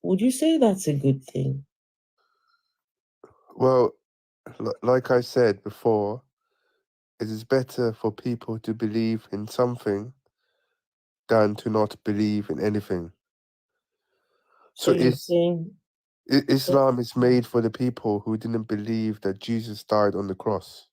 would you say that's a good thing? Well, like I said before, it is better for people to believe in something than to not believe in anything. So So you're saying that Islam is made for the people who didn't believe that Jesus died on the cross.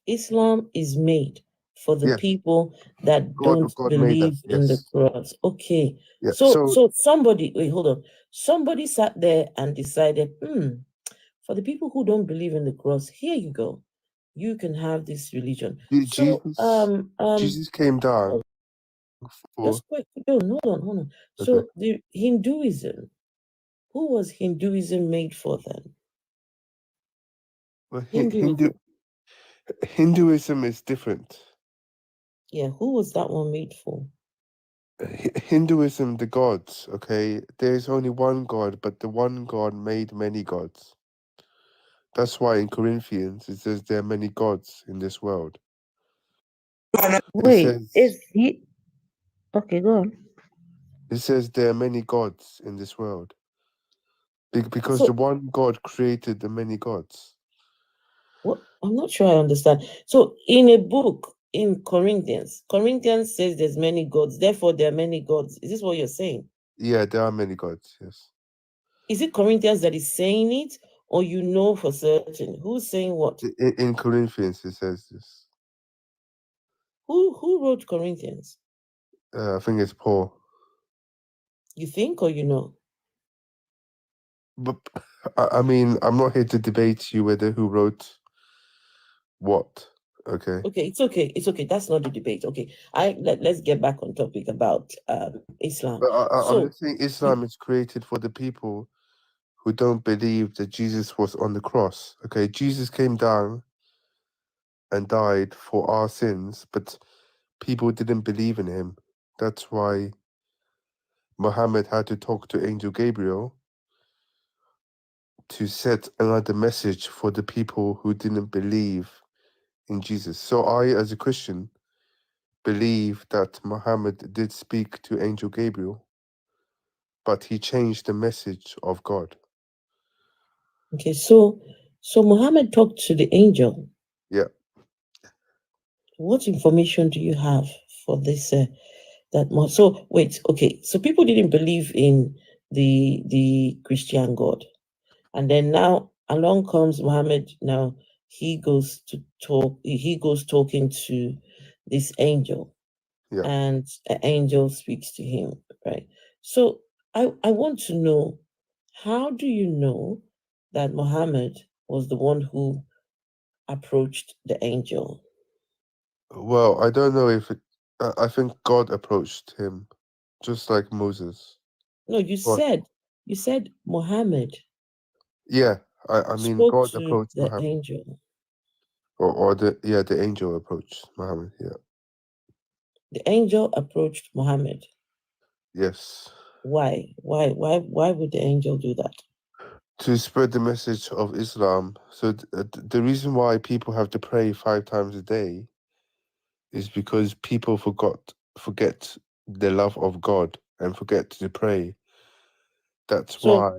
Islam is made for the Yes, people that don't God made that. believe in the Yes. cross. Okay. Yeah. So somebody, wait, hold on. Somebody sat there and decided, for the people who don't believe in the cross, here you go. You can have this religion. So Jesus came down for just quick, hold on. okay. So the Hinduism, who was Hinduism made for then? Well, Hinduism. Hinduism is different. Yeah, who was that one made for? Hinduism, the gods, okay, there's only one God, but the one God made many gods. That's why in Corinthians it says there are many gods in this world. It Wait, says is he okay, go on. there are many gods in this world. Because the So one God created the many gods. what I'm not sure I understand. So in a book in Corinthians says there's many gods, therefore there are many gods. Is this what you're saying? Yeah, there are many gods, yes. Is it Corinthians that is saying it, or you know for certain? Who's saying what? In Corinthians it says this. Who wrote Corinthians? I think it's Paul. You think or you know? But I mean, I'm not here to debate you whether who wrote what. Okay. Okay, it's okay. It's okay. That's not the debate. Okay. Let's get back on topic about Islam. But I'm So just saying you Islam is created for the people who don't believe that Jesus was on the cross. Okay, Jesus came down and died for our sins, but people didn't believe in him. That's why Muhammad had to talk to Angel Gabriel to set another message for the people who didn't believe in Jesus. So I, as a Christian, believe that Muhammad did speak to Angel Gabriel, but he changed the message of God. okay, so Muhammad talked to the angel. Yeah. What information do you have for this? So wait, okay. So people didn't believe in the Christian God, and then now along comes Muhammad. Now he goes to talk. He goes talking to this angel, Yeah. and an angel speaks to him. Right. So I want to know, how do you know that Muhammad was the one who approached the angel? Well, I don't know if I think God approached him, just like Moses. No, But you said Muhammad yeah, I mean spoke God to approached the Muhammad, angel. or the angel approached Muhammad. Yeah. The angel approached Muhammad. Yes. Why? Why would the angel do that? To spread the message of Islam. So the reason why people have to pray 5 times a day is because people forget the love of God and forget to pray. That's So why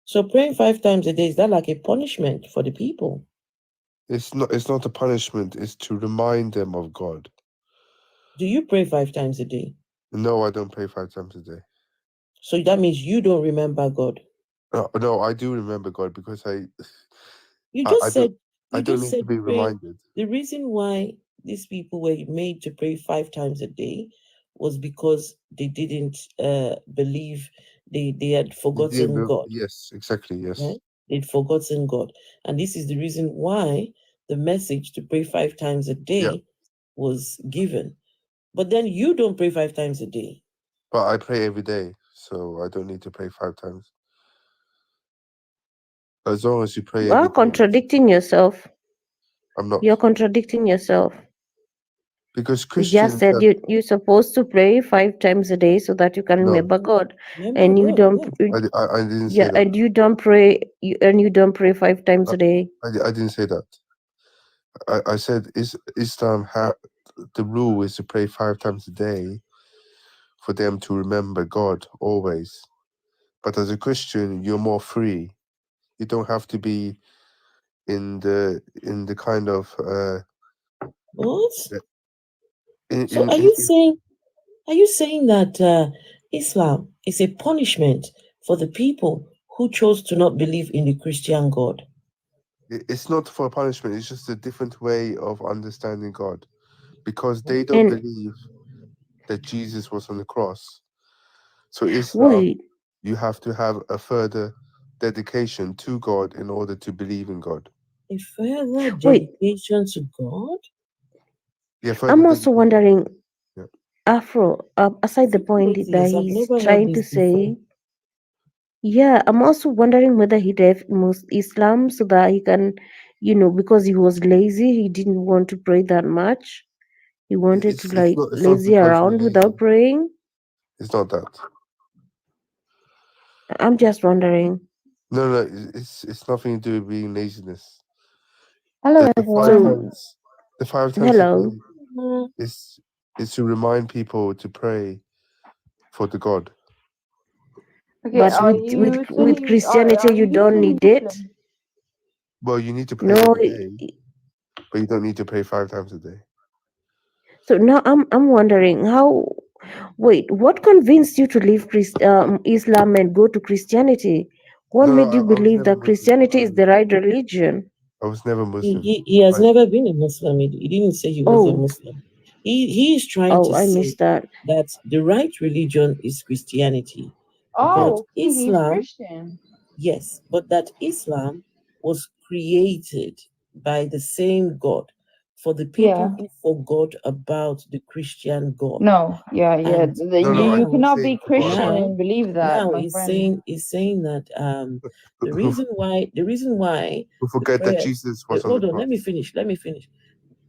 so praying 5 times a day, is that like a punishment for the people? it's not a punishment, it's to remind them of God. Do you pray 5 times a day? No, I don't pray 5 times a day. So that means you don't remember God. No, I do remember God because You I, just I don't said I you don't just need to said be praying. reminded. The reason why these people were made to pray 5 times a day was because they didn't believe, they had forgotten God, Yes, exactly, right? yes. They'd forgotten God. And this is the reason why the message to pray 5 times a Yeah. day was given. But then you don't pray 5 times a day. But I pray every day, so I don't need to pray 5 times. As long as you pray You every are day, contradicting yourself. I'm not. You're contradicting yourself. Because You just Christians said have you're supposed to pray 5 times a day so that you can no. remember God, Remember and you God, don't. yes. I didn't say Yeah, that. and you don't pray. And you don't pray 5 times I, a day. I didn't say that. I said Islam the rule is to pray 5 times a day for them to remember God always. But as a Christian, you're more free. You don't have to be in the kind of What? So in, in, in are you saying that Islam is a punishment for the people who chose to not believe in the Christian God? it's not for punishment, it's just a different way of understanding God. Because they don't And believe that Jesus was on the cross. So Islam, wait, you have to have a further dedication to God in order to believe in God. A further wait, dedication to God? Yeah, further I'm also dedication. wondering, Yeah. Afro, aside the See, point wait, that yes, I've he's never heard trying this to before. say, yeah, I'm also wondering whether he left Islam so that he can, because he was lazy, he didn't want to pray that much. He wanted to It's like not lazy because you're around without lazy. praying. It's not that. I'm just wondering. No, it's nothing to do with being laziness. Hello, The five So, everyone. times the 5 times a hello. day Mm, is is to remind people to pray for the God. Okay, But are with you with saying are Christianity, you you don't saying need it. Muslim? Well, you need to pray No. every day, but you don't need to pray 5 times a day. So now I'm wondering how. Wait, what convinced you to leave Islam and go to Christianity? What No, made you I was believe never that Muslim. Christianity is the right religion? I was never Muslim. he has I never been a Muslim. He didn't say he was a Oh, Muslim. He is trying oh, to I say missed that. that the right religion is Christianity, okay. but Oh, okay, he's Islam, Christian. yes, but that Islam was created by the same God for the people Yeah. who forgot about the Christian God. No, yeah, yeah. And You I now, didn't cannot say be you forgot Christian about now, and believe that, now my friend. he's saying that the who, reason why who the forget that prayers, Jesus was on the hold on, cross. let me finish.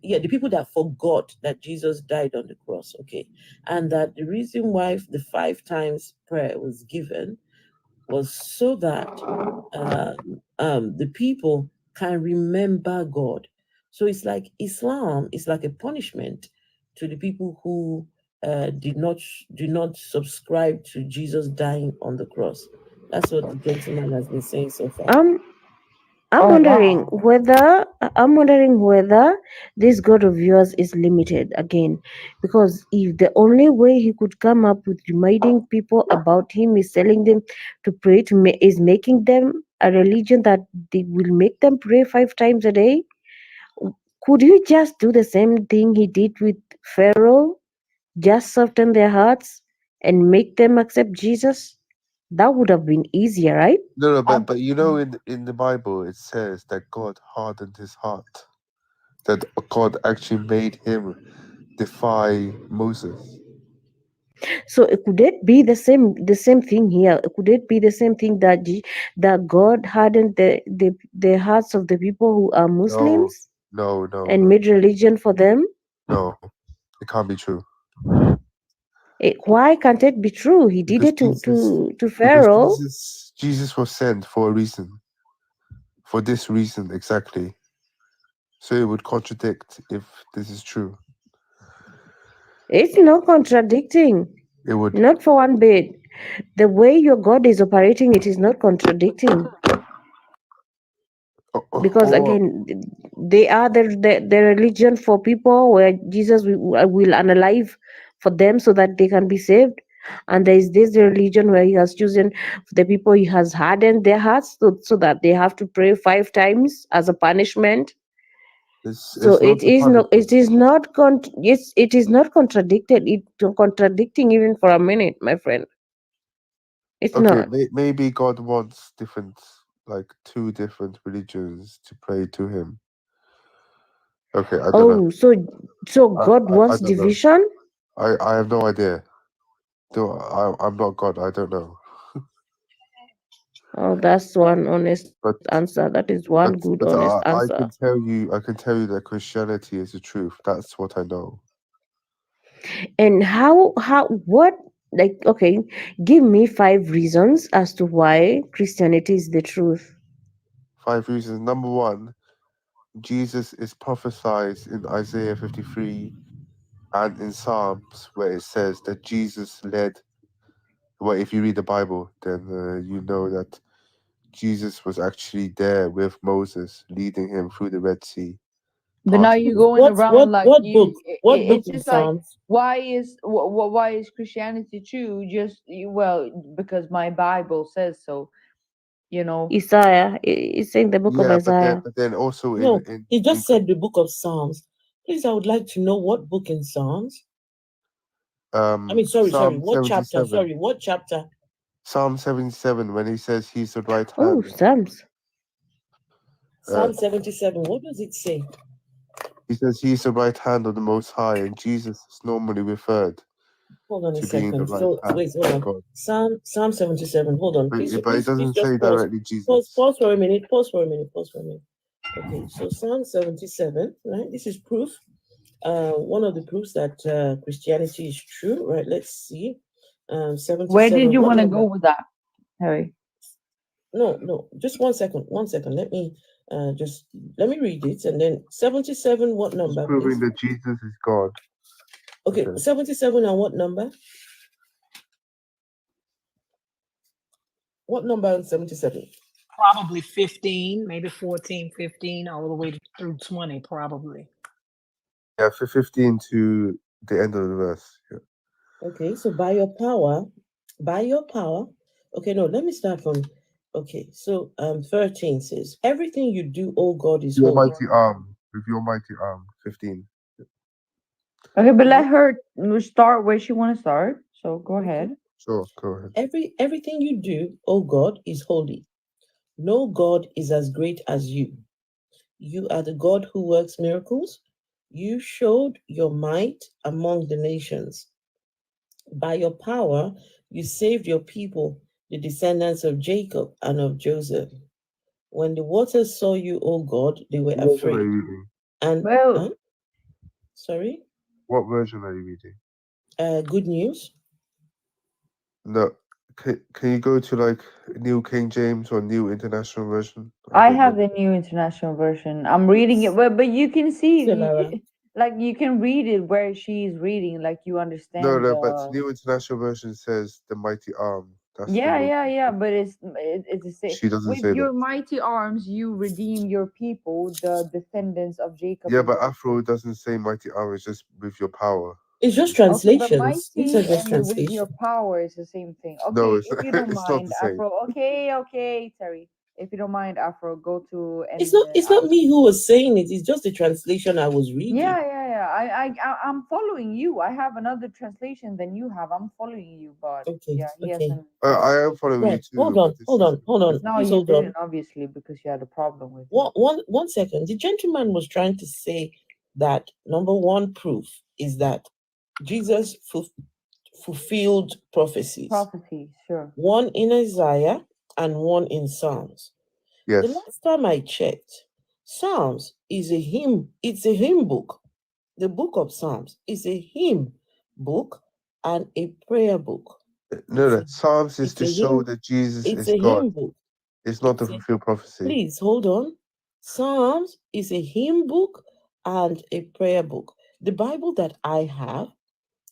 Yeah, the people that forgot that Jesus died on the cross, okay, and that the reason why the 5 times prayer was given was so that uh, the people can remember God. So it's like Islam is like a punishment to the people who did not subscribe to Jesus dying on the cross. That's what the gentleman has been saying so far. I'm I'm Oh wondering wow. whether I'm wondering whether this God of yours is limited again, because if the only way he could come up with reminding people about him is telling them to pray is making them a religion that they will make them pray 5 times a day, could you just do the same thing he did with Pharaoh? Just soften their hearts and make them accept Jesus? That would have been easier, right? No, Um, but you know, in the Bible it says that God hardened his heart. That God actually made him defy Moses. So could it be the same thing here? Could it be the same thing that that God hardened the hearts of the people who are No, Muslims no, no, and no, made religion for them? no. It can't be true Why can't it be true? He did because it to because Pharaoh. Jesus was sent for a reason, for this reason exactly. So it would contradict if this is true. It's not contradicting, It would. not for one bit. The way your God is operating, it is not contradicting. Because Or again, they are the religion for people where Jesus will unalive for them so that they can be saved, and there is this religion where he has chosen the people, he has hardened their hearts so that they have to pray 5 times as a punishment. So it's not a punishment. it is not contradicted, it contradicting even for a minute, my friend. It's Okay, not. maybe God wants different, like two different religions to pray to Him. Okay, I don't know. Oh, so God I wants don't know. division. I have no idea. Do I'm not God. I don't know. Oh, that's one honest But answer. That is one good honest answer. I can tell you that Christianity is the truth. That's what I know. And what, like, okay, give me 5 reasons as to why Christianity is the truth. 5 reasons. Number one, Jesus is prophesied in Isaiah 53 and in Psalms where it says that Jesus led. Well, if you read the Bible, then you know that Jesus was actually there with Moses, leading him through the Red Sea. But now parting you're the going Red Sea. around like you. What book It's in just like Psalms? why is Christianity true? Just well because my Bible says so. You know. Isaiah. It's in the book of Yeah, Isaiah. but then also No, he in just said the book of Psalms. Please, I would like to know what book in Psalms. I mean, sorry, Psalm what chapter? 77. Sorry, what chapter? Psalm 77, when he says he's the right Oh, hand. Psalms. Uh, Psalm 77. What does it say? he says he's the right hand of the Most High, and Jesus is normally referred Hold on a to being the second. right So hand wait, hold of on. God. Psalm 77. Hold on. But it Please doesn't just say pause. directly Jesus. Pause for a minute. Pause for a minute. Pause for a minute. Okay, so Psalm 77, right? This is proof. One of the proofs that Christianity is true, right? Let's see. 77. Where did you What want to number? go with that, Harry? No, just 1 second. 1 second. Let me read it, and then 77. What It's number, proving please? that Jesus is God. Okay, 77 and what number? What number on 77? Probably 15, maybe 14, 15, all the way through 20, probably. Yeah, for 15 to the end of the verse. Yeah. Okay, so by your power. Okay, no, let me start from. Okay, so 13 says, everything you do, oh God, is Your holy. mighty arm, with your mighty arm. 15. Okay, but let Right? her start where she want to start. So go Okay. ahead. Sure, go ahead. Everything you do, oh God, is holy. No God is as great as you. You are the God who works miracles. You showed your might among the nations. By your power, you saved your people, the descendants of Jacob and of Joseph. When the waters saw you, O God, they were What version are afraid. you reading? And Well, sorry, What version are you reading? good news. No. Can you go to like New King James or New International Version? I don't have know. the New International Version. I'm reading it, but you can see, Lara. like you can read it where she's reading, like you understand No, but the. New International Version says the mighty arm. That's the Yeah, most. yeah, but it's the same. She doesn't With say your that. mighty arms, you redeem your people, the descendants of Jacob Yeah, and but Joseph. Afro doesn't say mighty arm. It's just with your power. It's just Okay, but translations. These are mighty just and with your translations. power is the same thing. No, Okay, it's if you don't it's not mind, the same. Afro. Okay, Terry. If you don't mind, Afro, go to It's and not. It's not me who was saying it. It's just the translation I was reading. yeah. I'm following you. I have another translation than you have. I'm following you, but Okay. yeah, he Okay. hasn't. I am following you Right. too, but this is Hold on. No, Please you hold on. didn't, obviously, because you had a problem with it. One second. The gentleman was trying to say that number one proof is that Jesus fulfilled prophecies. Prophecy, sure. One in Isaiah and one in Psalms. The yes. last time I checked, Psalms is a hymn. It's a hymn book. The book of Psalms is a hymn book and a prayer book. No, It's no. a, Psalms is it's to a show hymn. that Jesus It's is a God. hymn book. It's not to It's a, fulfill prophecy. please hold on. Psalms is a hymn book and a prayer book. The Bible that I have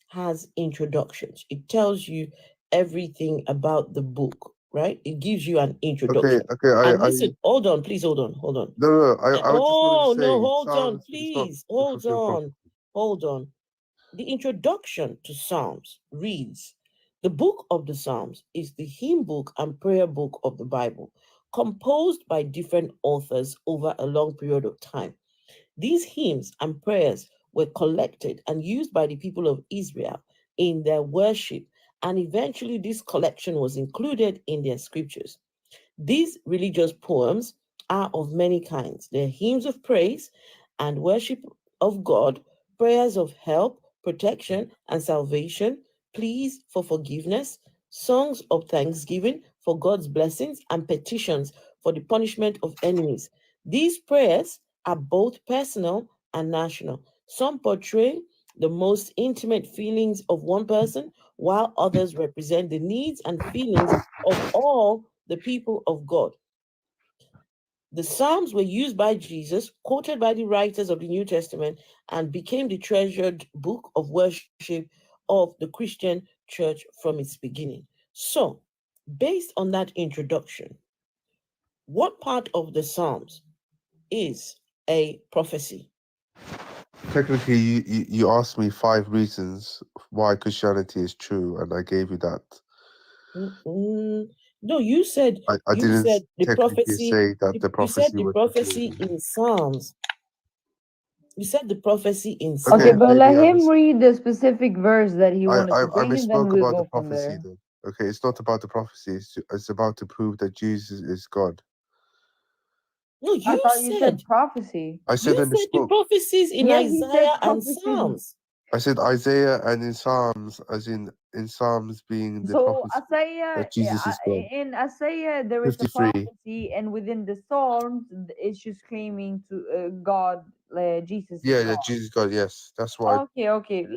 has introductions. It tells you everything about the book, right? It gives you an introduction. Okay. And listen, hold on, please hold on. No. I just wanted to Oh no, say hold on, Psalms is not please. to fulfill prophecy. Hold on. The introduction to Psalms reads, the book of the Psalms is the hymn book and prayer book of the Bible, composed by different authors over a long period of time. These hymns and prayers were collected and used by the people of Israel in their worship, and eventually this collection was included in their scriptures. These religious poems are of many kinds. They're hymns of praise and worship of God, prayers of help, protection, and salvation, pleas for forgiveness, songs of thanksgiving for God's blessings, and petitions for the punishment of enemies. These prayers are both personal and national. Some portray the most intimate feelings of one person, while others represent the needs and feelings of all the people of God. The Psalms were used by Jesus, quoted by the writers of the New Testament, and became the treasured book of worship of the Christian church from its beginning. So, based on that introduction, what part of the Psalms is a prophecy? Technically, you asked me 5 reasons why Christianity is true, and I gave you that. No, you said I didn't the technically prophecy. say that the You said prophecy the was prophecy fulfilled. in Psalms. You said the prophecy in Okay, Okay, Psalms. but maybe let him read the specific verse that he wanted to I bring, and then misspoke we'll about the go from prophecy there. then. Okay, it's not about the prophecy. It's about to prove that Jesus is God. No, I thought you said prophecy. I said I you said the misspoke. prophecies in Yeah, he said Isaiah and prophecy. Psalms. I said Isaiah and in Psalms, as in Psalms being the So prophecy Isaiah, that Jesus is God. in Isaiah, there is a 53. prophecy, and within the Psalms, it's just claiming to God, Jesus is Yeah, God. that Jesus is God. Yes, that's why. Okay, okay.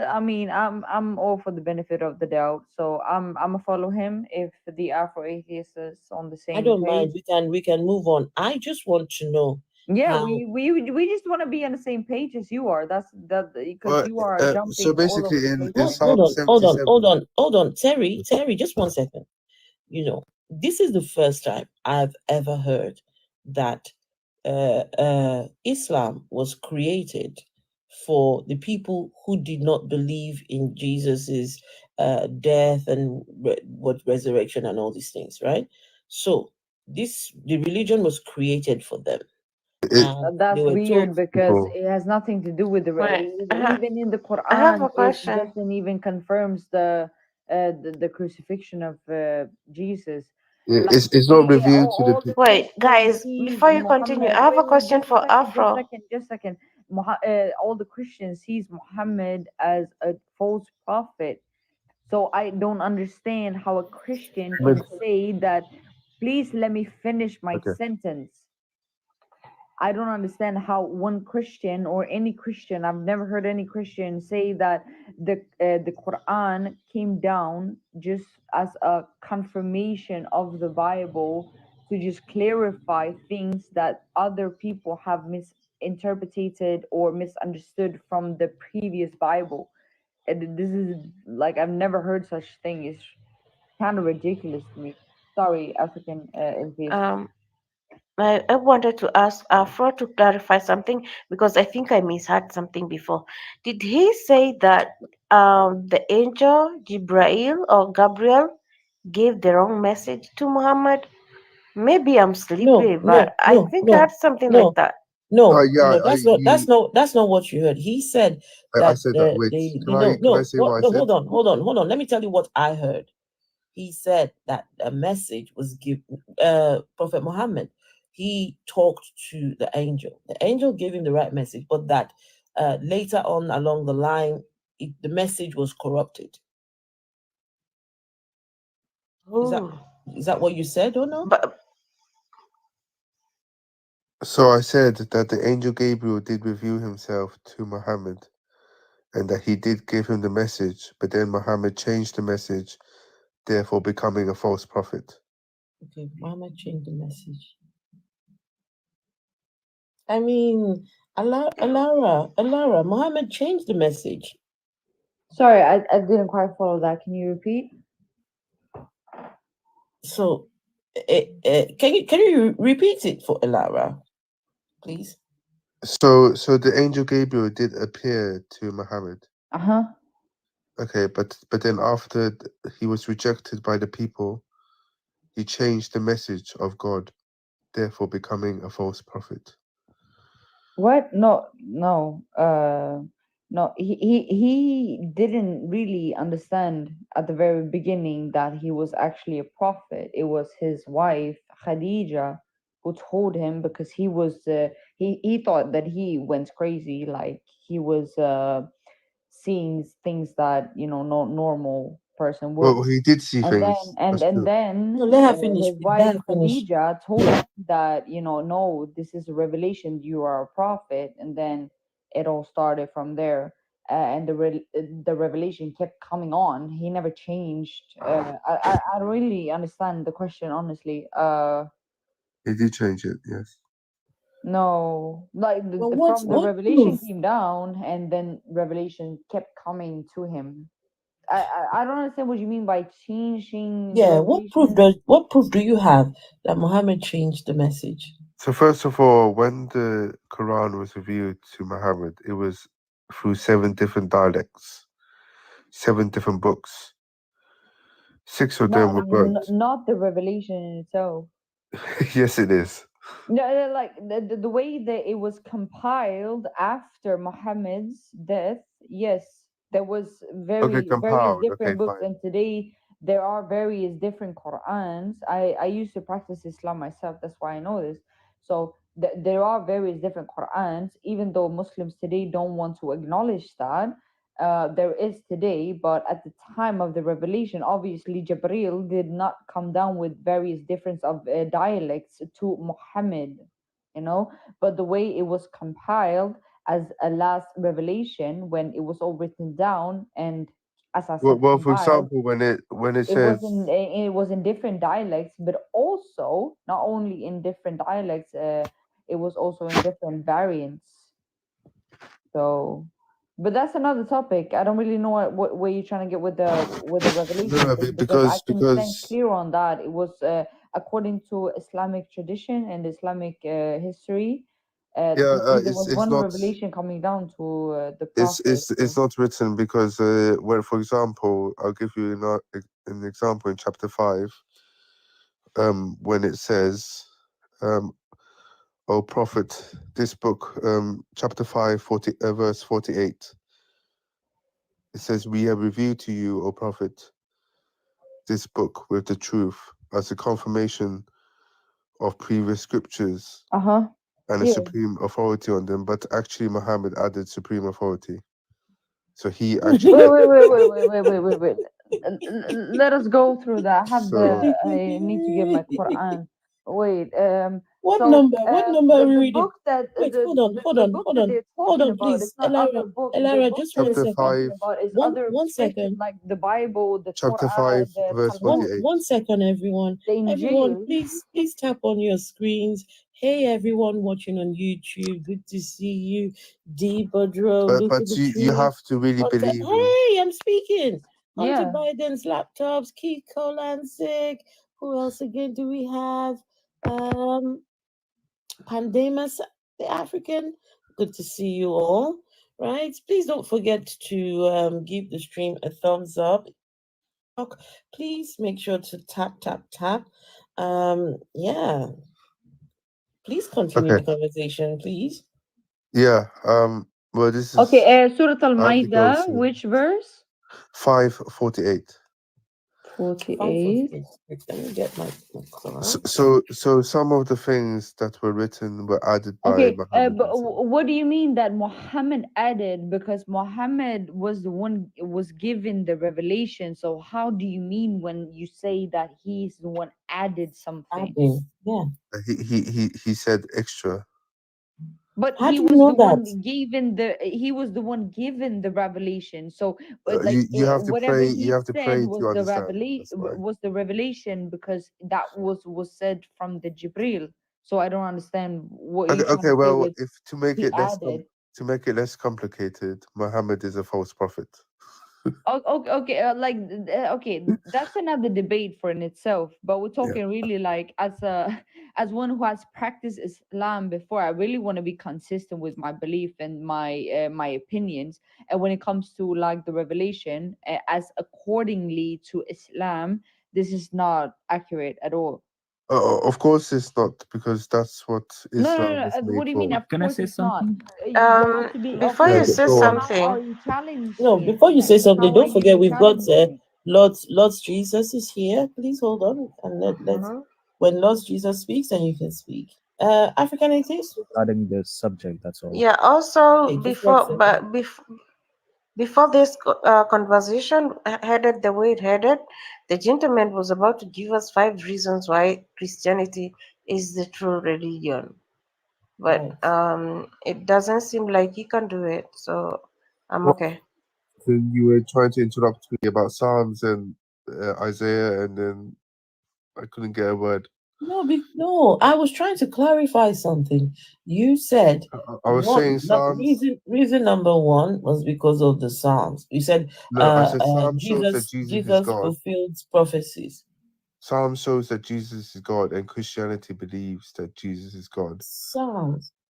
I mean, I'm all for the benefit of the doubt, so I'm gonna follow him if the Afro atheist is on the I same don't page. mind. We can move on. I just want to know Yeah, how. we just want to be on the same page as you are. That's that because Well, you are so jumping all over basically, the in place in right Hold now. Psalm on, hold on, 77. hold on, hold on, Terry, just 1 second. This is the first time I've ever heard that Islam was created for the people who did not believe in Jesus's death and what resurrection and all these things, right? So the religion was created for them, It, and they That's were told. weird because people. it has nothing to do with the Wait, even in the I have Quran a it question. doesn't even confirms the crucifixion of Jesus. Like It's not revealed to the all the people. Wait, Christians guys, sees before you continue, Muhammad. I have a Wait, question just a for second, Afro. just a second. All the Christians sees Muhammad as a false prophet. So I don't understand how a Christian But can say that. Please let me finish my okay, sentence. I don't understand how one Christian or any Christian, I've never heard any Christian say that the Quran came down just as a confirmation of the Bible to just clarify things that other people have misinterpreted or misunderstood from the previous Bible. And this is like I've never heard such thing. It's kind of ridiculous to me. Sorry, African atheist. Um, I wanted to ask Afro to clarify something because I think I misheard something before. Did he say that the angel Jibrail or Gabriel gave the wrong message to Muhammad? Maybe I'm No, sleepy, but no, I no, think I no, had something like no, that. no, yeah, no. That's not what you heard. He said I that said that. Wait, no, can I no. say What? what I No, said? hold on. Let me tell you what I heard. He said that a message was given. Prophet Muhammad, he talked to the angel. The angel gave him the right message, but that later on along the line, the message was corrupted. Is that Oh, is that what you said or no? but So I said that the angel Gabriel did reveal himself to Muhammad, and that he did give him the message, but then Muhammad changed the message, therefore becoming a false prophet. Okay, Muhammad changed the message. I mean, Alara, Muhammad changed the message. Sorry, I didn't quite follow that. Can you repeat? So, can you repeat it for Alara, please? So the angel Gabriel did appear to Muhammad. Uh-huh. Okay, but then after he was rejected by the people, he changed the message of God, therefore becoming a false prophet. What? No, no. No, he didn't really understand at the very beginning that he was actually a prophet. It was his wife, Khadija, who told him because he was he thought that he went crazy, like he was seeing things that, no normal person would. Well, he did see and then things. and That's and true. No, then let her finish. his Please. wife Let her finish. Khadija told him that, no, this is a revelation, you are a prophet. And then it all started from there. And the revelation kept coming on. He never changed. I don't really understand the question, honestly. He did change it, yes. No, like Well, what from the what revelation proof? came down, and then revelation kept coming to him. I don't understand what you mean by changing the Yeah, revelation. what proof do you have that Muhammad changed the message? So first of all, when the Quran was revealed to Muhammad, it was through 7 different dialects, 7 different books. 6 of them were burnt. Not the revelation in itself. Yes, it is. No, like the way that it was compiled after Muhammad's death, yes, there was Okay, various compiled. Okay, different books, fine. and today there are various different Qurans. I used to practice Islam myself, that's why I know this. So there are various different Qurans, even though Muslims today don't want to acknowledge that. There is today, but at the time of the revelation, obviously Jabril did not come down with various difference of dialects to Muhammad, but the way it was compiled as a last revelation when it was all written down and, as I said, Well, for compiled, example, when it it was says in it was in different dialects, but also not only in different dialects, it was also in different variants. So, but that's another topic. I don't really know what where you're trying to get with the revelation no, thing, because I because can stand because clear on that. It was according to Islamic tradition and Islamic history. yeah, There was it's one not revelation coming down to the prophet. it's not written because where, for example, I'll give you an example in chapter 5, when it says, O Prophet, this book, chapter 5, verse 48, it says, we have revealed to you, O Prophet, this book with the truth as a confirmation of previous scriptures Uh huh. and a Yeah. supreme authority on them. But actually, Muhammad added supreme authority. So he Wait, actually, wait. Let us go through that. so I need to get my Quran. Wait. What So number? What number are we the reading? book that Wait, hold on, hold the on, book hold that on, they're hold talking on, about please. is not other book. The Elara, book just that one chapter they're second. talking 5, about is other One scriptures second. like the Bible, the chapter Torah, 5, the verse Talmud, 48. One second, everyone. the Everyone, Injil. please tap on your screens. Hey, everyone watching on YouTube. Good to see you. D. Budro, look But at the you tree. have to really Hunter, believe in. hey, I'm speaking. Hunter Yeah. Biden's laptops, Keith Colancic. Who else again do we have? Pandemus, the African. Good to see you all. Right? Please don't forget to give the stream a thumbs up. Please make sure to tap. Yeah. Please continue Okay. the conversation, please. Yeah. Well, this Okay. is, Surah Al I have to go Maida, soon. which verse? 5:48. 48. Let me get my So, Quran. so some of the things that were written were added by Okay, Muhammad but himself. what do you mean that Muhammad added? Because Muhammad was the one was given the revelation. So how do you mean when you say that he's the one added something? Adding. Yeah. He said extra. But How he do you was know the that? one given the revelation. So, but You have to whatever pray. You he have to said pray to understand. That's why. was the revelation because that was said from the Jibril. So I don't understand what Okay. you're trying Okay. to say Well, with if he added. to make it less complicated, Muhammad is a false prophet. Okay, okay, that's another debate for in itself. But we're Yeah. talking really like as a as one who has practiced Islam before. I really want to be consistent with my belief and my opinions. And when it comes to like the revelation, as accordingly to Islam, this is not accurate at all. Of course, it's not because that's what Islam No. is What made do you mean? for. Of Can I course, say it's not. something? You have to be Before okay. you Yeah. say Go on. How are something, you No, challenging before you it? say something, How are don't forget you we've got challenging it? Lord Jesus is here. Please hold on and let's Mhm. when Lord Jesus speaks, then you can speak. African atheist? Regarding the subject, that's all. Yeah. Also, Okay, just 1 second. before this conversation headed the way it headed, the gentleman was about to give us 5 reasons why Christianity is the true religion. But Right. it doesn't seem like he can do it, so I'm Well, okay. then you were trying to interrupt me about Psalms and Isaiah, and then I couldn't get a word. No, I was trying to clarify something. You said I was saying Psalms. reason number one was because of the Psalms. You said No, I said Psalm shows that Jesus is Jesus God. fulfilled prophecies. Psalm shows that Jesus is God, and Christianity believes that Jesus is God.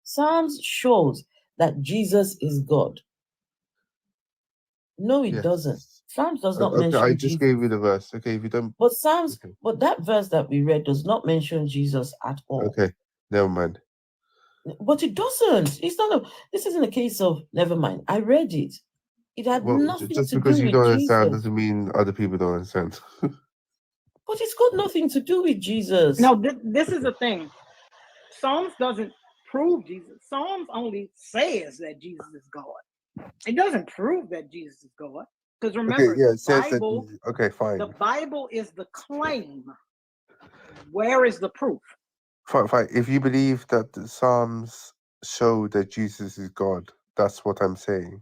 Psalms shows that Jesus is God. No, it doesn't. Yes. Psalms does not Okay, mention I just Jesus. gave you the verse. Okay, if you don't. But Psalms, Okay. but that verse that we read does not mention Jesus at all. Okay, never mind. But it doesn't. It's not a. This isn't a case of never mind. I read it. It had Well, nothing just to because do you with don't Jesus. understand doesn't mean other people don't understand. But it's got nothing to do with Jesus. No, this is the thing. Psalms doesn't prove Jesus. Psalms only says that Jesus is God. It doesn't prove that Jesus is God. Because remember, Okay, yeah, the it says that. Bible, Okay, fine. the Bible is the claim. Where is the proof? Fine. If you believe that the Psalms show that Jesus is God, that's what I'm saying.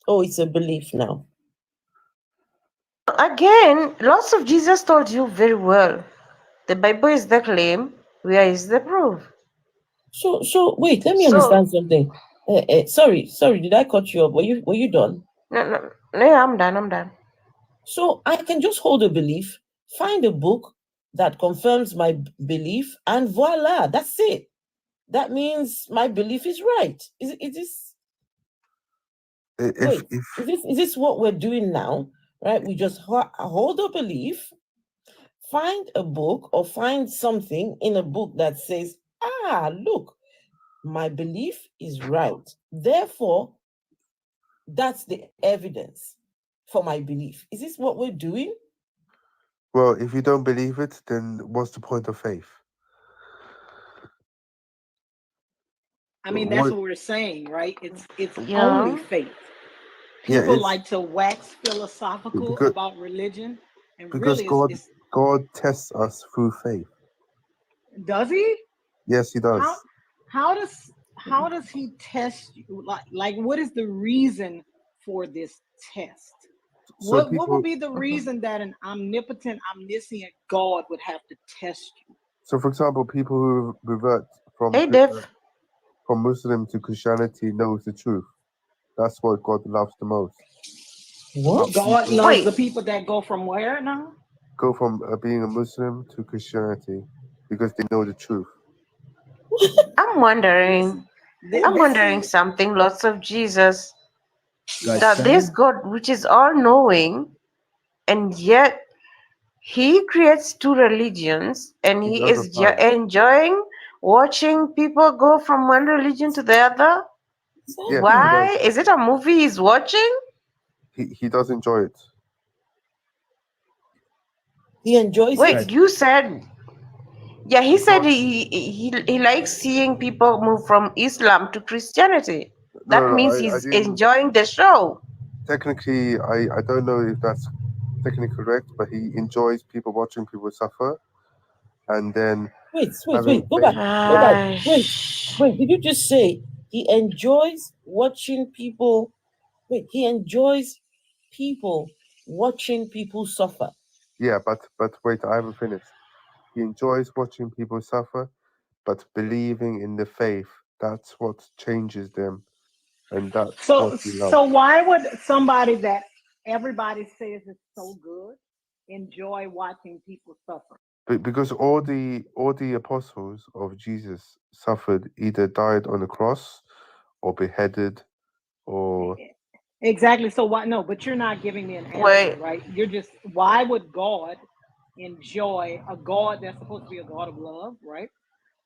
Oh, it's a belief now. Again, lots of Jesus told you very well. The Bible is the claim. Where is the proof? So wait, let me So- understand something. Sorry, did I cut you off? Were you done? No, I'm done. So I can just hold a belief, find a book that confirms my belief, and voila, that's it. That means my belief is right. Is this If is this what we're doing now? Right? We just hold a belief, find a book or find something in a book that says, look, my belief is right. Therefore, that's the evidence for my belief. Is this what we're doing? well, if you don't believe it, then what's the point of faith? I mean, that's what we're saying, right? It's Yeah. only faith. Yeah, People it's like to wax philosophical because- about religion, and because really, God tests us through faith. does he? Yes, he does. How does he test you? Like what is the reason for this test? So What people, would be the reason that an omnipotent, omniscient God would have to test you? so for example, people who revert from Hey, Dev. from Muslim to Christianity knows the truth. That's what God loves the most. What? God People loves Wait. the people that go from where now? go from being a Muslim to Christianity because they know the truth. I'm wondering something. Lots of Jesus. Guys, That can this we- God, which is all knowing, and yet he creates two religions, and He he doesn't is find. enjoying watching people go from one religion to the other. Yeah, Why? Is it a movie he's watching? he does enjoy it. He enjoys Wait, it. you said. Yeah, he said Because- he likes seeing people move from Islam to Christianity. That No, means I he's didn't. enjoying the show. Technically, I don't know if that's technically correct, but he enjoys people watching people suffer, and then Wait, having go faith. back. Wait, did you just say he enjoys watching people? Wait, he enjoys people watching people suffer. Yeah, but wait, I haven't finished. He enjoys watching people suffer, but believing in the faith, that's what changes them, and that's what he loves. So why would somebody that everybody says is so good enjoy watching people suffer? Because all the apostles of Jesus suffered, either died on the cross, or beheaded, or Exactly. So why no, but you're not giving me an answer, Wait. right? You're just why would God enjoy a God that's supposed to be a God of love, right?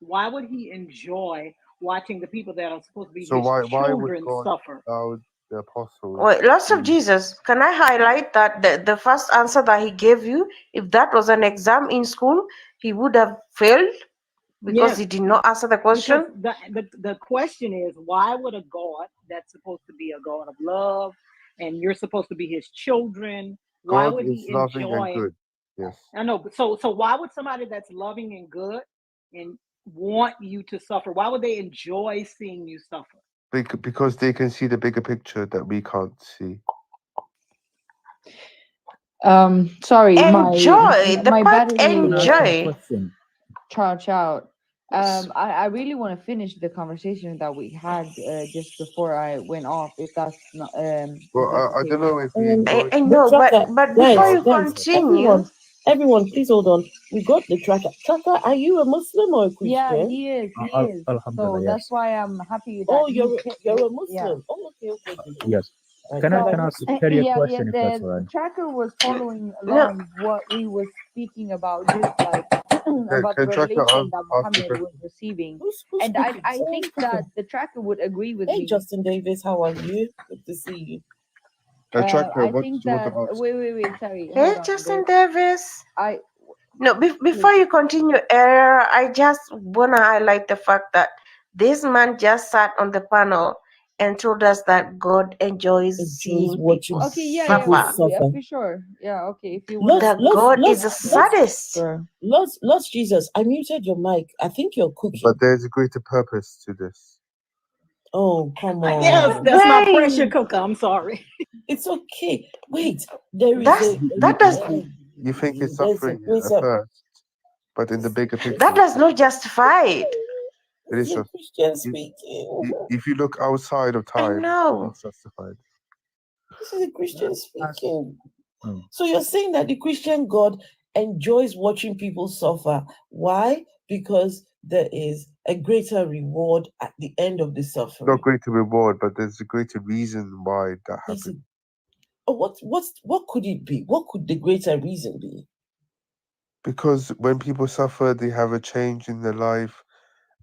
Why would he enjoy watching the people that are supposed to be so his why would children God suffer? allow the apostles? Wait, lots of to- Jesus. Can I highlight that the first answer that he gave you, if that was an exam in school, he would have failed because Yeah. he did not answer the Because question? the question is, why would a God that's supposed to be a God of love and you're supposed to be his children, why God would is he loving and enjoy? good. Yes. I know, but so why would somebody that's loving and good and want you to suffer, why would they enjoy seeing you suffer? Because they can see the bigger picture that we can't see. Sorry, Enjoy the my part. battery Can I ask you a Enjoy. question? charge out. I really want to finish the conversation that we had just before I went off, if that's not Well, if that's I okay. don't know if we I the know, tracker, but guys, before you guys, continue, everyone, please hold on. We got the tracker. Tracker, are you a Muslim or a Yeah, Christian? he is. He Al- is. Alhamdulillah, So that's yes. why I'm happy that Oh, he you're picked a it. Muslim. Oh, okay. Yes. Right, Can I Tracker, can I So ask continue. Terry a yeah, question if that's all the right? tracker was following no, along what we was speaking about, just like about the can Tracker revelation that ask the Muhammad was question? receiving. Who's And speaking? I Oh, think Tracker. that the tracker would agree with Hey, me. Justin Davis, how are you? Good to see you. Tracker, I what think do you want that to ask? wait, sorry, hey, hold on. Justin Davis. I No, before you continue, Era, I just wanna highlight the fact that this man just sat on the panel and told us that God enjoys Enjoys seeing watching people okay, yeah, people suffer. suffer. for sure. Yeah, okay. If you wanna That God is a sadist. sure. Lord Jesus, I muted your mic. I think you're cooking. But there's a greater purpose to this. Oh, come Yes, on. that's my pressure Wait, cooker. I'm sorry. It's okay. Wait, there is that does You think it's there's a suffering grace at of first, but in the bigger picture, that does not justify it. it is the just. Christian You, speaking. if you look outside of I time, know. it's justified. This is a Christian Ask- speaking. Hmm. So you're saying that the Christian God enjoys watching people suffer. Why? Because there is a greater reward at the end of the suffering. Not greater reward, but there's a greater reason why that There's a- happened. Oh, what could it be? What could the greater reason be? Because when people suffer, they have a change in their life,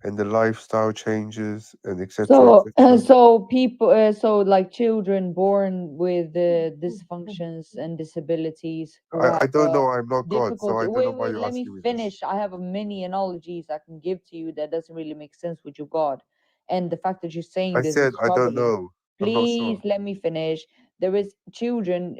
and the lifestyle changes, and etc. So, etc. so people, so like children born with dysfunctions and disabilities who I have don't know. I'm not God, so difficulty. I don't know why Wait, you're let me asking me this. finish. I have many analogies I can give to you that doesn't really make sense with your God, and the fact that you're saying I this said is I don't troubling. know. I'm not sure. Please let me finish. There is children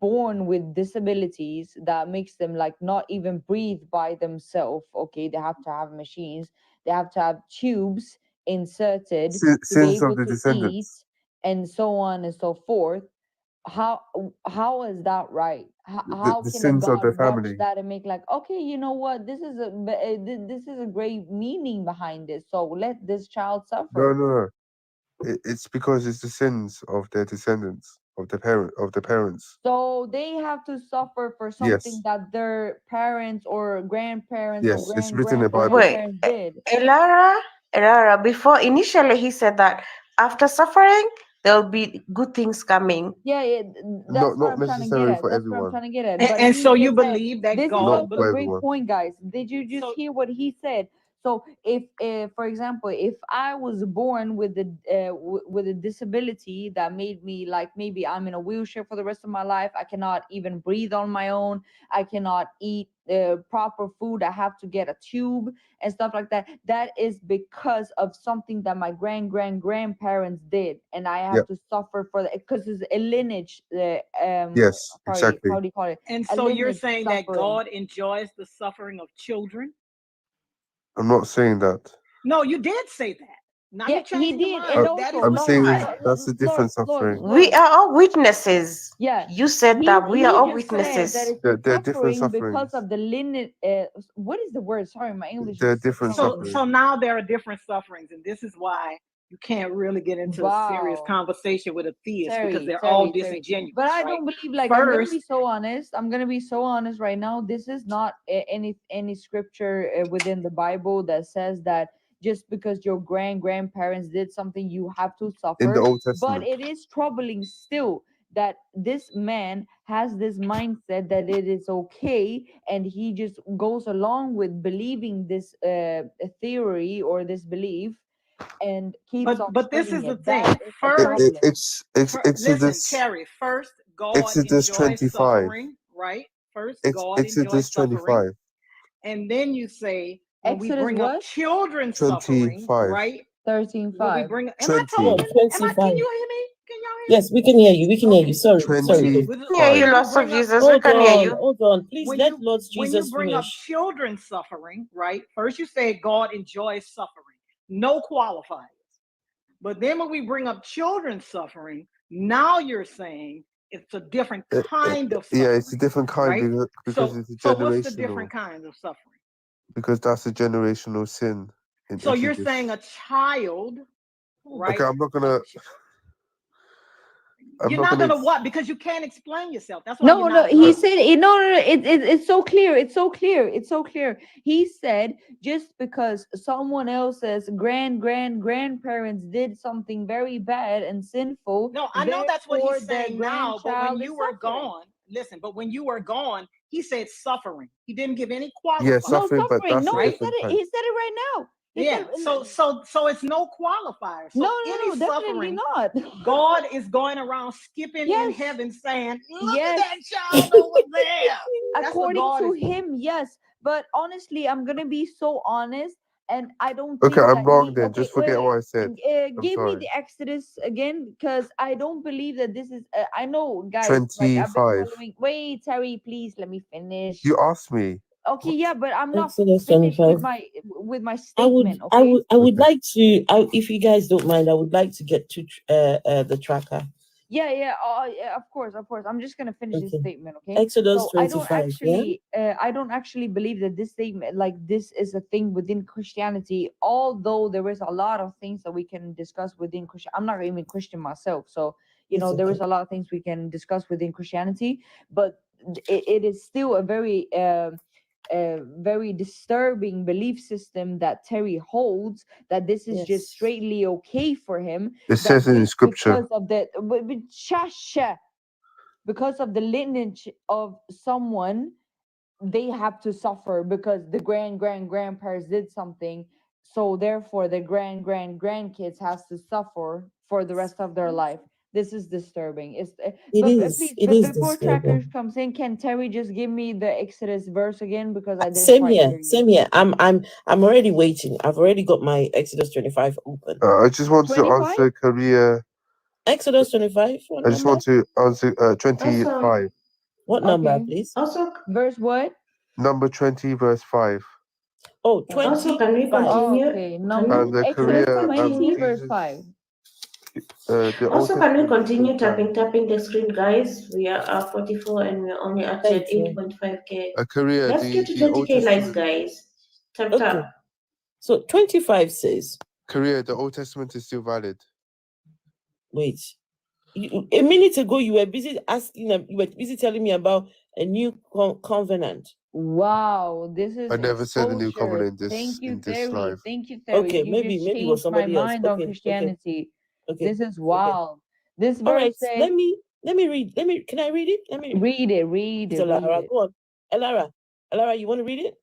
born with disabilities that makes them like not even breathe by themselves. Okay, they have to have machines. They have to have tubes inserted to be Sins of able the to eat descendants. and so on and so forth. How is that right? How The can a sins of God the watch family. that and make like, okay, you know what, this is this is a great meaning behind it, so let this child No, suffer. no. It's because it's the sins of their descendants, of the parents. So they have to suffer for something Yes, that their parents or grandparents or yes. It's written in the Bible. Wait, grandparents did. Elara, before initially he said that after suffering, there will be good things coming. Yeah, that's what Not I'm trying to get necessarily at. for That's what I'm everyone. trying to get at. And, But and he so you just said, believe that this is Not God also a for great everyone. point, guys. Did you just so hear what he said? So if, for example, if I was born with with a disability that made me like maybe I'm in a wheelchair for the rest of my life, I cannot even breathe on my own, I cannot eat proper food, I have to get a tube and stuff like that. That is because of something that my grandparents did, and I have Yep. to suffer for that because it's a lineage. Yes, Sorry, exactly. how do you call it? and A so you're lineage saying that suffering. God enjoys the suffering of children? I'm not saying that. No, you did say that. Now Yeah, you're he changing your did, mind. and I, That also is I'm what Lord, you saying said. that's a Lord, different suffering. We are all witnesses. Yeah, You said that we are he all just said that witnesses. it's the There are different suffering because sufferings. of the lineage. What is the word? Sorry, my English There are is so different So horrible. sufferings. so now there are different sufferings, and this is why you can't really get into a serious Wow. conversation with a theist because Terry, they're all Terry, Terry. disingenuous, But I right? don't believe, like, I'm gonna be First, so honest. I'm gonna be so honest right now. This is not any scripture within the Bible that says that just because your grandparents did something, you have to In the suffer. Old But Testament. it is troubling still that this man has this mindset that it is okay, and he just goes along with believing this theory or this belief and keeps on but this is spreading the it. thing. That is a First, problem. listen, Exodus Terry. First, God Exodus enjoys 25. suffering, right? First, God enjoys Exodus suffering, 25. and then you say when we Exodus bring up what? children suffering, 25. right? 13 When we 5. bring, am I 20. Yeah, talking? Am I? 25. Can you hear me? Can y'all hear me? Yes, we can hear you. We can hear you. Okay. Sorry, When sorry. you 25. Yeah, you when you lost of bring up Jesus. We Hold can hear on, you. hold on. Please when let you Lord when you Jesus bring up finish. children suffering, right? First you say God enjoys suffering, no qualifiers. But then when we bring up children suffering, now you're saying It's a different Uh, kind of yeah, suffering. it's a different kind right? because So, it's a so what's the generational. different kinds of suffering? Because that's a generational sin in So you're Exodus. saying a child, right? Okay, I'm not gonna. You're not gonna what? Because you can't explain yourself. That's why No, you're no, not he allowed. said it. No, no, no. It's so clear. It's so clear. It's so clear. He said just because someone else's grandparents did something very bad and sinful, No, I know that's what therefore he's the saying now, but when grandchild is you were suffering. gone, listen, but when you were gone, he said suffering. He didn't give any Yeah, qualifiers. No suffering, but suffering. that's No, a he right? said different it. kind. He said it right now. He Yeah. said So it's no qualifier. no, So no, any no, definitely suffering, not. God is going around skipping in Yes, heaven saying, look at yes. that child over there. That's what According God to is doing. him, yes. But honestly, I'm gonna be so honest, and I don't Okay, think I'm that wrong he. then. Okay, Just wait, forget what I said. I'm give me sorry. the Exodus again, because I don't believe that this is. I know, guys. Like I've been 25. following. Wait, Terry, please let me finish. You asked me. Okay, yeah, but I'm not Exodus finished 25. with my I would, statement. Okay. I would Okay. like to, if you guys don't mind, I would like to get to the tracker. Yeah, of course, of course. I'm just gonna finish this Okay. statement, okay? Exodus So 25. Yeah. I don't actually believe that this statement, like this, is a thing within Christianity. Although there is a lot of things that we can discuss within Christian. I'm not even Christian myself, so It's there is okay. a lot of things we can discuss within Christianity. But it is still a very disturbing belief system that Terry holds, that this is just Yes. straightly okay for him, It that says in just scripture. because of the shasha, because of the lineage of someone, they have to suffer because the grandparents did something, so therefore the grandkids has to suffer for the rest of their life. This is disturbing. It But is. please, It but is before trackers disturbing. comes in, can Terry just give me the Exodus verse again, because I didn't Same quite here. hear you. Same here. I'm already waiting. I've already got my Exodus 25 open. I just want to 25. answer Korea. Exodus 25. What I just number? want to answer Also, 25. What number, Okay. please? also, Verse what? Number 20, verse 5. Oh, also, can we 25. continue? Okay, And the Can we Exodus Korea, continue? 20 verse Jesus, 5. the Old Also, can we Testament is still continue valid. tapping the screen, guys? We are 44 and we're only at Thank you. 8.5k. Korea, Let's get to the Old 20k likes, Testament. guys. Tap Okay. tap. So 25 says, Korea, the Old Testament is still valid. wait. A minute ago, you were busy you were busy telling me about a new covenant. Wow, this is I never said the new exposure. covenant Thank you, in this Terry. live. Thank you, Terry. Okay, You maybe just it was changed my somebody else. mind on Okay. Christianity. Okay. This is Okay. wild. This All verse right. says, Let me read. Can I read it? Let me read it, read read it, it, read Elara. it. Go on. Elara, you want to read it?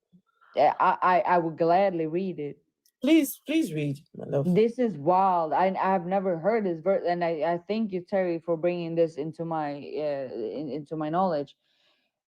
I would gladly read it. Please read, my love. This is wild. I have never heard this verse, and I thank you, Terry, for bringing this into my into my knowledge.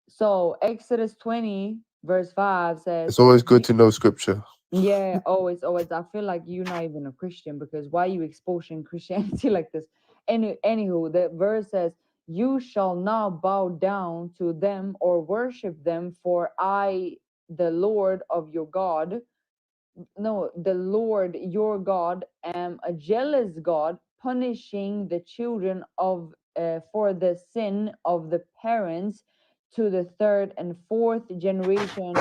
So Exodus 20 verse 5 says, It's always good to know scripture. yeah, always, always. I feel like you're not even a Christian, because why you exposing Christianity like this? Anywho, the verse says, "You shall not bow down to them or worship them, for I, the Lord of your God, no, the Lord your God, am a jealous God, punishing the children of for the sin of the parents to the third and fourth generation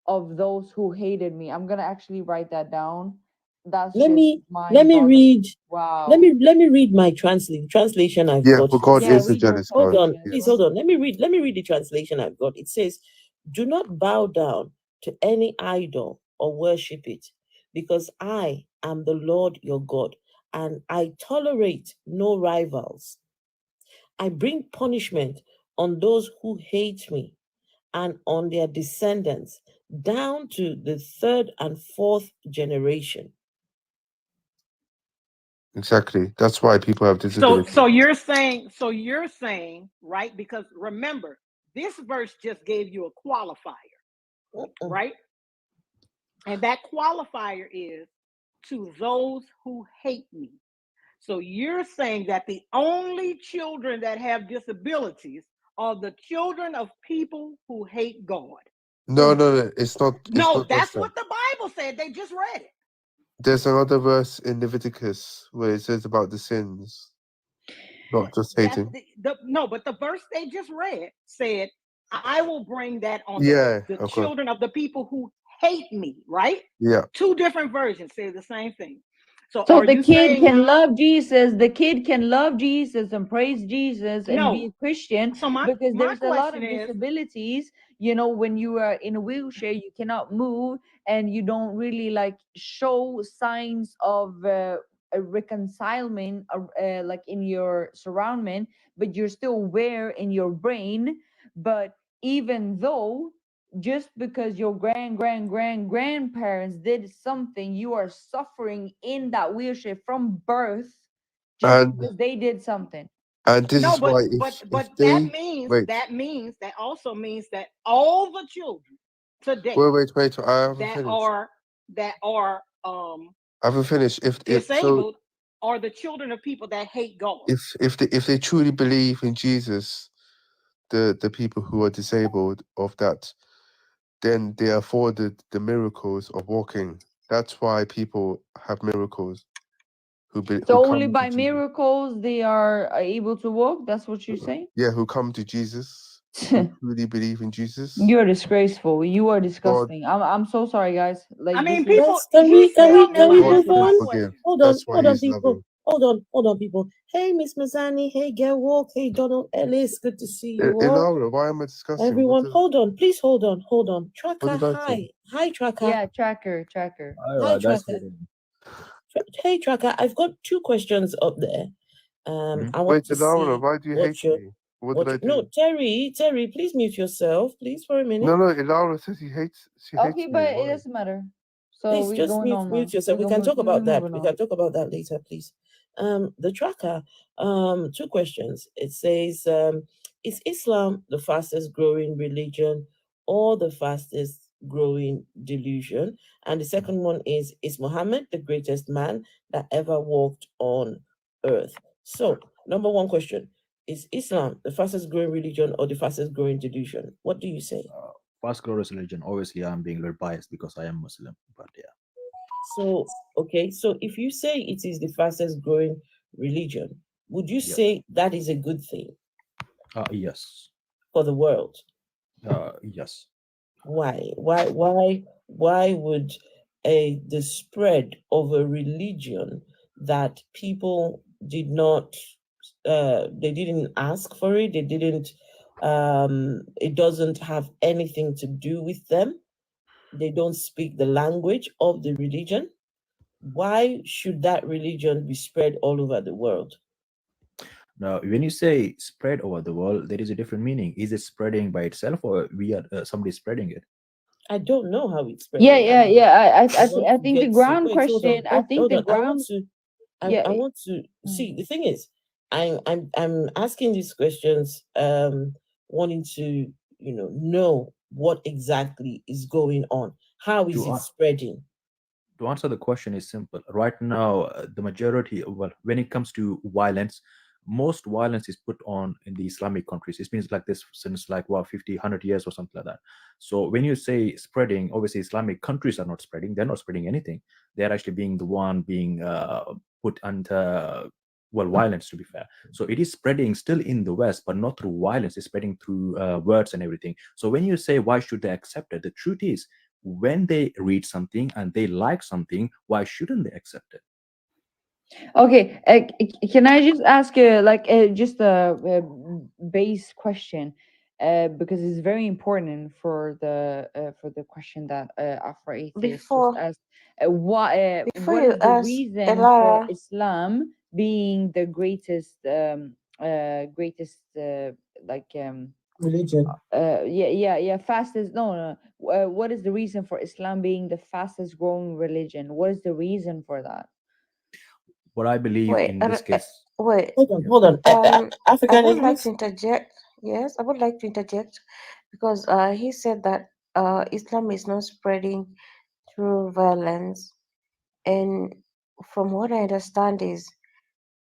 of those who hated me." I'm gonna actually write that down. That's Let just me mind-boggling. read. Wow. Let me read my translation I've Yeah, got for here. It God Yeah, is says, a read your jealous hold God. on, translation. please Yes. hold on. Let me read the translation I've got. It says, "Do not bow down to any idol or worship it, because I am the Lord your God, and I tolerate no rivals. I bring punishment on those who hate me and on their descendants down to the third and fourth generation." Exactly. That's why people have disabilities. So you're saying, right? Because remember, this verse just gave you a qualifier, right? And that qualifier is to those who hate me. So you're saying that the only children that have disabilities are the children of people who hate God. No, it's not. It's No, not just that's that. what the Bible said. They just read it. There's another verse in Leviticus where it says about the sins. not just That's hating. the no, but the verse they just read said, "I will bring that on Yeah, the okay. children of the people who hate me." Right? Yeah, Two different versions say the same thing. So, So are the you kid saying can now? love Jesus. The kid can love Jesus and praise Jesus and be No. a Christian So because my there's a lot question of is, disabilities. You know, when you are in a wheelchair, you cannot move and you don't really like show signs of a reconcilement, like in your surroundment, but you're still aware in your brain. But even though just because your grandparents did something, you are suffering in that wheelchair from birth just and because they did something. this no, is but why if but they wait, that also means that all the children today wait, I haven't that finished. are that are I haven't finished. If so, disabled are the children of people that hate God. if they truly believe in Jesus, the people who are disabled of that, then they are afforded the miracles of walking. That's why people have miracles who So only come to by Jesus. miracles they are able to walk. That's what you say? Yeah, who come to Jesus, who truly believe in Jesus. You're disgraceful. You are God, disgusting. I'm so sorry, guys. I Like this mean, is people. Let's He said, "Never can we mind. God move Answer my will on? forgive. question." That's why Hold on, He's people. loving. Hold on, people. Hey, Miss Mazani. Hey, Get Walk. Hey, Donald Ellis. Good to see you all. Laura, why am I discussing? Everyone, hold on. Please hold on. Hold on. What Tracker, did I say? hi, Tracker. yeah, tracker. All Hi, right, guys. Tracker. Hey, Tracker. I've got two questions up there. Mhm. I want Wait, to Laura, see why do you what hate your me? What did I no, do? Terry, please mute yourself, please, for a minute. No, Laura says she hates Okay, me. but it Why? doesn't matter. So Please we just going on mute now. yourself. We can talk We about that. moving We on. can talk about that later, please. The tracker. Two questions. It says, is Islam the fastest growing religion or the fastest growing delusion? And the second one is Muhammad the greatest man that ever walked on earth? So, number one question. Is Islam the fastest growing religion or the fastest growing delusion? What do you say? Fast growth religion. Obviously, I'm being a little biased because I am Muslim, but yeah. So, okay, so if you say it is the fastest growing religion, would you Yep. say that is a good thing Yes. for the world? Yes. Why? Why would the spread of a religion that people did not they didn't ask for it, they didn't it doesn't have anything to do with them, they don't speak the language of the religion, why should that religion be spread all over the world? Now, when you say spread over the world, there is a different meaning. Is it spreading by itself, or we are somebody spreading it? I don't know how it's Yeah, spreading. yeah. I want I to think the get to ground wait, question. I think hold the on. ground. Yeah. I want to mm. see, the thing is, I'm asking these questions, wanting to, know what exactly is going on. How is To it an- spreading? to answer the question is simple. Right now, the majority, well, when it comes to violence, most violence is put on in the Islamic countries. It's been like this since like 50, 100 years or something like that. So when you say spreading, obviously Islamic countries are not spreading. They're not spreading anything. They're actually being the one being put under, well, violence, to be fair. So it is spreading still in the West, but not through violence. It's spreading through words and everything. So when you say why should they accept it, the truth is when they read something and they like something, why shouldn't they accept it? Okay. Can I just ask like just a base question? Because it's very important for the question that Afro Atheist just Before asked. before What you is the ask reason for Elara, Islam being the greatest like Religion. yeah, fastest, no, what is the reason for Islam being the fastest growing religion? What is the reason for that? What I believe wait, in this case, wait. yeah. Hold on. I African would like English? to interject. Yes, I would like to interject because he said that Islam is not spreading through violence, and from what I understand is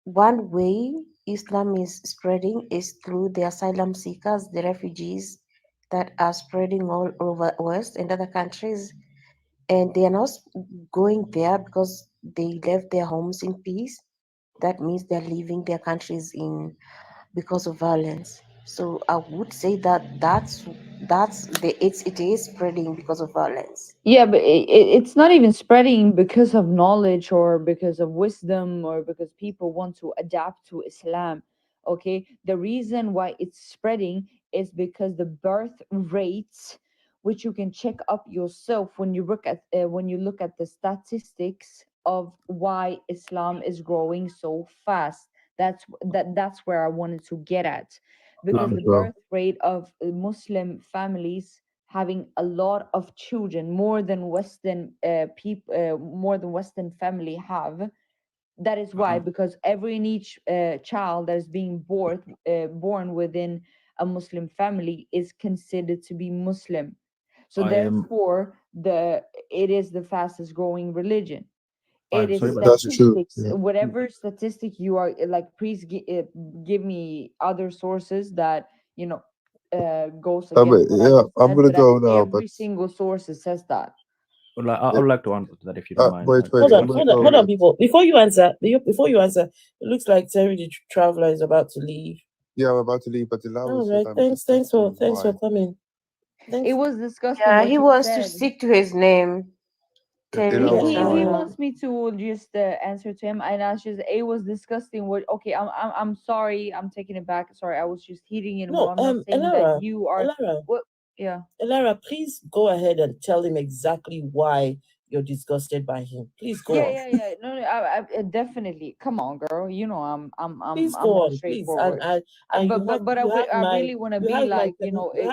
one way Islam is spreading is through the asylum seekers, the refugees that are spreading all over West and other countries, and they are not going there because they left their homes in peace. that means they're leaving their countries in because of violence. So I would say that it is spreading because of violence. Yeah, but it's not even spreading because of knowledge or because of wisdom or because people want to adapt to Islam. Okay, the reason why it's spreading is because the birth rates, which you can check up yourself when you look at the statistics of why Islam is growing so fast. That's where I wanted to get at, because the as well. birth rate of Muslim families having a lot of children, more than Western family have. That is why, because every and each child that is being born within a Muslim family is considered to be Muslim. So I am. therefore, the it is the fastest growing religion. It I'm is sorry, but That's true. statistics. Yeah. Whatever statistic you are like, please give me other sources that you know goes But against what I yeah, just I'm said. gonna But go now. But every single source says that. I yeah, would like to answer to that if you don't mind. wait, Hold wait. on, I'm gonna hold on, go. hold on, But people. Before you answer, it looks like Terry the traveler is about to leave. yeah, I'm about to leave. But Dilara All said right, I'm thanks for disgusting. Why? coming. It Thanks. was disgusting Yeah, what he you wants to said. stick to his name. Terry Ilawa, is He why? wants me to just answer to him, and I just it was disgusting. What? Okay, I'm sorry. I'm taking it back. Sorry, I was just heating in. No, I'm not saying that you are. Elara, What? Yeah. Elara, please go ahead and tell him exactly why you're disgusted by him. Please go on. Yeah. No, no, I definitely. Come on, girl. You know, Please I'm go not on, please. straightforward. And But you have I my really want to you be have my like,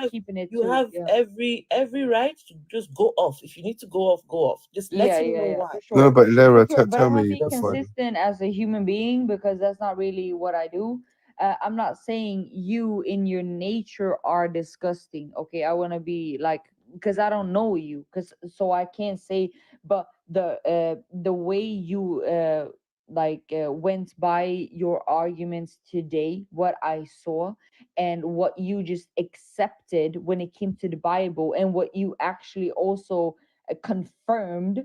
keeping it you to, have yeah, every right to just go off. If you need to go off, go off. Just let him know yeah, why. for No, sure, but for Ilara, sure. But I tell want to me be before. consistent as a human being, because that's not really what I do. I'm not saying you in your nature are disgusting. Okay, I want to be like, because I don't know you, because so I can't say. But the way you went by your arguments today, what I saw, and what you just accepted when it came to the Bible, and what you actually also confirmed,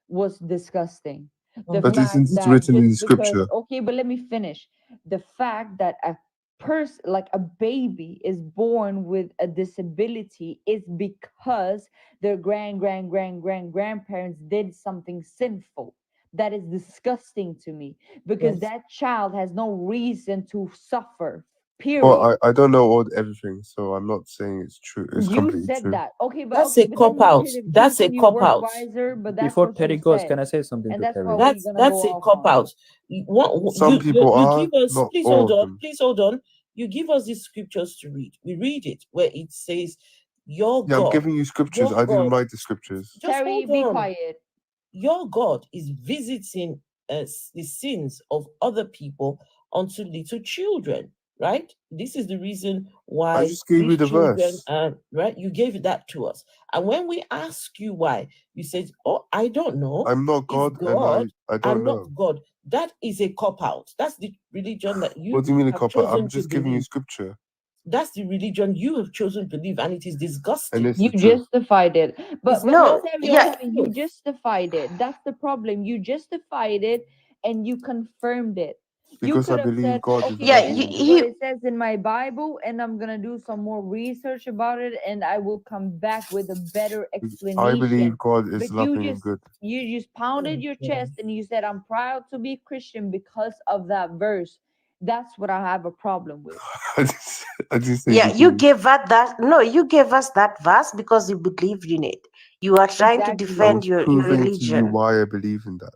was disgusting. The But Mhm. fact isn't it that written just in because, scripture? okay, but let me finish. The fact that a person, like a baby, is born with a disability is because their grandparents did something sinful. That is disgusting to me, because Yes. that child has no reason to suffer, period. Well, I don't know everything, so I'm not saying it's true. It's You completely said true. that. Okay, but That's a then cop you out. could have That's a chosen your cop words out. wiser, but that's Before what you Terry goes, said. can I say something And to that's Terry? what we're gonna That's go a off cop on. out. Some people You are, give us, not please all hold of on, them. please hold on. You give us these scriptures to read. We read it where it says, "Your Yeah, I'm God, giving you scriptures. your I didn't God." write the scriptures. Just Terry, hold be on. quiet. Your God is visiting the sins of other people onto little children, right? This is the reason I why just gave you these the children verse. are, right? You gave that to us. And when we ask you why, you said, "Oh, I don't know. I'm not It's God, and God. I don't I'm not know. God." That is a cop out. That's the religion that What you do you mean a have copper? I'm chosen to just giving you believe. scripture, That's the religion you have chosen to believe, and it is and disgusting. it's You the truth. justified it. It's But not No, Terry, just yeah, Terry, you truth. justified it. That's the problem. You justified it and you confirmed it. You Because I could have believe said, God is okay, yeah. loving this and is good. what it says in my Bible, and I'm gonna do some more research about it, and I will come back with a better I explanation. believe God is But you loving and just good. you just pounded Oh, your God. chest and you said, I'm proud to be Christian because of that verse. That's what I have a problem with. I just say Yeah, you believe. gave us that. No, you gave us that verse because you believed in it. You are trying to I Exactly. defend was your proving to you religion. why I believe in that.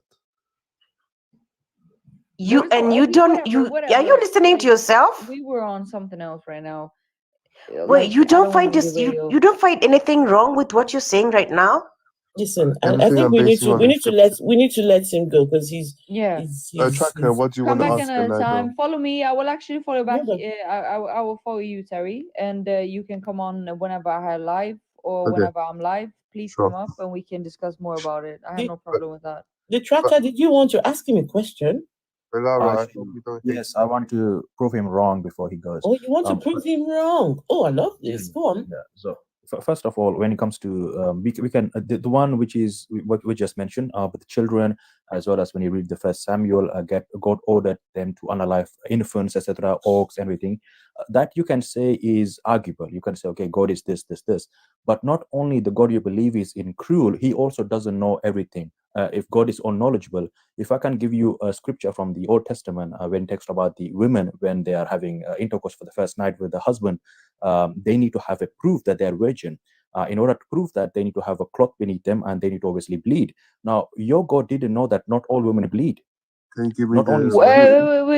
You and you Okay, don't. whatever, You are you whatever. listening to Like, yourself? we were on something else right now. Wait, Like, you I don't don't want find to this. You derail. don't find anything wrong with what you're saying right now? Listen, I Everything think I'm basing on we in need to let scripture. him go because Yeah. Tracker, what do you Come want to back ask and another I go? time. Follow me. I will actually follow back. hold on. I will follow you, Terry, and you can come on whenever I have live or Okay, whenever I'm live. Please sure. come up and we can discuss more about it. I have The, no But, problem with that. the but tracker, did you want to ask him a question? Lara, I hope Actually, you don't hate yes, me. I want to prove him wrong before he goes. Or you want to But prove him wrong? Oh, I love yeah, this. Go on. yeah. So First of all, when it comes to we can the one which is what we just mentioned, with the children, as well as when you read the First Samuel, God ordered them to unalive infants, etc., orcs, everything. That you can say is arguable. You can say, okay, God is this, but not only the God you believe is in cruel, He also doesn't know everything. If God is all knowledgeable, if I can give you a scripture from the Old Testament, when text about the women when they are having intercourse for the first night with the husband, they need to have a proof that they are virgin. In order to prove that, they need to have a cloth beneath them, and they need to obviously bleed. Now, your God didn't know that not all women bleed. Can you give me Not only the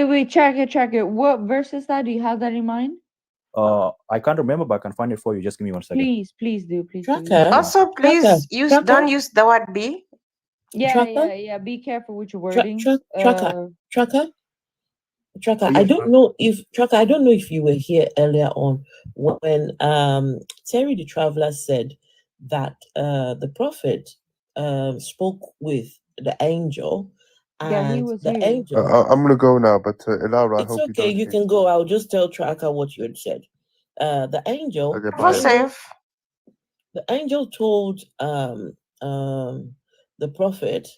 Wait, check it. What verse is that? Do you have that in mind? I can't remember, but I can find it for you. Just give me 1 second. Please do. Tracker. Also, please Tracker. don't use the word be. Tracker? Yeah. Be careful with your Tracker. wordings. Tracker. Yeah, I don't know if you were here earlier on when Terry the Traveler said that the prophet spoke with the angel, Yeah, he and was the here. angel. I'm gonna go now, but Elara, I It's hope you okay, don't. you can go. I'll just tell Tracker what you had said. The angel. Okay, Travel bye. safe. The angel told the prophet,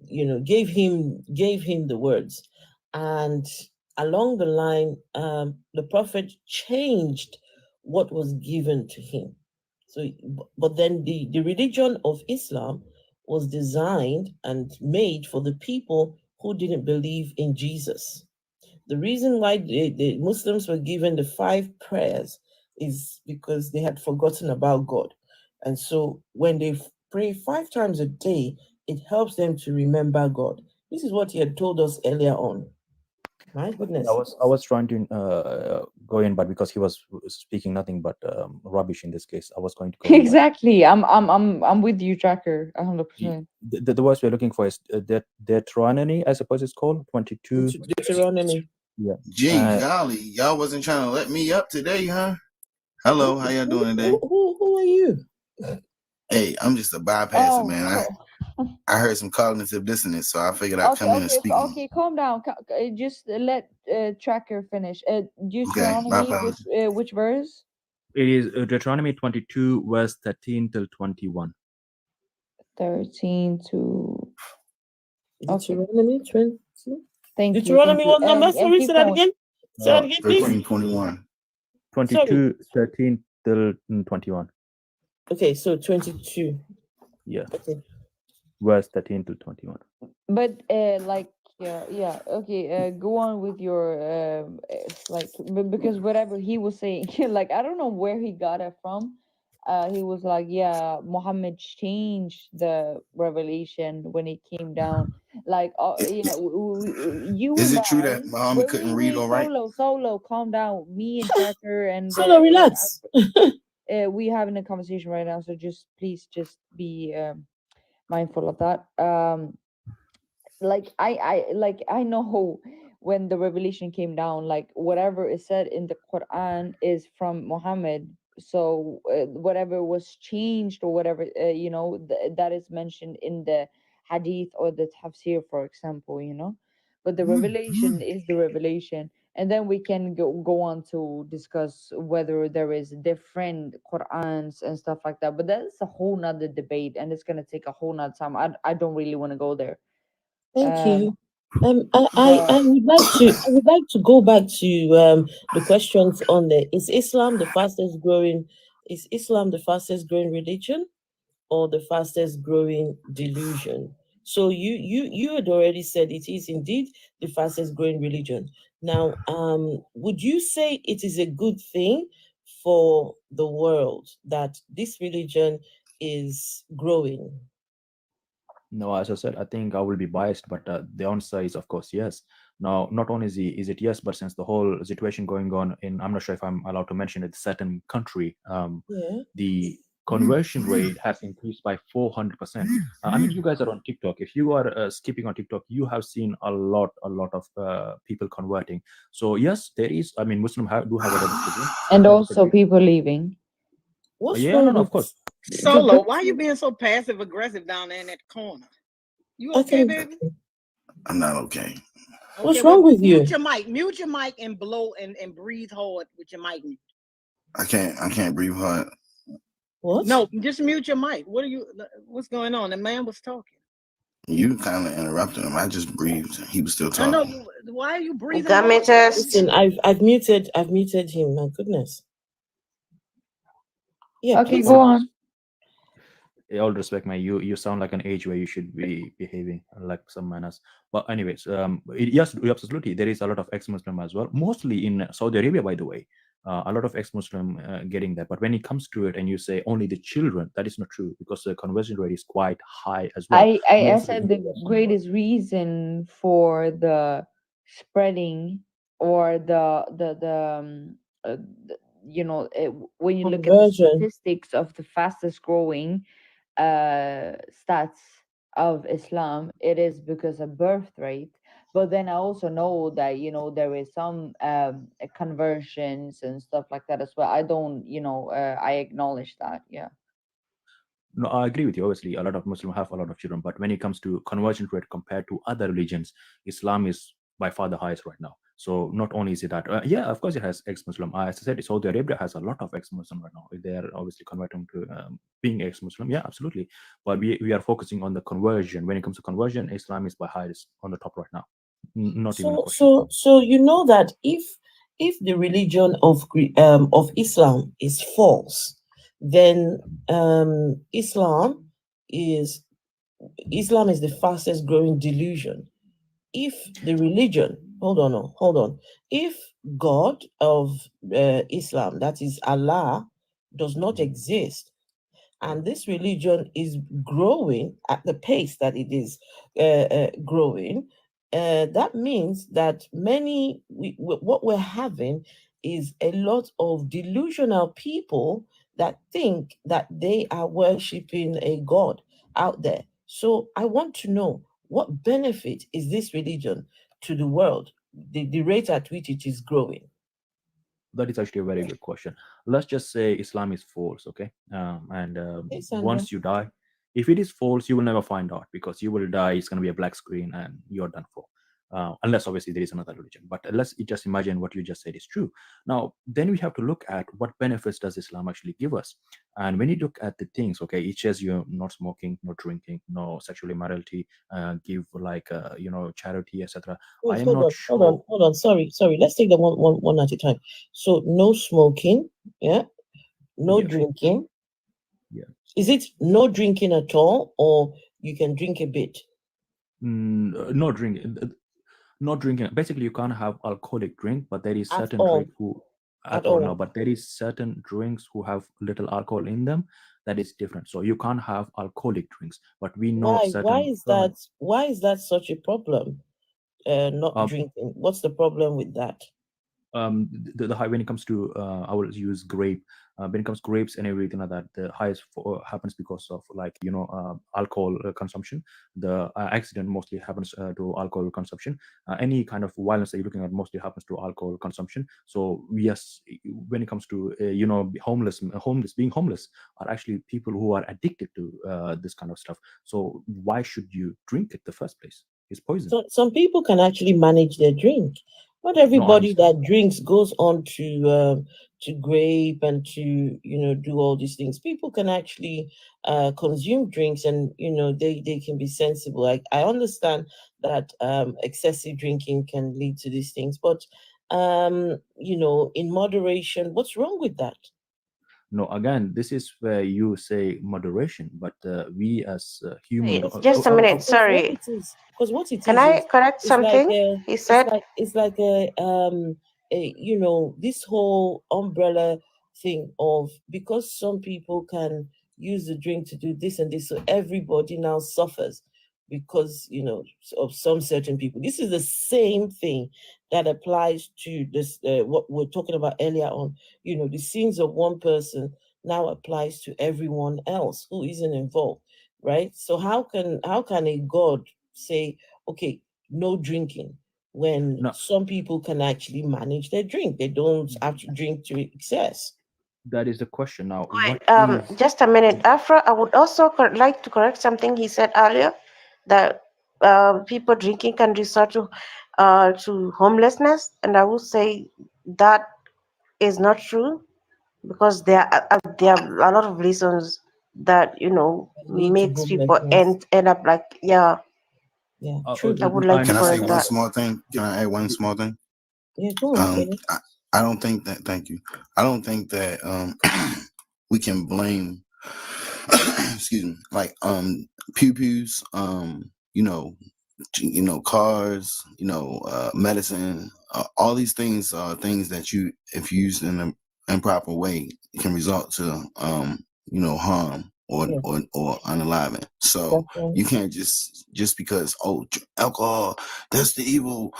gave him the words, and along the line, the prophet changed what was given to him. So, but then the religion of Islam was designed and made for the people who didn't believe in Jesus. The reason why the Muslims were given the 5 prayers is because they had forgotten about God. And so when they pray 5 times a day, it helps them to remember God. This is what he had told us earlier on. My goodness. I was trying to go in, but because he was speaking nothing but rubbish in this case, I was going to go in. Exactly. I'm with you, Tracker. 100%. The words we're looking for is Deuteronomy, I suppose it's called 22. Deuteronomy. Yeah. Gee, golly, y'all wasn't trying to let me up today, huh? Hello, how y'all doing today? Who are you? Hey, I'm just a bypasser, man. I heard some cognitive dissonance, so I figured I'd come in and speak. Okay, calm down. Just let Tracker finish. Deuteronomy, my apologies. which verse? It is Deuteronomy 22, verse 13 till 21. 13 to. Okay. Deuteronomy 20. Thank you. Deuteronomy what number? And Sorry, keep say that going. again. Say that again, please. 13:21. 22, 13 till 21. Okay, so 22. Yeah. Okay. Verse 13 till 21. But yeah, okay, go on with your because whatever he was saying, like I don't know where he got it from. He was like, yeah, Muhammad changed the revelation when it came down. Like, yeah, you Is and it true that Muhammad couldn't read or write? Solo, calm down. Me and Tracker and Solo, relax. we having a conversation right now, so please be mindful of that. Like I know when the revelation came down, like whatever is said in the Quran is from Muhammad. So whatever was changed or whatever that is mentioned in the hadith or the tafsir, for example, but the revelation is the revelation. And then we can go on to discuss whether there is different Qurans and stuff like that, but that's a whole nother debate, and it's going to take a whole nother time. I don't really want to go there. Thank you. I would like to go back to the questions on is Islam the fastest growing religion or the fastest growing delusion? So you had already said it is indeed the fastest growing religion. Now, would you say it is a good thing for the world that this religion is growing? No, as I said, I think I will be biased, but the answer is, of course, yes. Now, not only is it yes, but since the whole situation going on in, I'm not sure if I'm allowed to mention it, certain country, the conversion rate has increased by 400%. I mean, you guys are on TikTok. If you are skipping on TikTok, you have seen a lot of people converting. So yes, there is. I mean, Muslims do have a religion, and also people leaving. What's yeah, wrong no, of course. Solo, why are you being so passive aggressive down there in that corner? You okay, baby? I'm not okay. What's wrong with you? Mute your mic and blow and breathe hard with your mic. I can't breathe hard. What? No, just mute your mic. What are you? What's going on? The man was talking. You kind of interrupted him. I just breathed. He was still I know. talking. Why are you breathing him off? Gametes. Listen, I've muted him. My goodness. Yeah, Okay, please. go All, on. all respect, man. You sound like an age where you should be behaving like some manners. But anyways, yes, absolutely. There is a lot of ex-Muslim as well, mostly in Saudi Arabia, by the way. A lot of ex-Muslim getting that. But when it comes to it, and you say only the children, that is not true because the conversion rate is quite high as well. I Most of said the the greatest reason for the spreading or the when you look at the Conversion. statistics of the fastest growing stats of Islam, it is because of birth rate. But then I also know that there is some conversions and stuff like that as well. I don't, I acknowledge that. Yeah. No, I agree with you. Obviously, a lot of Muslims have a lot of children, but when it comes to conversion rate compared to other religions, Islam is by far the highest right now. So not only is it that, yeah, of course it has ex-Muslim. As I said, Saudi Arabia has a lot of ex-Muslim right now. They are obviously converting to being ex-Muslim. Yeah, absolutely. But we are focusing on the conversion. When it comes to conversion, Islam is by highest on the top right now. Not even a So, question. so you know that if the religion of Islam is false, then Islam is Islam is the fastest growing delusion. If the religion, hold on, no, hold on, if God of Islam, that is Allah, does not exist, and this religion is growing at the pace that it is growing, that means that what we're having is a lot of delusional people that think that they are worshiping a god out there. So I want to know, what benefit is this religion to the world, the rate at which it is growing? That is actually a very good question. Let's just say Islam is false, okay? And Hey, Sandra. once you die, if it is false, you will never find out because you will die. It's going to be a black screen, and you're done for. Unless obviously there is another religion. But let's just imagine what you just said is true. Now, then we have to look at what benefits does Islam actually give us. And when you look at the things, okay, it says you're not smoking, no drinking, no sexual immorality, give like charity, etc. I Wait, am hold not on, hold on, sure. hold on. Sorry. Let's take them one at a time. So no smoking, yeah, no Yeah, drinking. yeah. Is it no drinking at all, or you can drink a bit No drinking. Not drinking. Basically, you can't have alcoholic drink, but there is at certain drink all? who At at all no, all? but there is certain drinks who have little alcohol in them. That is different. So you can't have alcoholic drinks, but we know Why? Why certain is that? Why is that such a problem? Not um, drinking. What's the problem with that? the high when it comes to I will use grape. When it comes to grapes and everything like that, the highest happens because of like alcohol consumption. The accident mostly happens to alcohol consumption. Any kind of violence that you're looking at mostly happens to alcohol consumption. So yes, when it comes to being homeless are actually people who are addicted to this kind of stuff. So why should you drink it the first place? It's poison. So some people can actually manage their drink. Not No, I everybody understand. that drinks goes on to grape and to do all these things. People can actually consume drinks, and they can be sensible. I understand that excessive drinking can lead to these things, but in moderation. What's wrong with that? No, again, this is where you say moderation, but we as human, Wait, just a minute. Because what Sorry. it is, because what it Can I is correct it's like something? a He it's said, like it's like this whole umbrella thing of, because some people can use the drink to do this and this, so everybody now suffers because of some certain people. This is the same thing that applies to this what we're talking about earlier on. The sins of one person now applies to everyone else who isn't involved, right? So how can a god say, okay, no drinking, when no, some people can actually manage their drink? They don't have to drink to excess. that is the question. Now, wait, what is just a minute. Afra, I would also like to correct something he said earlier that people drinking can resort to homelessness, and I would say that is not true. because there are a lot of reasons that Lead to makes people homelessness. end up like Yeah, Uh, true. I would like Can I for say understand one that. small thing? Can I add one small thing? Yeah, go on, Kenny. I don't think that. Thank you. I don't think that we can blame. Excuse me. Like pew pews. Cars. Medicine. All these things are things that if used in an improper way, can result to harm or Yeah, or unaliving. So that's right. you can't just because alcohol, that's the evil.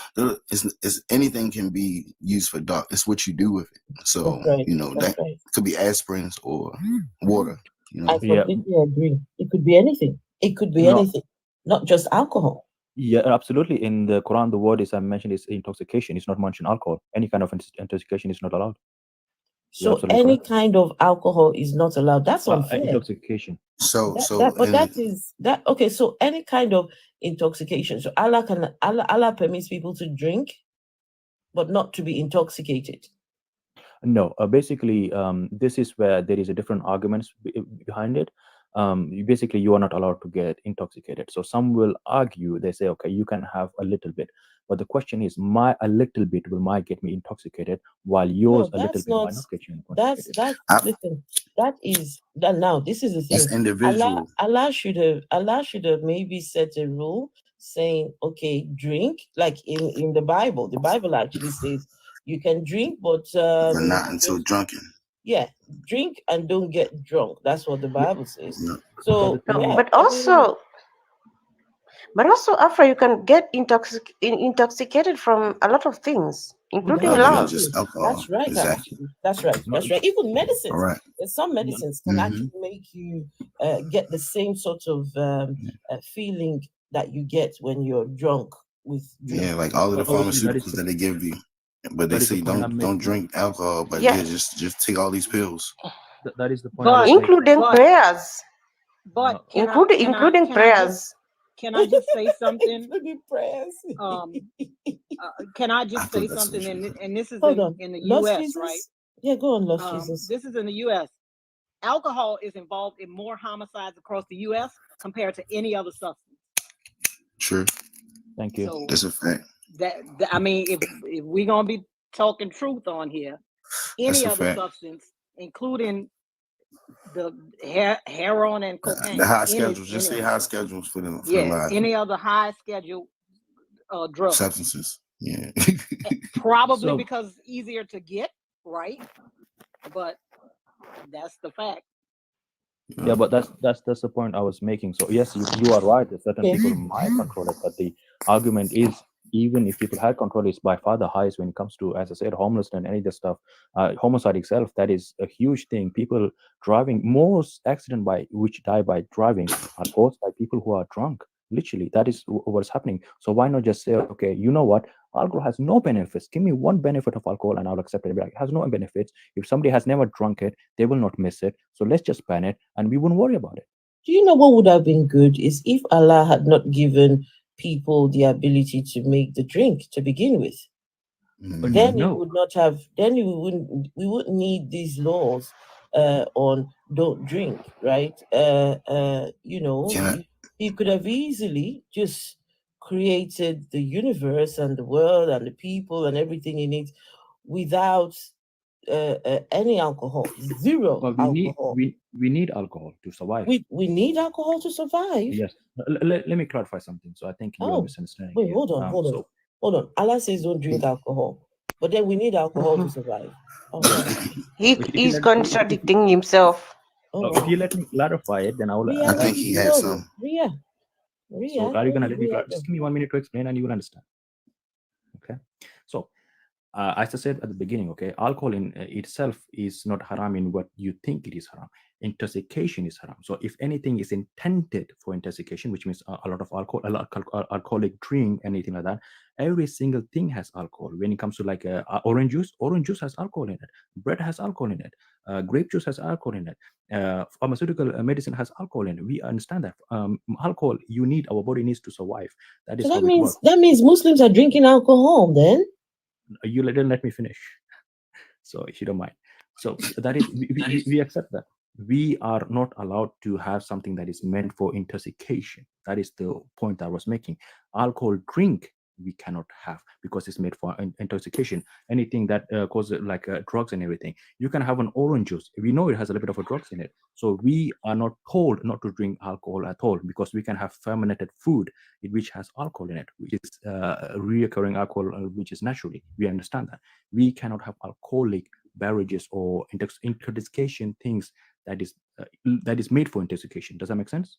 It's anything can be used for dark. It's what you do with it. So That's right. That's that right. could be aspirins or water. I yeah, completely agree. It could be anything. It could be no, anything, not just alcohol. yeah, absolutely. In the Quran, the word is I mentioned is intoxication. It's not mentioned alcohol. Any kind of intoxication is not allowed. You're So absolutely any correct. kind of alcohol is not allowed. That's unfair. Intoxication. So But that is that okay. So any kind of intoxication. So Allah permits people to drink, but not to be intoxicated. No, basically, this is where there is a different arguments behind it. Basically, you are not allowed to get intoxicated. So some will argue, they say, okay, you can have a little bit, but the question is, my a little bit might get me intoxicated, while yours No, a little that's bit not. might not get you That's intoxicated. that's I, listen. That is that now. This is the that's thing. individual. Allah should have maybe set a rule saying, okay, drink like in the Bible. The Bible actually says you can drink, but But not not until just drunken. yeah, drink and don't get drunk. That's what the Yeah, Bible says. No. but the So thing No, is, yeah, but I mean, also, Afra, you can get intoxicated from a lot of things, including Other that's than love. just true. alcohol. That's right, Exactly. actually. That's right. no, That's right. Even All medicines. right. There's some no, medicines can Mm-hmm. actually make you get the same sort of feeling that you get when you're drunk with Yeah, drink. like all of the obviously pharmaceuticals that they give you, but they that is the say point I'm don't making. drink alcohol, but Yeah, yeah, just take all these pills. That is the point I But was making. including but prayers, but No, including prayers. can I just say something? Including prayers. Um, can I I just say thought that's so something? true. And this is Hold on. in the Lost U.S., right? Jesus? Yeah, go on, Lost Jesus. This is in the U.S. Alcohol is involved in more homicides across the U.S. compared to any other substance. True. thank you. So That's a fact. that I mean, if we're gonna be talking truth on here, That's any a other fact. substance, including the heroin and The cocaine, high schedules. Just any say other high substance, schedules for the yeah, live any other high schedule drug, substances. Yeah. probably So because it's easier to get, right? But that's the fact. yeah, but that's the point I was making. So yes, you are right that certain Okay. people might control it, but the argument is even if people had control, it's by far the highest when it comes to, as I said, homelessness and any of the stuff. Homicide itself, that is a huge thing. People driving, most accident by which die by driving are caused by people who are drunk. Literally, that is what's happening. So why not just say, okay, you know what? Alcohol has no benefits. Give me one benefit of alcohol and I'll accept it. Like, it has no benefits. If somebody has never drunk it, they will not miss it. So let's just ban it and we wouldn't worry about it. Do you know what would have been good is if Allah had not given people the ability to make the drink to begin with. Then you No. would not have. Then we wouldn't need these laws on don't drink, right? Can I? You could have easily just created the universe and the world and the people and everything in it without any alcohol, zero But alcohol. we need alcohol to survive. We need alcohol to survive. Yes. Let me clarify something. So I think you are Oh, misunderstanding wait, here. hold on, hold on, So hold on. Allah says don't drink alcohol, but then we need alcohol to survive. Oh yeah, wow. if you He's let contradicting himself. Oh if wow. you let me clarify it, then I will Ria, I let think me he explain. had go. some. Ria, So Ria, are you gonna let me Ria, just give me 1 minute to explain and you will understand? Okay. So as I said at the beginning, okay, alcohol in itself is not haram in what you think it is haram. Intoxication is haram. So if anything is intended for intoxication, which means a lot of alcohol, alcoholic drink, anything like that, every single thing has alcohol. When it comes to like orange juice has alcohol in it. Bread has alcohol in it. Grape juice has alcohol in it. Pharmaceutical medicine has alcohol in it. We understand that alcohol our body needs to survive. That So is how it works. that means Muslims are drinking alcohol then? You didn't let me finish. So if you don't mind. So that is, we accept that. We are not allowed to have something that is meant for intoxication. That is the point I was making. Alcohol drink we cannot have because it's made for intoxication. Anything that causes like drugs and everything. You can have an orange juice. We know it has a little bit of a drugs in it. So we are not told not to drink alcohol at all, because we can have fermented food which has alcohol in it, which is reoccurring alcohol, which is naturally. We understand that. We cannot have alcoholic beverages or intoxication things that is made for intoxication. Does that make sense?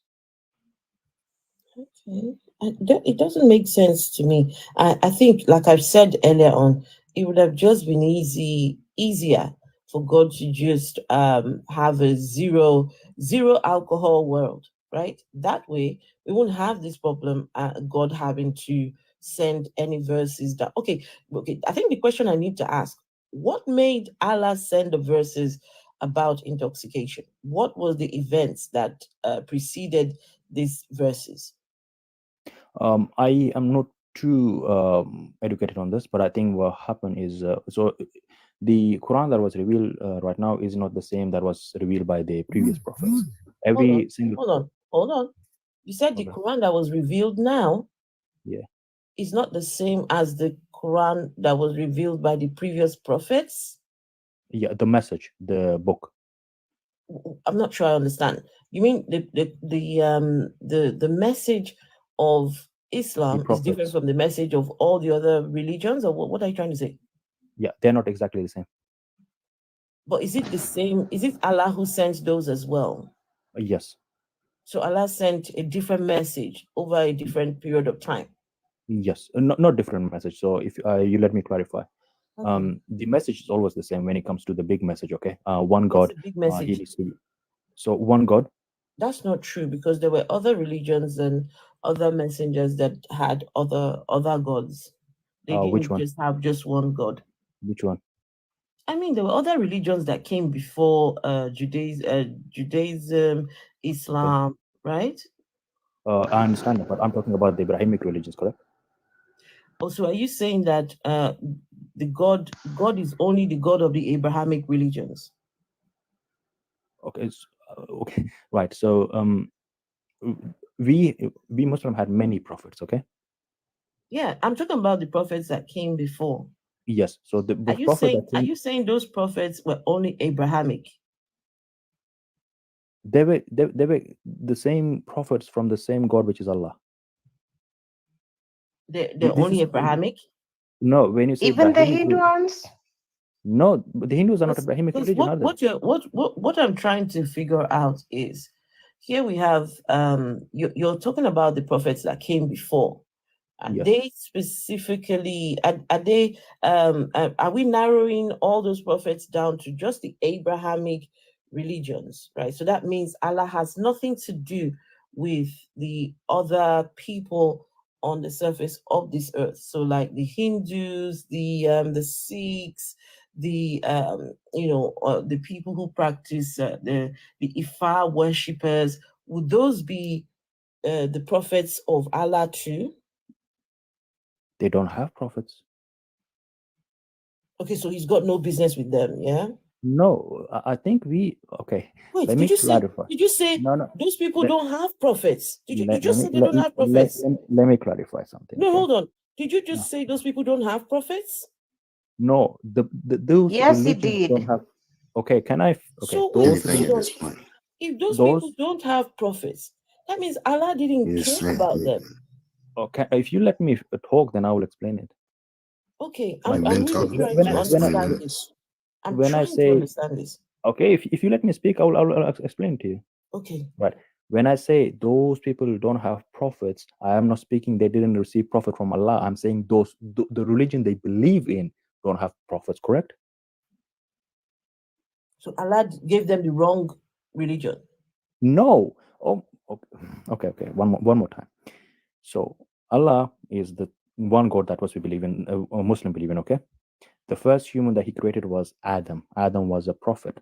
Okay. It doesn't make sense to me. I think, like I've said earlier on, it would have just been easier for God to just have a zero alcohol world, right? That way we won't have this problem, God having to send any verses that okay. I think the question I need to ask, what made Allah send the verses about intoxication? What was the events that preceded these verses? I am not too educated on this, but I think what happened is so the Quran that was revealed right now is not the same that was revealed by the previous prophets. Every single Hold on. You said the Okay. Quran that was revealed now, Yeah. is not the same as the Quran that was revealed by the previous prophets. Yeah, the message, the book. I'm not sure I understand. You mean the message of Islam is different prophets. from the message of all the other religions, or what are you trying to say? Yeah, they're not exactly the same. But is it the same? Is it Allah who sends those as well? Yes. So Allah sent a different message over a different period of time. Yes, not different message. So if you let me clarify, Okay. the message is always the same when it comes to the big message. Okay, one What's God. the big message? So one God. That's not true, because there were other religions and other messengers that had other gods. They Which didn't one? just have just one God. Which one? I mean, there were other religions that came before Judaism, Islam, right? I understand that, but I'm talking about the Abrahamic religions, correct? Also, are you saying that the God is only the God of the Abrahamic religions? Okay, okay, right. So we Muslim had many prophets. Okay. Yeah, I'm talking about the prophets that came before. Yes. So the Are you prophet saying those prophets were only Abrahamic? They were the same prophets from the same God, which is Allah. They're only Abrahamic? No, when you say Even the Hindu ones? No, the Hindus are not Abrahamic religion, are they? What I'm trying to figure out is, here we have you're talking about the prophets that came before. And Yes. they specifically are we narrowing all those prophets down to just the Abrahamic religions, right? So that means Allah has nothing to do with the other people on the surface of this earth. So like the Hindus, the Sikhs, the the people who practice the Ifa worshippers, would those be the prophets of Allah too? They don't have prophets. Okay, so he's got no business with them, yeah? No, I think okay. Wait, Let me clarify. Did you say No. those people don't have prophets? You just said they let, don't have prophets? let me clarify something. No, okay? hold on. Did you just say those people don't have prophets? No, those Yes, he religions did. don't have. Okay, can I? Okay, So those Anything at this point. if those people don't have prophets, that means Allah didn't Yes, care about them. Okay, if you let me talk, then I will explain it. Okay, We've I'm been really talking trying for to the last 20 understand minutes. this. I'm When I trying to say understand this. okay, if you let me speak, I will explain to you. Okay. Right. When I say those people don't have prophets, I am not speaking they didn't receive prophet from Allah. I'm saying the religion they believe in don't have prophets, correct? So Allah gave them the wrong religion. No. Oh, okay. One more time. So Allah is the one God that we believe in, a Muslim believe in. Okay. The first human that He created was Adam. Adam was a prophet.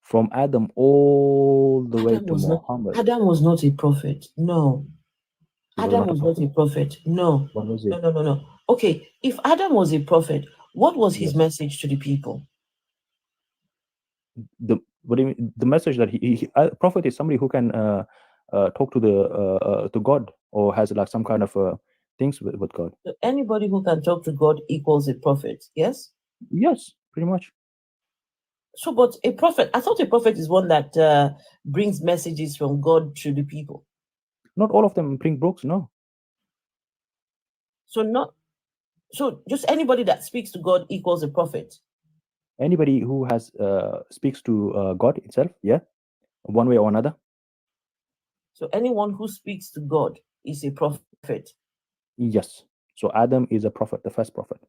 From Adam all the way to Muhammad. Adam was not a prophet. No. Adam was not a prophet. No. What was it? No. Okay, if Adam was a prophet, what was his message to the people? The what do you mean? The message that a prophet is somebody who can talk to God, or has like some kind of things with God. So anybody who can talk to God equals a prophet, yes? Yes, pretty much. So, but a prophet, I thought a prophet is one that brings messages from God to the people. Not all of them bring books, no. So just anybody that speaks to God equals a prophet. Anybody who has speaks to God itself, yeah, one way or another. So anyone who speaks to God is a prophet. Yes. So Adam is a prophet, the first prophet.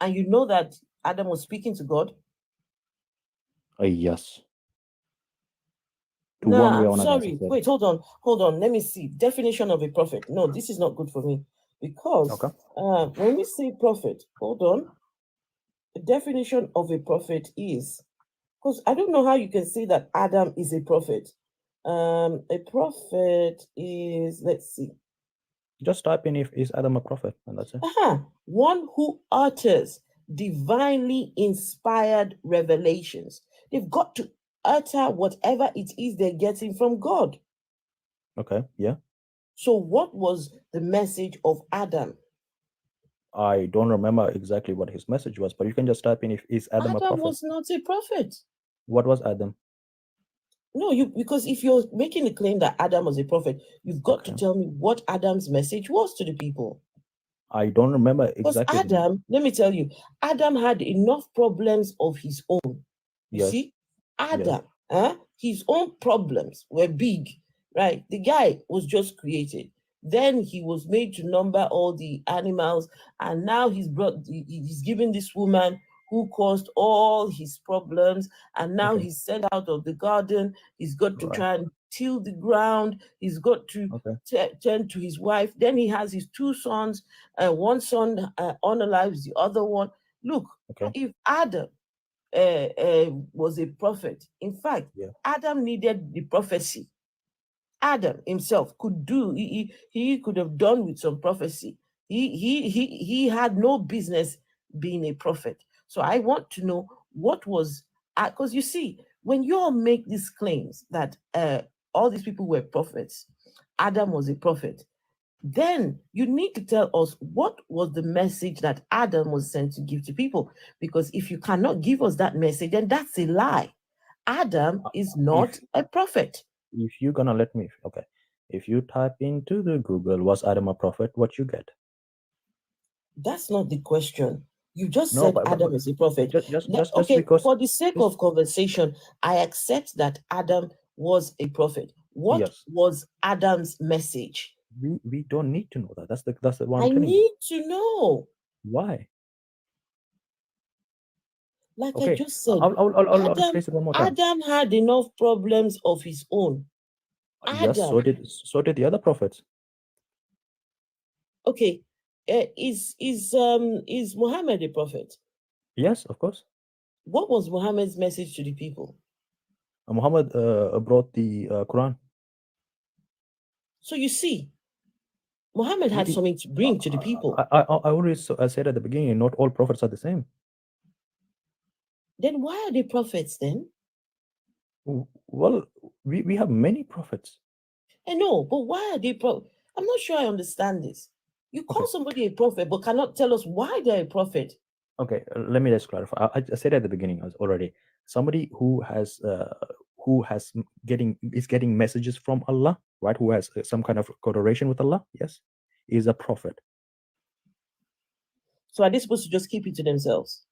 And you know that Adam was speaking to God? Yes. To one way or I'm another. sorry. Wait, hold on. Let me see. Definition of a prophet. No, this is not good for me. Because Okay. when we say prophet, hold on. The definition of a prophet is, because I don't know how you can say that Adam is a prophet. A prophet is, let's see. Just type in if is Adam a prophet, and that's it. One who utters divinely inspired revelations. They've got to utter whatever it is they're getting from God. Okay, yeah. So what was the message of Adam? I don't remember exactly what his message was, but you can just type in if is Adam a prophet. Adam was not a prophet. What was Adam? No, because if you're making a claim that Adam was a prophet, you've got to tell me what Adam's message was to the people. I don't remember Because exactly. Adam, let me tell you, Adam had enough problems of his own. You see, Adam, his own problems were big, right? The guy was just created. Then he was made to number all the animals, and now he's given this woman who caused all his problems, and now he's sent out of the garden. He's got to try and till the ground. He's got to tend to his wife. Then he has his two sons. One son unalives the other one. Look, if Adam was a prophet, in fact, Adam needed the prophecy. Adam himself could do. He could have done with some prophecy. He had no business being a prophet. So I want to know what was, because you see, when you all make these claims that all these people were prophets, Adam was a prophet, then you need to tell us what was the message that Adam was sent to give to people. Because if you cannot give us that message, then that's a lie. Adam is not a prophet. If you're gonna let me, if you type into the Google, was Adam a prophet, what you get? That's not the question. You just said Adam is a prophet. Just because for the sake of conversation, I accept that Adam was a prophet. What was Adam's message? We don't need to know that. That's the one. I need to know. Why? Like I just said, I'll phrase it one more time. Adam had enough problems of his own. Yes, so did the other prophets. Okay, is Muhammad a prophet? Yes, of course. What was Muhammad's message to the people? Muhammad brought the Quran. So you see, Muhammad had something to bring to the people. I always said at the beginning, not all prophets are the same. Then why are they prophets then? Well, we have many prophets. I know, but why are they prophets? I'm not sure I understand this. You call somebody a prophet, but cannot tell us why they're a prophet. Okay, let me just clarify. I said at the beginning already, somebody who is getting messages from Allah, right? Who has some kind of correlation with Allah, yes, is a prophet. So are they supposed to just keep it to themselves?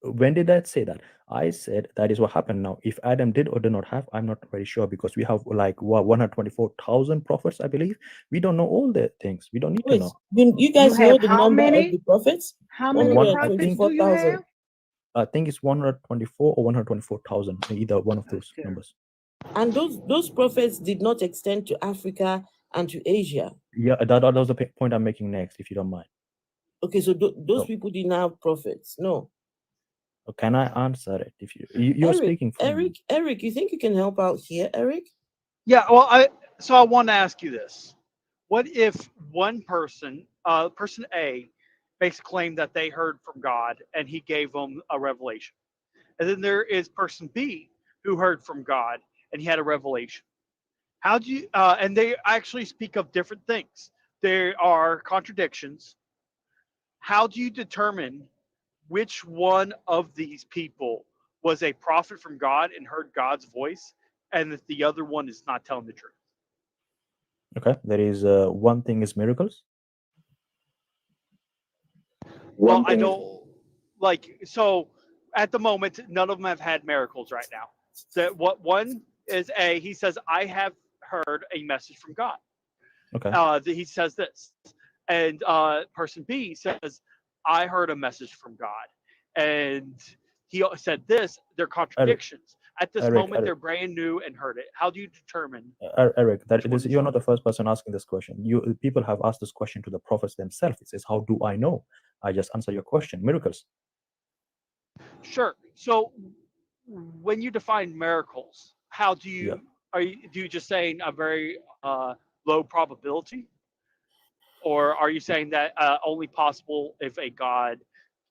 When did I say that? I said that is what happened. Now, if Adam did or did not have, I'm not very sure, because we have like 124,000 prophets, I believe. We don't know all the things. We don't need to know. You guys know the number of the prophets? How many prophets do you have? I think it's 124 or 124,000, either one of those numbers. And those prophets did not extend to Africa and to Asia. Yeah, that was the point I'm making next, if you don't mind. Okay, so those people didn't have prophets, no. Can I answer it? If you're Eric, speaking for me. Eric, you think you can help out here, Eric? Yeah, well, I want to ask you this: what if one person, person A, basically claimed that they heard from God and he gave them a revelation. And then there is person B who heard from God and he had a revelation. How do you, and they actually speak of different things. There are contradictions. How do you determine which one of these people was a prophet from God and heard God's voice, and that the other one is not telling the truth? Okay, there is one thing is miracles. Well, One I thing is, don't like so. At the moment, none of them have had miracles right now. That what one is a he says I have heard a message from God. Okay, He says this, and person B says I heard a message from God, and he said this. They're Eric, contradictions. At this Eric, moment, Eric, they're brand new and heard it. How do you determine Eric, which that one this is you're not the authentic? first person asking this question. You people have asked this question to the prophets themselves. It says, "How do I know?" I just answer your question. Miracles. Sure. So when you define miracles, how do Yeah. you do you just saying a very low probability, or are you saying that only possible if a god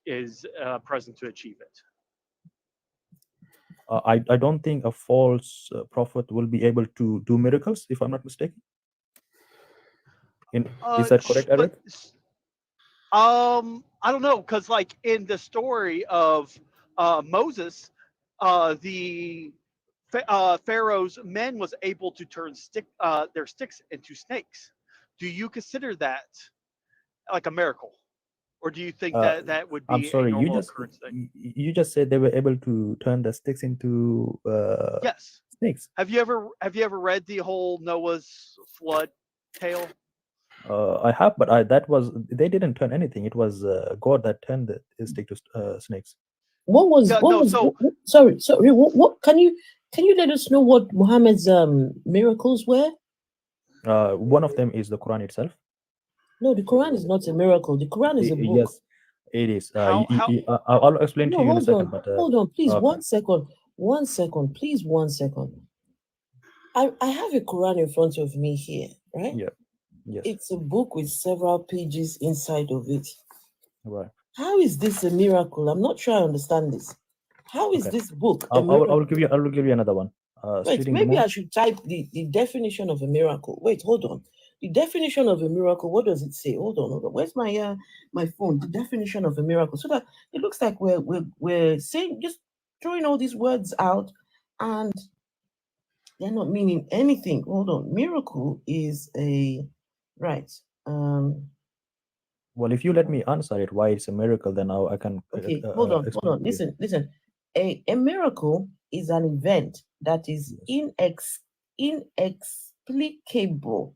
is present to achieve it? I don't think a false prophet will be able to do miracles, if I'm not mistaken. Is that correct, But Eric? I don't know, because like in the story of Moses, the Pharaoh's men was able to turn their sticks into snakes. Do you consider that like a miracle, or do you think Uh, that that would I'm be a sorry. normal occurrence thing? You just said they were able to turn the sticks into Yes. snakes. Have you ever read the whole Noah's flood tale? I have, but that was they didn't turn anything. It was God that turned the stick to snakes. what was Yeah. what No. was So sorry, what can you let us know what Muhammad's miracles were? One of them is the Quran itself. No, the Quran is not a miracle. The Quran is a book. Yes, it is. how I'll explain to No, you in a hold second. on, But hold on, please, okay, 1 second, please, 1 second. I have a Quran in front of me here, right? yeah, yes, It's a book with several pages inside of it. right. How is this a miracle? I'm not sure I understand this. How is Okay, this book a I will miracle? give you another one. Wait, Splitting the maybe I moon. should type the definition of a miracle. Wait, hold on. The definition of a miracle, what does it say? Hold on. Where's my phone? The definition of a miracle. So that it looks like we're saying, just throwing all these words out and they're not meaning anything. Hold on. Miracle is a right. Well, if you let me answer it, why it's a miracle, then now I can Okay, hold on. explain to you. Listen. A miracle is an event that is Yes. inexplicable.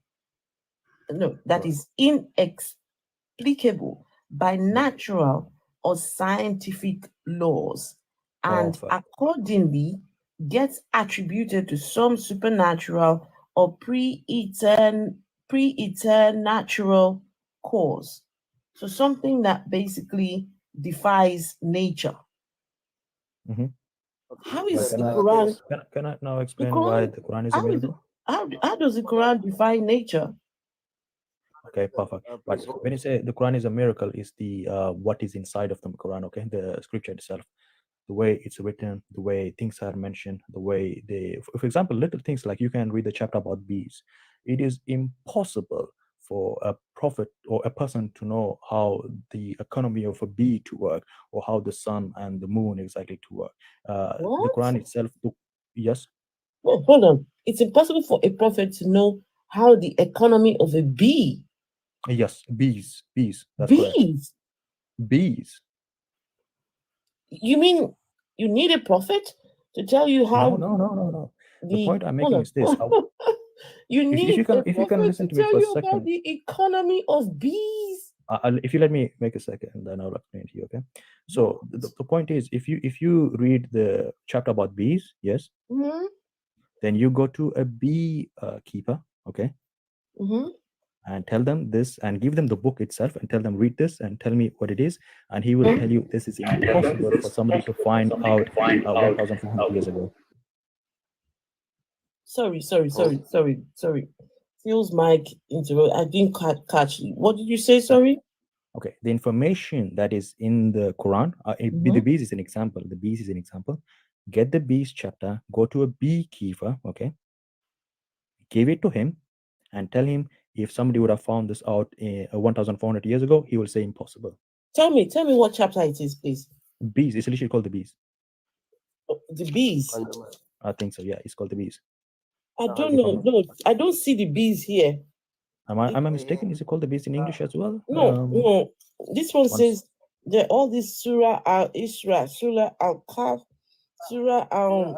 No, that Right. is inexplicable by Yeah. natural or scientific laws, and Perfect. accordingly gets attributed to some supernatural or preternatural cause. So something that basically defies nature. Mhm. How Well, is the Quran? can I now The explain why Quran. the Quran is a How is it? miracle? How does the Quran define nature? Okay, perfect. But when you say the Quran is a miracle, is the what is inside of the Quran? Okay, the scripture itself, the way it's written, the way things are mentioned, the way they, for example, little things like you can read the chapter about bees. It is impossible for a prophet or a person to know how the economy of a bee to work or how the sun and the moon exactly to work. The What? Quran itself, yes, Well, hold on. It's impossible for a prophet to know how the economy of a bee. yes, bees, that's correct. Bees. Bees. You mean you need a prophet to tell you how No. The the point I'm hold making on. is this: You need a if you can prophet to listen to me tell for a you about second, the economy of bees. if you let me make a second, then I'll explain to you. Okay. So the point is, if you read the chapter about bees, yes, Mm-hmm. then you go to a bee keeper, okay, Mm-hmm. and tell them this, and give them the book itself, and tell them read this, and tell me what it is, and he will tell you this is impossible for somebody to find out 1,400 years ago. Sorry. Phil's mic interrupt. I didn't catch. What did you say? Sorry. Okay, the information that is in the Quran, the bees is an example. The bees is an example. Get the bees chapter, go to a beekeeper, okay, give it to him, and tell him if somebody would have found this out 1,400 years ago, he will say impossible. Tell me what chapter it is, please. Bees, it's literally called the bees. The bees. I think so. Yeah, it's called the bees. I don't know. No, I don't see the bees here. Am I mistaken? Is it called the bees in English as well? No. This one says that all this Surah Al Isra, Surah Al Kaf, Surah How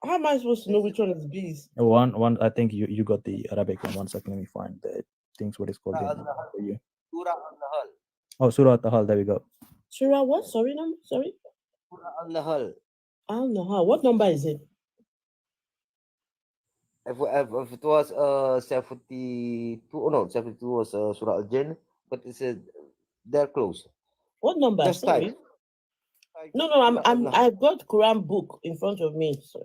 am I supposed to know which one is bees? One. I think you got the Arabic one. 1 second, let me find the things. What is called for you? Surah Al-Nahl. Oh, Surah Al-Nahl. There we go. Surah what? Sorry. Surah Al-Nahl. Al-Nahl. What number is it? If it was 72, oh no, 72 was Surah Al-Jinn, but it's they're close. What number? Just Sorry. type. No, I've got Quran book in front of me. So,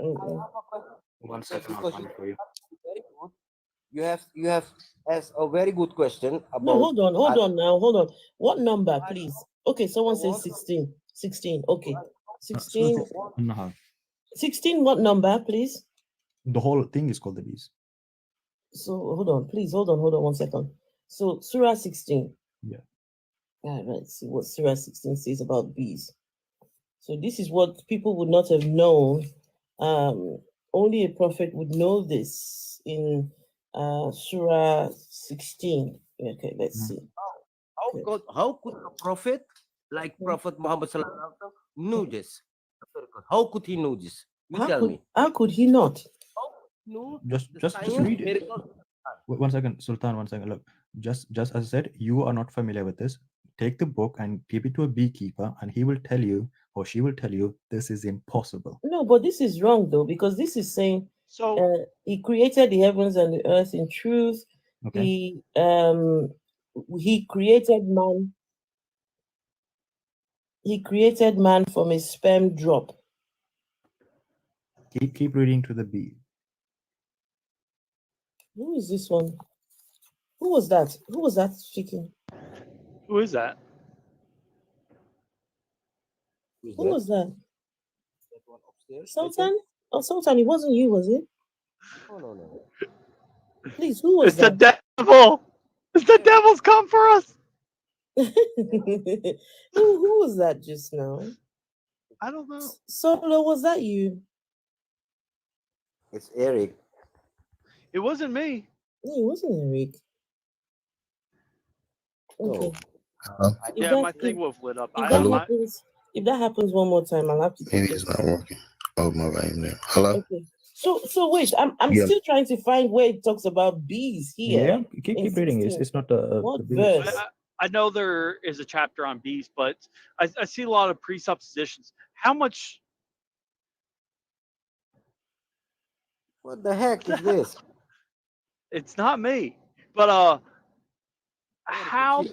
1 second, I'll find it for you. Very good. You have asked a very good question about. No, hold on. What number, please? Okay, someone says 16. 16. Okay, 16. 16. What number, please? The whole thing is called the bees. So hold on 1 second. So Surah 16. Yeah. Let's see what Surah 16 says about bees. So this is what people would not have known. Only a prophet would know this in Surah 16. Okay, let's see. How could a prophet like Prophet Muhammad Sallallahu Alaihi Wasallam know this? How could he know this? Tell me. How could he not? Just read it. 1 second, Sultan. 1 second. Look, just as I said, you are not familiar with this. Take the book and give it to a beekeeper, and he will tell you, or she will tell you, this is impossible. No, but this is wrong though, because this is saying he created the heavens and the earth in truth. Okay. He created man. He created man from a sperm drop. Keep reading to the bee. Who is this one? Who was that? Who was that speaking? Who is that? Who was that? That one upstairs. Sultan? Oh, Sultan, it wasn't you, was it? No. Please, who was that? It's the devil. It's the devil's come for us. Who was that just now? I don't know. Solo, was that you? It's Eric. It wasn't me. No, it wasn't Eric. Okay. My thing was lit up. If that happens one more time, I'll have to. Maybe it's not working. Oh, my volume there. Hello. Okay. So wait, I'm still trying to find where it talks about bees here. Yeah, keep reading. It's not what verse? I know there is a chapter on bees, but I see a lot of presuppositions. How much? What the heck is this? It's not me, but how's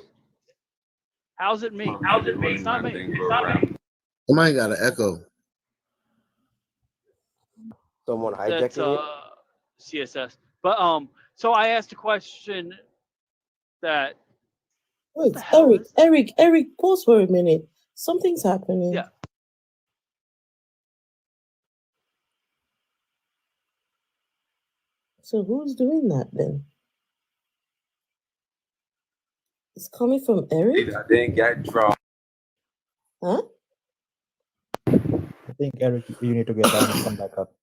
it me? It's not me. Somebody got an echo. Someone hijacking it. CSS. But so I asked a question that. Wait, Eric, pause for a minute. Something's happening. Yeah. So who's doing that then? It's coming from Eric? I didn't get dropped. Huh? I think, Eric, you need to get down and come back up.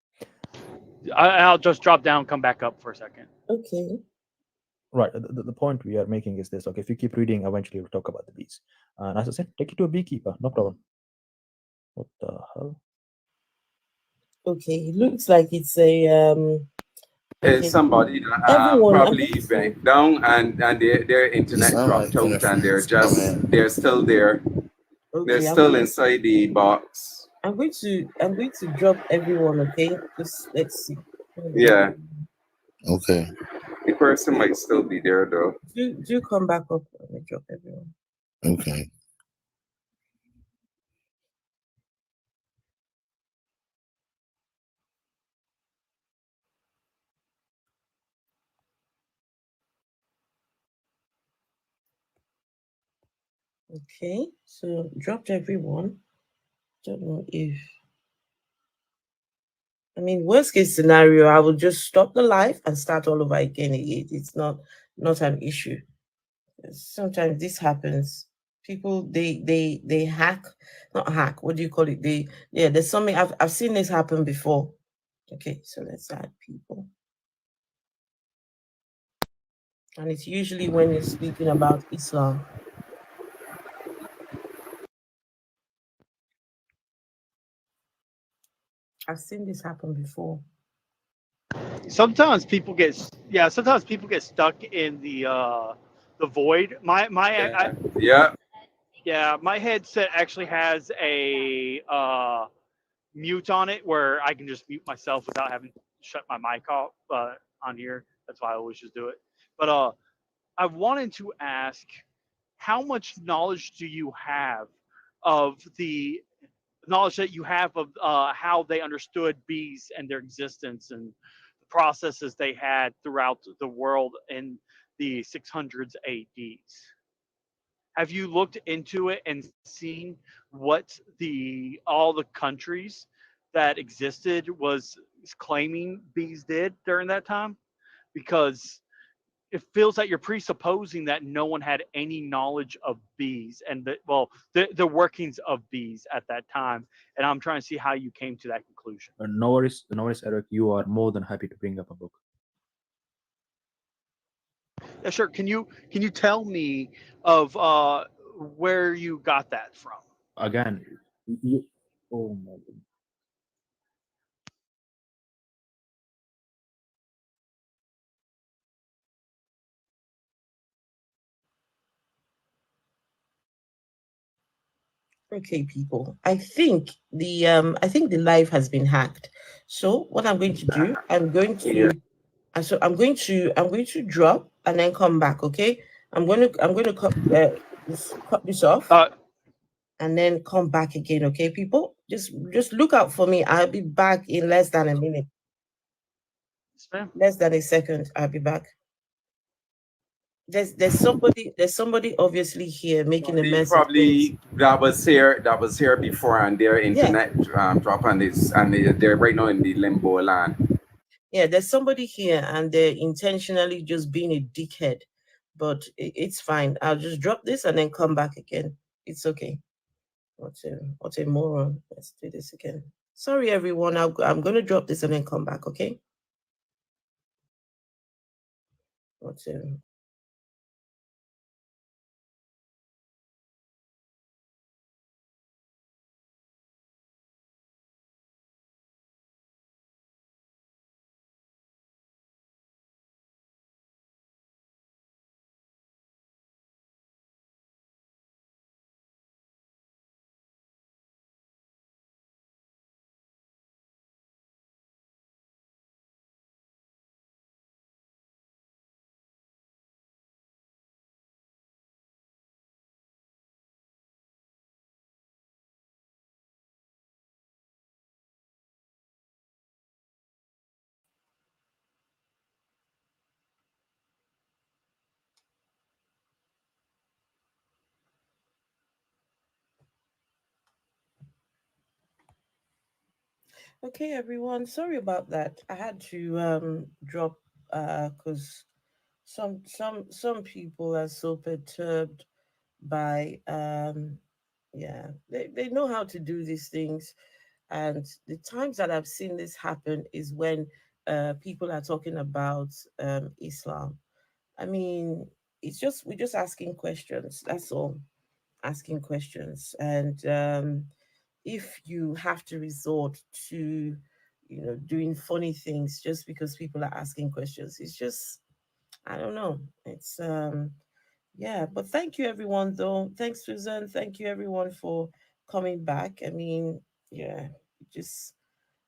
I'll just drop down, come back up for a second. Okay. Right. The point we are making is this. Okay, if you keep reading, eventually we'll talk about the bees. And as I said, take it to a beekeeper. No problem. What the hell? Okay, it looks like it's a It's somebody that probably went down and their internet dropped out and they're still there. Okay, they're still inside the box. I'm going to drop everyone, okay? Just let's see. Yeah. Okay. The person might still be there though. Do come back up. Let me drop everyone. Okay. Okay, so dropped everyone. Don't know if, I mean, worst case scenario, I will just stop the live and start all over again. It's not an issue. Sometimes this happens. People they hack, not hack. What do you call it? There's something I've seen this happen before. Okay, so let's add people, and it's usually when you're speaking about Islam. I've seen this happen before. Sometimes people get stuck in the void. Yeah. Yeah, my headset actually has a mute on it where I can just mute myself without having to shut my mic off on here. That's why I always just do it. But I wanted to ask, how much knowledge do you have of the knowledge that you have of how they understood bees and their existence and the processes they had throughout the world in the 600s ADs? Have you looked into it and seen what the all the countries that existed was claiming bees did during that time? Because it feels like you're presupposing that no one had any knowledge of bees and the workings of bees at that time. And I'm trying to see how you came to that conclusion. No worries, Eric. You are more than happy to bring up a book. Yeah, sure. Can you tell me of where you got that from? Again, you, oh my goodness. Okay, people. I think the live has been hacked. So what I'm going to do, Yeah. I'm going to drop and then come back. Okay, I'm going to cut this off and then come back again. Okay, people, just look out for me. I'll be back in less than a minute. Less than a second. I'll be back. There's somebody obviously here making a mess of things. Probably that was here before, and their internet drop on this, and they're right now in the limbo land. Yeah, there's somebody here and they're intentionally just being a dickhead, but it's fine. I'll just drop this and then come back again. It's okay. What a moron. Let's do this again. Sorry, everyone. I'm going to drop this and then come back, okay? What a Okay, everyone. Sorry about that. I had to drop because some people are so perturbed by yeah, they know how to do these things. And the times that I've seen this happen is when people are talking about Islam. I mean, it's just we're just asking questions. That's all, asking questions. And if you have to resort to, doing funny things just because people are asking questions, it's just, I don't know. It's yeah, but thank you everyone though. Thanks Susan. Thank you everyone for coming back. I mean, yeah, just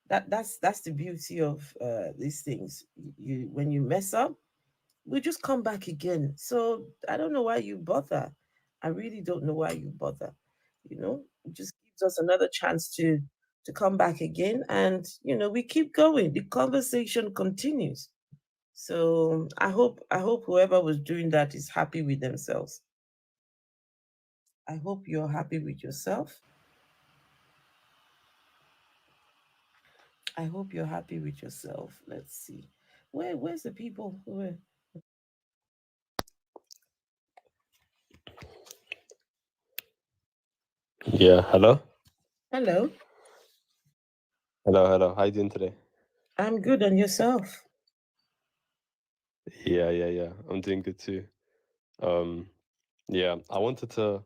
that's the beauty of these things. You when you mess up, we just come back again. So I don't know why you bother. I really don't know why you bother. It just gives us another chance to come back again, and we keep going. The conversation continues. So I hope whoever was doing that is happy with themselves. I hope you're happy with yourself. I hope you're happy with yourself. Let's see. Where's the people? Where? Yeah, hello? Hello. Hello. How you doing today? I'm good, and yourself? Yeah. I'm doing good too. Yeah, I wanted to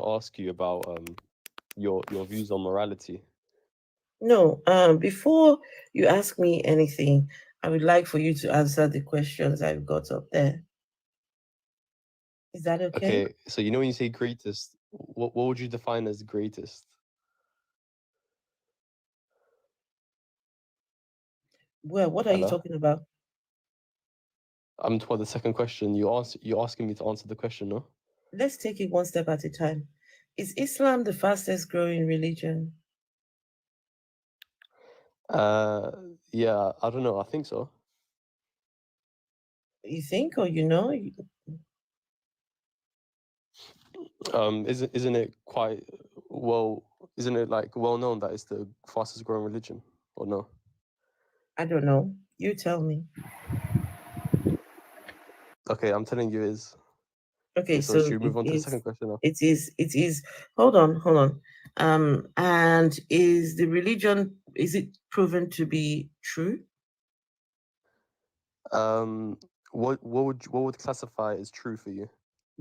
ask you about your views on morality. No, before you ask me anything, I would like for you to answer the questions I've got up there. Is that okay? Okay, so you know when you say greatest, what would you define as greatest? Well, what are you Hello? talking about? I'm toward the second question. You're asking me to answer the question, no? Let's take it one step at a time. Is Islam the fastest growing religion? Yeah, I don't know. I think so. You think, or you know? Isn't it quite well? Isn't it like well known that it's the fastest growing religion, or no? I don't know. You tell me. Okay, I'm telling you is. Okay, So so should we move on to the is. second question now? It is. Hold on. And is the religion? Is it proven to be true? What would classify as true for you?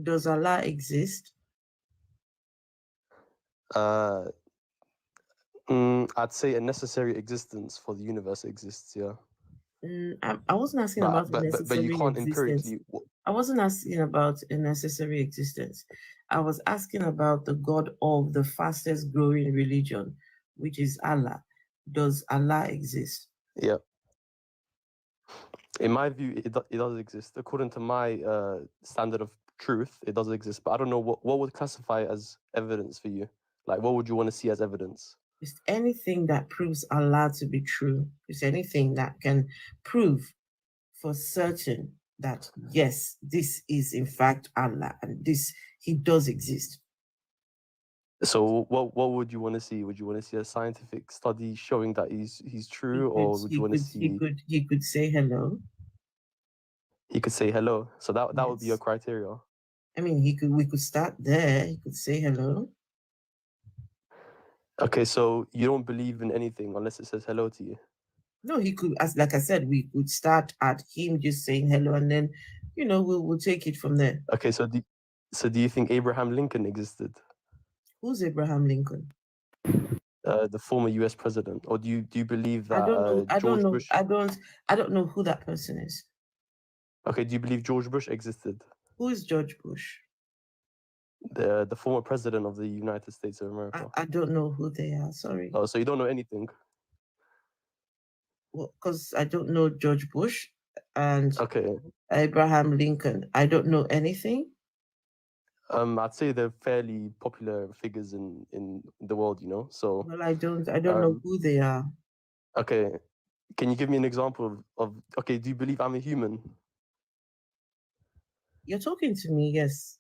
Does Allah exist? I'd say a necessary existence for the universe exists. Yeah. I wasn't asking about a But you necessary can't existence. empirically. I wasn't asking about a necessary existence. I was asking about the God of the fastest growing religion, which is Allah. Does Allah exist? Yeah. In my view, it does exist. According to my standard of truth, it does exist. But I don't know what would classify as evidence for you. Like, what would you want to see as evidence? Is anything that proves Allah to be true? Is anything that can prove for certain that yes, this is in fact Allah and this He does exist? So what would you want to see? Would you want to see a scientific study showing that he's true, or would you want to see he could say hello? He could say hello. So that would be your Yes. criteria. I mean, we could start there. He could say hello. Okay, so you don't believe in anything unless it says hello to you. No, he could, as like I said, we could start at him just saying hello, and then, we'll take it from there. Okay, so do you think Abraham Lincoln existed? Who's Abraham Lincoln? The former U.S. president, or do you believe that I don't know. George Bush? I don't know who that person is. Okay, do you believe George Bush existed? Who is George Bush? The former president of the United States of America. I don't know who they are. Sorry. Oh, so you don't know anything? Well, because I don't know George Bush and Okay. Abraham Lincoln. I don't know anything. I'd say they're fairly popular figures in the world, So. Well, I don't know who they are. Okay, can you give me an example of? Okay, do you believe I'm a human? You're talking to me, yes.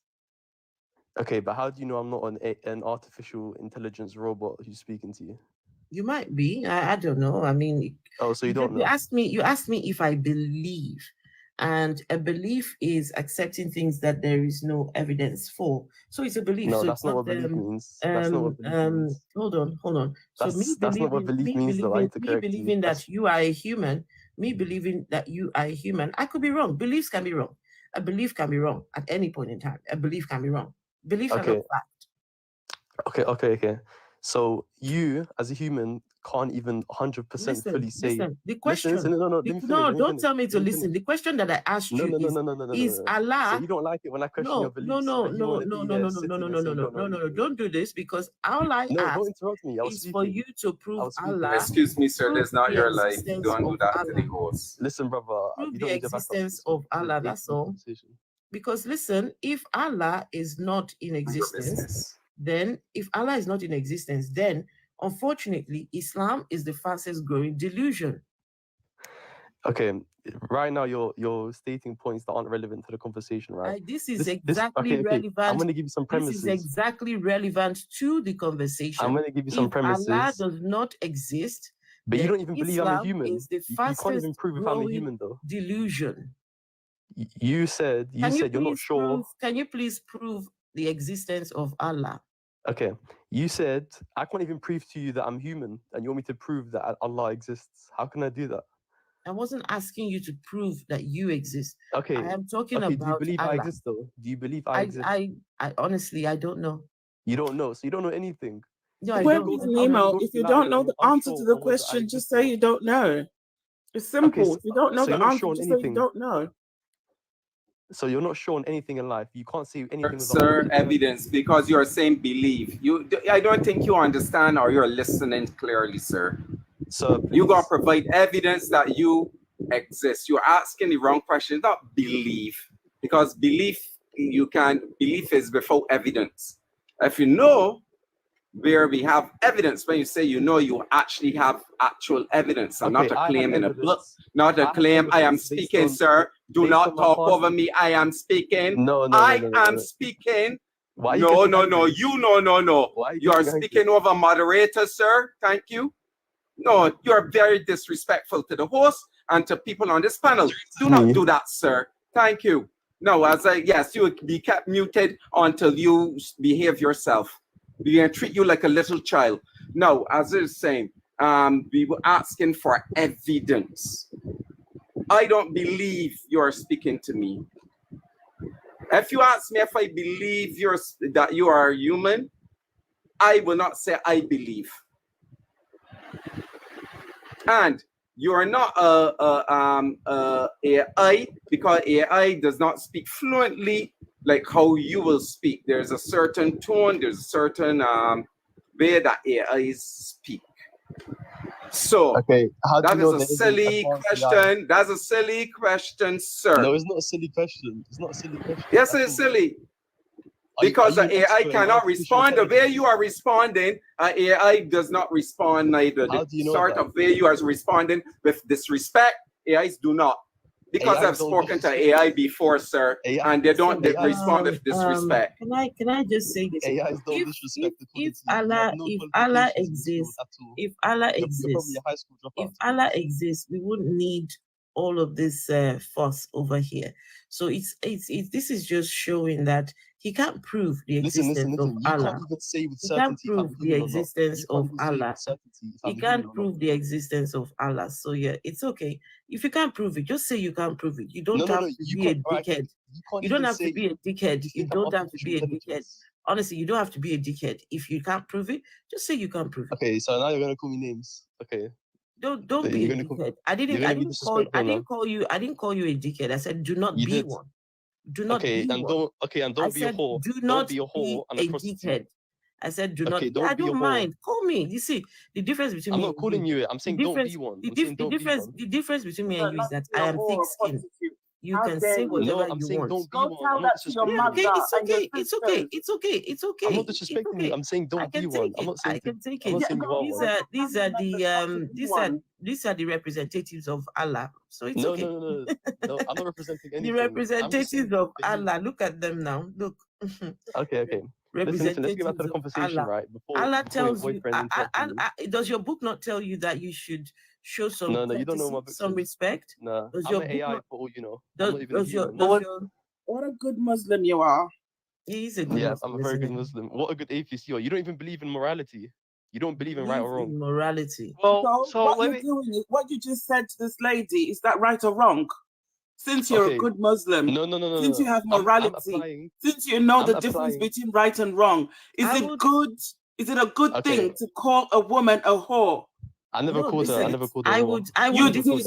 Okay, but how do you know I'm not an artificial intelligence robot who's speaking to you? You might be. I don't know. I mean, oh, so you don't know? You asked me if I believe, and a belief is accepting things that there is no evidence for. So it's a belief. No, so that's not what belief means. That's not what belief means. Hold on. That's not what belief means, though. I need to correct you. Believing that you are a human, me believing that you are a human, I could be wrong. Beliefs can be wrong. A belief can be wrong at any point in time. A belief can be wrong. Beliefs are not fact. Okay. So you, as a human, can't even 100% fully say. Listen. The question. Listen, no, don't tell me to listen. The question that I asked you is Allah. So you don't like it when I question your beliefs. No. Don't do this, because all I ask don't interrupt me. is for you to prove Allah. Excuse me, sir. That's not your life. Don't do that to the host. Listen, brother. Prove the existence of Allah. That's all. Because listen, if Allah is not in existence, then unfortunately Islam is the fastest growing delusion. Okay, right now you're stating points that aren't relevant to the conversation, right? This is exactly okay. relevant. I'm going to give you some premises. This is exactly relevant to the conversation. I'm going to give you some premises. Allah does not exist, but you don't even believe I'm a human. Is the you can't even prove if I'm a human, though. Delusion. You said you're not sure. Can you please prove the existence of Allah? Okay, you said I can't even prove to you that I'm human, and you want me to prove that Allah exists. How can I do that? I wasn't asking you to prove that you exist. Okay. I am talking about do you believe Allah. I exist, though? Do you believe I exist? I honestly, I don't know. You don't know, so you don't know anything. No, I don't. Nemo, if you don't know the answer to the question, just say you don't know. It's simple. Okay, if you don't know the answer, just say you don't know. So you're not sure on anything in life. You can't say anything. Sir, evidence, because you're saying believe. I don't think you understand or you're listening clearly, sir. So you gotta provide evidence that you exist. You're asking the wrong question, not believe, because belief is without evidence. If you know where we have evidence, when you say you know, you actually have actual evidence, and not a claim in a book, not a claim. I am speaking, sir. Do not talk over me. I am speaking. I am speaking. No. You are speaking over moderator, sir. Thank you. No, you're very disrespectful to the host and to people on this panel. Do not do that, sir. Thank you. No, yes, you will be kept muted until you behave yourself. We're going to treat you like a little child. No, as I was saying, we were asking for evidence. I don't believe you're speaking to me. If you ask me if I believe that you are human, I will not say I believe. And you are not AI, because AI does not speak fluently like how you will speak. There's a certain tone, there's a certain way that AIs speak. So that is a silly question. That's a silly question, sir. No, it's not a silly question. It's not a silly question. Yes, it's silly. Because the AI cannot respond the way you are responding. AI does not respond neither. The sort of way you are responding with disrespect, AIs do not. Because I've spoken to AI before, sir, and they don't respond with disrespect. Can I just say this? AIs don't disrespect the if Allah exists, if Allah exists, we wouldn't need all of this fuss over here. So this is just showing that he can't prove the existence of Allah. He can't prove the existence of Allah. He can't prove the existence of Allah. So yeah, it's okay. If you can't prove it, just say you can't prove it. You don't have to be a dickhead. You don't have to be a dickhead. You don't have to be a dickhead. Honestly, you don't have to be a dickhead. If you can't prove it, just say you can't prove it. Okay, so now you're gonna call me names. Okay. Don't be a dickhead. I didn't call you a dickhead. I said do not be one. Do not be one. Don't be a whore. Do not be a dickhead. I said do not. I don't mind. Call me. You see the difference between me. I'm not calling you. I'm saying don't be one. The difference between me and you is that I am thick-skinned. You can say whatever you want. Don't be one. It's okay. I'm not disrespecting you. I'm saying don't be one. I'm not saying I can take it. These are the representatives of Allah. So it's okay. No. I'm not representing anything. The representatives of Allah. Look at them now. Look. Okay. Listen, let's get back to the conversation, Allah. right? Allah tells you. Does your book not tell you that you should show some you don't know my book some respect? No, I'm an AI for all you know. What a good Muslim you are. He's a good Muslim. I'm a very good Muslim. What a good atheist you are. You don't even believe in morality. You don't believe in right or wrong. Morality. Well, so what you just said to this lady, is that right or wrong? Since you're a good Muslim, no. Since you have morality, since you know the difference between right and wrong, is it a good thing to call a woman a whore? I never called her.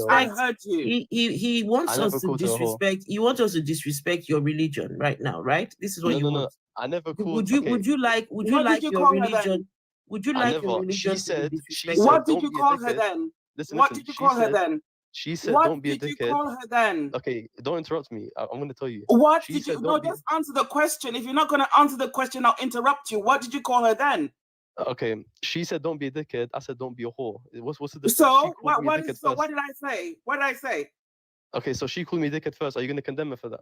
I heard you. He wants us to disrespect. He wants us to disrespect your religion right now, right? This is what you want. No. I never called. Would you like your religion? Would you like your religion to be disrespected? What did you call her then? What did you call her then? She said, "Don't be a dickhead." What did you call her then? Okay, don't interrupt me. I'm going to tell you. What did you? No, just answer the question. If you're not going to answer the question, I'll interrupt you. What did you call her then? Okay, she said don't be a dickhead. I said don't be a whore. What's the difference? So what did I say? What did I say? Okay, so she called me dickhead first. Are you going to condemn her for that?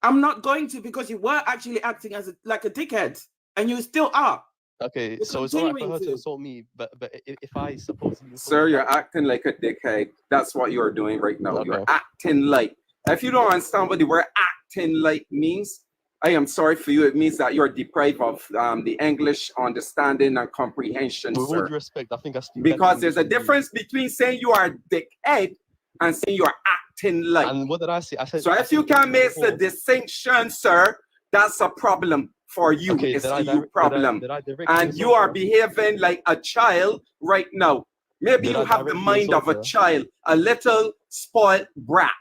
I'm not going to, because you were actually acting as like a dickhead, and you still are. Okay, You're so it's alright for her to continuing insult me, but if I supposedly Sir, you're acting like a dickhead. That's what you're doing right now. Okay. You're acting like. If you don't understand what the word acting like means, I am sorry for you. It means that you're deprived of the English understanding and comprehension, With all sir. due respect, I think I speak Because better there's a English than you. difference between saying you are a dickhead and saying you are acting like. And what did I say? I said. So if you can make the distinction, sir, that's a problem for you. Okay, it's did a I you direct- problem. did I directly And you insult are her? behaving like a child right now. Maybe Did you I have the directly mind of insult a her? child, a little spoiled brat.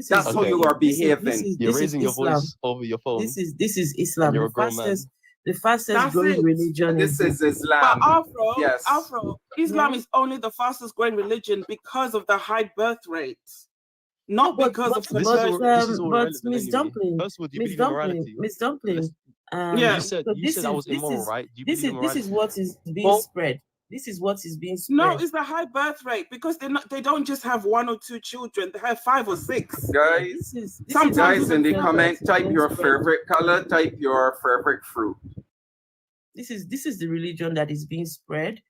That's how you are behaving. You're raising your voice over your phone. This is Islam. And you're The a grown man. fastest, the fastest That's growing it. religion. This is Islam. But Afro, Yes. Islam is only the fastest growing religion because of the high birth rates, not because of This is all but irrelevant Miss anyway. Dumpling, First of all, do you Miss believe in Dumpling, morality? Miss Dumpling. Yeah. You said so you said I was immoral, right? Do you believe in this is morality? what is being spread. This is what is being spread. No, it's the high birth rate, because they don't just have 1 or 2 children; they have 5 or 6. Guys, Sometimes guys in the even comment, 10. type your favorite color, type your favorite fruit. This is the religion that is being spread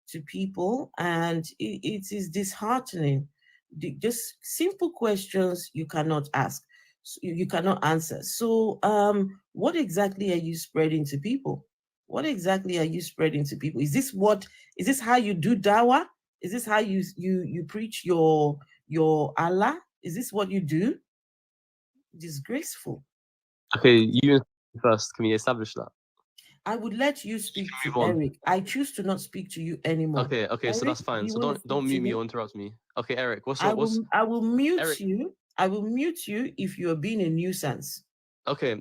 to people, and it is disheartening. Just simple questions you cannot ask, you cannot answer. So what exactly are you spreading to people? What exactly are you spreading to people? Is this how you do dawah? Is this how you preach your Allah? Is this what you do? Disgraceful. Okay, you first. Can we establish that? I would let you speak to move on? Eric. I choose to not speak to you anymore. Okay, so Eric, that's fine. you So wanna don't speak mute to me or interrupt me. Okay, Eric, I will mute Eric. you. I will mute you if you are being a nuisance. Okay,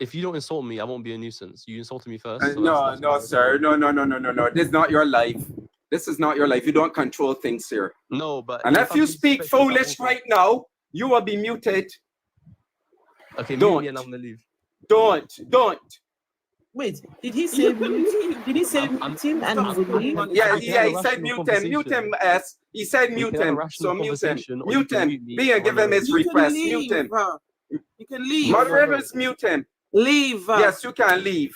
if you don't insult me, I won't be a nuisance. You insulted me first. So No, sir. No. This is not your life. This is not your life. You don't control things here. No, but and if you speak foolish right now, you will be muted. Okay, don't. mute me and I'm gonna leave. Don't. Wait, did he say mute? Did he say mute him and he would leave? Yeah, he said mute him. Mute him, S. He said mute him. So mute him. Mute him. Be and give him his request. Mute him. You can leave. Moderators, mute him. Leave. Yes, you can leave.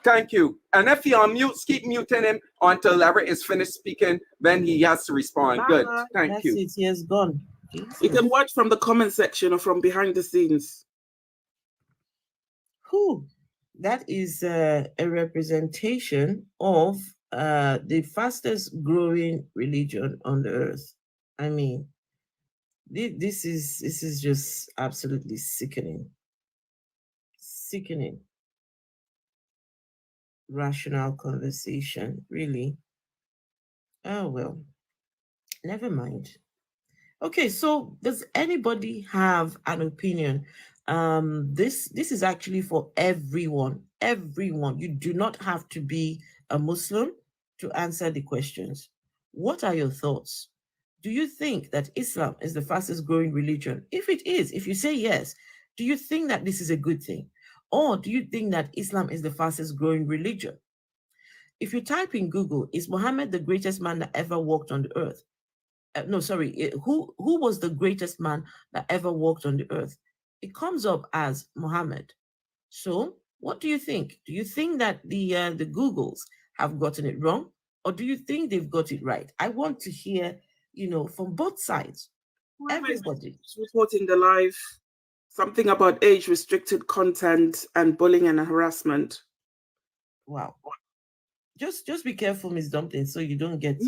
Thank you. And if he unmutes, keep muting him until Larry is finished speaking. Then he has to respond. Good. Thank you. That's it. He has gone. Jesus. You can watch from the comment section or from behind the scenes. Who? That is a representation of the fastest growing religion on the earth. I mean, this is just absolutely sickening. Sickening. Rational conversation, really. Oh well, never mind. Okay, so does anybody have an opinion? This is actually for everyone. Everyone. You do not have to be a Muslim to answer the questions. What are your thoughts? Do you think that Islam is the fastest growing religion? If it is, if you say yes, do you think that this is a good thing? Or do you think that Islam is the fastest growing religion? If you type in Google, is Muhammad the greatest man that ever walked on the earth? No, sorry, who was the greatest man that ever walked on the earth? It comes up as Muhammad. So what do you think? Do you think that the Googles have gotten it wrong? Or do you think they've got it right? I want to hear, from both sides. Everybody. Reporting the live, something about age-restricted content and bullying and harassment. Wow. Just be careful, Miss Dumpling, so you don't get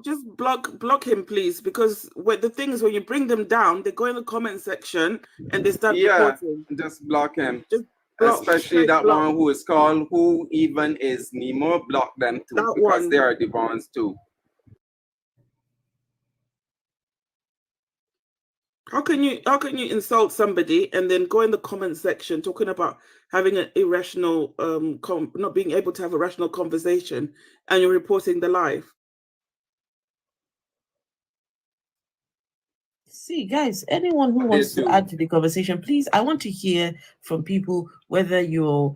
just block him, please, because the thing is, when you bring them down, they go in the comment section and they start reporting. Just block him. Just block, especially that one who is called Who Even Is Nemo. Block them too, that because one. they are the ones too. How can you insult somebody and then go in the comment section talking about having an irrational not being able to have a rational conversation, and you're reporting the live? See, guys, anyone who What they wants to do. add to the conversation, please, I want to hear from people whether you're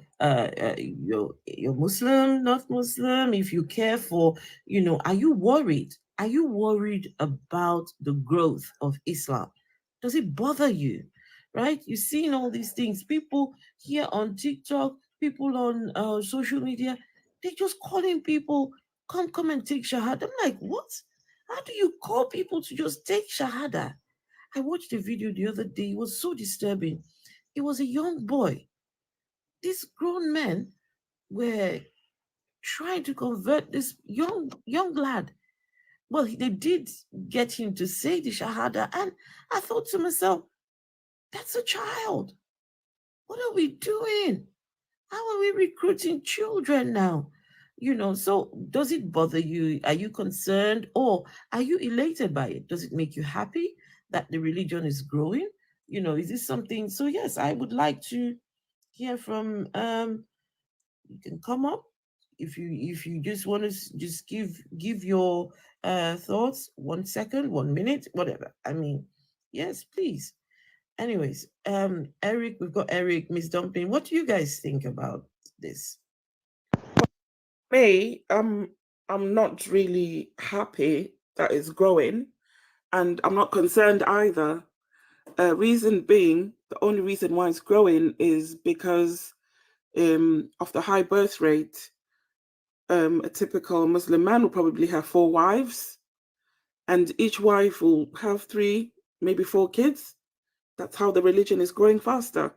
Muslim, not Muslim, if you care for, are you worried? Are you worried about the growth of Islam? Does it bother you? Right? You've seen all these things. People here on TikTok, people on social media, they just calling people, come and take Shahada. I'm like, what? How do you call people to just take Shahada? I watched a video the other day. It was so disturbing. It was a young boy. These grown men were trying to convert this young lad. Well, they did get him to say the Shahada, and I thought to myself, that's a child. What are we doing? How are we recruiting children now? So does it bother you? Are you concerned or are you elated by it? Does it make you happy that the religion is growing? Is this something? So yes, I would like to hear from you can come up if you just want to just give your thoughts 1 second, 1 minute, whatever. I mean, yes, please. Anyways, Eric, we've got Eric, Miss Dumpling. What do you guys think about this? Me, I'm not really happy that it's growing, and I'm not concerned either. Reason being, the only reason why it's growing is because of the high birth rate. A typical Muslim man will probably have 4 wives, and each wife will have 3, maybe 4 kids. That's how the religion is growing faster.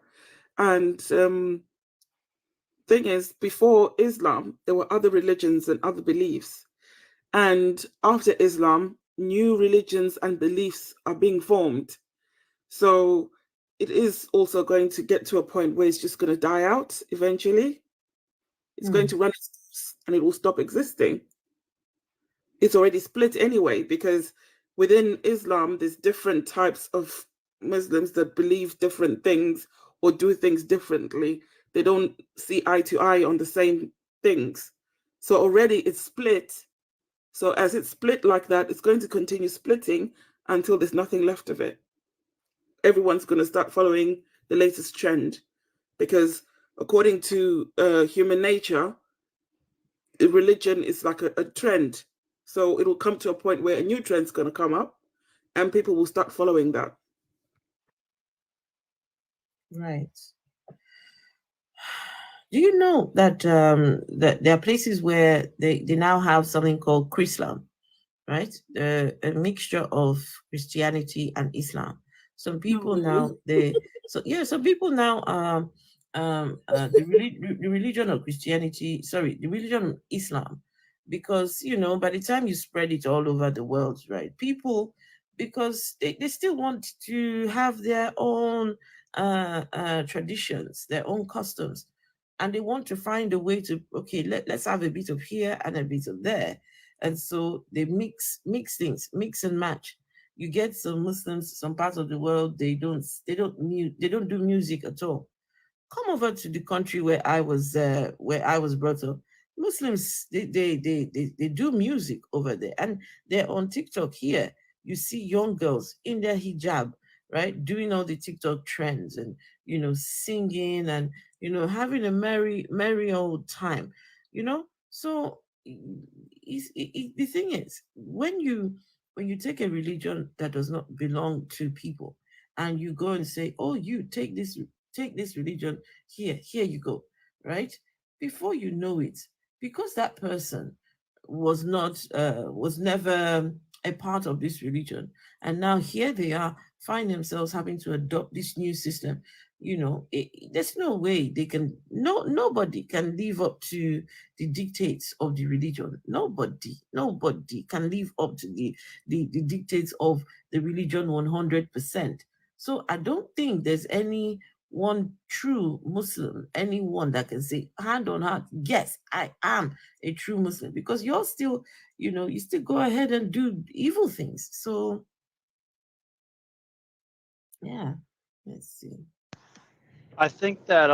And thing is, before Islam, there were other religions and other beliefs. And after Islam, new religions and beliefs are being formed. So it is also going to get to a point where it's just going to die out eventually. It's going to run its course and it will stop existing. It's already split anyway, because within Islam, there's different types of Muslims that believe different things or do things differently. They don't see eye to eye on the same things. So already it's split. So as it's split like that, it's going to continue splitting until there's nothing left of it. Everyone's going to start following the latest trend, because according to human nature, religion is like a trend. So it will come to a point where a new trend's going to come up and people will start following that. Right. Do you know that there are places where they now have something called Chrislam, right? A mixture of Christianity and Islam. Some people now some people now the religion of Christianity, sorry, the religion of Islam, because by the time you spread it all over the world, right, people, because they still want to have their own traditions, their own customs, and they want to find a way to, okay, let's have a bit of here and a bit of there, and so they mix things, mix and match. You get some Muslims, some parts of the world, they don't do music at all. Come over to the country where I was brought up. Muslims, they do music over there, and they're on TikTok here. You see young girls in their hijab, right, doing all the TikTok trends, and singing, and having a merry old time. So the thing is, when you take a religion that does not belong to people, and you go and say, oh, you take this religion, here you go, right? Before you know it, because that person was never a part of this religion, and now here they are, find themselves having to adopt this new system. There's no way they can, nobody can live up to the dictates of the religion. Nobody can live up to the dictates of the religion 100%. So I don't think there's any one true Muslim, anyone that can say hand on heart, yes, I am a true Muslim, because you're still, you still go ahead and do evil things. So yeah, let's see. I think that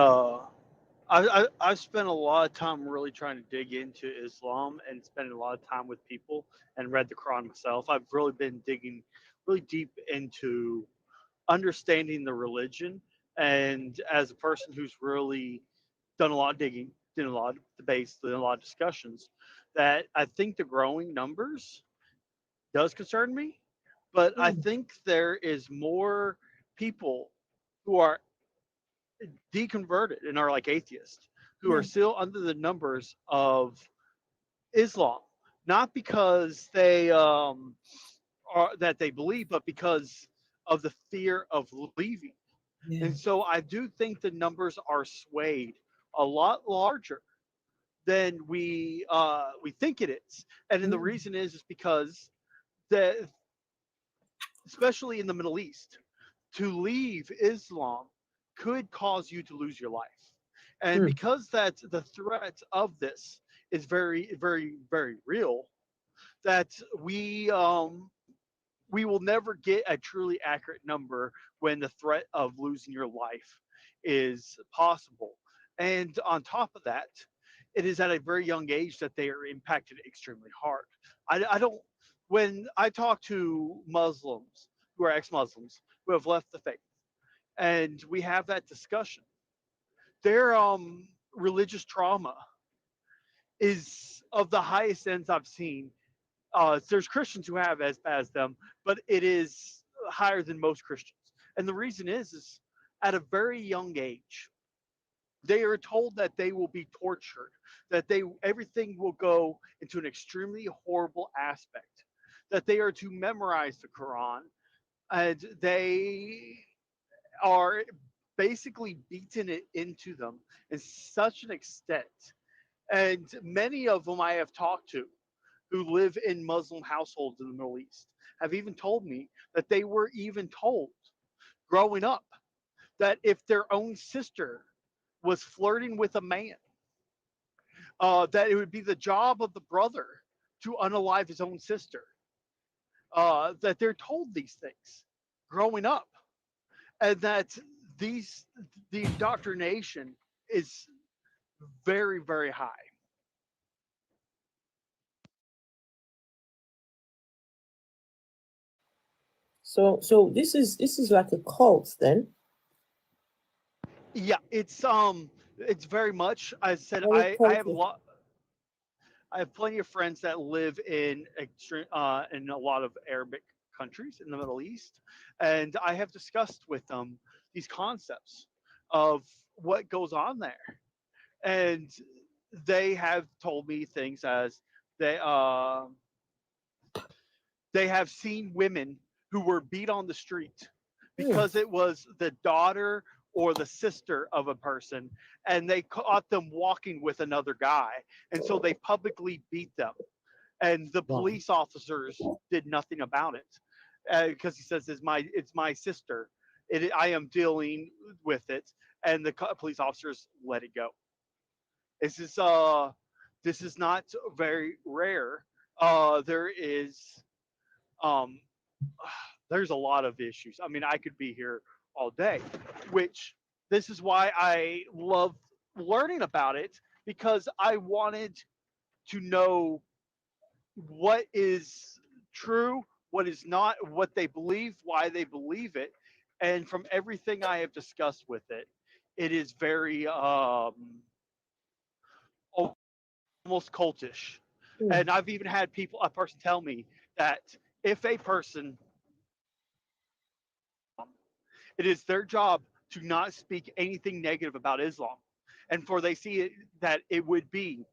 I've spent a lot of time really trying to dig into Islam and spending a lot of time with people and read the Quran myself. I've really been digging really deep into understanding the religion. And as a person who's really done a lot of digging, did a lot of debates, did a lot of discussions, that I think the growing numbers does concern me. But I think there is more people who are deconverted and are like atheists who are still under the numbers of Islam, not because they are that they believe, but because of the fear of leaving. And so I do think the numbers are swayed a lot larger than we think it is. And then the reason is because the especially in the Middle East, to leave Islam could cause you to lose your life. And because that the threat of this is very, very, very real, that we will never get a truly accurate number when the threat of losing your life is possible. And on top of that, it is at a very young age that they are impacted extremely hard. I don't, when I talk to Muslims who are ex Muslims who have left the faith, and we have that discussion, their religious trauma is of the highest ends I've seen. There's Christians who have as bad as them, but it is higher than most Christians. And the reason is at a very young age, they are told that they will be tortured, that everything will go into an extremely horrible aspect, that they are to memorize the Quran, and they are basically beaten it into them in such an extent. And many of them I have talked to who live in Muslim households in the Middle East have even told me that they were even told growing up that if their own sister was flirting with a man, that it would be the job of the brother to unalive his own sister. That they're told these things growing up, and that the indoctrination is very, very high. So this is like a cult then. Yeah, it's very much. I said Very I have a culty. lot. I have plenty of friends that live in a lot of Arabic countries in the Middle East, and I have discussed with them these concepts of what goes on there, and they have told me things as they uh, they have seen women who were beat on the street because it was the daughter or the sister of a person, and they caught them walking with another guy, and so they publicly beat them, and the police officers did nothing about it because he says it's my sister. I am dealing with it, and the police officers let it go. This is this is not very rare. There is um there's a lot of issues. I mean, I could be here all day, which this is why I love learning about it, because I wanted to know what is true, what is not, what they believe, why they believe it. And from everything I have discussed with it, it is very almost cultish. And I've even had a person tell me that if a person, it is their job to not speak anything negative about Islam. And for they see it, that it would be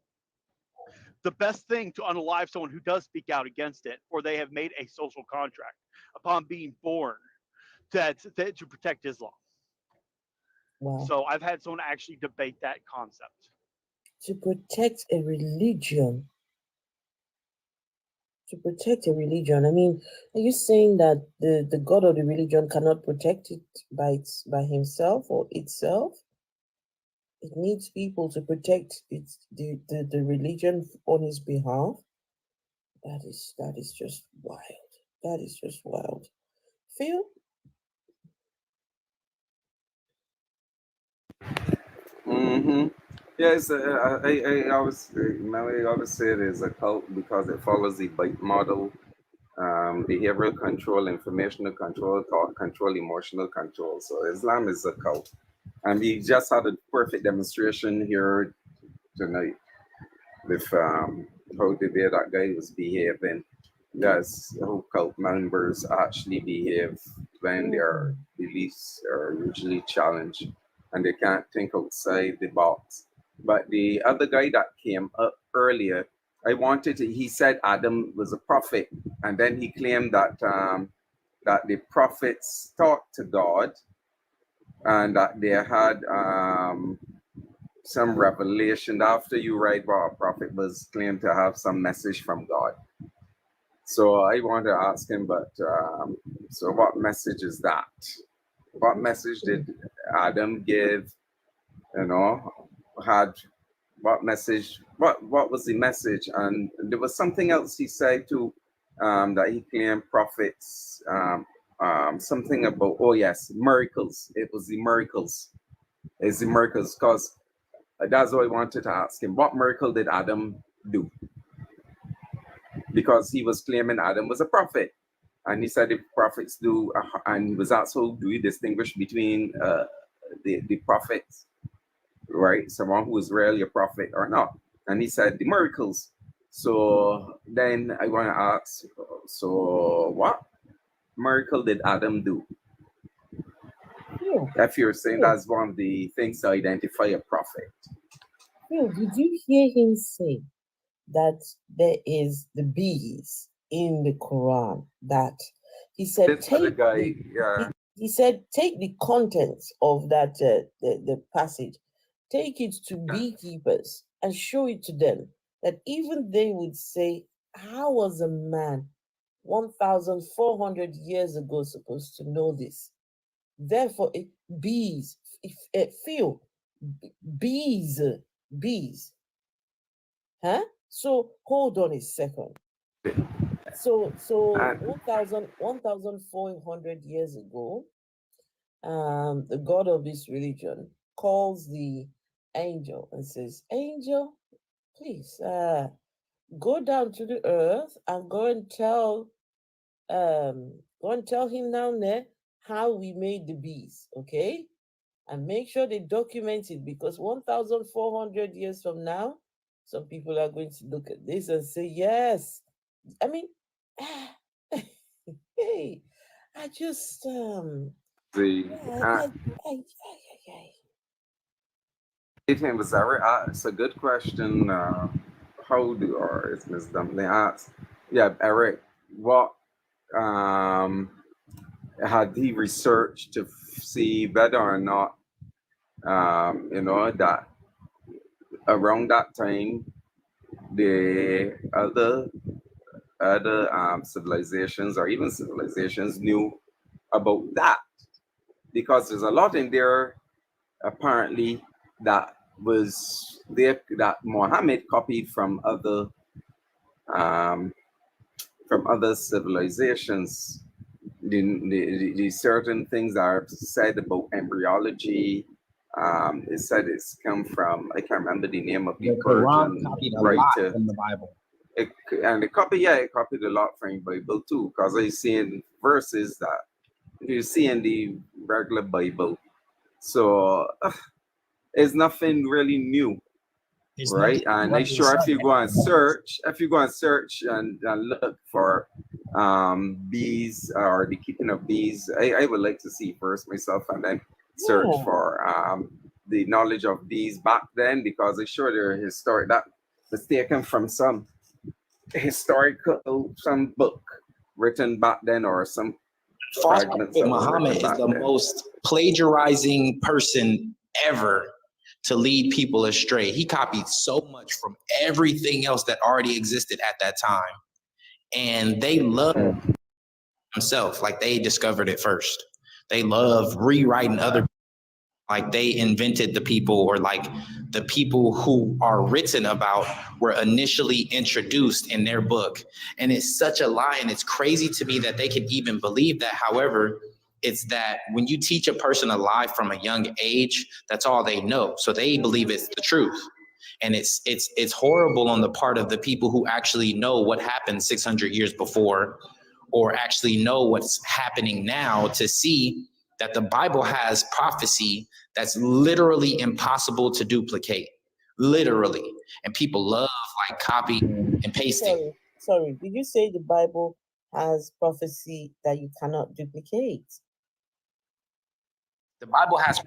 the best thing to unalive someone who does speak out against it, for they have made a social contract upon being born that to protect Islam. Wow. So I've had someone actually debate that concept. To protect a religion. To protect a religion. I mean, are you saying that the god of the religion cannot protect it by himself or itself? It needs people to protect the religion on his behalf. That is just wild. That is just wild. Phil? Yes, I always, I always say it is a cult because it follows the bite model behavioral control, informational control, thought control, emotional control. So Islam is a cult. And we just had a perfect demonstration here tonight with how the way that guy was behaving. That's how cult members actually behave when their beliefs are usually challenged and they can't think outside the box. But the other guy that came up earlier, he said Adam was a prophet, and then he claimed that that the prophets talked to God and that they had some revelation. After you write about a prophet was claimed to have some message from God. So I want to ask him, but so what message is that? What message did Adam give? You know, had what message? What was the message? And there was something else he said too, that he claimed prophets. Something about, oh yes, miracles. It was the miracles. It's the miracles, because that's what I wanted to ask him. What miracle did Adam do? Because he was claiming Adam was a prophet. And he said the prophets do, and he was also, do you distinguish between the prophets, right? Someone who is really a prophet or not? And he said the miracles. So then I want to ask, so what miracle did Adam do? If you're saying that's one of the things to identify a prophet. Did you hear him say that there is the bees in the Quran? That he said, he said, take the contents of that the passage, take it to beekeepers and show it to them, that even they would say, how was a man 1,400 years ago supposed to know this? Therefore, bees, bees. Huh? So hold on a second. So 1,400 years ago, the God of this religion calls the angel and says, angel, please go down to the earth and go and tell him down there how we made the bees, okay? And make sure they document it, because 1,400 years from now, some people are going to look at this and say, yes. I mean, hey, I just it's a good question. How do, or is Ms. Dumpling asked? Yeah, Eric, what had he researched to see whether or not you know, that around that time the other civilizations, or even civilizations, knew about that? Because there's a lot in there apparently that was there that Muhammad copied from other civilizations. The certain things that are said about embryology, it said it's come from, I can't remember the name of the Persian writer from the Bible. it copied a lot from the Bible too, because I see in verses that you see in the regular Bible. So it's nothing really new, right? And I'm sure if you go and search, and look for bees or the keeping of bees, I would like to see first myself, and then search for the knowledge of bees back then, because I'm sure they're historic, that was taken from some historical, some book written back then, or some False Prophet Muhammad is the most plagiarizing person ever to lead people astray. He copied so much from everything else that already existed at that time, and they love himself like they discovered it first. They love rewriting other, like they invented the people, or like the people who are written about were initially introduced in their book. And it's such a lie, and it's crazy to me that they can even believe that. However, it's that when you teach a person a lie from a young age, that's all they know. So they believe it's the truth. And it's horrible on the part of the people who actually know what happened 600 years before, or actually know what's happening now to see that the Bible has prophecy that's literally impossible to duplicate. Literally. And people love like copying and pasting. Sorry, did you say the Bible has prophecy that you cannot duplicate? The Bible has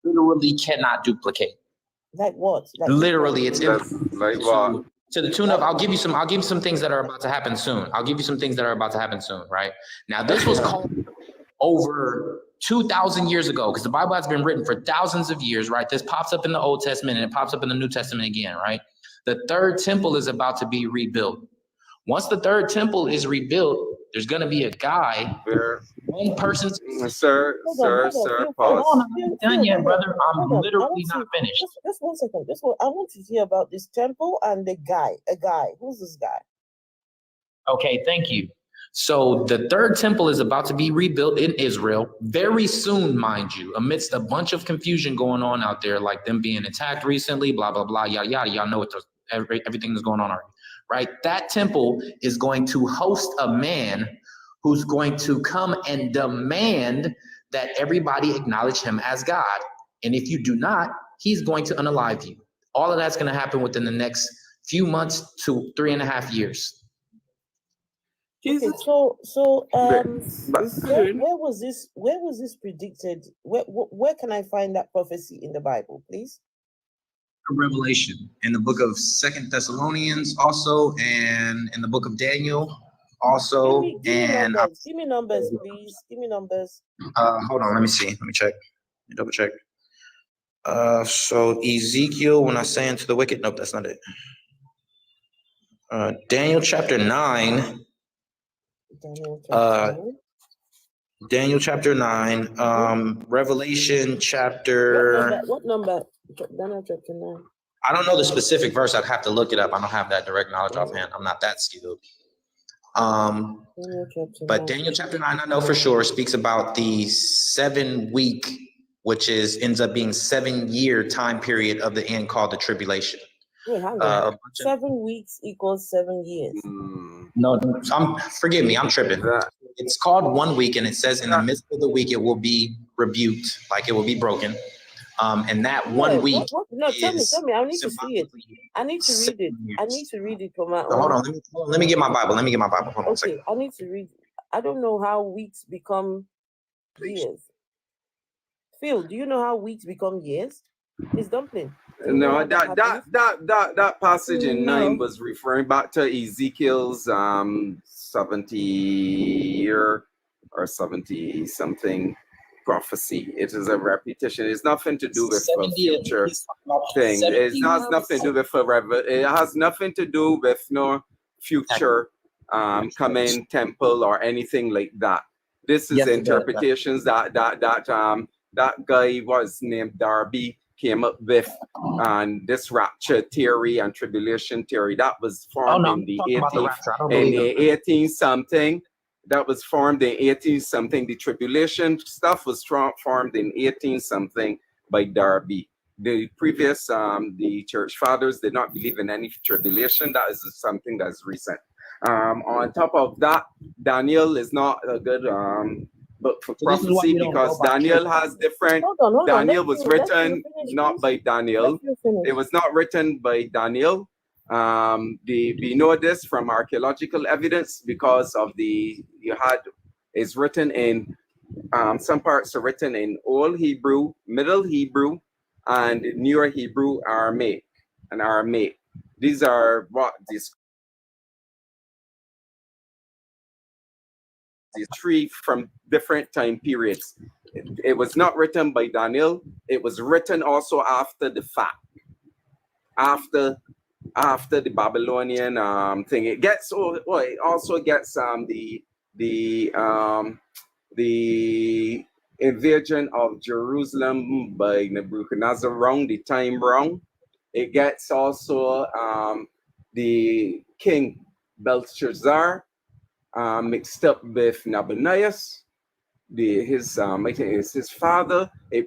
literally cannot duplicate. Like what? Like literally, it's like what? to the tune of I'll give you some things that are about to happen soon. I'll give you some things that are about to happen soon, right? Now, this was called over 2,000 years ago, because the Bible has been written for thousands of years, right? This pops up in the Old Testament and it pops up in the New Testament again, right? The third temple is about to be rebuilt. Once the third temple is rebuilt, there's going to be a guy, one person's. Sir, pause. I'm not done yet, brother. I'm literally not finished. Just 1 second. I want to hear about this temple and the guy. A guy. Who's this guy? Okay, thank you. So the third temple is about to be rebuilt in Israel very soon, mind you, amidst a bunch of confusion going on out there, like them being attacked recently, blah, blah, blah, yada, yada. Y'all know everything that's going on already, right? That temple is going to host a man who's going to come and demand that everybody acknowledge him as God. And if you do not, he's going to unalive you. All of that's going to happen within the next few months to 3.5 years. Okay, so where was this predicted? Where can I find that prophecy in the Bible, please? Revelation in the book of 2 Thessalonians, also, and in the book of Daniel, also. Give me numbers, please. Give me numbers. Hold on, let me see. Let me check. Let me double check. So Ezekiel, when I say unto the wicked, nope, that's not it. Daniel chapter 9. Daniel chapter 9. Revelation chapter. What number? Daniel chapter 9. I don't know the specific verse. I'd have to look it up. I don't have that direct knowledge offhand. I'm not that skilled. But Daniel chapter 9, I know for sure, speaks about the 7 week, which ends up being 7-year time period of the end called the tribulation. Wait, hang on. 7 weeks equals 7 years. No, forgive me, I'm tripping. It's called 1 week, and it says in the midst of the week it will be rebuked, like it will be broken. And that 1 week. No, tell me. I need to see it. I need to read it. I need to read it for my own. Hold on. Let me get my Bible. Hold on a second. I need to read. I don't know how weeks become years. Phil, do you know how weeks become years? It's Dumpling. No, that passage in 9 was referring back to Ezekiel's 70 year or 70 something prophecy. It is a repetition. It's nothing to do with a future thing. It has nothing to do with it has nothing to do with no future coming temple or anything like that. This is interpretations that guy was named Darby came up with, and this rapture theory and tribulation theory that was formed in the 18 something. That was formed in 18 something. The tribulation stuff was formed in 18 something by Darby. The previous the church fathers did not believe in any tribulation. That is something that's recent. On top of that, Daniel is not a good book for prophecy because Daniel has different. Daniel was written not by Daniel. It was not written by Daniel. We know this from archaeological evidence because of it's written in some parts are written in Old Hebrew, Middle Hebrew, and Newer Hebrew, Aramaic. These are what these three from different time periods. It was not written by Daniel. It was written also after the fact, after the Babylonian thing. It also gets the invasion of Jerusalem by Nebuchadnezzar wrong, the time wrong. It gets also the king Belshazzar mixed up with Nabonidus, I think it's his father. It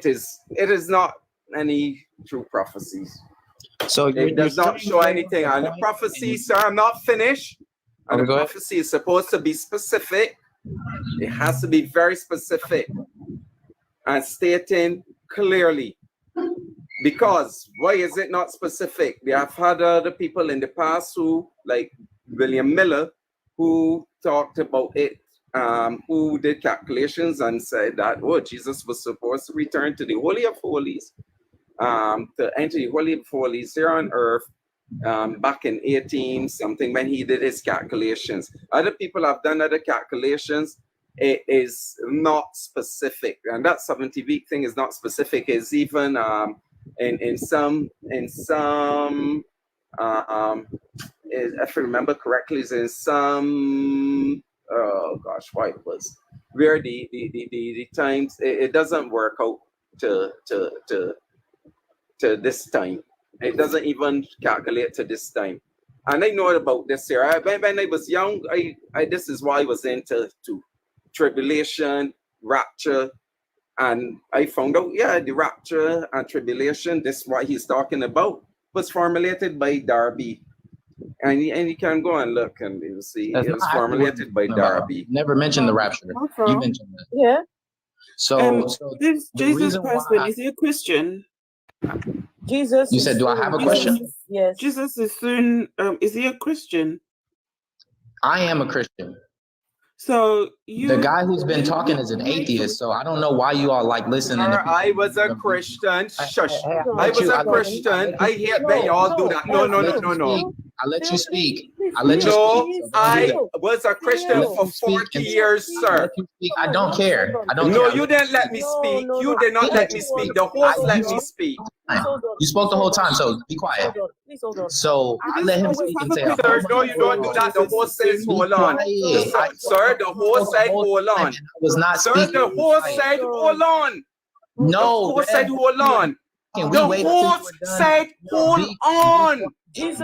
is not any true prophecies. So it does not show anything. And the prophecy, sir, I'm not finished. And Okay, the go ahead. prophecy is supposed to be specific. It has to be very specific and stating clearly. Because why is it not specific? They have had other people in the past who, like William Miller, who talked about it, who did calculations and said that, oh, Jesus was supposed to return to the Holy of Holies, to enter the Holy of Holies here on earth, back in 18 something when he did his calculations. Other people have done other calculations. It is not specific, and that 70-week thing is not specific. It's even in some if I remember correctly, is in some what it was, where the times it doesn't work out to this time. It doesn't even calculate to this time. And I know about this here. When I was young, I this is why I was into tribulation, rapture, and I found out, yeah, the rapture and tribulation, this is what he's talking about, was formulated by Darby. And you can go and look and you'll see That's it was not actually what formulated I'm by talking about. Darby. Never mentioned the rapture. You mentioned that. Yeah. So This the Jesus reason person, why is he a Christian? Jesus. you is said, do I have a soon- question? Yes. Jesus is soon. Is he a Christian? I am a Christian. So you, The guy who's been talking is an atheist, so I don't know why you all like listening to Sir, people. I was a Christian. Shush. I was a Christian. I hate No, when y'all do no, that. No, no, I no, let no, you no. speak. I let you Phil, speak. please, I let you No, speak. So don't do I that. was a Christian Let for you speak 40 and years, I sir. let you speak. I don't care. I don't No, care. I you let didn't let me No, speak. no, You no. did not let Everyone, me speak. The please host hold let on. me speak. Please hold on. You spoke the Please whole hold on. time, so be Please quiet. hold on. Please hold on. So I let him speak and say, have a Sir, question no, you don't do that. The host says, be hold on. quiet. Sir, the host said, hold on. I was not Sir, speaking. the host said, hold on. The No, host said, hold on. Can The we wait until host we're done? said, hold on.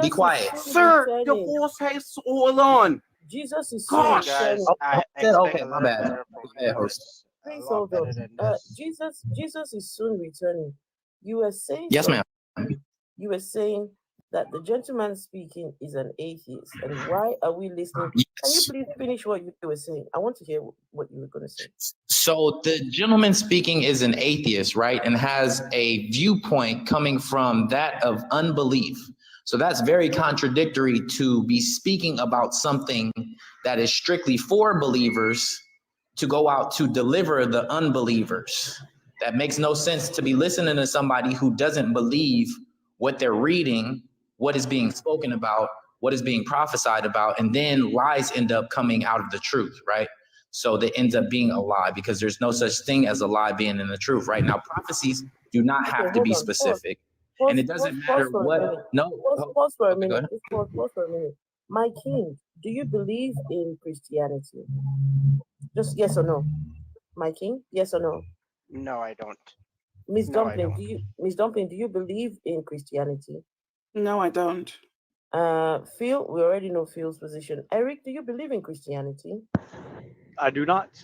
Be quiet. Sir, the host says, hold on. Jesus is Gosh. returning. Okay, my bad. Go ahead, host. Please hold on. Jesus is soon returning. You were saying Yes, ma'am. You were saying that the gentleman speaking is an atheist, and why are we listening? Can you please finish what you were saying? I want to hear what you were going to say. So the gentleman speaking is an atheist, right? And has a viewpoint coming from that of unbelief. So that's very contradictory to be speaking about something that is strictly for believers to go out to deliver the unbelievers. That makes no sense to be listening to somebody who doesn't believe what they're reading, what is being spoken about, what is being prophesied about, and then lies end up coming out of the truth, right? So that ends up being a lie because there's no such thing as a lie being in the truth, right? Now, prophecies do not have to be specific. And it doesn't matter what. No. Pause for a Okay, go minute. ahead. Just pause for a minute. My king, do you believe in Christianity? Just yes or no. My king, yes or no. No, I don't. Miss No, I Dumpling, don't. Miss Dumpling, do you believe in Christianity? No, I don't. Phil, we already know Phil's position. Eric, do you believe in Christianity? I do not.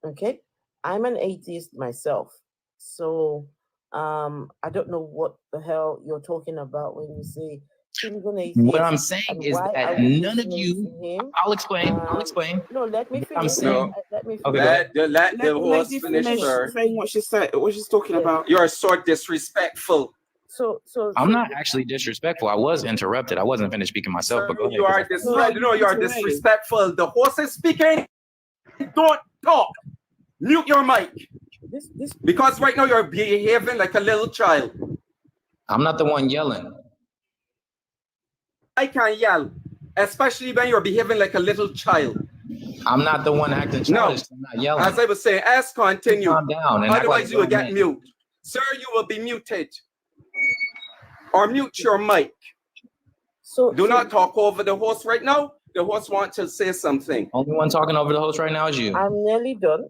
Okay, I'm an atheist myself, so I don't know what the hell you're talking about when you say Phil's an atheist. What I'm saying is that none of you. I'll explain. I'll explain. No, let me What finish. I'm saying. Let me finish. Okay, go ahead. Let the Let host me finish, sir. saying what she said, what she's talking about. You're so disrespectful. So I'm not actually disrespectful. I was interrupted. I wasn't finished speaking myself, Sir, but go ahead. you are disrespectful. No, you are disrespectful. The host is speaking. Don't talk. Mute your mic. Because right now you're behaving like a little child. I'm not the one yelling. I can yell, especially when you're behaving like a little child. I'm not the one acting childish. I'm not yelling. As I was saying, as continue. Calm down and act like Otherwise, you will get man. mute. Sir, you will be muted. Or mute your mic. Do not talk over the host right now. The host wants to say something. Only one talking over the host right now is you. I'm nearly done.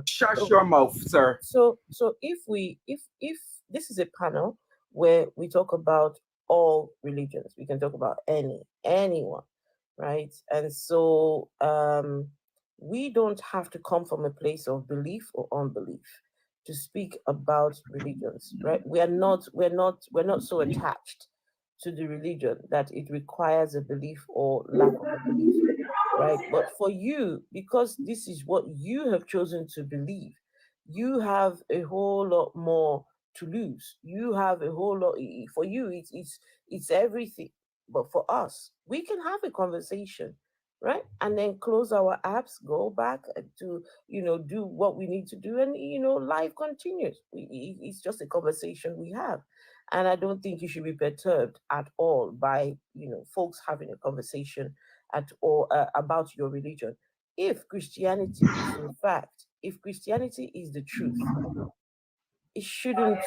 Shut your mouth, sir. So if this is a panel where we talk about all religions, we can talk about anyone, right? And so we don't have to come from a place of belief or unbelief to speak about religions, right? We're not so attached to the religion that it requires a belief or lack of a belief, right? But for you, because this is what you have chosen to believe, you have a whole lot more to lose. You have a whole lot. For you, it's everything. But for us, we can have a conversation, right? And then close our apps, go back to do what we need to do, and life continues. It's just a conversation we have. And I don't think you should be perturbed at all by folks having a conversation at all about your religion. If Christianity is if Christianity is the truth, you shouldn't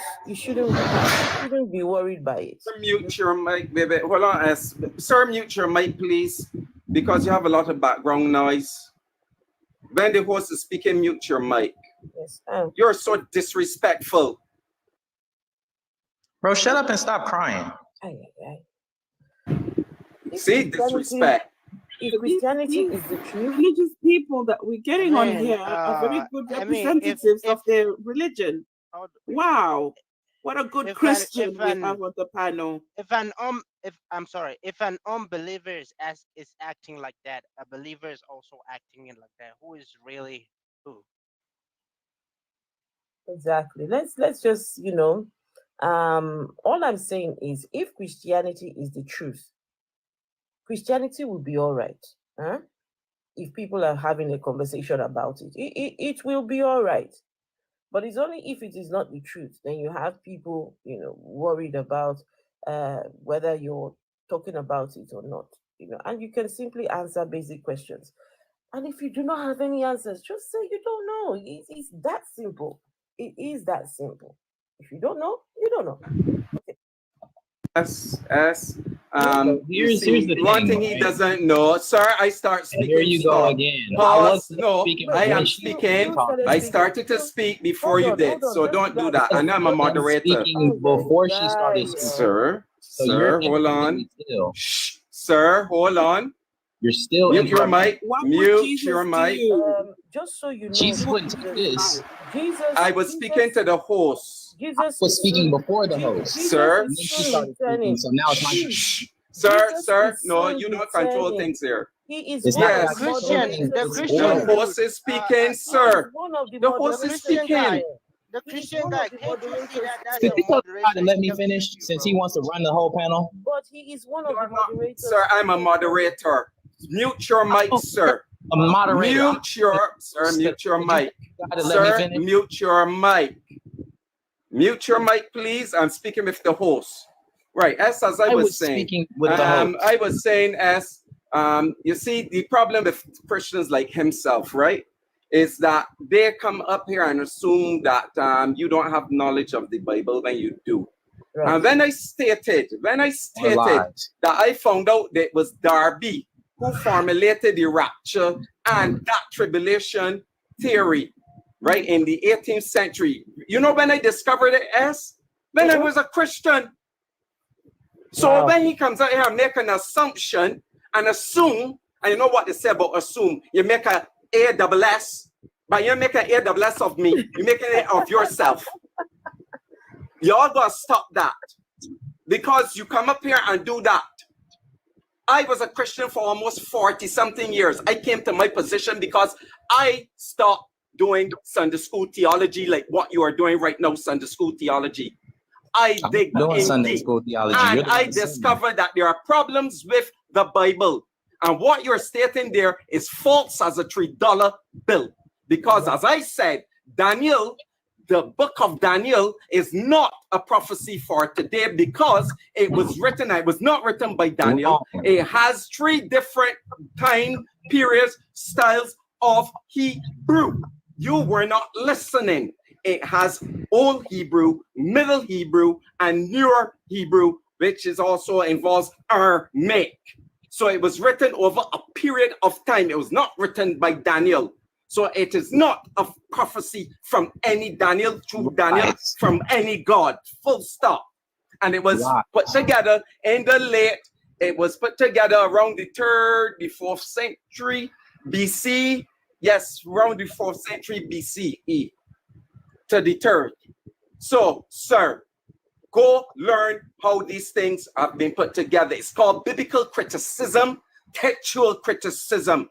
be worried by it. Sir, mute your mic, baby. Hold on, sir, mute your mic, please, because you have a lot of background noise. When the host is speaking, mute your mic. Yes. You're so disrespectful. Bro, shut up and stop crying. See, disrespect. If Christianity is the truth, religious people that we're getting on here are very good representatives of their religion. Wow, what a good Christian we have on the panel. If an unbeliever is acting like that, a believer is also acting in like that. Who is really who? Exactly. Let's just all I'm saying is, if Christianity is the truth, Christianity will be all right. Huh? If people are having a conversation about it, it will be all right. But it's only if it is not the truth, then you have people, worried about whether you're talking about it or not. And you can simply answer basic questions. And if you do not have any answers, just say you don't know. It's that simple. It is that simple. If you don't know, you don't know. Okay. Here's the one thing he doesn't know, sir. I start speaking. Here you go again. I am speaking. I started to speak before you did, so don't do that. And I'm a moderator. Before she started, sir, hold on. Shh, sir, hold on. You're still mute your mic. Mute your mic. Just so you know, Jesus wouldn't do this. I was speaking to the host. Jesus was speaking before the host, sir. And then she started speaking, so now it's my turn. Sir, no, you don't control things here. He is yes. The host is speaking, sir. The host is speaking. The Christian guy, can't you see that? That's Could you try to let me finish, since he wants to run the whole panel? But he is one of the moderators. Sir, I'm a moderator. Mute your mic, sir. A moderator. Mute your mic. Sir, mute your mic. Mute your mic, please. I'm speaking with the host. Right, as I was saying, speaking with the host. I was saying you see, the problem with Christians like himself, right, is that they come up here and assume that you don't have knowledge of the Bible when you do. Right. And when I stated that I found out that it was Darby who formulated the rapture and that tribulation theory, right, in the 18th century. You know when I discovered it when I was a Christian. So when he comes out here and make an assumption and assume, and you know what they say about assume, you make a ASS, but you make an ASS of me, you're making it of yourself. Y'all gotta stop that, because you come up here and do that. I was a Christian for almost 40-something years. I came to my position because I stopped doing Sunday school theology like what you are doing right now, Sunday school theology. I dig in Sunday deep, school theology. and I discovered that there are problems with the Bible. And what you're stating there is false as a $3 bill. Because as I said, Daniel, the book of Daniel is not a prophecy for today, because it was not written by Daniel. It has 3 different time periods, styles of Hebrew. You were not listening. It has Old Hebrew, Middle Hebrew, and Newer Hebrew, which is also involves Aramaic. So it was written over a period of time. It was not written by Daniel. So it is not a prophecy from any Daniel, through Daniel, from any God, full stop. And it was put together in it was put together around the 3rd, the 4th century BC. Yes, around the 4th century BCE to the 3rd. So, sir, Go learn how these things have been put together. It's called biblical criticism, textual criticism.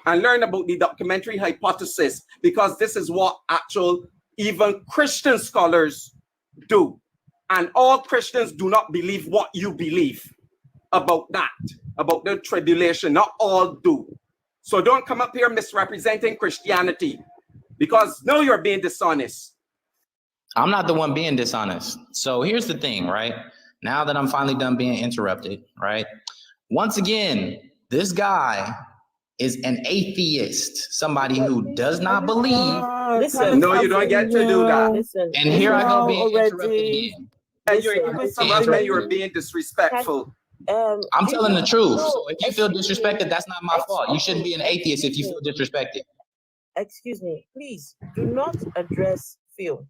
And learn about the documentary hypothesis, because this is what actual even Christian scholars do. And all Christians do not believe what you believe about that, about the tribulation. Not all do. So don't come up here misrepresenting Christianity, because now you're being dishonest. I'm not the one being dishonest. So here's the thing, right? Now that I'm finally done being interrupted, right? Once again, this guy is an atheist, somebody who does not believe. Listen, no, you don't get to do that. Listen, And here I go being interrupted again. You're being disrespectful. I'm telling the truth. So if you feel excuse me. disrespected, that's not my fault. You shouldn't be an atheist if you feel disrespected. Excuse me, please do not address Phil.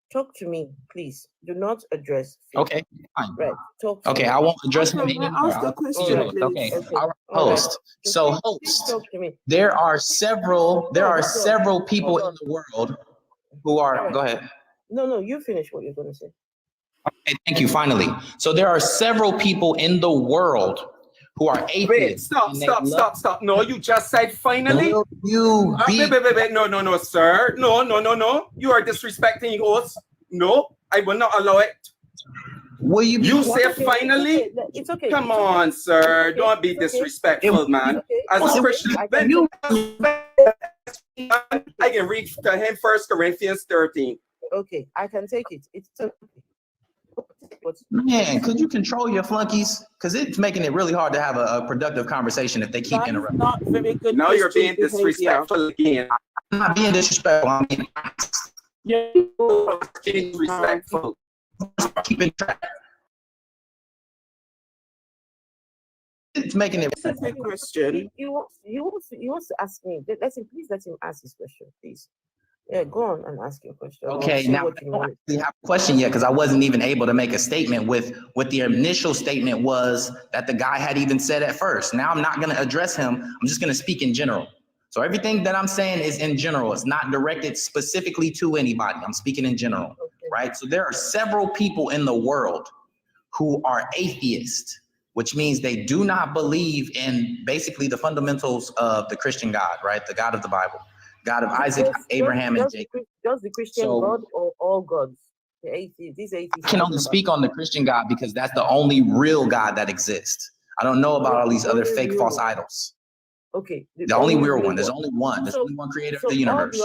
Talk to me, please. Do not address Phil. Okay, fine. Right. Talk to Okay, me. I won't address him Awesome. anymore. Ask the I'll question, host. please. Okay, Okay. all right, All right. host. So Please host, talk to me. there are several people Hold in the world who are. Alright. Go ahead. No, you finish what you're going to say. Okay, thank you. Finally, so there are several people in the world who are atheists. Wait, stop. No, you just said finally. Will you be? Wait. No, sir. No. You are disrespecting hosts. No, I will not allow it. Will you be? You say finally? It's okay. Come on, sir. Don't be disrespectful, man. As a Christian, I can read to him 1 Corinthians 13. Okay, I can take it. It's okay. Man, could you control your flunkies? Because it's making it really hard to have a productive conversation if they keep interrupting. Not very good. Now you're being disrespectful again. I'm not being disrespectful. I'm being disrespectful. Keeping track. It's making it. That's a question. He wants to ask me. Please let him ask his question, please. Yeah, go on and ask your question. Okay, now I don't actually have a question yet because I wasn't even able to make a statement with what the initial statement was that the guy had even said at first. Now I'm not going to address him. I'm just going to speak in general. So everything that I'm saying is in general. It's not directed specifically to anybody. I'm speaking in general, right? So there are several people in the world who are atheists, which means they do not believe in basically the fundamentals of the Christian God, right? The God of the Bible. God of Isaac, Abraham, and Jacob. Does the Christian God or all gods? The atheists, these atheists. I can only speak on the Christian God because that's the only real God that exists. I don't know about all these other fake false idols. Okay. The only real one. There's only one. There's only one creator of the universe.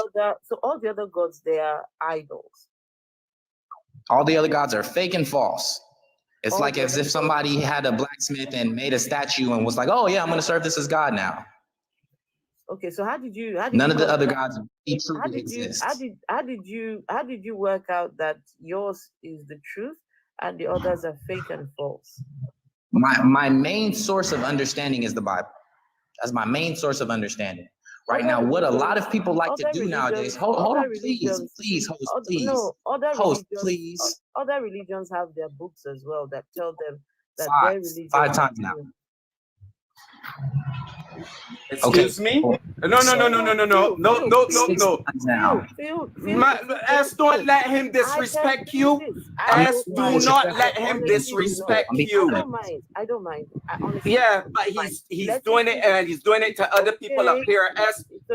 All the other gods, they are idols. All the other gods are fake and false. It's like as if somebody had a blacksmith and made a statue and was like, oh yeah, I'm going to serve this as God now. Okay, so how did you none of the other gods truly exist. How did you work out that yours is the truth and the others are fake and false? My main source of understanding is the Bible. That's my main source of understanding. Right now, what a lot of people like to do nowadays. Hold on, please, host, please. No, host, please. Other religions have their books as well that tell them that their religion. 5 times now. Excuse me? No. Don't let him disrespect you. Do not let him disrespect you. I don't mind. Yeah, but he's doing it and he's doing it to other people up here.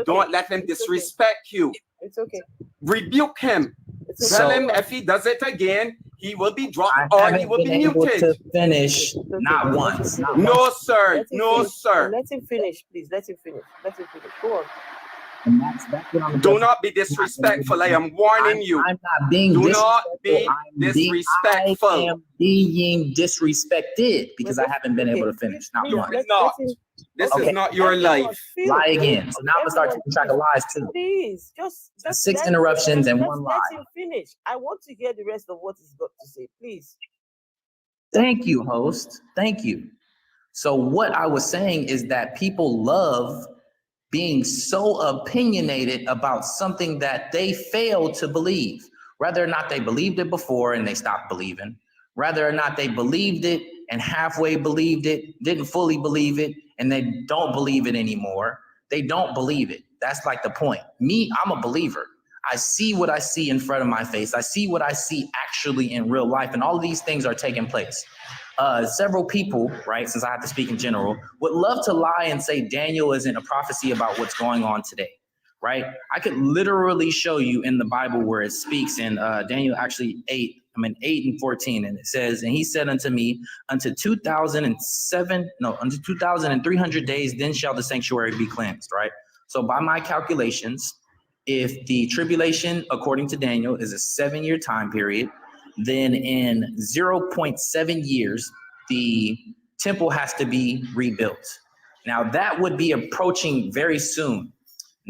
Don't let him disrespect you. It's okay. Rebuke him. Tell him if he does it again, he will be dropped or he will be muted. To finish, not once. No, sir. No, sir. Let him finish, please. Let him finish. Go on. And that's what I'm Do not be disrespectful. I am warning you. I'm not being Do disrespectful. not be disrespectful. I am being disrespected because I haven't been able to finish. Not once. This is not your life. Lie again. So now I'm gonna start keeping track of lies too. Please, just 6 interruptions and 1 lie. Let him finish. I want to hear the rest of what he's got to say. Please. Thank you, host. Thank you. So what I was saying is that people love being so opinionated about something that they failed to believe, whether or not they believed it before and they stopped believing, whether or not they believed it and halfway believed it, didn't fully believe it, and they don't believe it anymore. They don't believe it. That's like the point. Me, I'm a believer. I see what I see in front of my face. I see what I see actually in real life. And all of these things are taking place. Several people, right, since I have to speak in general, would love to lie and say Daniel isn't a prophecy about what's going on today, right? I could literally show you in the Bible where it speaks in Daniel actually 8 and 14, and it says, and he said unto me, unto 2,300 days, then shall the sanctuary be cleansed, right? So by my calculations, if the tribulation, according to Daniel, is a 7-year time period, then in 0.7 years, the temple has to be rebuilt. Now that would be approaching very soon.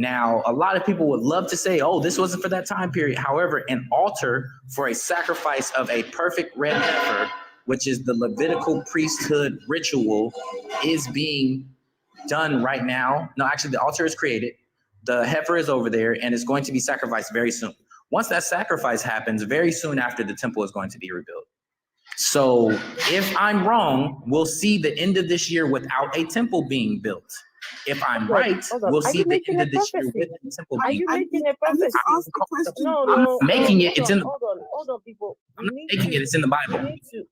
Now, a lot of people would love to say, oh, this wasn't for that time period. However, an altar for a sacrifice of a perfect red heifer, which is the Levitical priesthood ritual, is being done right now. No, actually, the altar is created. The heifer is over there, and it's going to be sacrificed very soon. Once that sacrifice happens, very soon after, the temple is going to be rebuilt. So if I'm wrong, we'll see the end of this year without a temple being built. If I'm right, we'll see the end of this year with the temple being built. Are you making a prophecy? No. Making it, it's in the hold on, people. I'm not making it, it's in the Bible.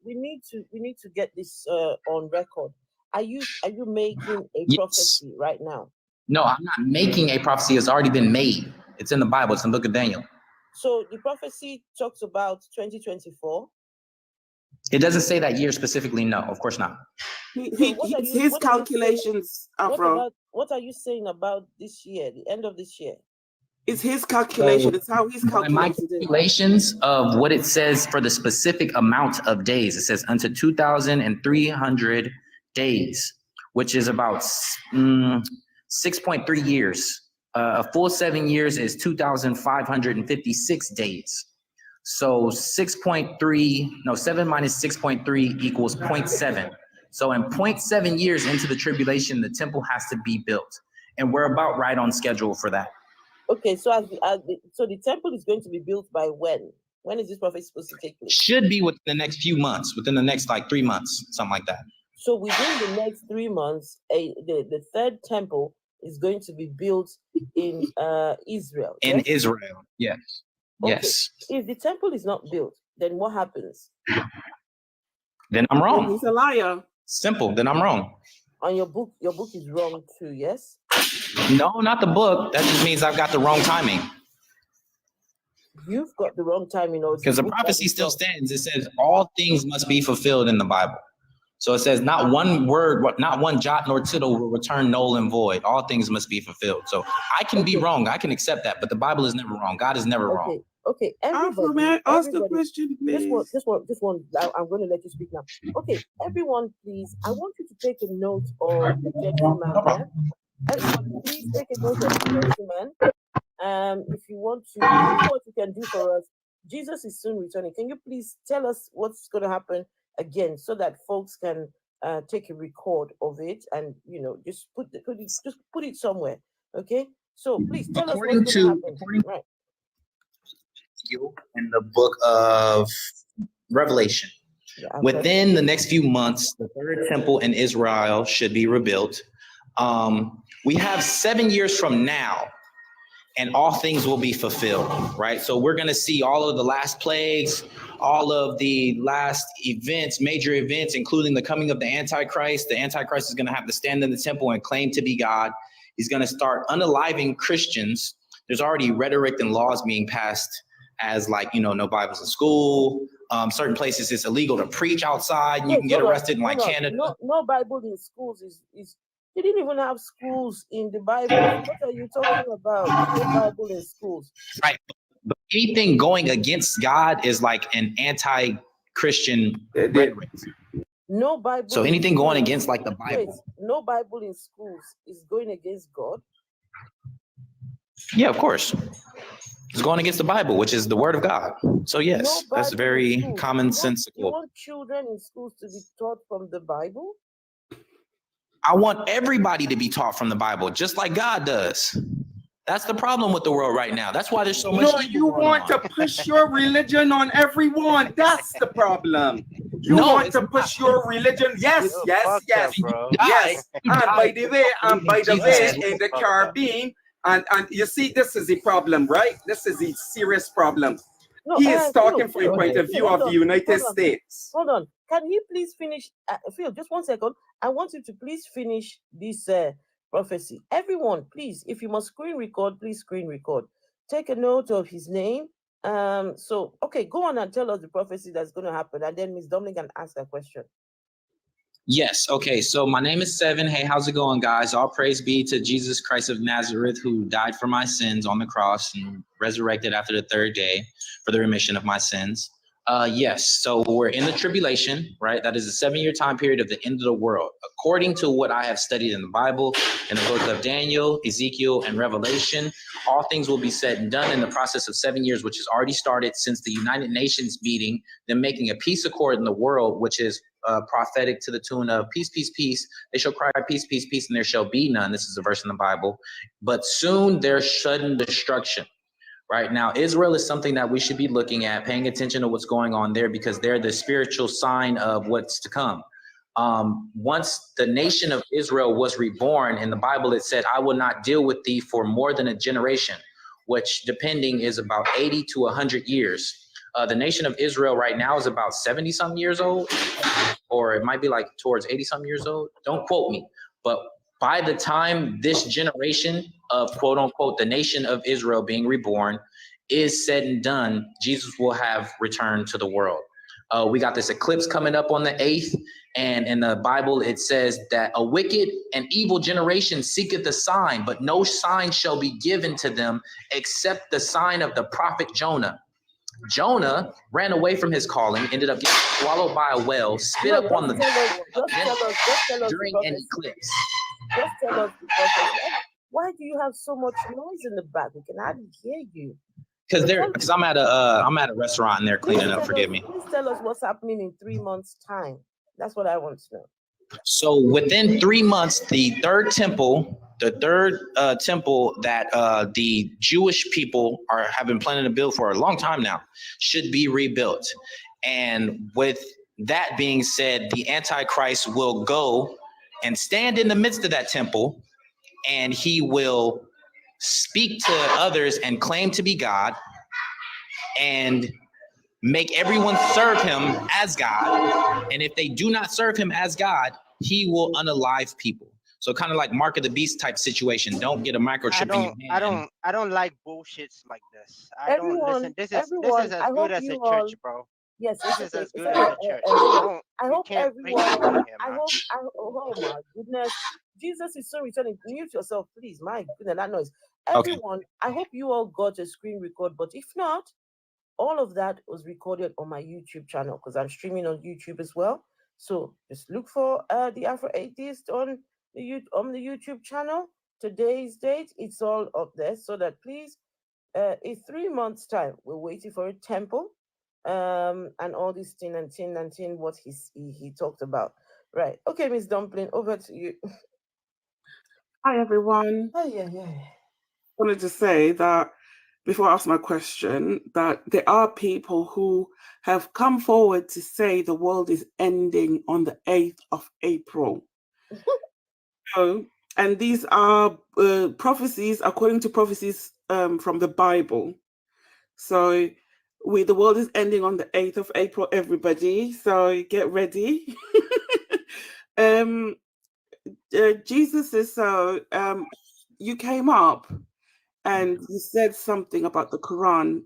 We need to get this on record. Are you making a prophecy right now? No, I'm not making a prophecy. It's already been made. It's in the Bible. It's in the book of Daniel. So the prophecy talks about 2024. It doesn't say that year specifically. No, of course not. His calculations, Afro. What are you saying about this year, the end of this year? It's his calculation. It's how he's calculated. My calculations of what it says for the specific amount of days. It says unto 2,300 days, which is about 6.3 years. A full 7 years is 2,556 days. So 7 minus 6.3 equals 0.7. So in 0.7 years into the tribulation, the temple has to be built. And we're about right on schedule for that. Okay, so the temple is going to be built by when? When is this prophecy supposed to take place? Should be within the next few months, within the next 3 months, something like that. So within the next 3 months, the third temple is going to be built in Israel. In Israel, yes. Okay. Yes. If the temple is not built, then what happens? Then I'm wrong. He's a liar. Simple. Then I'm wrong. On your book is wrong too, yes? No, not the book. That just means I've got the wrong timing. You've got the wrong timing. Because the prophecy still stands. It says all things must be fulfilled in the Bible. So it says not one word, not one jot nor tittle will return null and void. All things must be fulfilled. So I can be wrong. I can accept that. But the Bible is never wrong. God is never wrong. Okay. Afro, man, ask the question, please. Just one. I'm going to let you speak now. Okay, everyone, please. I want you to take a note of the gentleman there. Everyone, please take a note of the gentleman. If you want to, you know what you can do for us. Jesus is soon returning. Can you please tell us what's going to happen again, so that folks can take a record of it and just put it somewhere. Okay, so please tell us what's going to happen. Right. In the book of Revelation, within the next few months, the third temple in Israel should be rebuilt. We have 7 years from now, and all things will be fulfilled, right? So we're going to see all of the last plagues, all of the last events, major events, including the coming of the Antichrist. The Antichrist is going to have to stand in the temple and claim to be God. He's going to start unaliving Christians. There's already rhetoric and laws being passed as no Bibles in school. Certain places it's illegal to preach outside. And you can get arrested in Canada. No Bible in schools is they didn't even have schools in the Bible. What are you talking about? No Bible in schools. Right. But anything going against God is like an anti-Christian rhetoric. No Bible. So anything going against the Bible. Wait, no Bible in schools is going against God. Yeah, of course. It's going against the Bible, which is the word of God. So yes, that's very commonsensical. You want children in schools to be taught from the Bible? I want everybody to be taught from the Bible, just like God does. That's the problem with the world right now. That's why there's so much. No, you want to push your religion on everyone. That's the problem. You want to push your religion. Yes. And by the way, in the Caribbean, And you see, this is the problem, right? This is the serious problem. No, He is talking Phil, from the point of view hold of the on, United States. Hold on. Can he please finish? Phil, just 1 second. I want you to please finish this prophecy. Everyone, please, if you must screen record, please screen record. Take a note of his name. So, okay, go on and tell us the prophecy that's going to happen, and then Ms. Dominic can ask a question. Yes. Okay. So my name is Seven. Hey, how's it going, guys? All praise be to Jesus Christ of Nazareth, who died for my sins on the cross and resurrected after the third day for the remission of my sins. Yes. So we're in the tribulation, right? That is a 7-year time period of the end of the world. According to what I have studied in the Bible, in the book of Daniel, Ezekiel, and Revelation, all things will be said and done in the process of 7 years, which has already started since the United Nations meeting, them making a peace accord in the world, which is prophetic to the tune of peace, peace, peace. They shall cry peace, peace, peace, and there shall be none. This is a verse in the Bible. But soon there's sudden destruction. Right now, Israel is something that we should be looking at, paying attention to what's going on there, because they're the spiritual sign of what's to come. Once the nation of Israel was reborn, in the Bible it said, I will not deal with thee for more than a generation, which depending is about 80 to 100 years. The nation of Israel right now is about 70 some years old, or it might be like towards 80 some years old. Don't quote me. But by the time this generation of quote unquote, the nation of Israel being reborn is said and done, Jesus will have returned to the world. We got this eclipse coming up on the 8th. And in the Bible, it says that a wicked and evil generation seeketh a sign, but no sign shall be given to them except the sign of the prophet Jonah. Jonah ran away from his calling, ended up getting swallowed by a whale, spit up on the during an eclipse. Just tell us the prophecy. Why do you have so much noise in the back? We can hardly hear you. Because I'm at a restaurant and they're cleaning up. Forgive me. Please tell us what's happening in 3 months' time. That's what I want to know. So within 3 months, the third temple that the Jewish people have been planning to build for a long time now should be rebuilt. And with that being said, the Antichrist will go and stand in the midst of that temple, and he will speak to others and claim to be God and make everyone serve him as God. And if they do not serve him as God, he will unalive people. So kind of like Mark of the Beast type situation. Don't get a microchip in your hand. I don't like bullshits like this. I don't listen. This is as good as a church, bro. Yes, this is as good as a church. I hope everyone. Oh my goodness, Jesus is so returning. Mute yourself, please. My goodness, that noise. Everyone, okay. I hope you all got a screen record, but if not, all of that was recorded on my YouTube channel because I'm streaming on YouTube as well. So just look for the Afro Atheist on the YouTube channel. Today's date, it's all up there. So that please, in 3 months' time, we're waiting for a temple, and all this thing, what he talked about. Right. Okay, Miss Dumpling, over to you. Hi everyone. Wanted to say that before I ask my question, that there are people who have come forward to say the world is ending on the 8th of April. And these are prophecies, according to prophecies from the Bible. So the world is ending on the 8th of April, everybody. So get ready. Jesus is you came up and you said something about the Quran,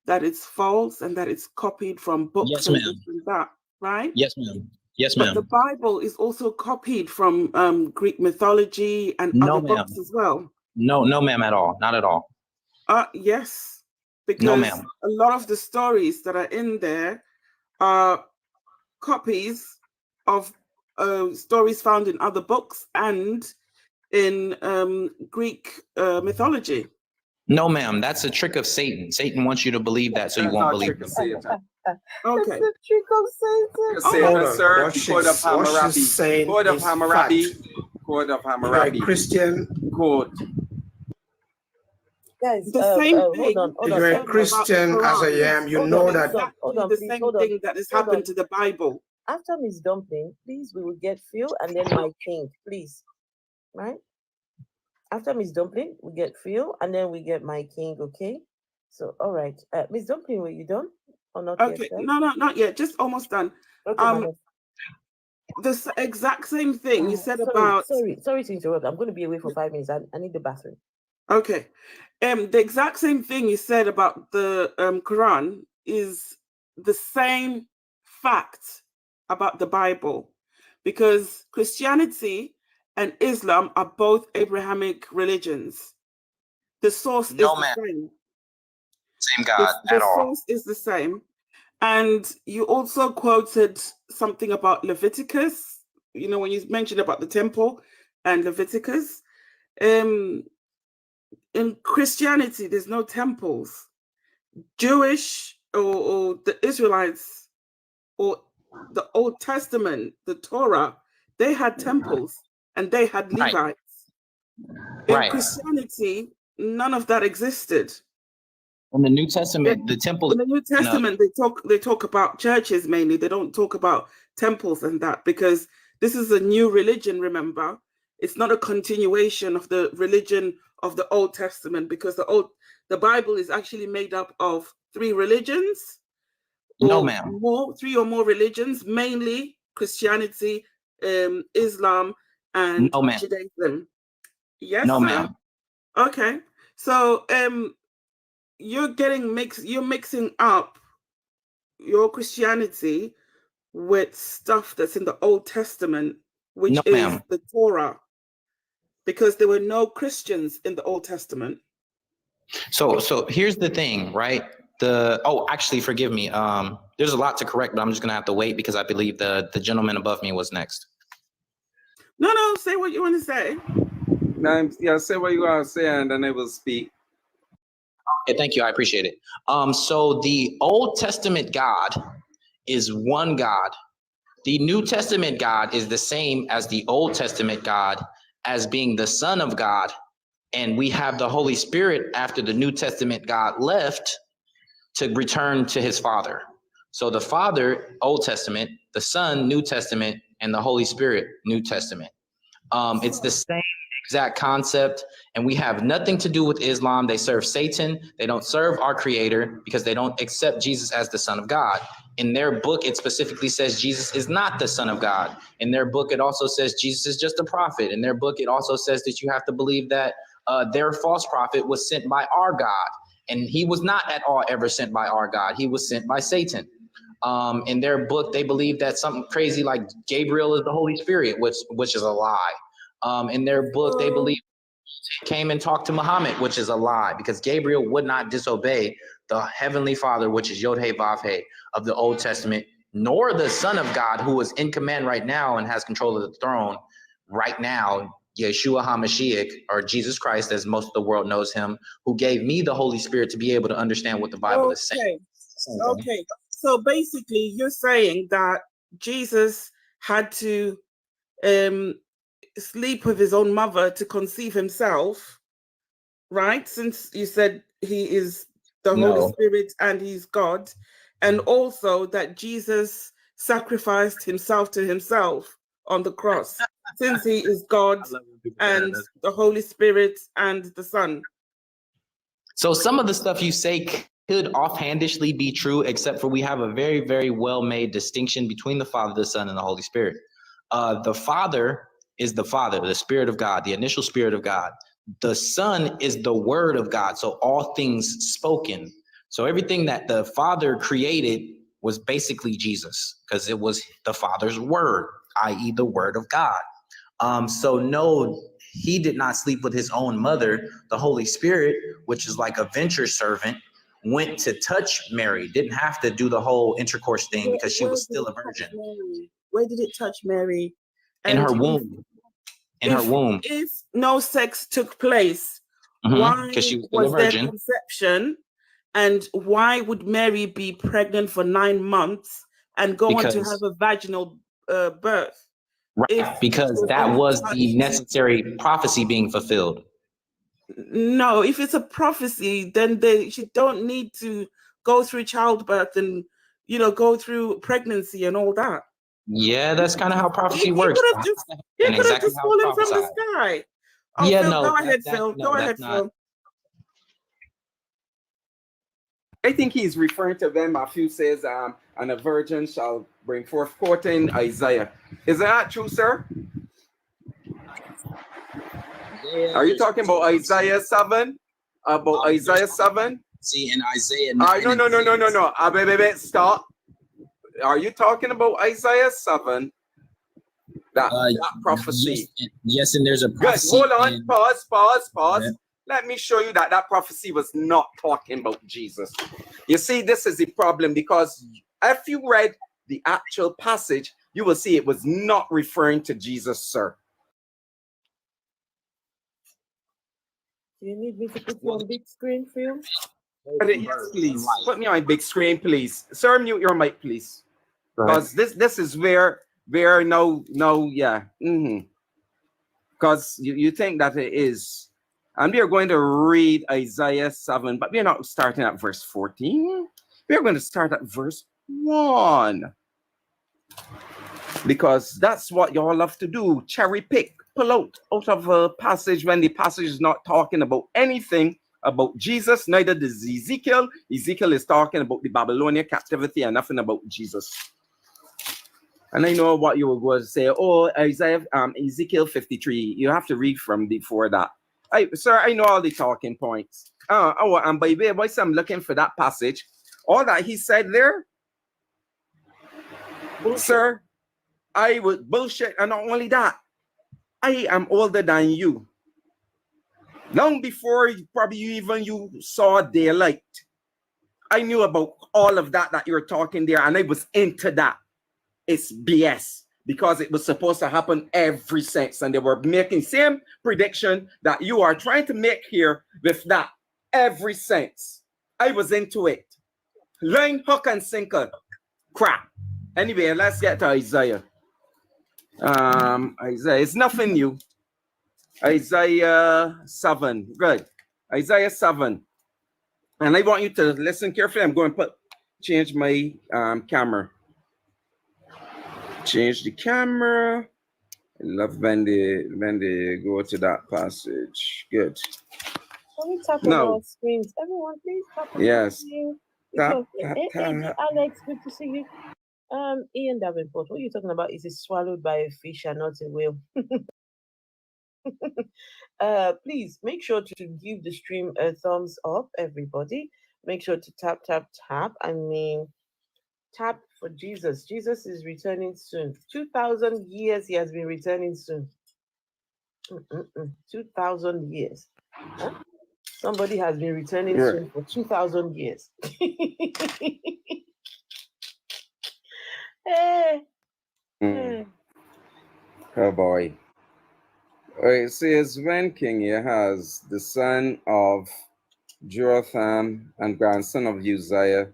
that it's false and that it's copied from books. Yes, and ma'am. this and that, right? Yes, ma'am. Yes, But ma'am. the Bible is also copied from Greek mythology and other books as well. No, ma'am, at all. Not at all. Yes, because no, ma'am. A lot of the stories that are in there are copies of stories found in other books and in Greek mythology. No, ma'am. That's a trick of Satan. Satan wants you to believe that, so you won't believe it. Okay. That's a trick of Satan. Satan, sir. Code of Hammurabi. Code of Hammurabi. Code of Hammurabi. Christian. Code. Guys, the same thing. Hold on. You're a Christian as I am. You know that. The same thing that has happened to the Bible. After Miss Dumpling, please, we will get Phil and then my king, please. Right? After Miss Dumpling, we get Phil, and then we get my king. Okay. So, all right, Miss Dumpling, were you done or not yet? Okay, no, not yet. Just almost done. Okay, the exact same thing you said about. Sorry to interrupt. I'm going to be away for 5 minutes. I need the bathroom. Okay, the exact same thing you said about the Quran is the same fact about the Bible, because Christianity and Islam are both Abrahamic religions. The source is the same. Same God The source is the same. And you also quoted something about Leviticus, when you mentioned about the temple and Leviticus. In Christianity, there's no temples. Jewish or the Israelites or the Old Testament, the Torah, they had temples and they had Levites. In Christianity, none of that existed. In the New Testament, the temple. In the New Testament, they talk about churches mainly. They don't talk about temples and that, because this is a new religion. Remember, it's not a continuation of the religion of the Old Testament, because the Bible is actually made up of 3 religions. No, ma'am. 3 or more religions, mainly Christianity, Islam, and Judaism. Yes, no, sir? ma'am. Okay, so you're mixing up your Christianity with stuff that's in the Old Testament, which is the Torah, because there were no Christians in the Old Testament. So here's the thing, right? Actually, forgive me. There's a lot to correct, but I'm just gonna have to wait because I believe the gentleman above me was next. No, say what you want to say. Yeah, say what you want to say, and then I will speak. Okay, thank you. I appreciate it. So the Old Testament God is one God. The New Testament God is the same as the Old Testament God, as being the Son of God. And we have the Holy Spirit after the New Testament God left to return to his Father. So the Father, Old Testament, the Son, New Testament, and the Holy Spirit, New Testament. It's the same exact concept, and we have nothing to do with Islam. They serve Satan. They don't serve our Creator because they don't accept Jesus as the Son of God. In their book, it specifically says Jesus is not the Son of God. In their book, it also says Jesus is just a prophet. In their book, it also says that you have to believe that their false prophet was sent by our God, and he was not at all ever sent by our God. He was sent by Satan. In their book, they believe that something crazy like Gabriel is the Holy Spirit, which is a lie. In their book, they believe came and talked to Muhammad, which is a lie, because Gabriel would not disobey the Heavenly Father, which is Yod He Vav He of the Old Testament, nor the Son of God, who is in command right now and has control of the throne right now, Yeshua HaMashiach, or Jesus Christ, as most of the world knows him, who gave me the Holy Spirit to be able to understand what the Bible is saying. Okay. So basically, you're saying that Jesus had to sleep with his own mother to conceive himself, right? Since you said he is the Holy Spirit and he's God, and also that Jesus sacrificed himself to himself on the cross, since he is God and the Holy Spirit and the Son. So some of the stuff you say could offhandishly be true, except for we have a very, very well-made distinction between the Father, the Son, and the Holy Spirit. The Father is the Father, the Spirit of God, the initial Spirit of God. The Son is the Word of God, so all things spoken. So everything that the Father created was basically Jesus, because it was the Father's Word, i.e. the Word of God. So no, he did not sleep with his own mother. The Holy Spirit, which is like a venture servant, went to touch Mary, didn't have to do the whole intercourse thing because she was still a virgin. Where did it touch Mary? In her womb. In her womb. If no sex took place, why she was still a was there virgin. conception? And why would Mary be pregnant for 9 months and go on to have a vaginal birth? Right, because that was the necessary prophecy being fulfilled. No, if it's a prophecy, then she don't need to go through childbirth and, go through pregnancy and all that. Yeah, that's kind of how prophecy works. He could have just fallen from the sky. Oh, Yeah, Phil, no, go ahead, that Phil. no, Go that's ahead, not. Phil. I think he's referring to them. Matthew says, and a virgin shall bring forth, quoting Isaiah. Is that true, sir? Isaiah Are you is talking about prophecy. Isaiah 7? About There's Isaiah 7? prophecy in Isaiah 9 No, and no, no, no, 6. no, no. Wait, stop. Are you talking about Isaiah 7? That prophecy. Yes, and there's a Good. prophecy. Hold on. In, Pause. Let me show you that prophecy was not talking about Jesus. You see, this is the problem, because if you read the actual passage, you will see it was not referring to Jesus, sir. Do you need me to put you on big screen, Phil? Yes, please. Put me on big screen, please. Sir, mute your mic, please. Because this is where no, yeah. Because you think that it is. And we are going to read Isaiah 7, but we're not starting at verse 14. We're going to start at verse 1. Because that's what y'all love to do. Cherry pick, pull out of a passage when the passage is not talking about anything about Jesus, neither does Ezekiel. Ezekiel is talking about the Babylonian captivity and nothing about Jesus. And I know what you were going to say. Oh, Ezekiel 53. You have to read from before that. Sir, I know all the talking points. And by the way, whilst I'm looking for that passage, all that he said there, bullshit. Sir, I would bullshit. And not only that, I am older than you. Long before you saw daylight, I knew about all of that you're talking there, and I was into that. It's BS, because it was supposed to happen every since, and they were making same prediction that you are trying to make here with that every since. I was into it. Line, hook, and sinker. Crap. Anyway, let's get to Isaiah. Isaiah, it's nothing new. Isaiah 7. Good. Isaiah 7. And I want you to listen carefully. I'm going to change my camera. Change the camera. I love when they go to that passage. Good. Can we tap on our screens? Everyone, please tap on yes. the screen. Tap. Hey, Alex, good to see you. Ian Davenport, what are you talking about? Is it swallowed by a fish and not a whale? Please make sure to give the stream a thumbs up, everybody. Make sure to tap. I mean, tap for Jesus. Jesus is returning soon. 2,000 years he has been returning soon. 2,000 years. Huh? Somebody has been returning soon for 2,000 years. Hey. Oh boy. It says, when King Ahaz, the son of Jotham and grandson of Uzziah,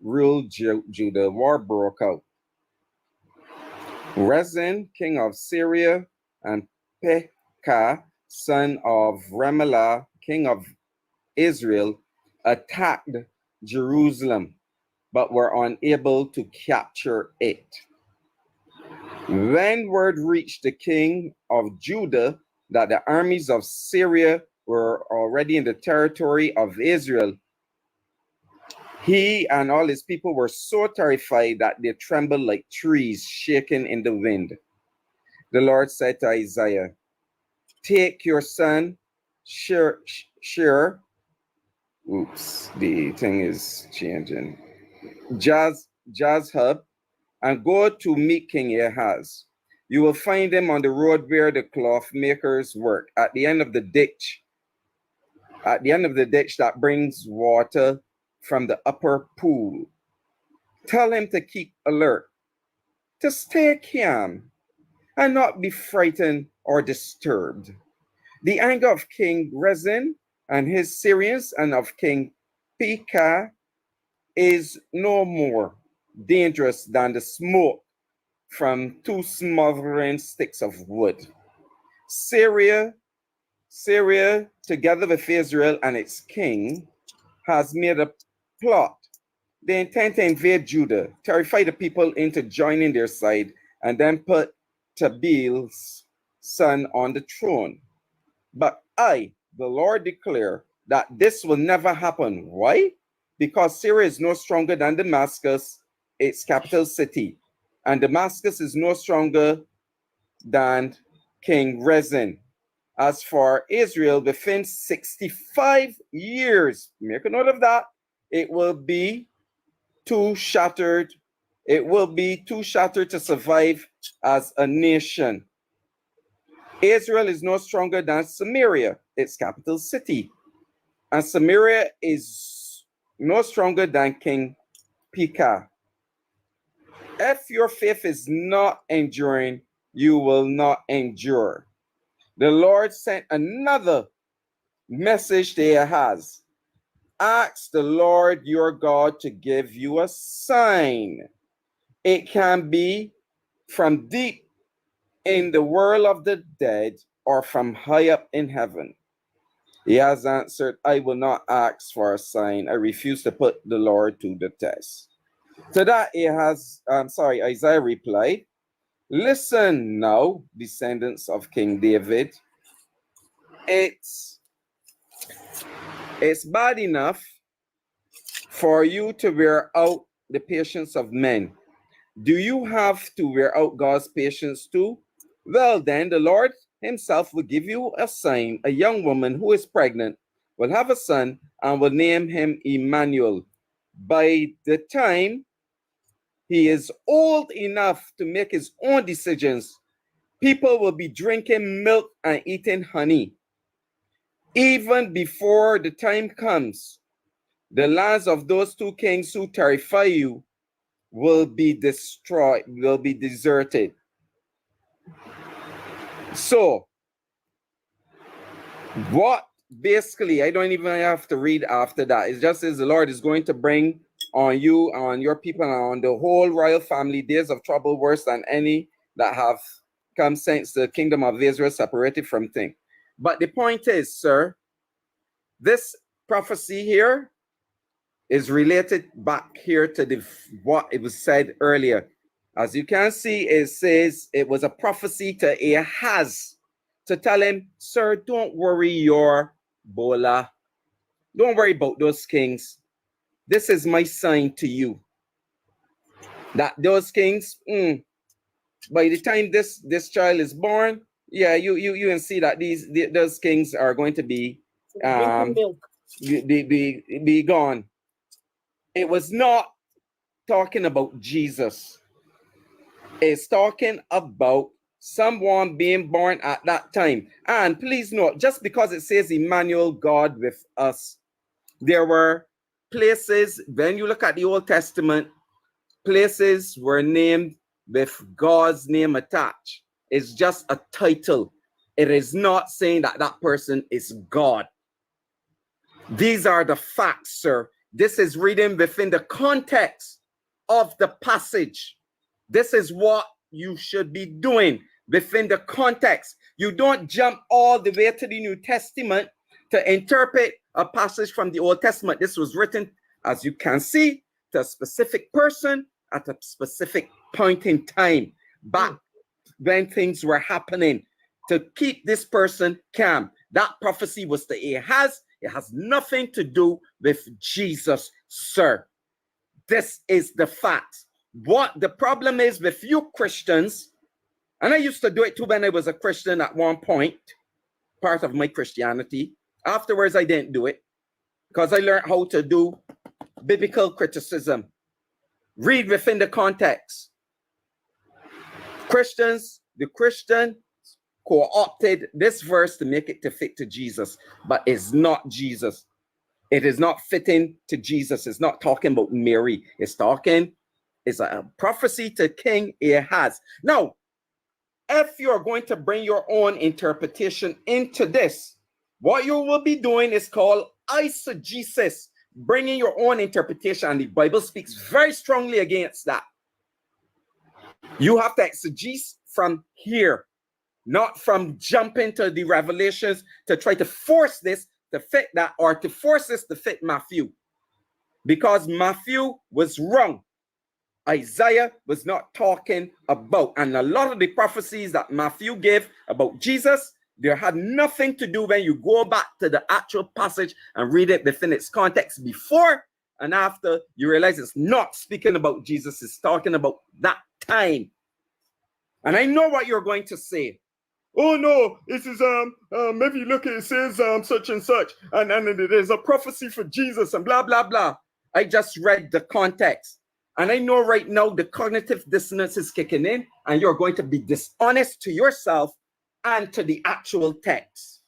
ruled Judah, war broke out. Rezin, king of Syria, and Pekah, son of Remelah, king of Israel, attacked Jerusalem, but were unable to capture it. When word reached the king of Judah that the armies of Syria were already in the territory of Israel, he and all his people were so terrified that they trembled like trees shaken in the wind. The Lord said to Isaiah, take your son, Shear, oops, the thing is changing, Jazhub, and go to meet King Ahaz. You will find him on the road where the cloth makers work, at the end of the ditch that brings water from the upper pool. Tell him to keep alert, to stay calm, and not be frightened or disturbed. The anger of King Rezin and his Syrians and of King Pekah is no more dangerous than the smoke from 2 smoldering sticks of wood. Syria, together with Israel and its king, has made a plot. They intend to invade Judah, terrify the people into joining their side, and then put Tabel's son on the throne. But I, the Lord, declare that this will never happen. Why? Because Syria is no stronger than Damascus, its capital city. And Damascus is no stronger than King Rezin. As for Israel, within 65 years, make a note of that, it will be too shattered. It will be too shattered to survive as a nation. Israel is no stronger than Samaria, its capital city. And Samaria is no stronger than King Pekah. If your faith is not enduring, you will not endure. The Lord sent another message to Ahaz. Ask the Lord your God to give you a sign. It can be from deep in the world of the dead or from high up in heaven. He has answered, I will not ask for a sign. I refuse to put the Lord to the test. To that Isaiah replied, listen now, descendants of King David. It's bad enough for you to wear out the patience of men. Do you have to wear out God's patience too? Well, then the Lord himself will give you a sign. A young woman who is pregnant will have a son and will name him Emmanuel. By the time he is old enough to make his own decisions, people will be drinking milk and eating honey. Even before the time comes, the lands of those two kings who terrify you will be destroyed, will be deserted. So, what basically, I don't even have to read after that. It just says the Lord is going to bring on you, on your people, and on the whole royal family days of trouble worse than any that have come since the kingdom of Israel separated from things. But the point is, sir, this prophecy here is related back here to what it was said earlier. As you can see, it says it was a prophecy to Ahaz to tell him, sir, don't worry your Bola. Don't worry about those kings. This is my sign to you. That those kings, by the time this child is born, yeah, you can see that those kings are going to be be gone. It was not talking about Jesus. It's talking about someone being born at that time. And please note, just because it says Emmanuel, God with us, there were places, when you look at the Old Testament, places were named with God's name attached. It's just a title. It is not saying that that person is God. These are the facts, sir. This is reading within the context of the passage. This is what you should be doing within the context. You don't jump all the way to the New Testament to interpret a passage from the Old Testament. This was written, as you can see, to a specific person at a specific point in time, back when things were happening, to keep this person calm. That prophecy was to Ahaz. It has nothing to do with Jesus, sir. This is the fact. What the problem is with you Christians, and I used to do it too when I was a Christian at one point, part of my Christianity. Afterwards, I didn't do it because I learned how to do biblical criticism. Read within the context. Christians, the Christian co-opted this verse to make it to fit to Jesus, but it's not Jesus. It is not fitting to Jesus. It's not talking about Mary. It's a prophecy to King Ahaz. Now, if you're going to bring your own interpretation into this, what you will be doing is called eisegesis, bringing your own interpretation, and the Bible speaks very strongly against that. You have to exegese from here, not from jumping to the revelations to try to force this to fit that, or to force this to fit Matthew, because Matthew was wrong. Isaiah was not talking about, and a lot of the prophecies that Matthew gave about Jesus, There had nothing to do when you go back to the actual passage and read it within its context before and after, you realize it's not speaking about Jesus, it's talking about that time. And I know what you're going to say. Oh no, this is if you look at it, says such and such, and there's a prophecy for Jesus and blah blah blah. I just read the context. And I know right now the cognitive dissonance is kicking in, and you're going to be dishonest to yourself and to the actual text.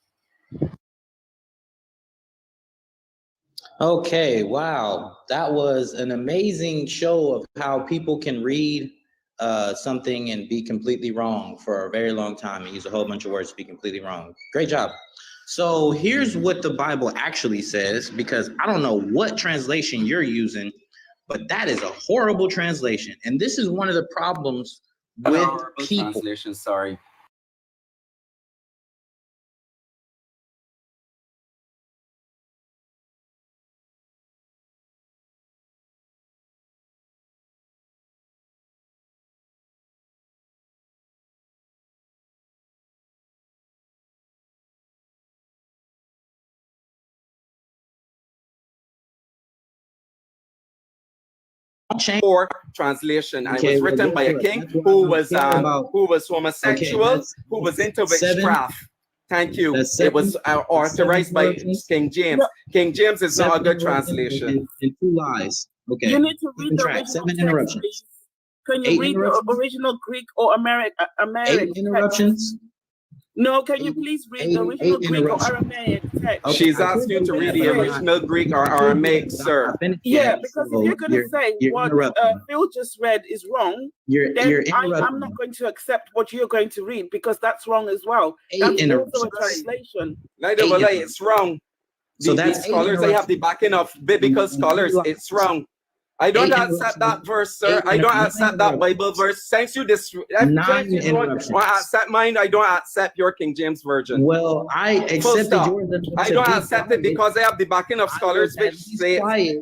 Okay, wow. That was an amazing show of how people can read something and be completely wrong for a very long time and use a whole bunch of words to be completely wrong. Great job. So here's what the Bible actually says, because I don't know what translation you're using, but that is a horrible translation. And this is one of the problems with people. Translation, sorry. Or translation. Okay, I was written by a king who was homosexual, okay, who was into seven. witchcraft. Thank you. That's It was authorized by interruptions. King James. King James is not a good translation. And 2 lies. Okay. You need to read the Track. original 7 text, interruptions. please. Can you 8 read the interruptions. original Greek or Aramaic 8 interruptions. No, can you please read the original Greek or Aramaic text? Okay, She's asking you to read the original Greek or Aramaic, sir. Yeah, because if you're going to say what Phil just read is wrong, you're then I'm not going to accept what you're going to read, because that's wrong as well. That's also a translation. Neither will I, it's wrong. So The that's scholars, I have the backing of biblical scholars, it's wrong. I don't accept that verse, sir. I don't accept that Bible verse. Since you don't accept mine, I don't accept your King James Version. Well, I accepted yours. I don't accept it because I have the backing of scholars, which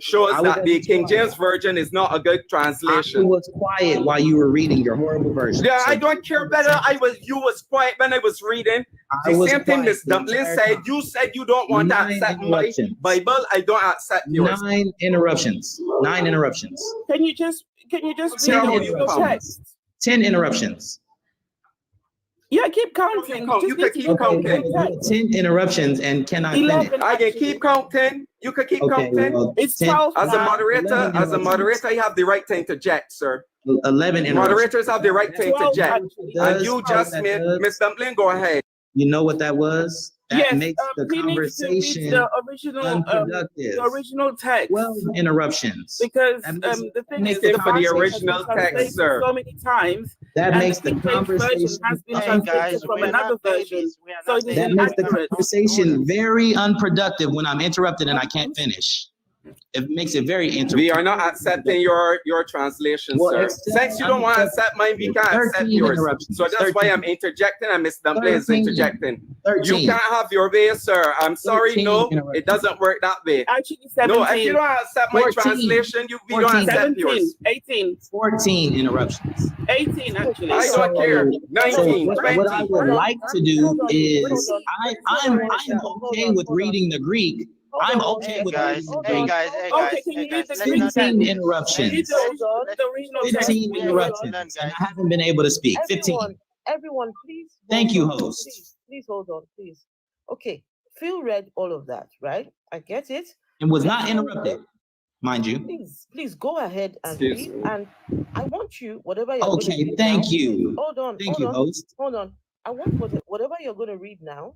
shows that the King James Version is not a good translation. I was quiet while you were reading your horrible version. Yeah, I don't care whether you was quiet when I was reading. The same thing Miss Dumpling said. You said you don't want to accept my Bible. I don't accept yours. 9 interruptions. 9 interruptions. Can you just read the original text? 10 interruptions. Yeah, keep counting. You can keep counting. 10 interruptions, and can I finish? I can keep counting. You can keep counting. Well, it's 12. As a moderator, you have the right to interject, sir. 11 interruptions. Moderators have the right to interject. And you just made Miss Dumpling go ahead. You know what that was? That makes the he conversation needs to read the original text. 12 interruptions. Because the thing is, for the original text, sir. So many times. That makes the conversation has been translated from another version. So that makes the conversation very unproductive when I'm interrupted and I can't finish. It makes it very interesting. We are not accepting your translation, sir. Since you don't want to accept mine, we can't accept yours. So that's why I'm interjecting and Miss Dumpling is interjecting. 13. You can't have your way, sir. I'm sorry, no, it doesn't work that way. Actually, 17. No, if you don't accept my 14. translation, we don't accept 17, yours. 18. 14 interruptions. 18, actually. I don't care. 19, 20. What I would like to do is, I'm okay with reading the Greek. I'm okay with guys. Okay, can you read the 15 interruptions. 15 interruptions. And I haven't been able to speak. 15. Everyone, please. Thank you, host. Please hold on, please. Okay, Phil read all of that, right? I get it. And was not interrupted, mind you. Please go ahead and read. And I want you, whatever you're going to read thank now, you. Hold on. Thank you, host. Hold on. I want whatever you're going to read now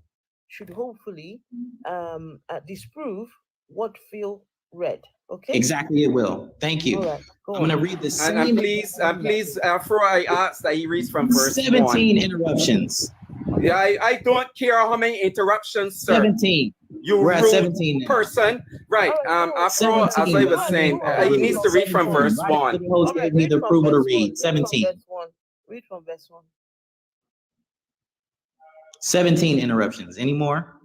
should hopefully disprove what Phil read. Okay. Exactly, it will. Thank you. All right, I'm going to read the same. And please, Afro, I ask that he reads from verse 17 1. interruptions. Yeah, I don't care how many interruptions, sir. 17. We're at 17 now. Person. Right. Afro, as I was saying, he needs to read from verse 1. The host gave me the approval to read. 17. Read from verse 1. 17 interruptions. Any more?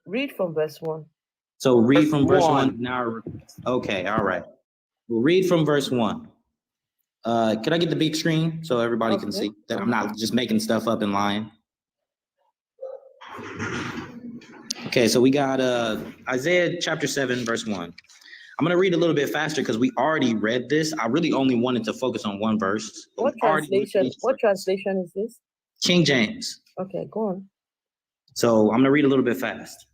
Read from verse 1. So read from verse 1 now. Okay, all right. We'll read from verse 1. Could I get the big screen so everybody can see that I'm not just making stuff up and lying? Okay, so we got Isaiah chapter 7, verse 1. I'm going to read a little bit faster because we already read this. I really only wanted to focus on one verse. What translation? What translation is this? King James. Okay, go on. So I'm going to read a little bit fast.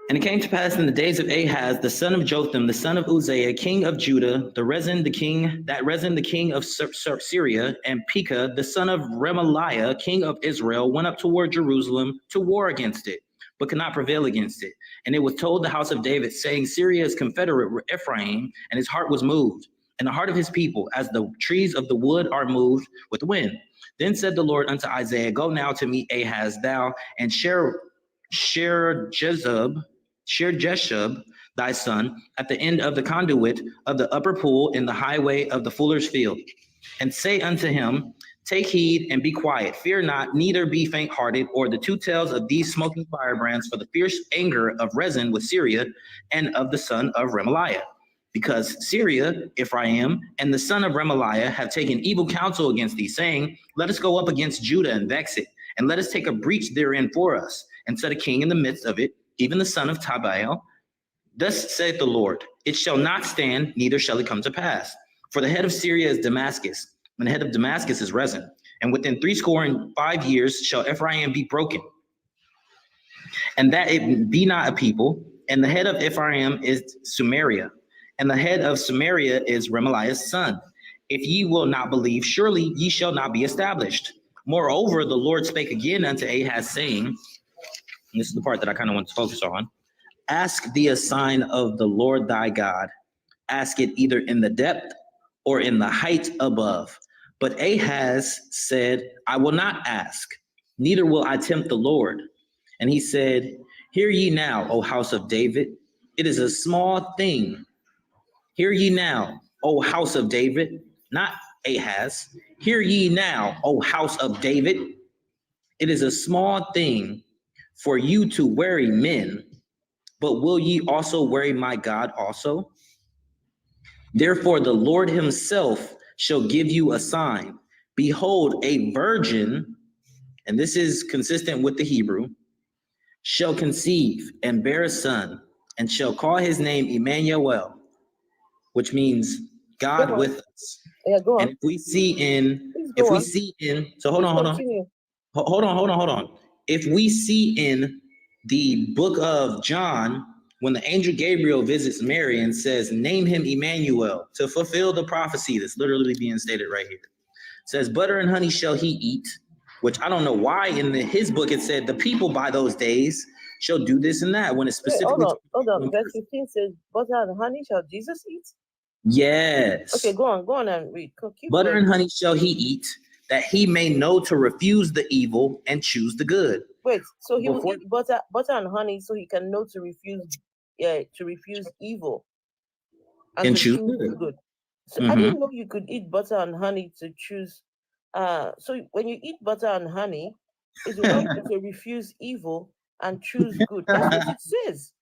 And it came to pass in the days of Ahaz, the son of Jotham, the son of Uzziah, king of Judah, Rezin the king of Syria, and Pekah, the son of Remaliah, king of Israel, went up toward Jerusalem to war against it, but could not prevail against it. And it was told the house of David, saying, Syria is confederate with Ephraim, and his heart was moved, and the heart of his people, as the trees of the wood are moved with the wind. Then said the Lord unto Isaiah, Go now to meet Ahaz, thou and Shear-Jeshub, thy son, at the end of the conduit of the upper pool in the highway of the fuller's field. And say unto him, Take heed and be quiet, fear not, neither be faint-hearted, or the two tails of these smoking firebrands, for the fierce anger of Rezin with Syria and of the son of Remaliah. Because Syria, Ephraim, and the son of Remaliah have taken evil counsel against thee, saying, Let us go up against Judah and vex it, and let us take a breach therein for us, and set a king in the midst of it, even the son of Tabael. Thus saith the Lord, It shall not stand, neither shall it come to pass. For the head of Syria is Damascus, and the head of Damascus is Rezin. And within 65 years shall Ephraim be broken, and that it be not a people. And the head of Ephraim is Samaria, and the head of Samaria is Remaliah's son. If ye will not believe, surely ye shall not be established. Moreover, the Lord spake again unto Ahaz, saying, and this is the part that I kind of want to focus on, Ask thee a sign of the Lord thy God. Ask it either in the depth or in the height above. But Ahaz said, I will not ask, neither will I tempt the Lord. And he said, Hear ye now, O house of David, it is a small thing. Hear ye now, O house of David, not Ahaz. Hear ye now, O house of David, it is a small thing for you to weary men, but will ye also weary my God also? Therefore the Lord himself shall give you a sign. Behold, a virgin, and this is consistent with the Hebrew, shall conceive and bear a son, and shall call his name Emmanuel, which means God with us. Yeah, go on. And if we see in, so hold on. If we see in the book of John, when the angel Gabriel visits Mary and says, name him Emmanuel, to fulfill the prophecy that's literally being stated right here. It says, butter and honey shall he eat, which I don't know why in his book it said the people by those days shall do this and that, when it's specifically. Wait, hold on. Verse 15 says, butter and honey shall Jesus eat? Yes. Okay, go on and read. Keep butter going. and honey shall he eat, that he may know to refuse the evil and choose the good. Wait, so he will eat butter and honey so he can know to refuse evil and to choose good. So I didn't know you could eat butter and honey to choose. So when you eat butter and honey, it will help you to refuse evil and choose good. That's what it says.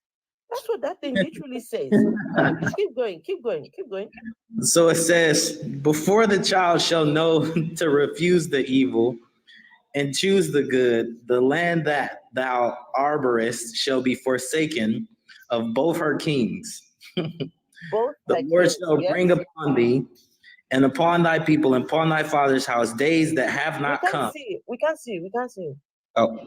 That's what that thing literally says. Keep going. So it says, before the child shall know to refuse the evil and choose the good, the land that thou arborest shall be forsaken of both her kings. The Lord shall bring upon thee and upon thy people and upon thy father's house days that have not come. We can't see. Oh.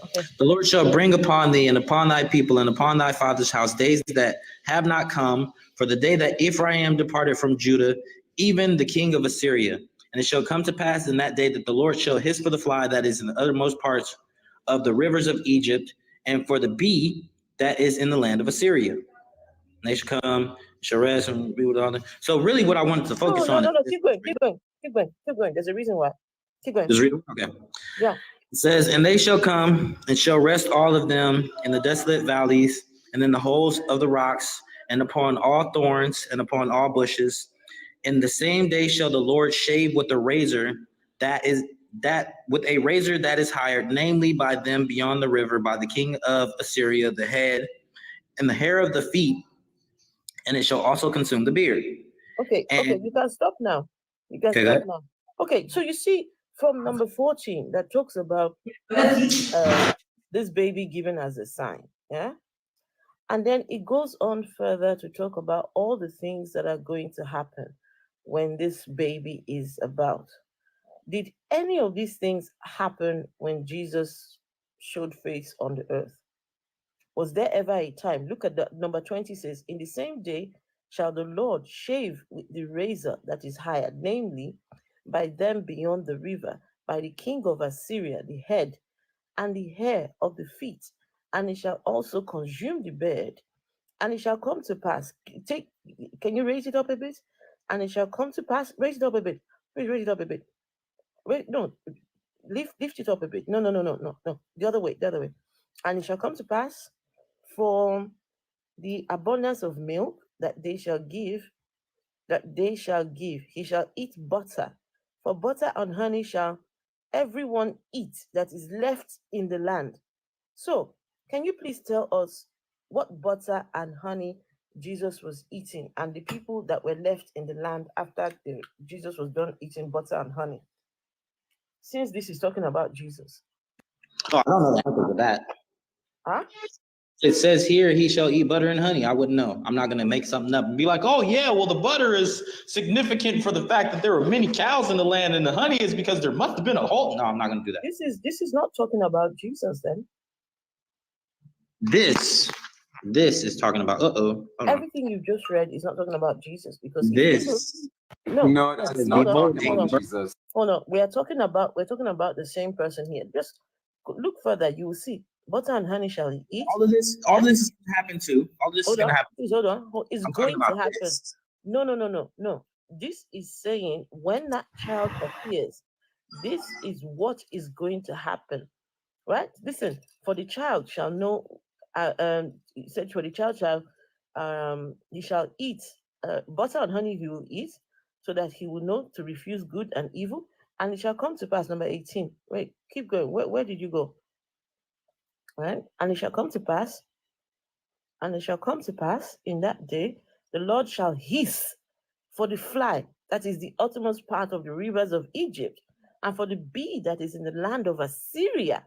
Okay. The Lord shall bring upon thee and upon thy people and upon thy father's house days that have not come, for the day that Ephraim departed from Judah, even the king of Assyria. And it shall come to pass in that day that the Lord shall hiss for the fly that is in the uttermost parts of the rivers of Egypt, and for the bee that is in the land of Assyria. And they shall come, shall rest, and be with all them. So really what I wanted to focus on. No, keep going. There's a reason why. Keep going. There's a reason? Okay. Yeah. It says, and they shall come and shall rest all of them in the desolate valleys and in the holes of the rocks and upon all thorns and upon all bushes. In the same day shall the Lord shave with a razor that is hired, namely by them beyond the river, by the king of Assyria, the head and the hair of the feet, and it shall also consume the beard. Okay, you can stop now. Okay, so you see, from number 14 that talks about this baby given as a sign. Yeah. And then it goes on further to talk about all the things that are going to happen when this baby is about. Did any of these things happen when Jesus showed face on the earth? Was there ever a time? Look at the number 20 says, in the same day shall the Lord shave with the razor that is hired, namely by them beyond the river, by the king of Assyria, the head and the hair of the feet, and it shall also consume the beard. And it shall come to pass. Can you raise it up a bit? And it shall come to pass. Raise it up a bit. Raise it up a bit. Wait, no, lift it up a bit. No. The other way. And it shall come to pass for the abundance of milk that they shall give, he shall eat butter. For butter and honey shall everyone eat that is left in the land. So, can you please tell us what butter and honey Jesus was eating and the people that were left in the land after Jesus was done eating butter and honey? Since this is talking about Jesus. Oh, I don't know the answer to that. Huh? It says here, he shall eat butter and honey. I wouldn't know. I'm not going to make something up and be like, oh, yeah, well, the butter is significant for the fact that there were many cows in the land, and the honey is because there must have been a hole. No, I'm not going to do that. This is not talking about Jesus then. This is talking about, everything you just read is not talking about Jesus, because this. No, that's not talking about Jesus. Hold on. We're talking about the same person here. Just look further, you will see. Butter and honey shall he eat. All of this is going to happen too. All this is going to happen. Please hold on. It's going to happen. This. No. This is saying when that child appears, this is what is going to happen. Right? Listen, for the child shall know, he said, for the child shall, he shall eat, butter and honey he will eat, so that he will know to refuse good and evil. And it shall come to pass, number 18. Wait, keep going. Where did you go? Right? And it shall come to pass, in that day, the Lord shall hiss for the fly that is the uttermost part of the rivers of Egypt, and for the bee that is in the land of Assyria.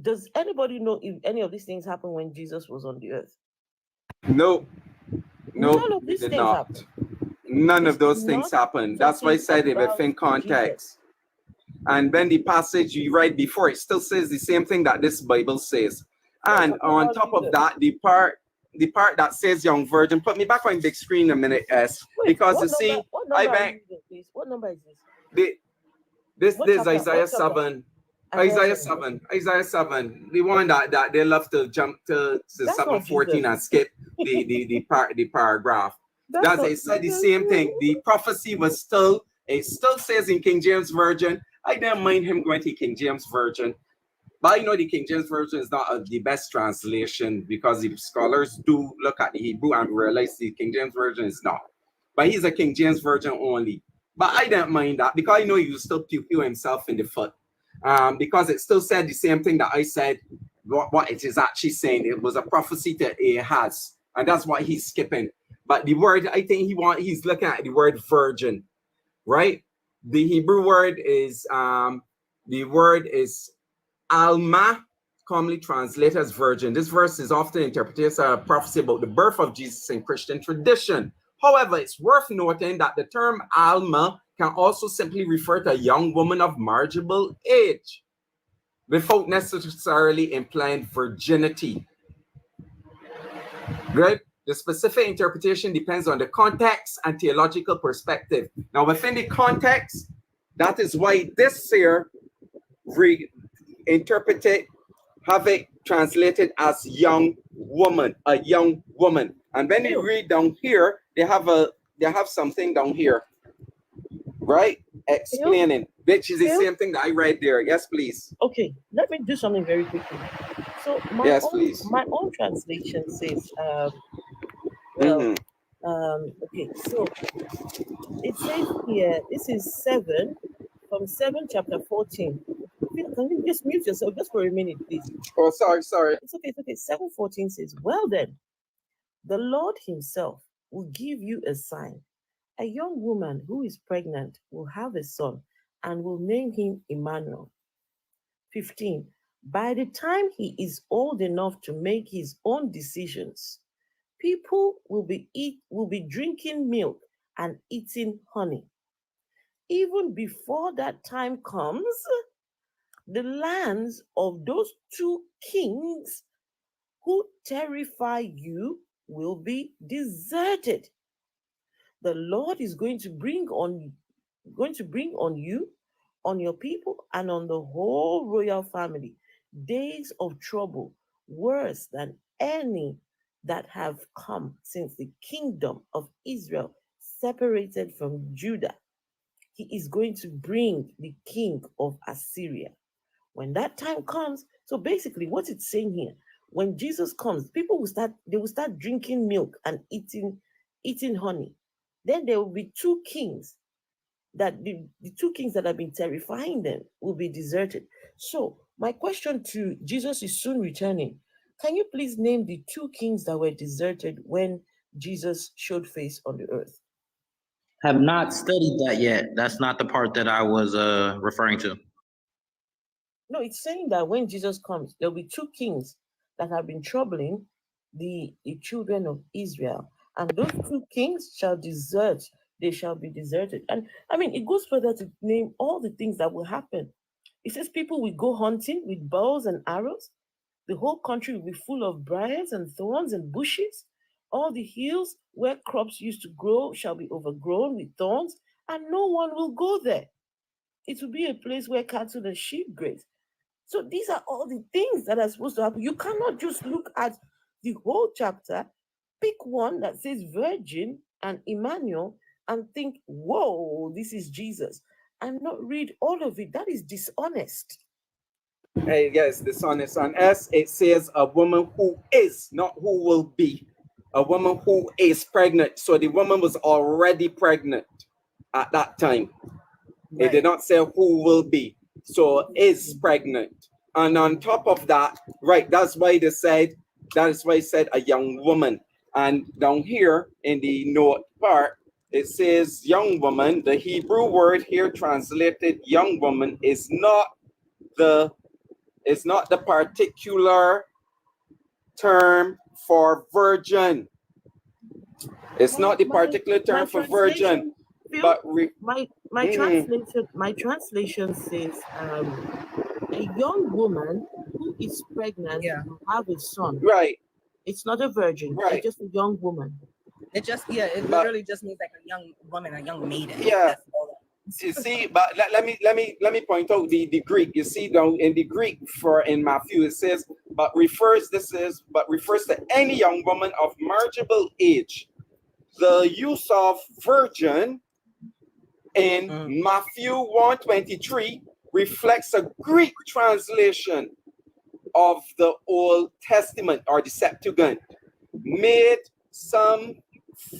Does anybody know if any of these things happened when Jesus was on the earth? No. None of these did things not. happened. None of those things happened. That's why I said it within context. And when the passage you read before, it still says the same thing that this Bible says. And on top of that, the part that says young virgin, put me back on big screen a minute, because you see, what number is this? This is Isaiah 7. Isaiah 7, the one that they love to jump to 7:14 and skip the paragraph. It said the same thing. The prophecy was it still says in King James Version. I don't mind him going to King James Version, but I know the King James Version is not the best translation, because the scholars do look at the Hebrew and realize the King James Version is not. But he's a King James Version only. But I don't mind that, because I know he will still pew himself in the foot. Because it still said the same thing that I said, what it is actually saying. It was a prophecy to Ahaz, and that's what he's skipping. But the word, I think he's looking at the word virgin, right? The Hebrew word is alma, commonly translated as virgin. This verse is often interpreted as a prophecy about the birth of Jesus in Christian tradition. However, it's worth noting that the term alma can also simply refer to a young woman of marriageable age, without necessarily implying virginity. Right? The specific interpretation depends on the context and theological perspective. Now, within the context, that is why this here interpreted, have it translated as young woman, a young woman. And when you read down here, they have something down here, right? Explaining, which is the same thing that I read there. Yes, please. Okay, let me do something very quickly. So my own translation says, okay, so it says here, this is 7, from 7 chapter 14. Can you just mute yourself just for a minute, please? Oh, sorry. It's okay. 7:14 says, well then, the Lord himself will give you a sign. A young woman who is pregnant will have a son and will name him Emmanuel. 15, By the time he is old enough to make his own decisions, people will be drinking milk and eating honey. Even before that time comes, the lands of those two kings who terrify you will be deserted. The Lord is going to bring on you, on your people, and on the whole royal family days of trouble worse than any that have come since the kingdom of Israel separated from Judah. He is going to bring the king of Assyria. When that time comes, so basically what it's saying here, when Jesus comes, people will start drinking milk and eating honey. Then there will be two kings that the two kings that have been terrifying them will be deserted. So my question to Jesus is soon returning. Can you please name the two kings that were deserted when Jesus showed face on the earth? Have not studied that yet. That's not the part that I was referring to. No, it's saying that when Jesus comes, there'll be two kings that have been troubling the children of Israel. And those two kings shall desert, they shall be deserted. And I mean, it goes further to name all the things that will happen. It says people will go hunting with bows and arrows. The whole country will be full of briars and thorns and bushes. All the hills where crops used to grow shall be overgrown with thorns, and no one will go there. It will be a place where cattle and sheep graze. So these are all the things that are supposed to happen. You cannot just look at the whole chapter, pick one that says virgin and Emmanuel, and think, whoa, this is Jesus, and not read all of it. That is dishonest. Hey, yes, dishonest. On S, it says a woman who is, not who will be. A woman who is pregnant. So the woman was already pregnant at that time. Right. It did not say who will be. So is pregnant. And on top of that, right, that's why it said a young woman. And down here in the note part, it says young woman. The Hebrew word here translated young woman is not the particular term for virgin. It's not the particular term for virgin. But my translation says a young woman who is pregnant will have a son. Right. It's not a virgin. Right. It's just a young woman. It literally just means like a young woman, a young maiden. Yeah. You see, but let me point out the Greek. You see down in the Greek in Matthew it says, but refers to any young woman of marriageable age. The use of virgin in Matthew 1:23 reflects a Greek translation of the Old Testament or the Septuagint, made some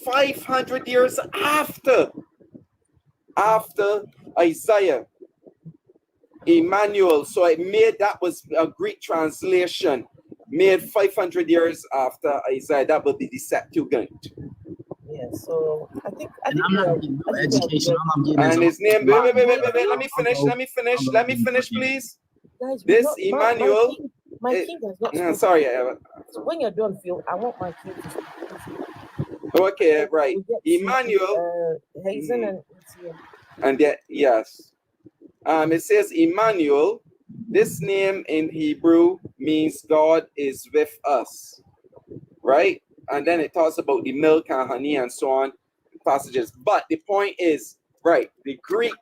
500 years after Isaiah. Emmanuel. So that was a Greek translation made 500 years after Isaiah. That would be the Septuagint. Yeah, so I think I'm not getting no education. All I'm getting and is his name. Wait. Let me finish, please. Guys, this Emmanuel. My king has not. Sorry. So when you're done, Phil, I want my king to speak. Okay, right. Emmanuel. Hazen and yes. It says Emmanuel. This name in Hebrew means God is with us, right? And then it talks about the milk and honey and so on passages. But the point is, right? The Greek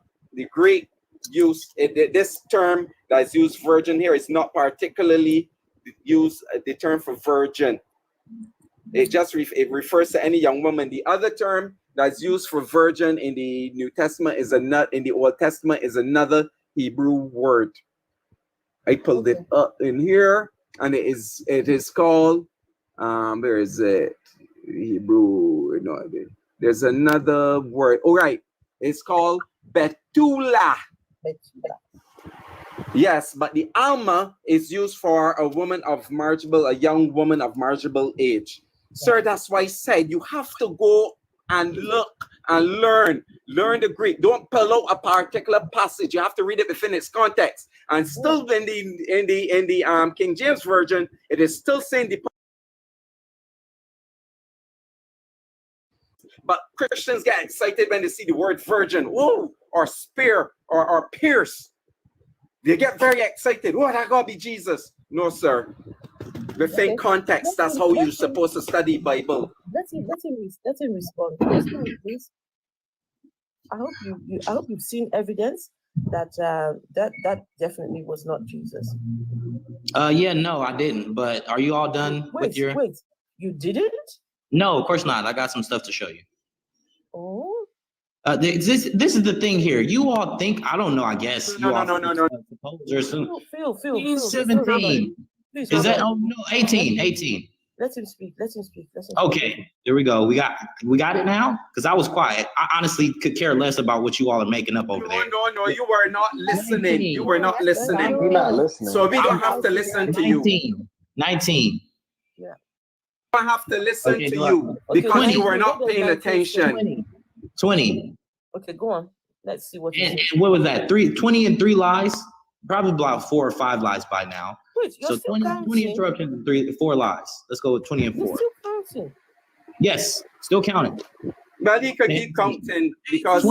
use this term that's used virgin here is not particularly used the term for virgin. It just it refers to any young woman. The other term that's used for virgin in the New Testament in the Old Testament is another Hebrew word. I pulled it up in here, and it is called where is it? Hebrew. No, there's another word. All right, it's called Betula. Yes, but the Alma is used for a young woman of marriageable age. Sir, that's why I said you have to go and look and learn the Greek. Don't pull out a particular passage. You have to read it within its context. And still in the King James Version, it is still saying the. But Christians get excited when they see the word virgin, whoa, or spear, or pierce. They get very excited. Oh, that gonna be Jesus. No, sir. Within context, that's how you're supposed to study Bible. Let him respond. Respond, please. I hope you've seen evidence that that definitely was not Jesus. Yeah, no, I didn't. But are you all done with your? Wait, you didn't? No, of course not. I got some stuff to show you. Oh. This is the thing here. You all think, I don't know, I guess. No. Phil, 17. Please, is that, oh no, 18. Let him speak. Okay, there we go. We got it now? Because I was quiet. I honestly could care less about what you all are making up over there. No, you were not listening. You were not listening. You're not listening. So we don't have to listen to you. 19. Yeah. I have to listen to you because you were not paying attention. 20. Okay, go on. Let's see what. And what was that? 20 and 3 lies? Probably about 4 or 5 lies by now. Wait, you're so still 20 interruptions and 4 lies. Let's go with 20 and 4. You're still counting. Yes, still counting. But he could keep counting because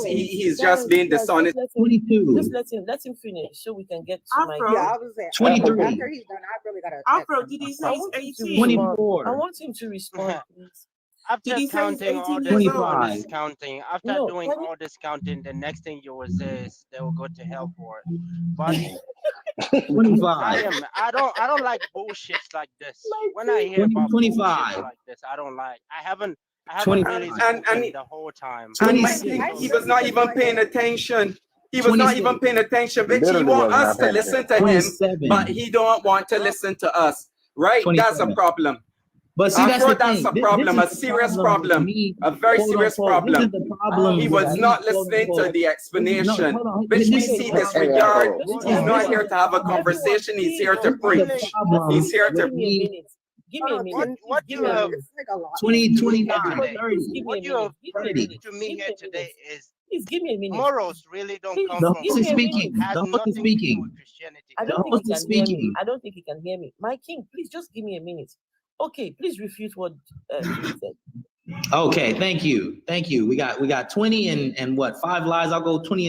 he's just being dishonest. 22. Just let him finish so we can get to my. Yeah, I was there. 23. After he's done, I really gotta. Afro, did he say 18? 24. I want him to respond, please. After counting all this, 25. counting, after doing all this counting, the next thing you will say is they will go to hell for it. But 25. I don't like bullshit like this. When I hear about 25 bullshit like this, I don't like. I haven't 25. really spoken the whole time. And he was not even paying attention. He was not even paying attention, bitch. He want us to listen to him, but he don't want to listen to us. Right? That's a problem. But see, that's a problem, a serious problem, a very serious problem. He was not listening to the explanation. Which we see disregard. He's not here to have a conversation. He's here to preach. He's here to. Give me a minute. What you have 20, 29, 30. What you have presented to me here today is please give me a minute. Morals really don't come the from. host is speaking. The host is speaking. I don't think he can hear me. My king, please just give me a minute. Okay, please refute what he said. Okay, thank you. We got 20 and what, 5 lies? I'll go 20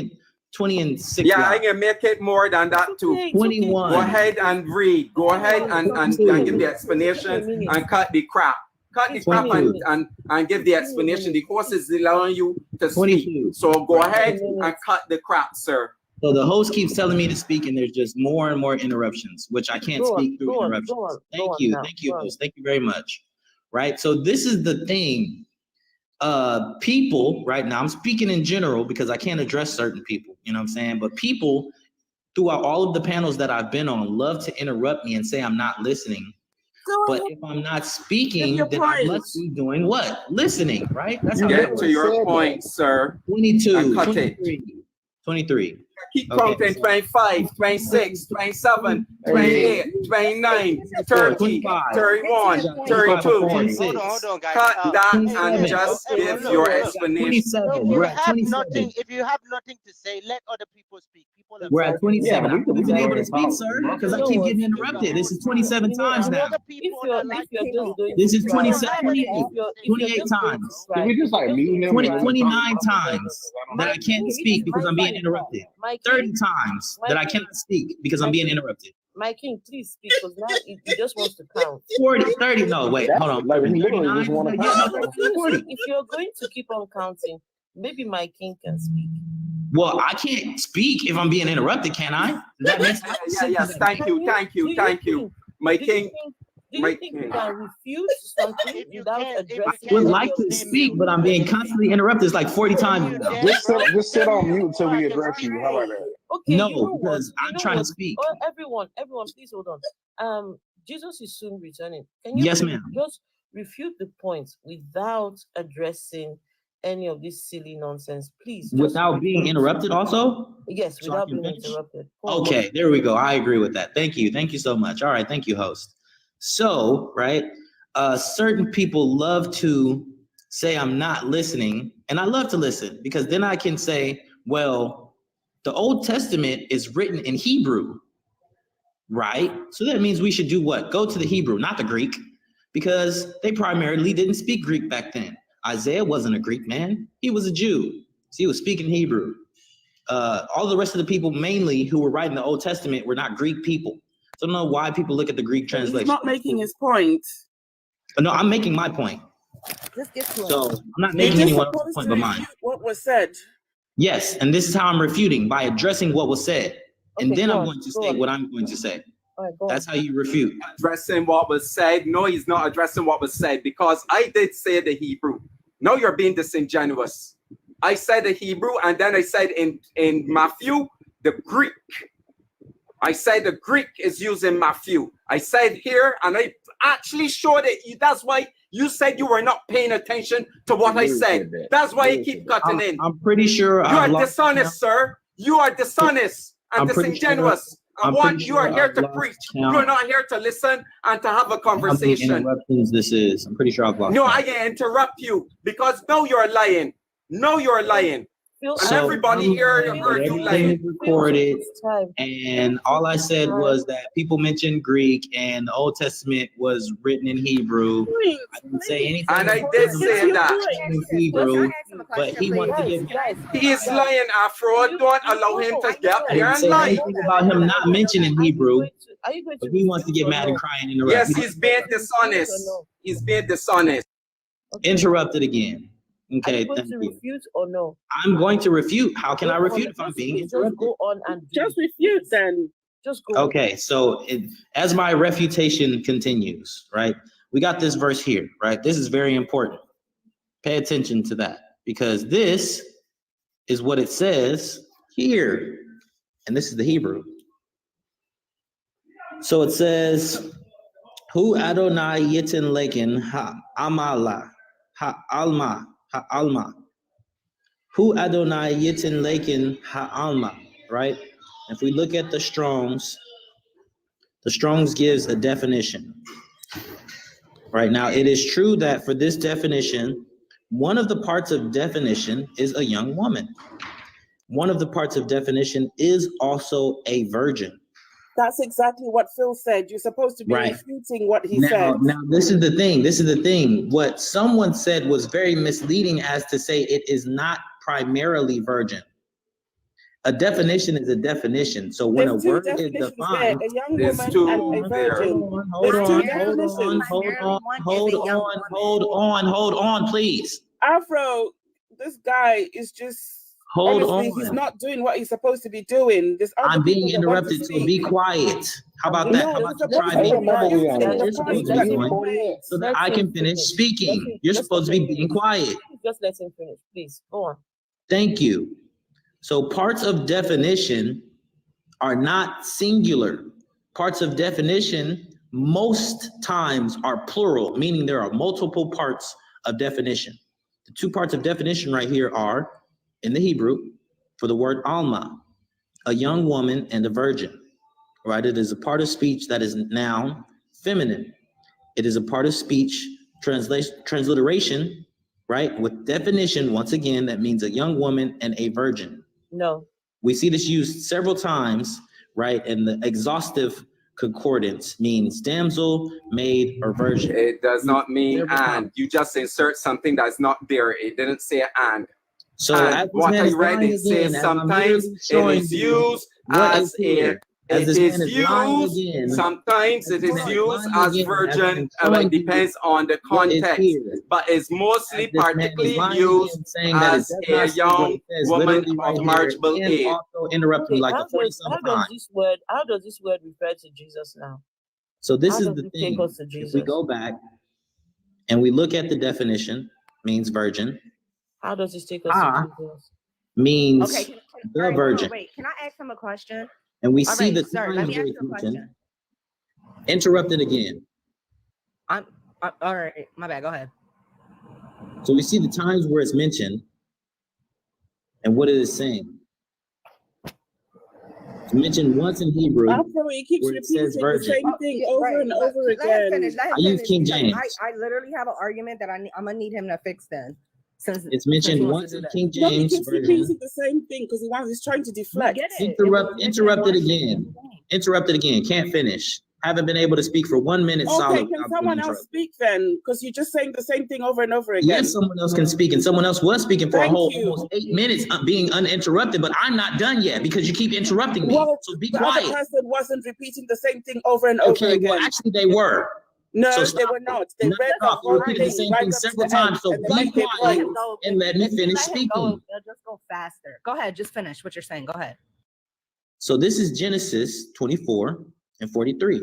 and 6 Yeah, lies. I can make it more than that too. 21. Go ahead and read. Go ahead and give the explanation and cut the crap. Cut the crap and give the explanation. The course is allowing you to speak. 22. So go ahead and cut the crap, sir. So the host keeps telling me to speak, and there's just more and more interruptions, which I can't speak through interruptions. Thank you, host. Thank you very much. Right. So this is the thing. People right now, I'm speaking in general because I can't address certain people. You know what I'm saying? But people throughout all of the panels that I've been on love to interrupt me and say I'm not listening. But if I'm not speaking, then I must be doing what? Listening, right? That's how Get to your point, sir. 22, cut 23. Keep counting 25, 26, 27, 28, 29, 30, 31, 32. Hold on, guys. Cut that and just give your explanation. If you have nothing to say, let other people speak. We're at 27. I haven't been able to speak, sir, because I keep getting interrupted. This is 27 times now. This is 28 times. Can we just like mute him? 29 times that I can't speak because I'm being interrupted. 30 times that I cannot speak because I'm being interrupted. My king, please speak, because now he just wants to count. 40, 30, no, wait, hold on. Like, he literally just want to count. If you're going to keep on counting, maybe my king can speak. Well, I can't speak if I'm being interrupted, can I? Does that make sense? Yes, thank you. My king. Do you think you can refuse something without addressing? I would like to speak, but I'm being constantly interrupted. It's like 40 times now. Just sit on mute until we address you. How about that? Okay, no, because I'm trying to speak. Oh, everyone, please hold on. Jesus is soon returning. Can you yes, ma'am. Just refute the points without addressing any of this silly nonsense, please. Without being interrupted also? Yes, without being interrupted. Okay, there we go. I agree with that. Thank you. Thank you so much. All right, thank you, host. So, right, certain people love to say I'm not listening, and I love to listen because then I can say, well, the Old Testament is written in Hebrew, right? So that means we should do what? Go to the Hebrew, not the Greek, because they primarily didn't speak Greek back then. Isaiah wasn't a Greek man. He was a Jew. So he was speaking Hebrew. All the rest of the people mainly who were writing the Old Testament were not Greek people. So I don't know why people look at the Greek translation. He's not making his point. No, I'm making my point. Just get to it. So I'm not making anyone else's point but mine. What was said? Yes, and this is how I'm refuting, by addressing what was said. And then I'm going to say what I'm going to say. That's how you refute. Addressing what was said. No, he's not addressing what was said because I did say the Hebrew. No, you're being disingenuous. I said the Hebrew, and then I said in Matthew, the Greek. I said the Greek is used in Matthew. I said here, and I actually showed it. That's why you said you were not paying attention to what I said. That's why you keep cutting in. I'm pretty sure you are dishonest, sir. You are dishonest and disingenuous. You are here to preach. You are not here to listen and to have a conversation. How many interruptions this is? I'm pretty sure I've lost. No, I interrupt you because no, you're lying. No, you're lying. And everybody here heard you lying. Recorded, and all I said was that people mentioned Greek and the Old Testament was written in Hebrew. I didn't say anything. And I did say that in Hebrew, but he wants to give. He is lying, Afro. Don't allow him to get up here and lie. Anything about him not mentioning Hebrew, but he wants to get mad and cry and interrupt. Yes, he's being dishonest. He's being dishonest. Interrupted again. Okay, Are you going to refute or no? I'm going to refute. How can I refute if I'm being interrupted? Just go on and just refute then. Just go. Okay, so as my refutation continues, right? We got this verse here, right? This is very important. Pay attention to that because this is what it says here, and this is the Hebrew. So it says, "Hu Adonai yitin lekin ha-amala ha-alma." Ha-alma. Hu Adonai yitin lekin ha-alma, right? If we look at the Strong's gives a definition. Right now, it is true that for this definition, one of the parts of definition is a young woman. One of the parts of definition is also a virgin. That's exactly what Phil said. You're supposed to be refuting what he said. Now, this is the thing. What someone said was very misleading as to say it is not primarily virgin. A definition is a definition. So when a word is defined, a young woman and a virgin. Hold on, please. Afro, this guy is just honestly, he's not doing what he's supposed to be doing. I'm being interrupted, so be quiet. How about that? How about you try being quiet so that I can finish speaking? You're supposed to be being quiet. Just let him finish, please. Go on. Thank you. So parts of definition are not singular. Parts of definition most times are plural, meaning there are multiple parts of definition. The two parts of definition right here are in the Hebrew for the word alma, a young woman and a virgin, right? It is a part of speech that is noun feminine. It is a part of speech transliteration, right? With definition, once again, that means a young woman and a virgin. No. We see this used several times, right? And the exhaustive concordance means damsel, maid, or virgin. It does not mean and. You just insert something that's not there. It didn't say and. So what I read, it says sometimes it is used as a, sometimes it is used as virgin, it depends on the context, but it's mostly particularly used as a young woman of marriageable age. Interrupt me like a 40-some time. How does this word refer to Jesus now? So this is the thing. If we go back and we look at the definition, means virgin. How does this take us to Jesus? Means the virgin. Wait, can I ask him a question? And we see the sir, let me ask you a question. Interrupted again. I'm all right. My bad. Go ahead. So we see the times where it's mentioned and what it is saying. It's mentioned once in Hebrew. Afro, he keeps where it says repeating the virgin. same thing over and over Let him again. finish. Let him I use finish King because James. I literally have an argument that I'm gonna need him to fix then. Since It's since he mentioned wants to once do in that. King No, he James keeps version. repeating the same thing because he's trying to We deflect. get it. It was mentioned Interrupted once. again. Interrupted again. Can't finish. Haven't been able to speak for 1 minute Okay, solid can without being someone else interrupted. speak then? Because you're just saying the same thing over and over again. Yes, someone else can speak, and someone else was speaking for a Thank whole you. almost 8 minutes being uninterrupted, but I'm not done yet because you keep interrupting me. Well, So be the other quiet. person wasn't repeating the same thing over and over Okay, again. well, actually, they were. No, So they stop. were not. They Knock read it the off. You whole repeated the thing same right thing up to several the end, times, so and be then you keep quiet going. and let me finish Let him go. speaking. They'll just go faster. Go ahead. Just finish what you're saying. Go ahead. So this is Genesis 24 and 43,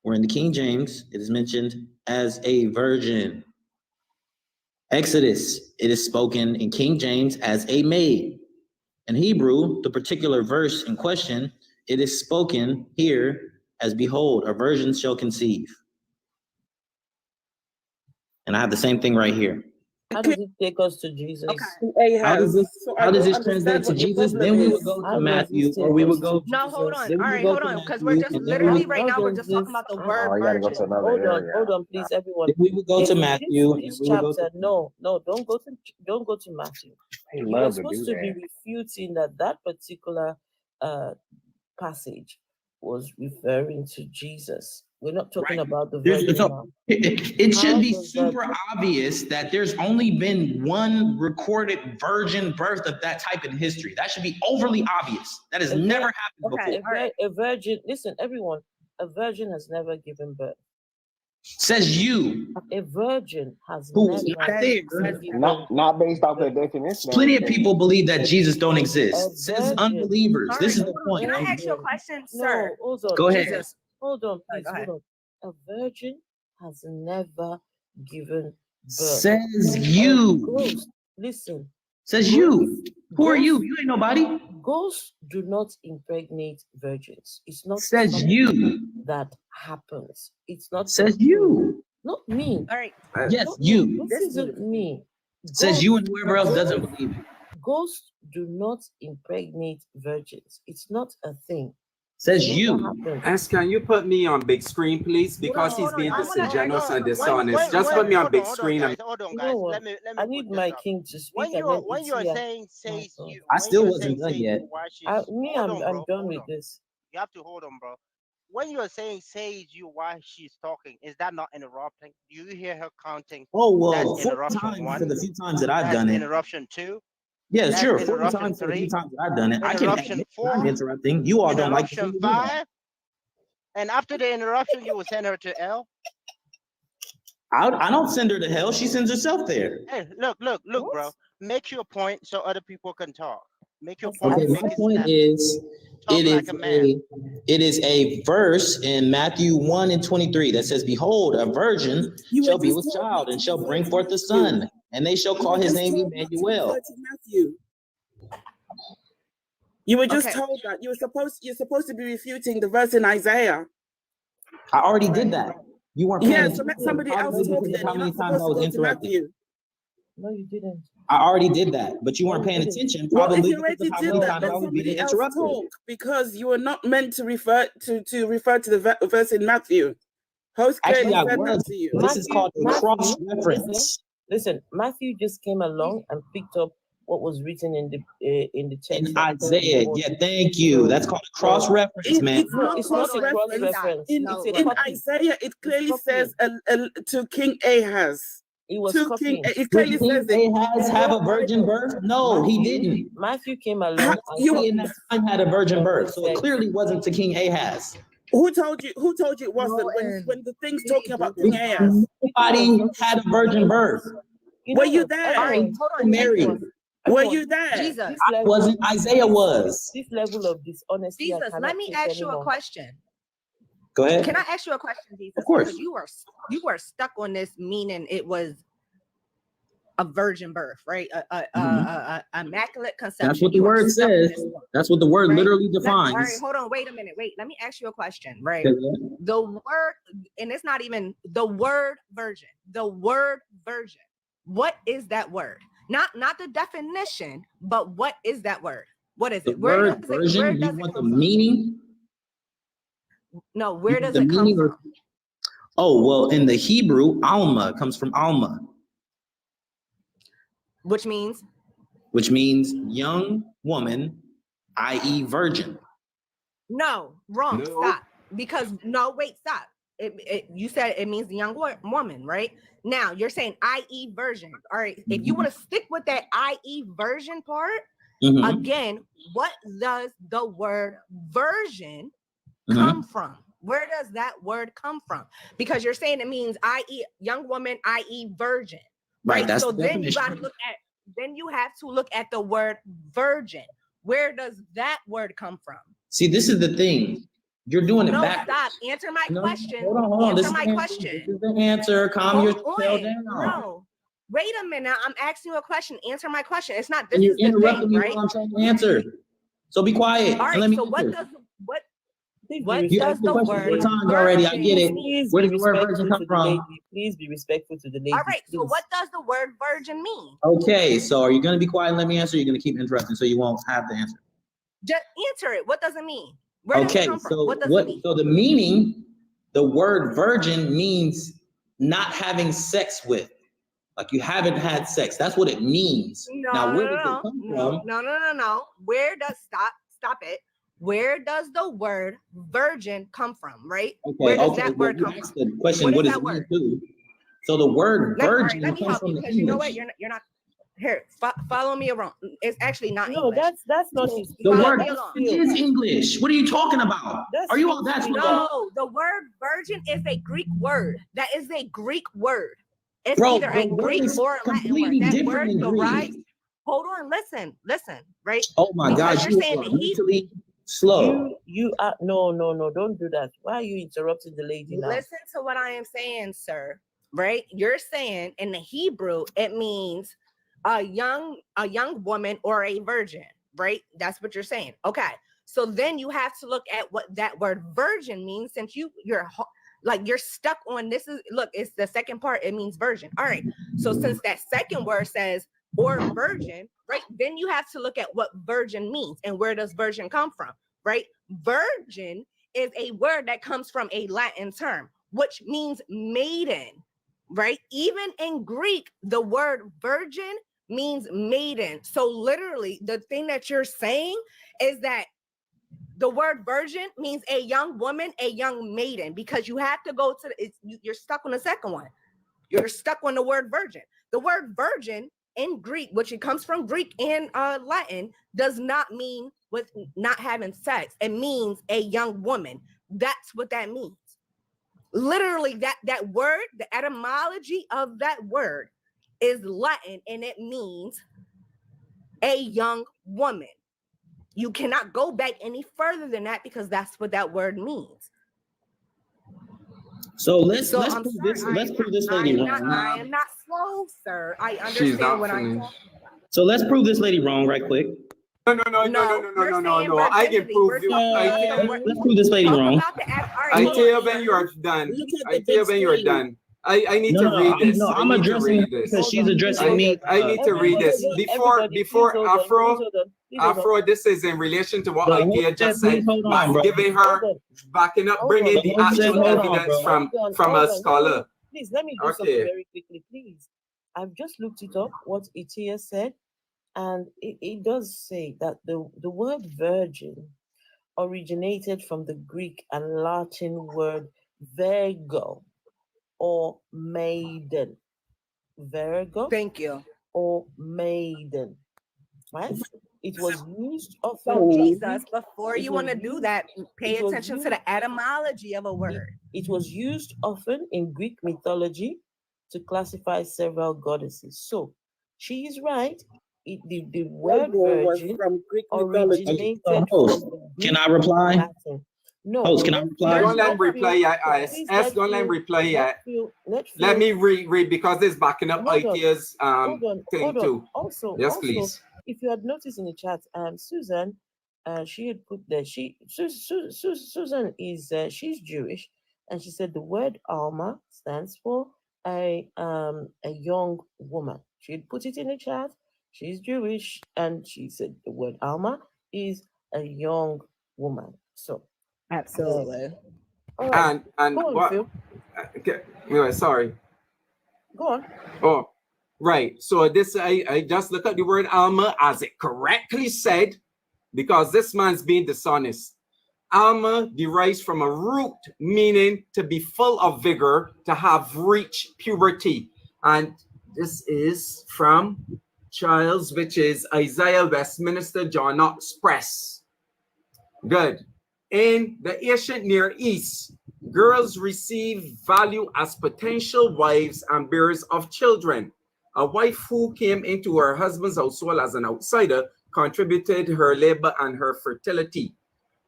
where in the King James, it is mentioned as a virgin. Exodus, it is spoken in King James as a maid. In Hebrew, the particular verse in question, it is spoken here as behold, a virgin shall conceive. And I have the same thing right here. How does it take us to Jesus? How does this, So how I does don't this translate understand to what your Jesus? problem Then we is. would go How to does Matthew, this or take we us would to go. No, hold on. Then we All would right, go hold to on, because we're Matthew, just and then we literally would right How now we're does just this? talking about the word Oh, we gotta go to virgin. another Hold on, area. hold on, please, everyone. then we would go to Matthew, and This we would go to. chapter, no, don't go to Matthew. He You love were to supposed do to be that. refuting that particular passage was referring to Jesus. We're not talking about the virgin now. It How should be does that- super obvious that there's only been one recorded virgin birth of that type in history. That should be overly obvious. That has never happened before. A virgin, listen, everyone, a virgin has never given birth. Says you. A virgin has Who's never not there. given Not based off that definition. Plenty of people believe that Jesus don't exist. Says virgin. unbelievers. All This right, is the point. Can I ask you a question, sir? No, hold on. Go ahead. Jesus. Hold on, please, Go ahead. hold on. A virgin has never given birth. Says you. Ghosts, listen. Says you. Who are you? You ain't nobody. Ghosts do not impregnate virgins. It's not Says something you. that happens. It's not Says a thing. you. Not me. All right. Yes, Not you. me. This isn't me. Says you and whoever else doesn't believe it. Ghosts do not impregnate virgins. It's not a thing. Says It you. never happened. Ask, can you put me on big screen, please? Because he's being disingenuous and dishonest. Just put me on big screen. And Hold on, You guys. know what? Let me I put need this my up. king to speak. When and then you are Itia. saying My says God. you, I when still you're wasn't saying done says yet. you, why she's I'm hold on, done bro. with this. You have to hold on, bro. When you're saying says you while she's talking, is that not interrupting? Do you hear her counting? Oh, well, That's 4 interruption times one. for the few times that I've That's done it. interruption two. Yeah, That's sure. 40 interruption times for the few three. times that I've done it. I can Interruption admit four. I'm interrupting. You all don't like to see Interruption me do that. five. And after the interruption, you will send her to L. I don't send her to hell. She sends herself there. Hey, look, bro. Make your point so other people can talk. Make your point. Okay, my Make it point snap. is, Talk it like is a man. it is a verse in Matthew 1 and 23 that says, "Behold, a virgin You were shall be just with told child not and to shall refer bring to forth a Matthew. son, and they shall You call were his just name told not to Emmanuel." refer to Matthew. You were just Okay. told that you're supposed to be refuting the verse in Isaiah. I already did that. You weren't paying Yeah, so attention. let somebody else Probably talk because of then. how You're many not times I supposed to was go to interrupted. Matthew. No, you didn't. I already did that, but you weren't paying attention. Well, if Probably you because already of how did many that, times I let was somebody being else interrupted. talk because you were not meant to refer to the verse in Matthew. Host clearly Actually, I said was. that to you. This is called a cross reference. Listen, Matthew just came along and picked up what was written in the text. In Isaiah, yeah, thank you. That's called a cross reference, man. It's not It's not a cross cross-reference. reference. In It's a copy. Isaiah, it clearly copy. says to King Ahaz. It was To copying. King, it clearly Did says King it. Ahaz have a virgin birth? No, he didn't. Matthew came along and He in that time had a virgin birth, so it clearly wasn't to King Ahaz. Who told you it wasn't when the thing's talking about King Ahaz? Nobody had a virgin birth. Were you there? All right, hold on. Mary. Were you there? Jesus. I wasn't. Isaiah was. This level of dishonesty. Jesus, I cannot let me take ask you a anymore. question. Go ahead. Can I ask you a question, Jesus? Of course. Because you were stuck on this, meaning it was a virgin birth, right? A immaculate conception. That's what the You are word stuck on says. this one, That's what the word right? literally All right, defines. hold on, wait a minute. Wait, let me ask you a question, right? Okay. The word, and it's not even the word virgin. The word virgin. What is that word? Not the definition, but what is that word? What is The it? Where word does virgin, where you does it want the come from? meaning? No, You where want does the it come meaning from? Oh, well, in the Hebrew, Alma comes from Alma, Which means young woman, i.e. virgin. no, wrong. No. Stop. Because no, wait, stop. You said it means the young woman, right? Now you're saying IE version. All right. If you want to stick with that IE version part, again, what does the word version come from? Where does that word come from? Because you're saying it means IE young woman, IE virgin. Right. That's So the then you definition. got to have to look at the word virgin. Where does that word come from? See, this is the thing. You're doing it No, backwards. stop. Answer my question. Hold on. Answer This my is the question. Answer. This is the answer. Calm yourself down. No. Wait a minute. I'm asking you a question. Answer my question. It's not this And you're is the interrupting thing, me right? while I'm trying to answer. So be quiet All and right. let me So answer. what You does asked the the question word 4 times already. I get it. Please Where be does the word virgin respectful come to the from? lady. Please be respectful to the lady. All right. So please. what does the word virgin mean? Okay, so are you going to be quiet and let me answer? Or you're going to keep interrupting so you won't have the answer. Just answer it. What does it mean? Where does it come from? What does it mean? So the meaning, the word virgin means not having sex with. Like you haven't had sex. That's what it means. Now, where does it come from? No. Where does stop it? Where does the word virgin come from? Right? Where does that word come from? The question, what does it mean too? So the word virgin Let me comes help you from the because you know what? English. You're not here. Follow me around. It's actually not No, English. that's not his. The Follow word me along. is English. What are you talking about? Are you all that smart? No, the word virgin is a Greek word. That is a Greek word. It's Bro, either a the word Greek is or a Latin completely word. That different word in Greek. derives. Hold on, listen, right? Oh my Because gosh, you're you saying are that he's mentally slow. You are no, don't do that. Why are you interrupting the lady now? Listen to what I am saying, sir. Right? You're saying in the Hebrew it means a young woman or a virgin, right? That's what you're saying. Okay. So then you have to look at what that word virgin means, since you're stuck on this. It's the second part. It means virgin. All right. So since that second word says or virgin, right? Then you have to look at what virgin means and where does virgin come from, right? Virgin is a word that comes from a Latin term, which means maiden, right? Even in Greek, the word virgin means maiden. So literally, the thing that you're saying is that the word virgin means a young woman, a young maiden, because you have to go to you're stuck on the second one. You're stuck on the word virgin. The word virgin in Greek, which it comes from Greek and Latin, does not mean with not having sex. It means a young woman. That's what that means. Literally, that word, the etymology of that word is Latin, and it means a young woman. You cannot go back any further than that because that's what that word means. So let's prove this lady wrong. I am not slow, sir. I understand what I'm talking about. So let's prove this lady wrong right quick. No. I can prove you. Let's prove this lady wrong. I tell you when you are done. I tell you when you are done. I need to read this. No, I'm addressing her because she's addressing me. I need to read this before Afro. This is in relation to what Ikea just said. Giving her backing up, bringing the actual evidence from a scholar. Please let me do something very quickly, please. I've just looked it up. What Ikea said, and it does say that the word virgin originated from the Greek and Latin word virgo, or maiden. Virgo. Thank you. Or maiden. Right? It was used often. So Jesus, before you want to do that, pay attention to the etymology of a word. It was used often in Greek mythology to classify several goddesses. So she is right. The word virgin from Greek originated Host, can I reply? Latin. No. Host, can I reply? Don't let him reply yet, don't let him reply yet. Let me read because this backing up Ikea's thing too. Also, please. If you had noticed in the chat, Susan, she had put there. Susan is she's Jewish, and she said the word Alma stands for a young woman. She had put it in the chat. She's Jewish, and she said the word Alma is a young woman. So Absolutely. all right. And Go on, what? Phil. Okay, anyway, sorry. Go on. Oh, right. So this I just look at the word Alma as it correctly said, because this man's being dishonest. Alma derives from a root meaning to be full of vigor, to have reached puberty. And this is from Charles, which is Isaiah Westminster John Knox Press. Good. In the ancient Near East, girls receive value as potential wives and bearers of children. A wife who came into her husband's household as an outsider contributed her labor and her fertility.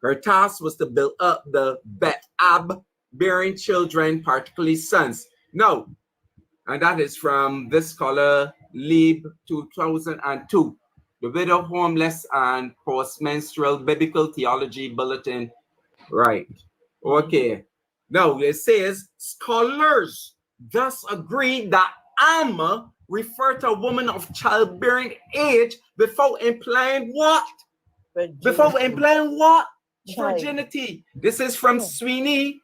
Her task was to build up the Bet Ab, bearing children, particularly sons. No, and that is from this scholar, Lieb, 2002. The Widow, Homeless, and Postmenstrual Biblical Theology Bulletin. Right. Okay. Now, it says, scholars thus agree that Alma refer to a woman of childbearing age before implying what? Before implying what? Virginity. This is from Sweeney,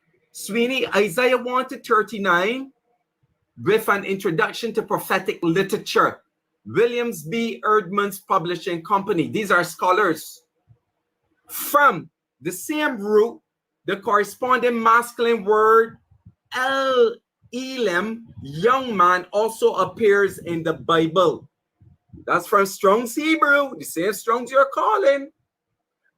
Isaiah 1 to 39, with an introduction to prophetic literature. Williams B. Erdman's Publishing Company. These are scholars. From the same root, the corresponding masculine word Elam, young man, also appears in the Bible. That's from Strong's Hebrew, the same Strong's you're calling.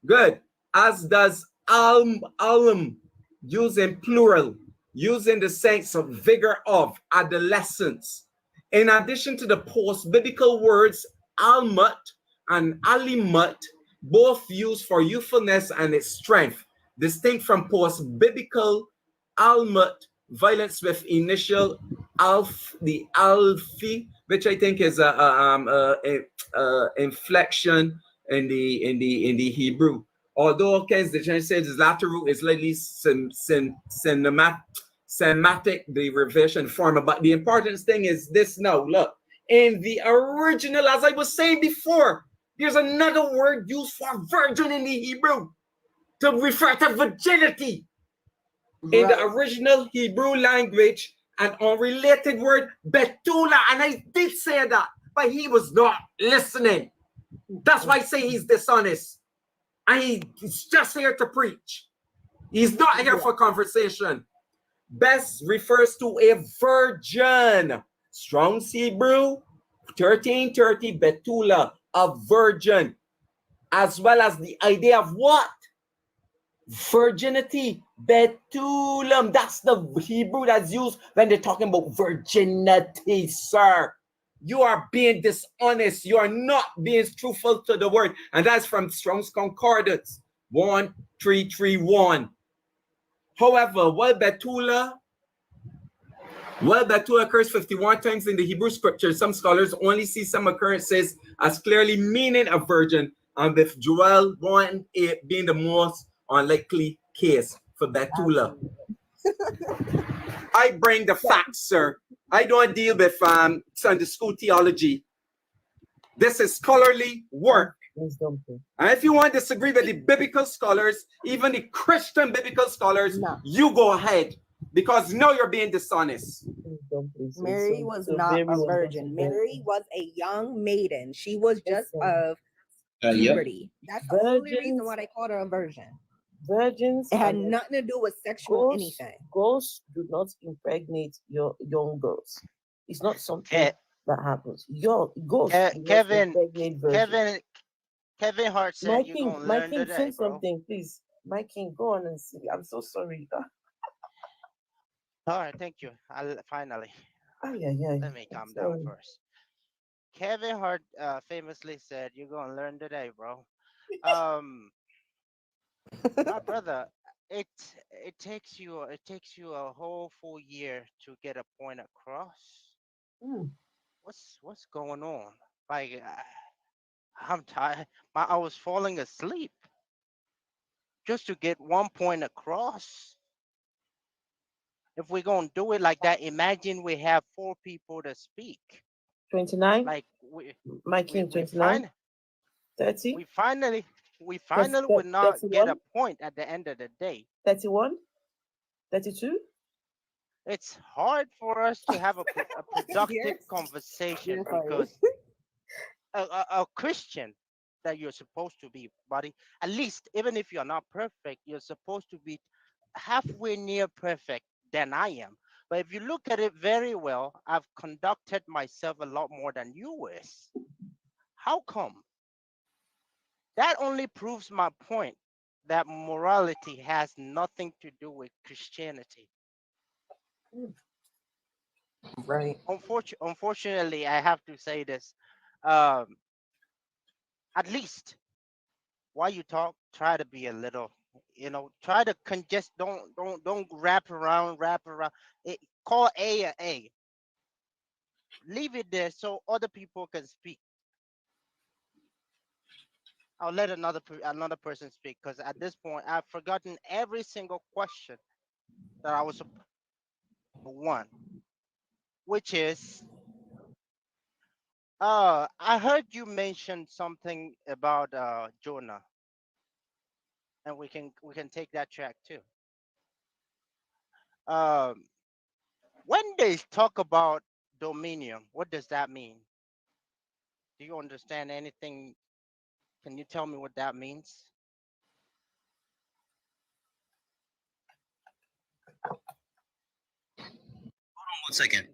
Good. As does alum, using plural, using the sense of vigor of adolescence. In addition to the post-biblical words almut and alimut, both used for youthfulness and its strength, distinct from post-biblical almut, violence with initial the alfi, which I think is a inflection in the Hebrew. Although Ken's dictionary says the latter root is likely Semitic derivation form, but the important thing is this now. Look, in the original, as I was saying before, there's another word used for virgin in the Hebrew to refer to virginity. In the original Hebrew language, an unrelated word, betula, and I did say that, but he was not listening. That's why I say he's dishonest. And he's just here to preach. He's not here for conversation. Best refers to a virgin. Strong's Hebrew, 1330, betula, a virgin. As well as the idea of what? Virginity, betulum. That's the Hebrew that's used when they're talking about virginity, sir. You are being dishonest. You are not being truthful to the word. And that's from Strong's Concordance, 1331. However, while betula occurs 51 times in the Hebrew scriptures, some scholars only see some occurrences as clearly meaning a virgin, and with Joel 1:8 being the most unlikely case for betula. I bring the facts, sir. I don't deal with Sunday school theology. This is scholarly work. And if you want to disagree with the biblical scholars, even the Christian biblical scholars, you go ahead. Because now you're being dishonest. Mary was not a virgin. Mary was a young maiden. She was just of puberty. That's the only reason why they called her a virgin. Virgins. It had nothing to do with sexual anything. Ghosts do not impregnate your young girls. It's not something that happens. Your ghost. Kevin Hart said My you're king, gonna my learn king, today, say bro. something, please. My king, go on and see. I'm so sorry. All right, thank you. Finally. Let me calm down first. Kevin Hart famously said, "You're gonna learn today, bro." My brother, it takes you a whole full year to get a point across. What's going on? Like, I'm tired. I was falling asleep just to get 1 point across. If we're gonna do it like that, imagine we have 4 people to speak. 29. Like my king, 29. 30. We finally we finally will not get a 31? point at the end of the day. 31? 32? It's hard for us to have a productive Yes. conversation Yes, sorry. because a Christian that you're supposed to be, buddy, at least even if you're not perfect, you're supposed to be halfway near perfect than I am. But if you look at it very well, I've conducted myself a lot more than you is. How come? That only proves my point that morality has nothing to do with Christianity. Right. Unfortunately, I have to say this. At least while you talk, try to be a little, try to just don't wrap around. Call a A. Leave it there so other people can speak. I'll let another person speak because at this point I've forgotten every single question that I was one, which is I heard you mention something about Jonah, and we can take that track too. When they talk about dominion, what does that mean? Do you understand anything? Can you tell me what that means? Hold on 1 second.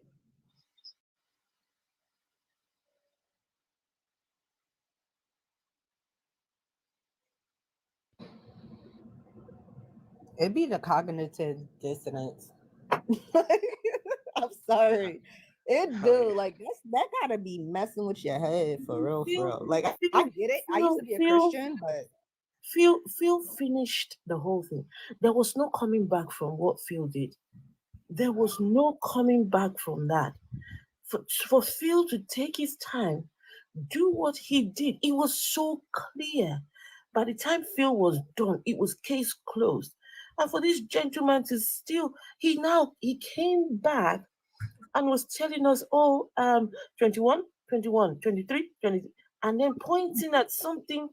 It'd be the cognitive dissonance. I'm sorry. It do like that gotta be messing with your head for real. Like I get it. I used to be a Christian, but Phil finished the whole thing. There was no coming back from what Phil did. There was no coming back from that. For Phil to take his time, do what he did, it was so clear. By the time Phil was done, it was case closed. And for this gentleman to still, he came back and was telling us, 21, 21, 23, 23, and then pointing at something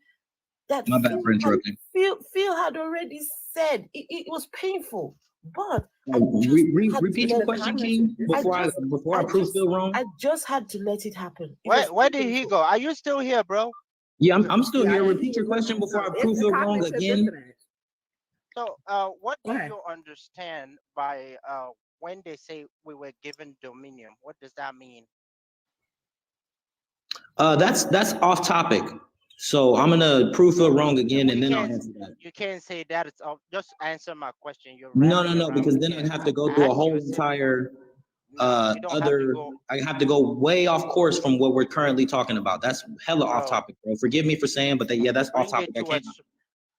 that My bad for interrupting. Phil had already said. It was painful, but Repeat your question, King, before I prove Phil wrong. I just had to let it happen. Where did he go? Are you still here, bro? Yeah, I'm still here. Repeat your question before I prove Phil wrong again. So, what do you understand by when they say we were given dominion? What does that mean? That's off topic. So I'm gonna prove Phil wrong again, and then I'll answer that. You can't say that. It's off. Just answer my question. No, because then I'd have to go through a whole entire I have to go way off course from what we're currently talking about. That's hella off topic, bro. Forgive me for saying, but that's off topic.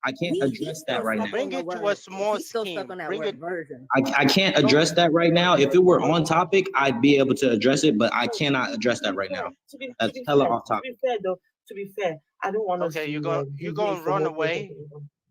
I can't address that right now. Bring it to a small scheme. I can't address that right now. If it were on topic, I'd be able to address it, but I cannot address that right now. That's hella off topic. To be fair, I don't want to. Okay, you gonna run away?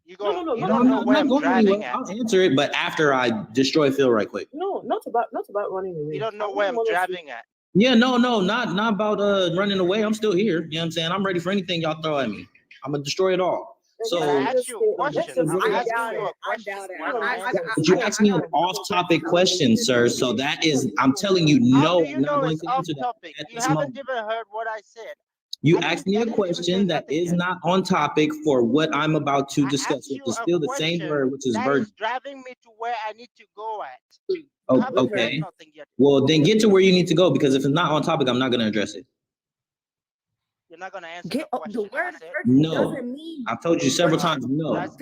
You don't know I'm where not I'm going driving anywhere. at. I'll answer it, but after I destroy Phil right quick. No, not about running away. You don't know where I'm driving at. Yeah, no, not about running away. I'm still here. You know what I'm saying? I'm ready for anything y'all throw at me. I'm gonna destroy it all. So I asked you a question. I'm asking you a question. But you asked me an off-topic question, sir. So that is, I'm telling you, no, I'm not going to answer that. You haven't even heard what I said. You asked me a question that is not on topic for what I'm about to discuss, which is still the same word, which is virgin. Driving me to where I need to go at. Oh, okay. Well, then get to where you need to go, because if it's not on topic, I'm not going to address it. You're not going to answer the question. The word no. I've told you several times no. That's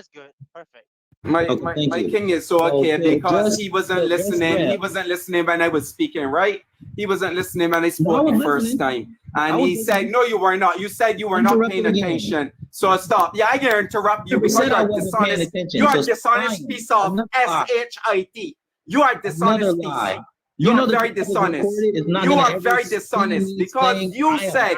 good. Perfect. My king is so okay because he wasn't listening. He wasn't listening when I was speaking, right? He wasn't listening when I spoke the first time. And he said, no, you were not. You said you were not paying attention. So stop. Yeah, I can interrupt you because you are dishonest. You are dishonest piece of SHIT. You are dishonest piece. You are very dishonest. You are very dishonest because you said,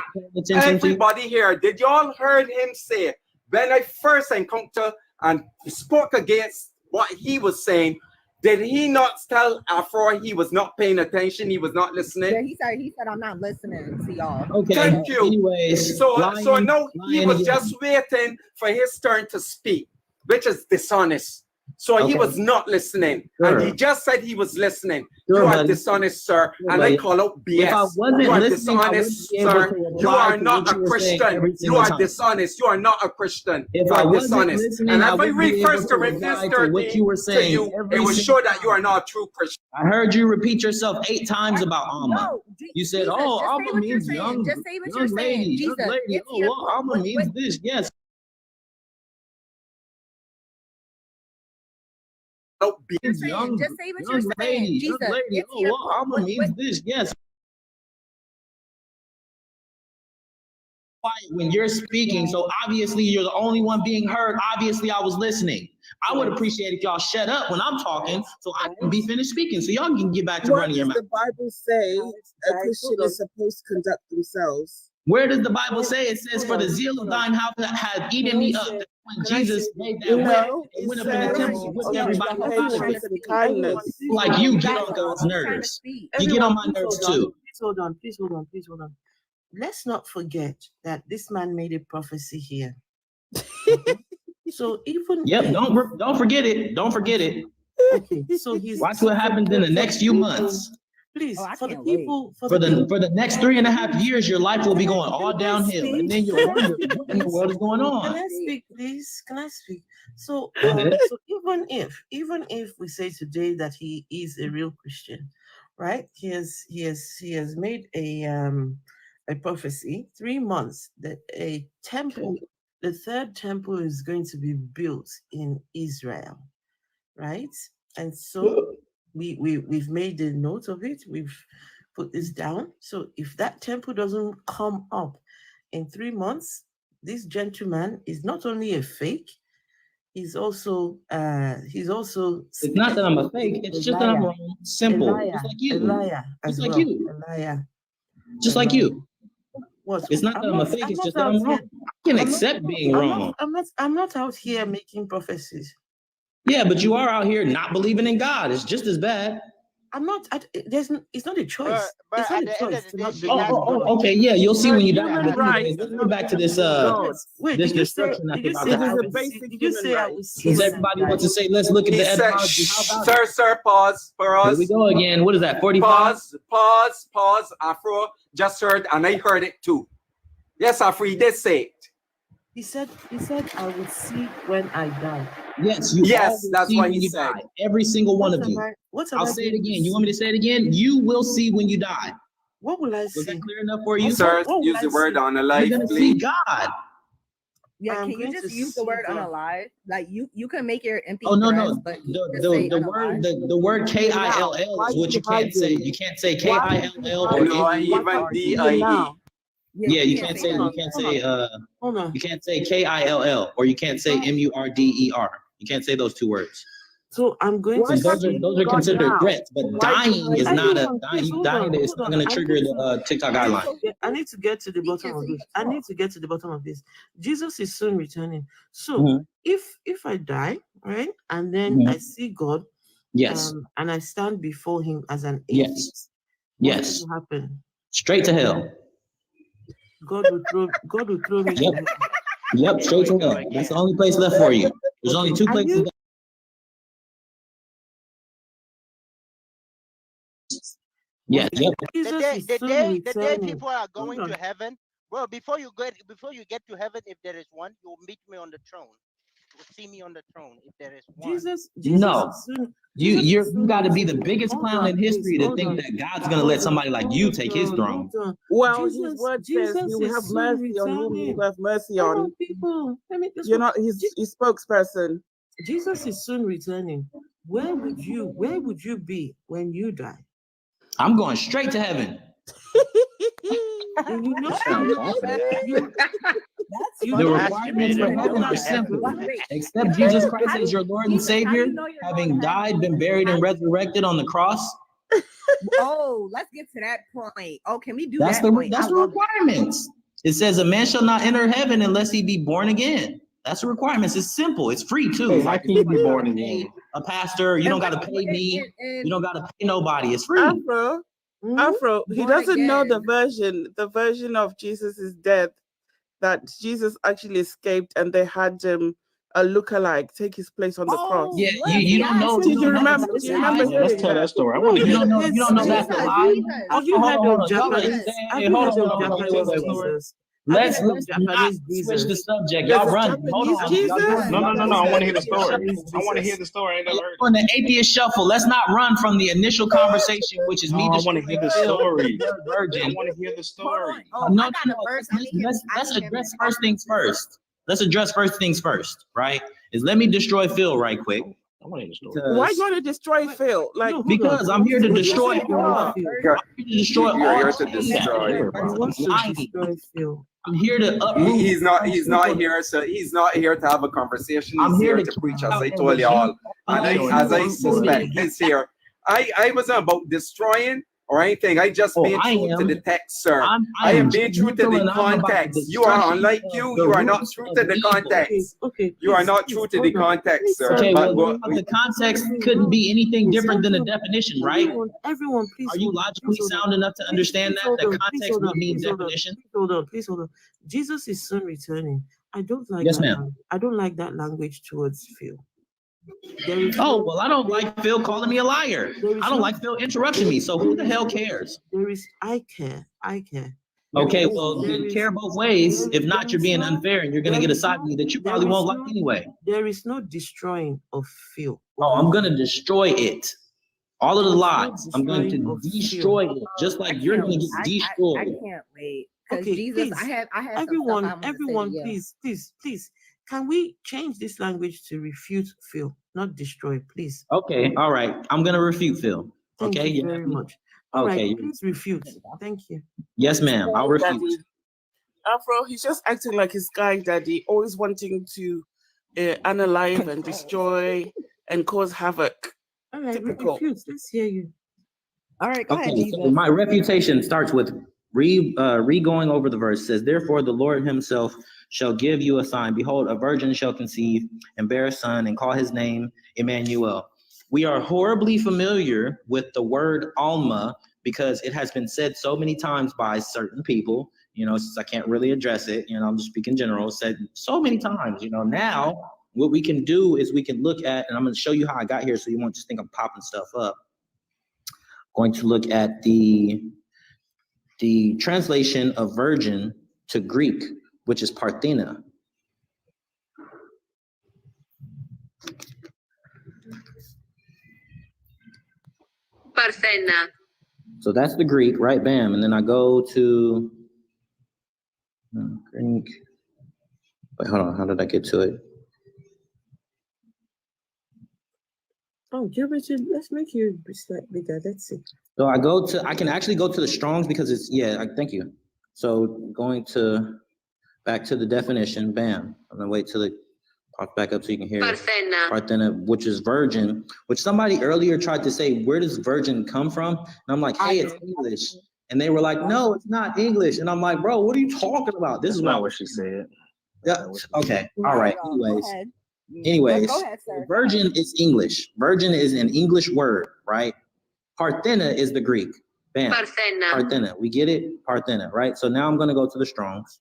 everybody here, did you all heard him say, when I first encountered and spoke against what he was saying, Did he not tell Afro he was not paying attention? He was not listening. Yeah, he said I'm not listening to y'all. Okay. Thank you. Anyways, So lying, no, he lying was again. just waiting for his turn to speak, which is dishonest. So he Okay. was not listening, Sure. and he just said he was listening. Sure, You are buddy. dishonest, sir, Sure, and buddy. I call out BS. If I wasn't you are listening, I wouldn't dishonest, be able sir. to You reply are to not what a you were saying Christian. every You single are time. dishonest. You are not a Christian. If You I are wasn't dishonest. listening, And I if I wouldn't be read able First to reply Corinthians to what 13 you were to saying you, every it will single show that you time. are not a true Christian. I heard you repeat yourself 8 times about Alma. No, You said, Jesus, "Oh, just say Alma what you're means saying. young, Just say what young you're lady, saying. young Jesus, lady. it's Oh, your well, Alma means this. Yes." You're saying. Just say what you're saying. Lady, Jesus, young lady. it's Oh, your well, Alma means this. Yes. Quiet when you're speaking, so obviously you're the only one being heard. Obviously, I was listening. I would appreciate if y'all shut up when I'm talking, so I can be finished speaking, so y'all can get back to What running your does mouth. the Bible say a Christian is supposed to conduct themselves? Where does the Bible say? It says, "For the zeal of thine house hath eaten me up." That's when Jesus made that whip No, and it went up in the temple and whipped says everybody up out of patience it. and kindness. Like you get on God's nerves. You get on my nerves too. Please hold on. Please hold on. Please hold on. Let's not forget that this man made a prophecy here. Okay? So even Don't forget it. Don't forget it. Okay, so he's Watch what happens in the next few months. Please, Oh, for the people, For the next 3.5 years, your life will be going all downhill, and then you'll wonder what in the world is going on. Can I speak, please? Can I speak? So, Go ahead. so even if we say today that he is a real Christian, right? He has made a prophecy. 3 months that a temple, the third temple, is going to be built in Israel, right? And so we've made a note of it. We've put this down. So if that temple doesn't come up in 3 months, this gentleman is not only a fake, he's also It's not that I'm a fake. It's just that I'm wrong. Simple. Just like you. A liar. Just As like well. you. A liar. Just like you. What? It's not that I'm a fake. It's just that I'm wrong. I can accept being wrong. I'm not out here making prophecies. Yeah, but you are out here not believing in God. It's just as bad. I'm not. It's not a choice. But It's not at a the end choice of to the day, not she believe has in to God. Okay, yeah, you'll see when you die. Human But anyways, rights. let's go back to this Wait, this did you say? destruction that's Did you about say? to I happen. will see, did you say I will see? Since when everybody I wants to die? say, let's look at He the said, etymology. How about sir, pause for us. Here we go again. What is that, 45? Pause, Afro. Just heard, and I heard it too. Yes, Afro, he did say it. He said, I will see when I die. Yes, you all Yes, will that's see what when he you said. die. Every single one of you. I'll say it again. You want me to say it again? You will see when you die. What will I see? Was that clear enough for you? Sir, What will use I the word see? on the You're life, gonna see please. God. Yeah, I'm can you going just to use the see word God. unalive? Like you can make your MP3s, Oh no. but you just say The unalive. word the word KILL is what you can't say. You can't say KILL or No, even DIE. Yeah, you can't say you can't say KILL or you can't say MURDER. You can't say those two words. So I'm going to. Those are considered threats, but dying is not a dying is not going to trigger the TikTok guideline. I need to get to the bottom of this. Jesus is soon returning. So if I die, right, and then I see God, yes, and I stand before Him as an atheist, yes, what will happen? Straight to hell. God will throw me. Yep. Yep, straight to hell. That's the only place left for you. There's only two places. Yes. Yep. The day people are going to heaven, well, before you get to heaven, if there is one, you'll meet me on the throne. You'll see me on the throne if there is one. No. You got to be the biggest clown in history to think that God's going to let somebody like you take his throne. Well, his word says he will have mercy on whom he will have mercy on. You're not his spokesperson. Jesus is soon returning. Where would you be when you die? I'm going straight to heaven. The requirements for heaven are simple. Accept Jesus Christ as your Lord and Savior, having died, been buried, and resurrected on the cross. Oh, let's get to that point. Oh, can we do That's that point? That's the requirements. It says a man shall not enter heaven unless he be born again. That's a requirement. It's simple. It's free too. Hey, how Like, can you you be don't born gotta pay again? a pastor. You don't got to pay me. You don't got to pay nobody. It's free. Afro, he Born doesn't know again. the version of Jesus' death that Jesus actually escaped and they had a lookalike take his place on the cross. Yeah, you don't know. Do you remember? That's Do you a remember lie. Yeah, let's hearing tell that? that story. I want to You hear don't know. that. You don't know that's a lie. Have you heard of Y'all ain't Japanese? saying Have it. you Hold heard on, of hold on. Japanese Wait. Jesus? Let's Have you heard of not Japanese switch the Jesus? subject. There's Y'all a run. Hold Japanese on. Jesus. No. I want to hear the There's a story. Japanese I want to hear Jesus. the story. I ain't never heard On it. the atheist shuffle, let's not run from the initial conversation, which is me No, I want to hear destroying the Phil, story. the virgin. I want to hear the story. No. Let's address first things first. Let's address first things first, right? Is let me destroy Phil right quick. I want to hear the story. Why you want to destroy Phil? Like Because I'm here to destroy you are. You're here to destroy. I'm here to uproot. He's not here. So he's not here to have a conversation. He's I'm here here to to preach, kick as out I the told you all. regime. And as I suspect, he's here. I wasn't about destroying or anything. I just being true to the text, sir. I am being true to the context. You are unlike you. You are not true to the context. You are not true to the context, sir. Okay, But well, the context couldn't be anything different than the definition, right? Everyone, please. Are you logically sound enough to understand that the context would mean definition? Please hold on. Jesus is soon returning. I don't like Yes, that. ma'am. I don't like that language towards Phil. Oh, well, I don't like Phil calling me a liar. I don't like Phil interrupting me. So who the hell cares? I care. Okay, well, you care both ways. If not, you're being unfair and you're going to get a side of me that you probably won't like anyway. There is no destroying of Phil. Oh, I'm going to destroy it. All of the lies, I'm going to destroy it, just like you're going to get destroyed. I can't wait. Because Okay, Jesus, please, I have everyone, some stuff I want to say to you. please. Can we change this language to refute Phil, not destroy, please? Okay, all right. I'm going to refute Phil. Thank Okay. you very much. All right, Okay. please refute. Thank you. Yes, ma'am. I'll refute. Afro, he's just acting like his guy daddy, always wanting to analyze and destroy and cause havoc. All right, typical. Refute. Let's hear you. All right, go ahead, Okay, Jesus. so my refutation starts with re-going over the verse. It says, therefore the Lord himself shall give you a sign. Behold, a virgin shall conceive and bear a son and call his name Emmanuel. We are horribly familiar with the word Alma because it has been said so many times by certain people, since I can't really address it, I'm just speaking general, said so many times, now what we can do is we can look at, and I'm going to show you how I got here so you won't just think I'm popping stuff up. Going to look at the translation of virgin to Greek, which is Parthena. Parthena. So that's the Greek, right? Bam. And then I go to Greek. Wait, hold on. How did I get to it? Oh, let's make you slightly bigger. Let's see. So I can actually go to the Strong's because it's, thank you. So going back to the definition, bam. I'm gonna wait till it pops back up so you can hear Parthena. Parthena, which is virgin, which somebody earlier tried to say, where does virgin come from? And I'm like, hey, it's English. And they were like, no, it's not English. And I'm like, bro, what are you talking about? This is not what she said. Yeah. Okay. All right. Anyways, Go ahead, sir. virgin is English. Virgin is an English word, right? Parthena is the Greek. Bam. Parthena. We get it? Parthena, right? So now I'm going to go to the Strong's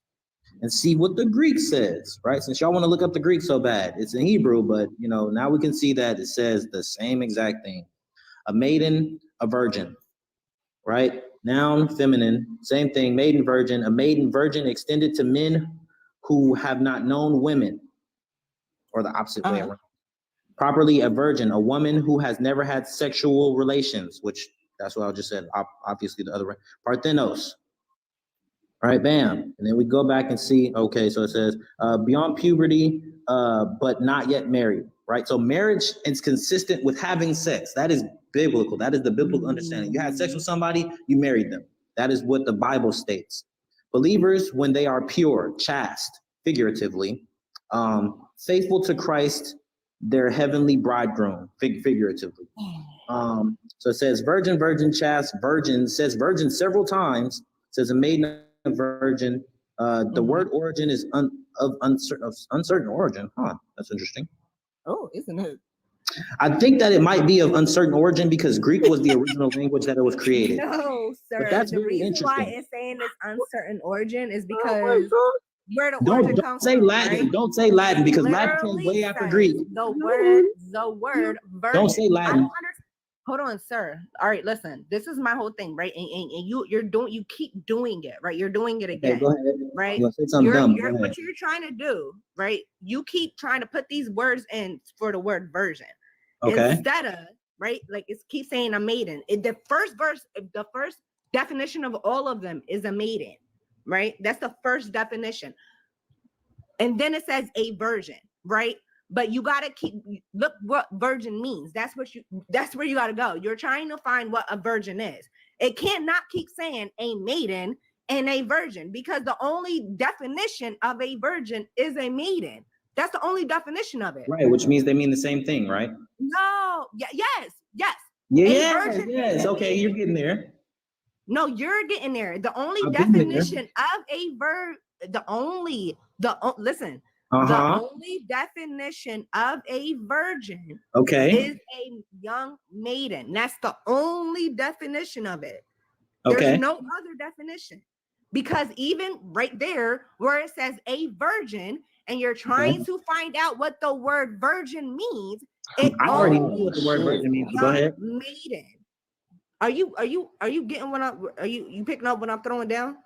and see what the Greek says, right? Since y'all want to look up the Greek so bad, it's in Hebrew, but now we can see that it says the same exact thing. A maiden, a virgin, right? Noun, feminine, same thing, maiden, virgin. A maiden, virgin extended to men who have not known women, or the opposite way around. Properly, a virgin, a woman who has never had sexual relations, which that's what I just said, obviously the other way. Parthenos. All right, bam. And then we go back and see, okay, so it says beyond puberty, but not yet married, right? So marriage is consistent with having sex. That is biblical. That is the biblical understanding. You had sex with somebody, you married them. That is what the Bible states. Believers, when they are pure, chaste, figuratively, faithful to Christ, their heavenly bridegroom, figuratively. So it says virgin, virgin, chaste, virgin, says virgin several times, says a maiden, a virgin, The word origin is of uncertain origin. Huh, that's interesting. Oh, isn't it? I think that it might be of uncertain origin because Greek was the original language that it was created. No, sir. But that's the very reason why interesting. it's saying it's uncertain origin is because where the Don't origin comes say from, Latin. right? Don't say Latin because Latin came Literally way after says Greek. the word virgin. Don't say I Latin. don't understand. Hold on, sir. All right, listen. This is my whole thing, right? And you keep doing it, right? You're doing it again, Okay, go ahead. right? You want to say something dumb? Go ahead. What you're trying to do, right? You keep trying to put these words in for the word virgin. Okay. Instead of, right, like it keeps saying a maiden. The first verse, the first definition of all of them is a maiden, right? That's the first definition. And then it says a virgin, right? But you gotta look what virgin means. That's where you gotta go. You're trying to find what a virgin is. It can't not keep saying a maiden and a virgin because the only definition of a virgin is a maiden. That's the only definition of it. Right, which means they mean the same thing, right? No, yes. Yes. Okay, you're getting there. No, you're getting there. The only I've been there. definition of a verb, listen. Uh-huh. The only definition of a virgin is a young maiden. That's the only definition of it. Okay. There's no other definition. Because even right there where it says a virgin and you're trying to find out what the word virgin means, it I already know only what the word virgin means. Go young ahead. maiden. Are you getting what you picking up what I'm throwing down?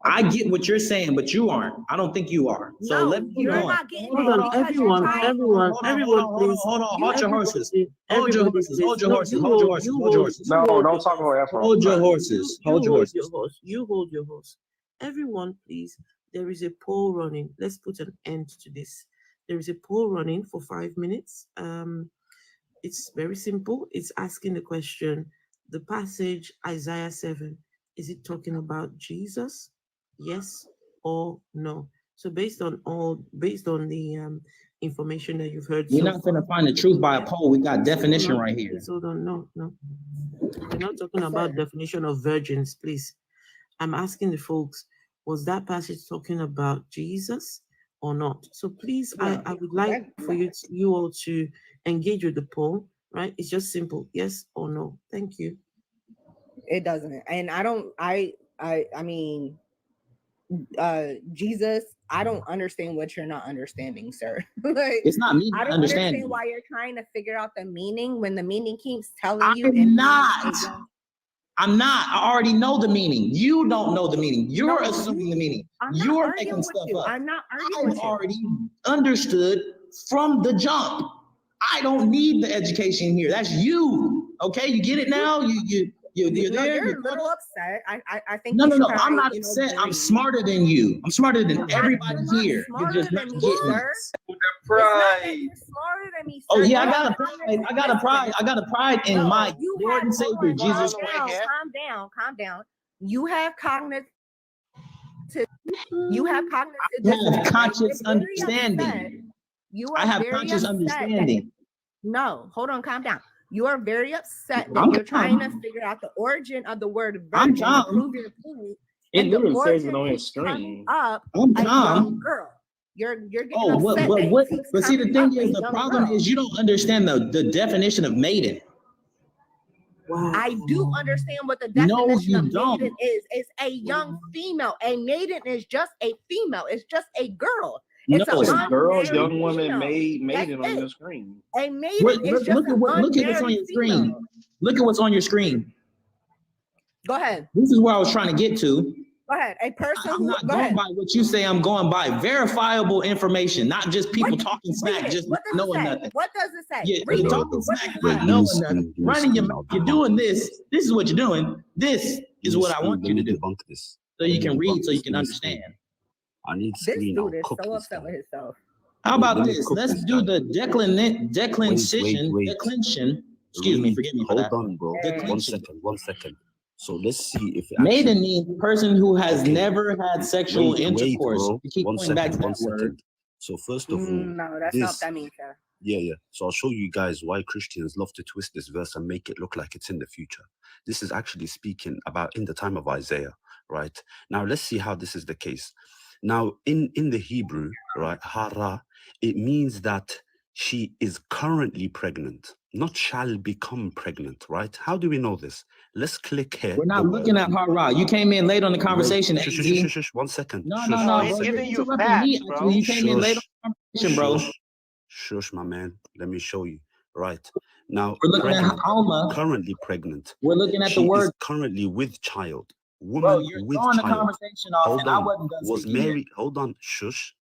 I get what you're saying, but you aren't. I don't think you are. So No, let's you're go not getting Hold it on, because you're everyone, trying. everyone, please. Hold on. Hold your horses. Hold your horses. Hold your horses. Hold your horses. Hold your horses. No, don't talk about Afro. Hold your horses. Hold your horses. You hold your horse. Everyone, please. There is a poll running. Let's put an end to this. There is a poll running for 5 minutes. It's very simple. It's asking the question, the passage Isaiah 7, is it talking about Jesus? Yes or no? So based on the information that you've heard, We're not going to find the truth by a poll. We got definition right here. Hold on, no. We're not talking about definition of virgins, please. I'm asking the folks, was that passage talking about Jesus or not? So please, I would like for you all to engage with the poll, right? It's just simple, yes or no. Thank you. It doesn't. And I mean, Jesus, I don't understand what you're not understanding, sir. Like, it's not me I don't understanding. understand why you're trying to figure out the meaning when the meaning keeps telling you. I'm not. I already know the meaning. You don't know the meaning. You're assuming the meaning. You're making stuff up. I'm not arguing with you. I already understood from the jump. I don't need the education here. That's you. Okay, you get it now? You're there. You're a little upset. I think. No. I'm not upset. I'm smarter than you. I'm smarter than everybody here. You're just not getting it. Pride. You're smarter than me. Oh yeah, I got a pride in my Lord and Savior Jesus Christ. Calm down. You have cognitive. You have conscious understanding. I have conscious understanding. No, hold on, calm down. You are very upset that you're trying to figure out the origin of the word virgin to prove your point. It literally says it on your screen. I'm calm. Girl. You're getting upset. But see, the thing is, the problem is you don't understand the definition of maiden. Wow. I do understand what the definition of maiden is. It's a young female. A maiden is just a female. It's just a girl. It's a girl, young woman, maiden on your screen. A maiden is just look at what's on your screen. Look at what's on your screen. Go ahead. This is where I was trying to get to. Go ahead. A person. I'm not going by what you say. I'm going by verifiable information, not just people talking smack, just knowing nothing. What does it say? Yeah, you're talking smack, not knowing nothing. Running your mouth. You're doing this. This is what you're doing. This is what I want you to do. So you can read, so you can understand. I need this dude is so upset with himself. How about this? Let's do the declension. Excuse me, forgive me for that. Hold on, bro. 1 second. So let's see if it maiden means person who has never had sexual intercourse. Bro. You keep going back to that word. So first of all, no, that's not what that means, sir. Yeah. So I'll show you guys why Christians love to twist this verse and make it look like it's in the future. This is actually speaking about in the time of Isaiah. right? Now let's see how this is the case. Now in the Hebrew, right, hara, it means that she is currently pregnant, not shall become pregnant, right? How do we know this? Let's click here. We're not looking at hara. You came in late on the conversation, Wait, AZ. shush, 1 second. No, Shush, no, one no, second. bro. You're giving you interrupting me, facts, actually. You came in late on the conversation, bro. Shush, my man. Let me show you. Right. Now, We're looking pregnant, at Alma. currently pregnant. We're looking at the She word. is currently with child. Bro, Woman you're with throwing the child. conversation off, Hold and I on. wasn't done Was speaking yet. Mary, hold on. Shush.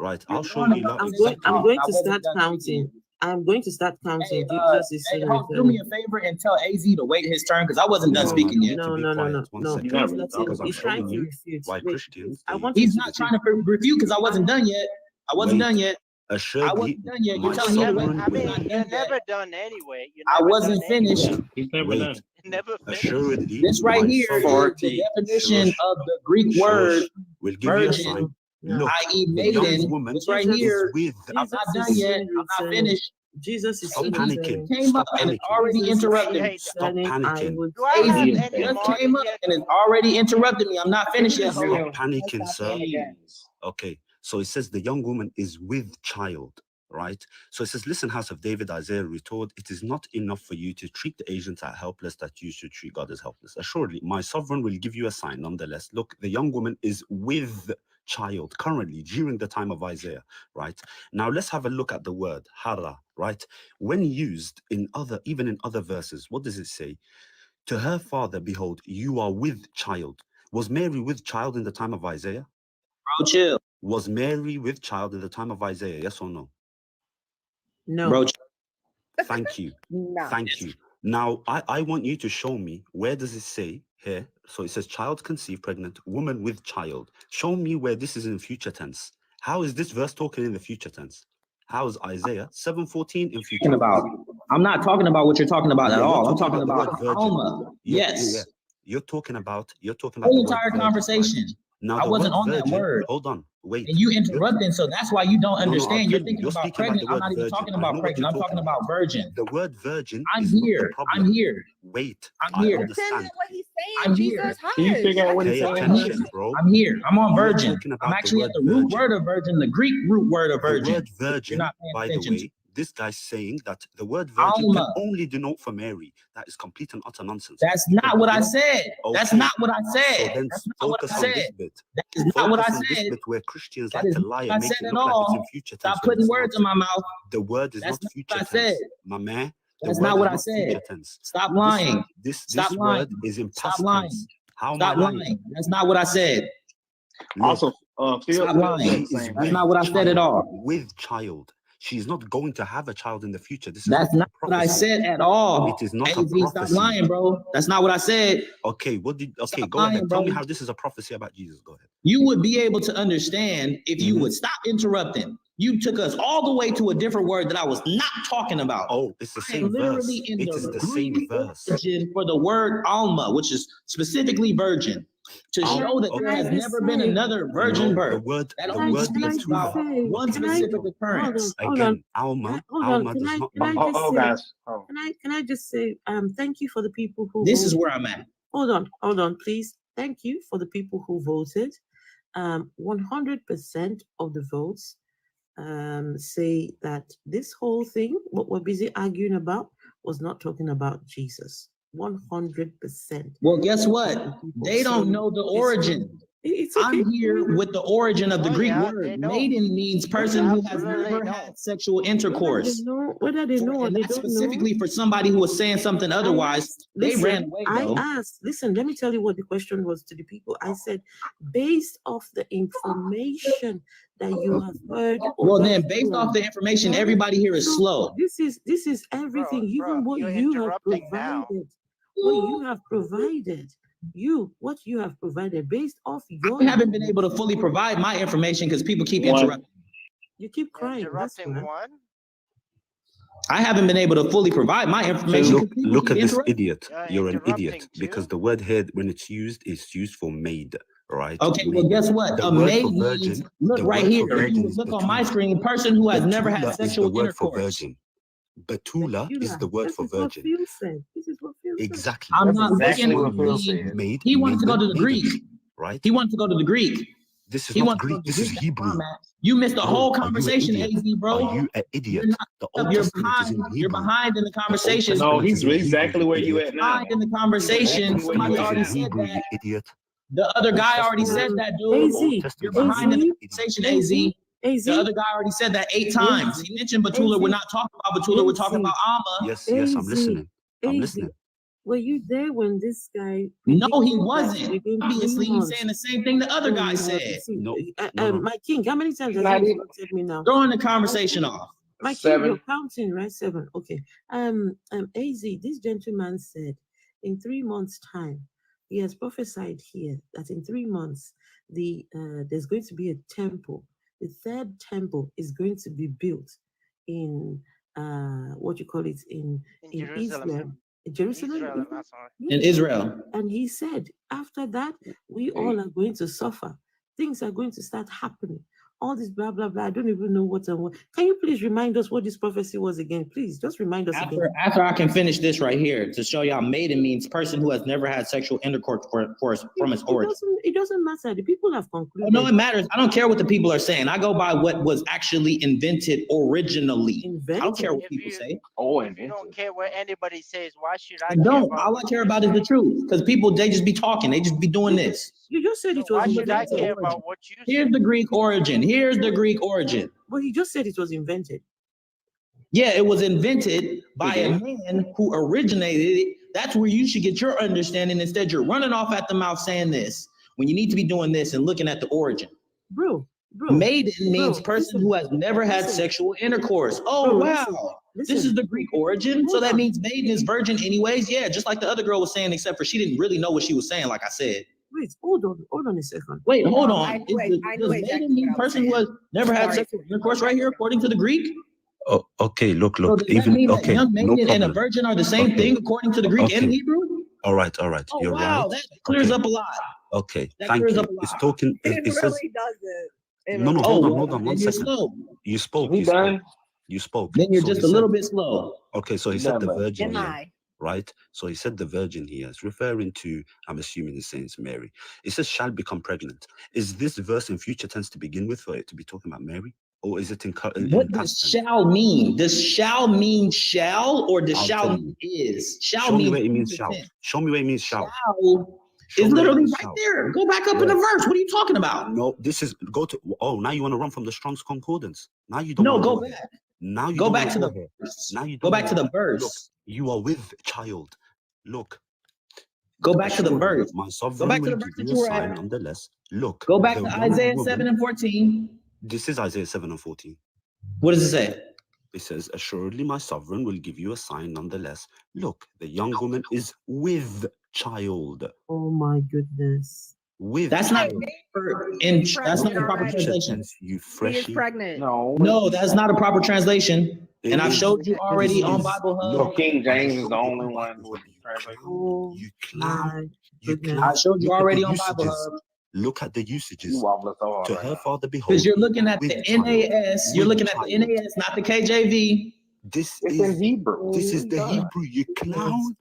Right. You're I'll show throwing the you lot conversation exactly. I'm off, going and I to wasn't start done counting. speaking. I'm going to start counting. Hey, Jesus is hey, saying Hulk, do me a favor and tell AZ to wait his turn because I wasn't done No, speaking you yet. need to be quiet. 1 second. Please let him. Because I'm He's trying showing to you refute. why Wait, Christians, I they want you He's to not trying to refute because I wasn't done yet. I wasn't done yet. I assuredly wasn't done yet. You're my telling me to wait. sovereign I I'm mean, not you're done yet. never done anyway. You're I never wasn't done finished. anyway. He's never wait. done. Never finished. Assuredly, This right my here is sovereign the definition Shush. of the Greek word Shush. We'll give you a sign. virgin, Look, i.e. the young maiden. woman This right is here, with. I'm not done yet. I'm not finished. Jesus is Stop saying panicking. Came up Stop and it's panicking. already Jesus is interrupted me. Hey, Stop panicking. do I have AZ any just martyrs came up yet? and it's already interrupted me. I'm not finished yet. Hold Stop on. panicking, sir. again. Okay, so it says the young woman is with child, right? So it says, listen, house of David, Isaiah retold, it is not enough for you to treat the Asians as helpless that you should treat God as helpless. Assuredly, my sovereign will give you a sign nonetheless. Look, the young woman is with child currently during the time of Isaiah, right? Now let's have a look at the word hara, right? When used in even in other verses, what does it say? To her father, behold, you are with child. Was Mary with child in the time of Isaiah? Bro, chill. Was Mary with child in the time of Isaiah? Yes or no? No. Bro, thank you. No. Thank you. Now, I want you to show me, where does it say here? So it says child conceived, pregnant, woman with child. Show me where this is in future tense. How is this verse talking in the future tense? How is Isaiah 7:14 in future tense? I'm not talking about what you're talking about at You're all. I'm talking talking about the about word virgin. Alma. Yeah. Yes. You're talking about The the whole word entire virgin, conversation. right? Now I the wasn't word on that virgin, word. hold on, wait. And you interrupting, so that's why you don't No, I'll understand. You're tell you, thinking you're about speaking about pregnant. the I'm word not even virgin. talking I about know what pregnant. you're I'm talking talking about virgin. The word virgin I'm is not the here. problem. I'm here. Wait, I'm I here. understand. What he's saying, I'm Jesus, here. hush. Can you figure out what he's Pay saying? attention, bro. I'm here. I'm on You're virgin. talking I'm about the actually at word the root virgin. word of virgin, the Greek root word of The virgin. word You're virgin, not paying by the attention to. way, this guy's saying that the word virgin can Alma. only denote for Mary. That is complete and utter nonsense. That's Because not what I the word- said. That's Okay. not what I So said. then That's not what focus I on this said. bit. That is not what I Focus on this said. bit where Christians That like is to not lie what I and make said it at look like it's in all. future Stop tense when putting it's words not. in my mouth. The word is That's not not future what I said. tense, my man. The That's word not is what I not said. future tense. Stop lying. This Stop lying. word is in Stop past lying. tense. How Stop am I lying? lying. That's not what I said. Look, Also, Phil Stop lying. said she the is same That's with not what I said at child. all. With child. She's not going to have a child in the future. This is That's not not a what I prophecy. said at all. It is not AZ, a stop prophecy. lying, bro. That's not what I said. Okay, Stop go lying, ahead. bro. Tell me how this is a prophecy about Jesus. Go ahead. You would be able to understand if you Mhm. would stop interrupting. You took us all the way to a different word that I was not talking about. Oh, it's the I am same literally verse. in It is the the Greek same verse. origin for the word alma, which is specifically virgin, to show that there has never been another virgin No, birth. the word That only is speaks two. about one Can I specific hold occurrence. on, Again, Alma Can does I not can I mean. just say guys. Oh. can I just say thank you for the people who This is voted. where I'm at. Hold on, please. Thank you for the people who voted. 100% of the votes say that this whole thing, what we're busy arguing about, was not talking about Jesus. 100%. Well, guess what? They don't know the origin. It's okay. I'm here with the origin of the Oh, Greek yeah, word. they know. Maiden means person who has never had sexual intercourse. Whether they know or And they that's don't know. specifically for somebody who was saying something otherwise. They ran away, though. I asked, listen, let me tell you what the question was to the people. I said, based off the information that you have heard. Well, then, based off the information, everybody here is slow. This is everything, even what you're you have interrupting now. provided. What you have provided. What you have provided based off your. I haven't been able to fully provide my information because people keep interrupting. You keep crying. Interrupting one. I haven't been able to fully provide my information. Look at this interrupt. idiot. You're an idiot because the word here, when it's used, is used for maid, right? Okay, well, guess what? The A word maid for means, virgin. look the right word here. for If you virgin would is look on my betula. screen, person who has never had Betula is sexual the word for intercourse. virgin. Betula is the word This for is what virgin. Phil said. This is what Phil said. Exactly. I'm That's not exactly looking. what Phil said. Made. He wanted to go to the maiden, Greek. right? He wanted to go to the Greek. This is He not wants to go Greek. to the This is Greek. That's where I'm Hebrew. at. You missed the Bro, whole are you an conversation, idiot? AZ, bro. Are you an You're idiot? not. The Old You're Testament is in behind. You're Hebrew. behind in the The Old conversation. No, Testament is he's in exactly Hebrew, where you you idiot. at now. Behind in the He's conversation. exactly where Somebody you at already now. said Hebrew, that. you idiot. The other Old guy already Testament. said that, The dude. Old You're Testament. behind in the Idiot. conversation, AZ. The other guy already said that 8 times. He mentioned Betula. We're not talking about Betula. We're talking about Alma. Yes, yes, I'm listening. I'm listening. Were you there when this guy? No, he predicted that wasn't. within 3 Obviously, he's months- saying the same thing the other Oh, guy Lord, said. see, No, no. my king, how many times has Not he even- insulted me now? Throwing the conversation off. My king, 7. you're counting, right? 7. Okay. AZ, this gentleman said in 3 months' time, he has prophesied here that in 3 months, there's going to be a temple. The third temple is going to be built in what you call it in Jerusalem. Israel. Jerusalem. Israel, I'm sorry. In Israel. And he said, after that, we all are going to suffer. Things are going to start happening. All this blah, blah, blah. I don't even know what and what. Can you please remind us what this prophecy was again? Please, just remind us again. After I can finish this right here to show y'all, maiden means person who has never had sexual intercourse from its origin. It doesn't matter. The people have concluded. No, it matters. I don't care what the people are saying. I go by what was actually invented originally. I don't care what people say. If you don't care what anybody says, why should I I care don't. about All I what care you about is say? the truth. Because people, they just be talking. They just be doing this. You just said it was Why should I invented. care about what you say? Here's the Greek origin. Here's the Greek origin. But he just said it was invented. Yeah, it was invented by a man who originated it. That's where you should get your understanding. Instead, you're running off at the mouth saying this when you need to be doing this and looking at the origin. Bro. Maiden means person who has never had sexual intercourse. Oh, wow. This is the Greek origin. So that means maiden is virgin anyways. Yeah, just like the other girl was saying, except for she didn't really know what she was saying, like I said. Wait, hold on a second. Wait, hold on. I Does knew exactly maiden mean what I was person who has never had Sorry. sexual intercourse right here, according to the Greek? Oh, okay, look. So does that mean that Okay, young no maiden and a problem. virgin are the same thing, according to the Greek and Hebrew? All right. Oh, You're wow, right. that clears Okay. up a lot. Okay, That thank clears you. up a lot. It's talking. It It says. really doesn't. It No, really hold doesn't. on, one Then you're second. slow. You spoke. He done? You spoke. Then you're So just he a little said- bit slow. Okay, so he He said done, the bro. virgin Am here, I? right? So he said the virgin here is referring to, I'm assuming it's saying it's Mary. It says shall become pregnant. Is this verse in future tense to begin with for it to be talking about Mary? Or is it in What does past tense? shall mean? Does shall mean shall, or does I'll shall tell mean is? Shall Show me means where it means future shall. tense. Show me where it means shall. Shall Show is me where it literally means right shall. there. Go back up in the verse. What are you talking about? No, this is go to. Oh, now you want to run from the Strong's Concordance. Now you don't No, want to go go here. back. Now you Go don't back want to to the go here. verse. Now you Go don't back to the Look, verse. you are with child. Look. Go back to the Assuredly, verse. my Go sovereign back to will the give verse that you you a were sign at. nonetheless. Look, Go back the to young Isaiah woman. 7 and 14. This is Isaiah 7 and 14. What does it say? It says, assuredly my sovereign will give you a sign nonetheless. Look, the young woman is with child. Oh my goodness. With That's not child. that's not a proper already. translation. Tense, you He is freshie. pregnant. No, that's not a proper translation. It And I've is. showed you already It on is. Bible Hub. Look, King I James is showed the you only on one Bible who Hub. translates. Oh You clown. You goodness. clown. I showed you Look at the already on Bible usages. Hub. Look at the You usages. wobbling so hard To right her now. father, behold. Because you're looking at with the child. NAS. You're With looking at the child. NAS, not the KJV. This It's is in Hebrew. this What is are you the talking about? Hebrew, you clown.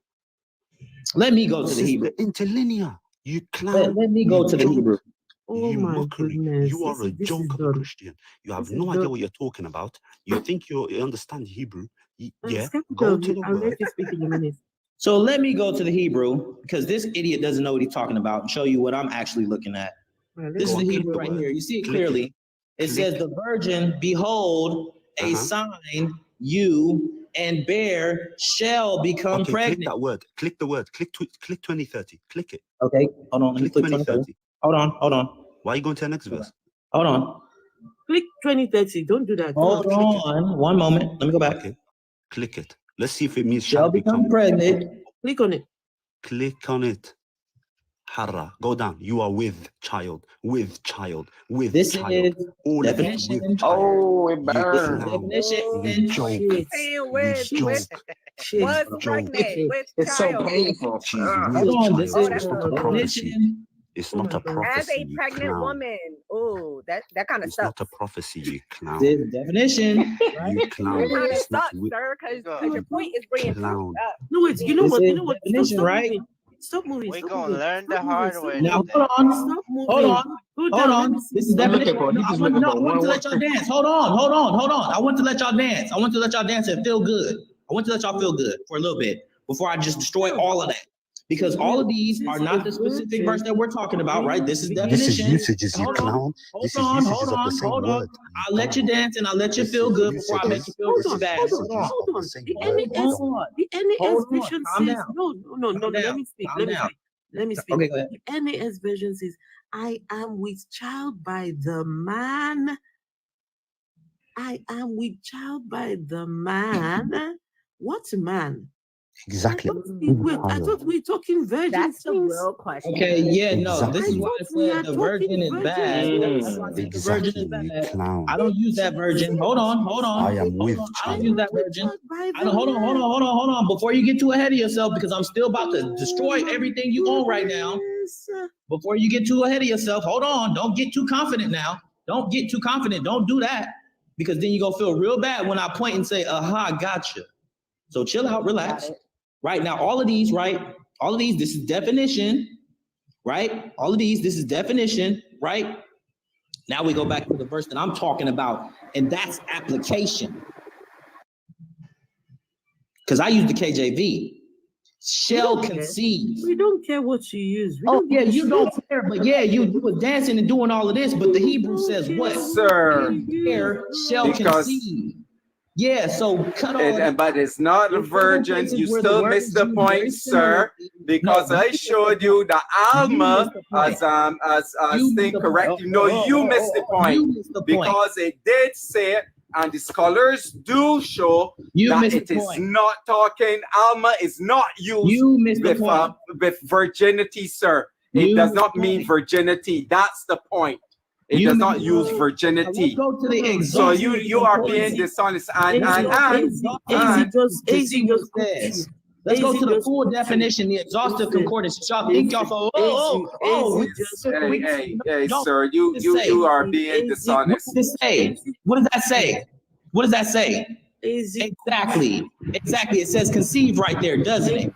Let me go to This the is Hebrew. the interlinear, you clown. Let me go You to the joke. Hebrew. Oh You my mockery. goodness. You are a This joke is of a done. Christian. You have This is no idea done. what you're talking about. You think you understand Hebrew. Yeah, Skeptical go of to you. the I'll let word. you speak in a minute. So let me go to the Hebrew because this idiot doesn't know what he's talking about and show you what I'm actually looking at. Well, This Go is on, the click Hebrew the right word. here. You see it Click it. clearly. It says, the virgin, behold, a sign, you and bear shall become Okay, click pregnant. that word. Click the word. Click 2030. Click it. Okay, hold on. Let me Click click 2030. Hold on. Why are you going to the next verse? Hold on. Click 2030. Don't do that. Come Hold on. One moment. Let me go back. Okay. Click it. Let's see if it means Shall become pregnant. Click on it. Click on it. Hara. Go down. You are with child. With child. With This child. is All of it definition. with child. Oh, it You burned. clown. Definition. You joke. Shit. Saying with joke. was pregnant with It's so child. painful. She's Ah. with Hold on. child. This Oh, is that's It's not a okay. prophecy. definition. It's not a As prophecy, a you pregnant clown. woman, oh, that kind of It's sucks. not a prophecy, you clown. The definition, right? You clown. Kind of It's not sucks, sir, because your point is bringing proof clown. up. No, wait. You know This what? is You know what? definition, Stop right? moving. Stop moving. We're Stop gonna moving. learn the Stop moving. hard Stop way moving. Now today. hold on, Stop moving. hold on, Go hold down. Let on. me see This is something. definition. for? He No, just I looking for want to one let y'all dance. Hold on. I want to let y'all dance. I want to let y'all dance and feel good. I want to let y'all feel good for a little bit before I just destroy all of that. Because all of these are not the specific verse that we're talking about, right? This is This is definition. usages, you Hold on, clown. hold This is on, usages hold of the on, same hold on. word. I'll let you dance and I'll let you This feel is good before I make you usages. feel Hold really on. bad. Hold on. Hold on. Hold on. Same The word. NAS. Hold on. The NAS Hold on. version Calm says down. no. Calm Let down. me speak. Calm Let me down. speak. Let me speak. Okay, go ahead. The NAS version says, "I am with child by the man. I am with child by the man." What man? Exactly. Wait, I thought we were talking virgin That's the things. real question. Okay, yeah, no, this is Exactly. why I We are said the virgin talking is virgin bad. things. That's why I said the virgin Exactly, is you bad. clown. I don't use that virgin. Hold on. I am with I don't child. use that virgin. I don't, hold on. Before you get too ahead of yourself, because I'm still about to destroy everything you own right now. Before you get too ahead of yourself, hold on. Don't get too confident now. Don't get too confident. Don't do that. Because then you're going to feel real bad when I point and say, aha, gotcha. So chill out, relax. Right now, all of these, right? All of these, this is definition, right? All of these, this is definition, right? Now we go back to the verse that I'm talking about, and that's application. Because I use the KJV. Shall conceive. We don't care what you use. We Oh don't yeah, give a you shit. don't care, but yeah, you were dancing and doing all of this, but the Hebrew says what? Sir, There shall because conceive. Yeah, so cut all of and, that. but it's not a There's several virgin. places You where the still word missed is the used point, very sir. similarly. Because No, I showed you the Alma missed the point. as thing correct. No, you missed the point. You missed the point. Because it did say it, and the scholars do show You that missed it the is point. not talking. Alma is not used You missed the point. with virginity, sir. It You does missed not the mean point. virginity. That's the point. It You does missed not the use point. virginity. Now let's go to the So exhaustive you are being concordance. dishonest Let's go to the full definition, the exhaustive concordance. Y'all think y'all so hey, sir, you are being dishonest. What does it say? What does that say? What does that say? Exactly. It says conceive right there, doesn't it?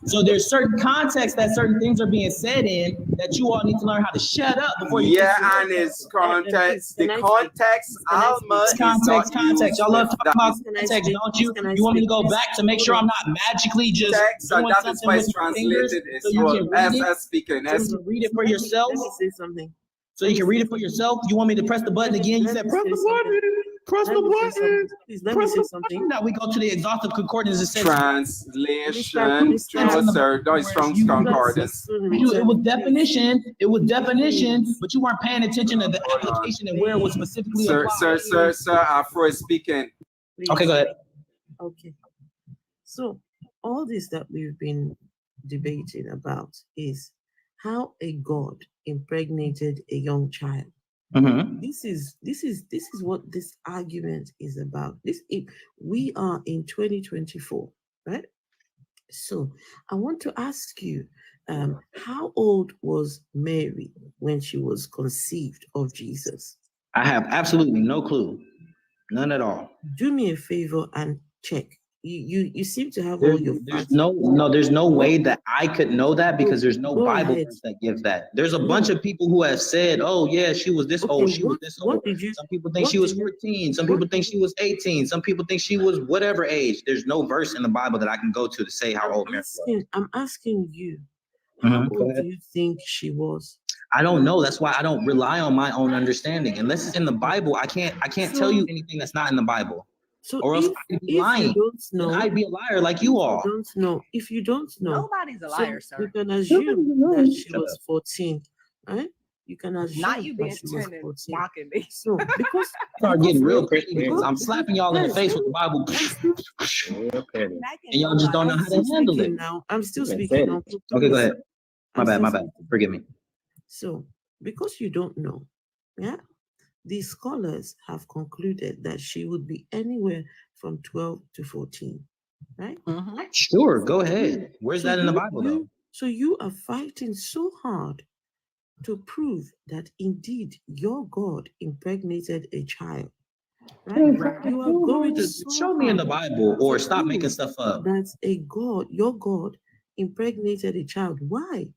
So there's certain context that certain things are being said in that you all need to learn how to shut up before you. Yeah, and its context, the context, Alma is not context. Y'all love talking about context, don't you? You want me to go back to make sure I'm not magically just text, and doing that is something why with it's my fingers translated so as you well can read it? speaking. So you can read it for yourself. Let me say something. So you can read it for yourself. You want me to press the button again? You said press the button. Press the button. Please let me say something. Now we go to the exhaustive concordance. It says Translation. No, sir, no, it's Strong's Concordance. It was definition. It was definition, but you weren't paying attention to the application and where it was specifically applied. Sir, Afro is speaking. Okay, go ahead. Okay. So all this that we've been debating about is how a god impregnated a young child. Mm-hmm. This is what this argument is about. We are in 2024, right? So I want to ask you, how old was Mary when she was conceived of Jesus? I have absolutely no clue, none at all. Do me a favor and check. You seem to have all your facts. There's no way that I could know that because there's no Go Bible ahead. verse that gives that. There's a bunch of people who have said, oh yeah, she was this old, she was this old. Some people think she was 14, some people think she was 18, some people think she was whatever age. There's no verse in the Bible that I can go to say how old Mary was. I'm asking you, how old do you think she was? I don't know. That's why I don't rely on my own understanding. Unless it's in the Bible, I can't tell you anything that's not in the Bible. So or else I'd be lying. You don't know, I'd be a liar like you all. Don't know. If you don't know, nobody's a liar, so sir. you can assume that she was 14, right? You can assume Not you being that she was 10 and 14. mocking me. So because start getting real petty because I'm slapping y'all in the face with the Bible. And y'all just don't know how to handle it. Now I'm still speaking. Okay, go ahead. My bad. Forgive me. So because you don't know, yeah, the scholars have concluded that she would be anywhere from 12 to 14, right? Sure, go ahead. Where's that in the Bible though? So you are fighting so hard to prove that indeed your God impregnated a child. Right? You are going so Show me in the hard Bible, or to stop making prove stuff up. that your God impregnated a child. Why?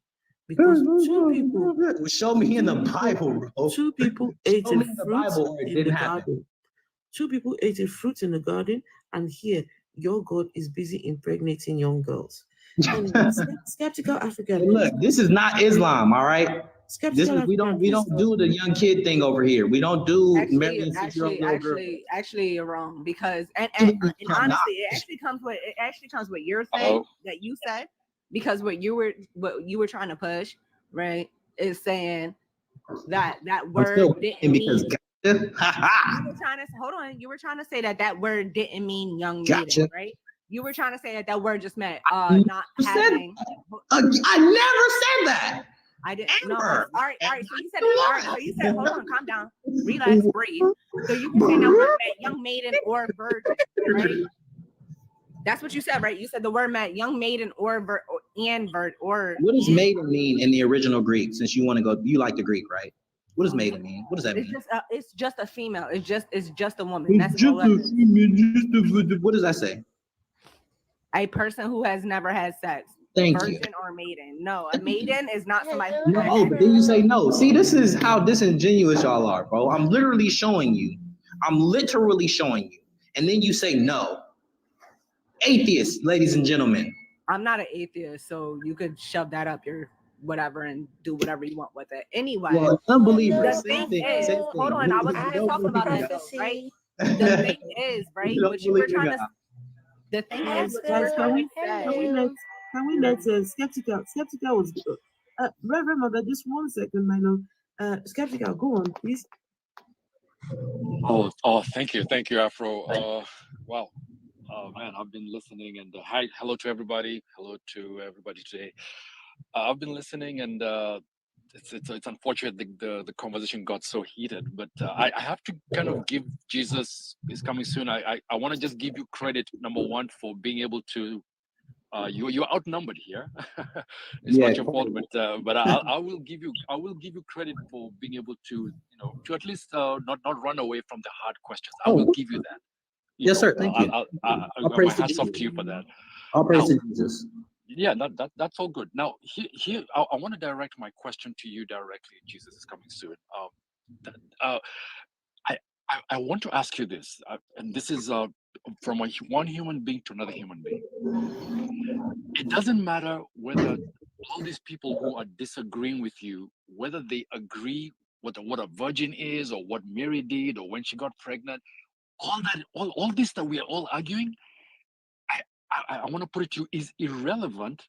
Because two people Show me in the Bible, bro. Two people ate Show a me in the fruit Bible, or it in the didn't happen. garden. Two people ate a fruit in the garden, and here your God is busy impregnating young girls. Anyway, skeptical African. Hey, look, this is not Islam, all right? This Skeptical is we African. don't do the young kid thing over here. We don't do marrying 6-year-old little girl. Actually, you're wrong because and I'm honestly, not. it actually comes what you're saying that you said, because what you were trying to push, right, is saying that word didn't mean. You were trying to hold on. You were trying to say that word didn't mean young maiden, right? You were trying to say that word just meant not having. I never said that. I didn't. No. All right. So you said it. All right. So you said, hold on, calm down, relax, breathe. So you were saying that word meant young maiden or virgin, right? That's what you said, right? You said the word meant young maiden or What does maiden mean in the original Greek? Since you want to go, you like the Greek, right? What does maiden mean? What does that mean? It's just a female. It's just a woman. That's all. What does that say? A person who has never had sex. Thank virgin you. or maiden. No, a maiden is not somebody. No, but then you say no. See, this is how disingenuous y'all are, bro. I'm literally showing you. And then you say no. Atheist, ladies and gentlemen. I'm not an atheist, so you could shove that up your whatever and do whatever you want with it. Anyway, well, unbelievers. The thing is, hold on, I wasn't just talking about that though, right? The thing is, right? What you were trying to. The thing is, guys, can we let skeptical was Reverend Mother, just 1 second, my love. Skeptical, go on, please. Thank you, Afro. Wow, man, I've been listening, and hello to everybody. Hello to everybody today. I've been listening, and it's unfortunate the conversation got so heated, but I have to kind of give Jesus is coming soon. I want to just give you credit, number one, for being able to. You're outnumbered here. It's not your fault, but I will give you credit for being able to to at least not run away from the hard questions. I will give you that. Yes, sir. Thank you. My hats off to you for that. All praise to Jesus. Yeah, that's all good. Now, here I want to direct my question to you directly. Jesus is coming soon. I want to ask you this, and this is from one human being to another human being. It doesn't matter whether all these people who are disagreeing with you, whether they agree with what a virgin is, or what Mary did, or when she got pregnant, all this that we are all arguing, I want to put it to you, is irrelevant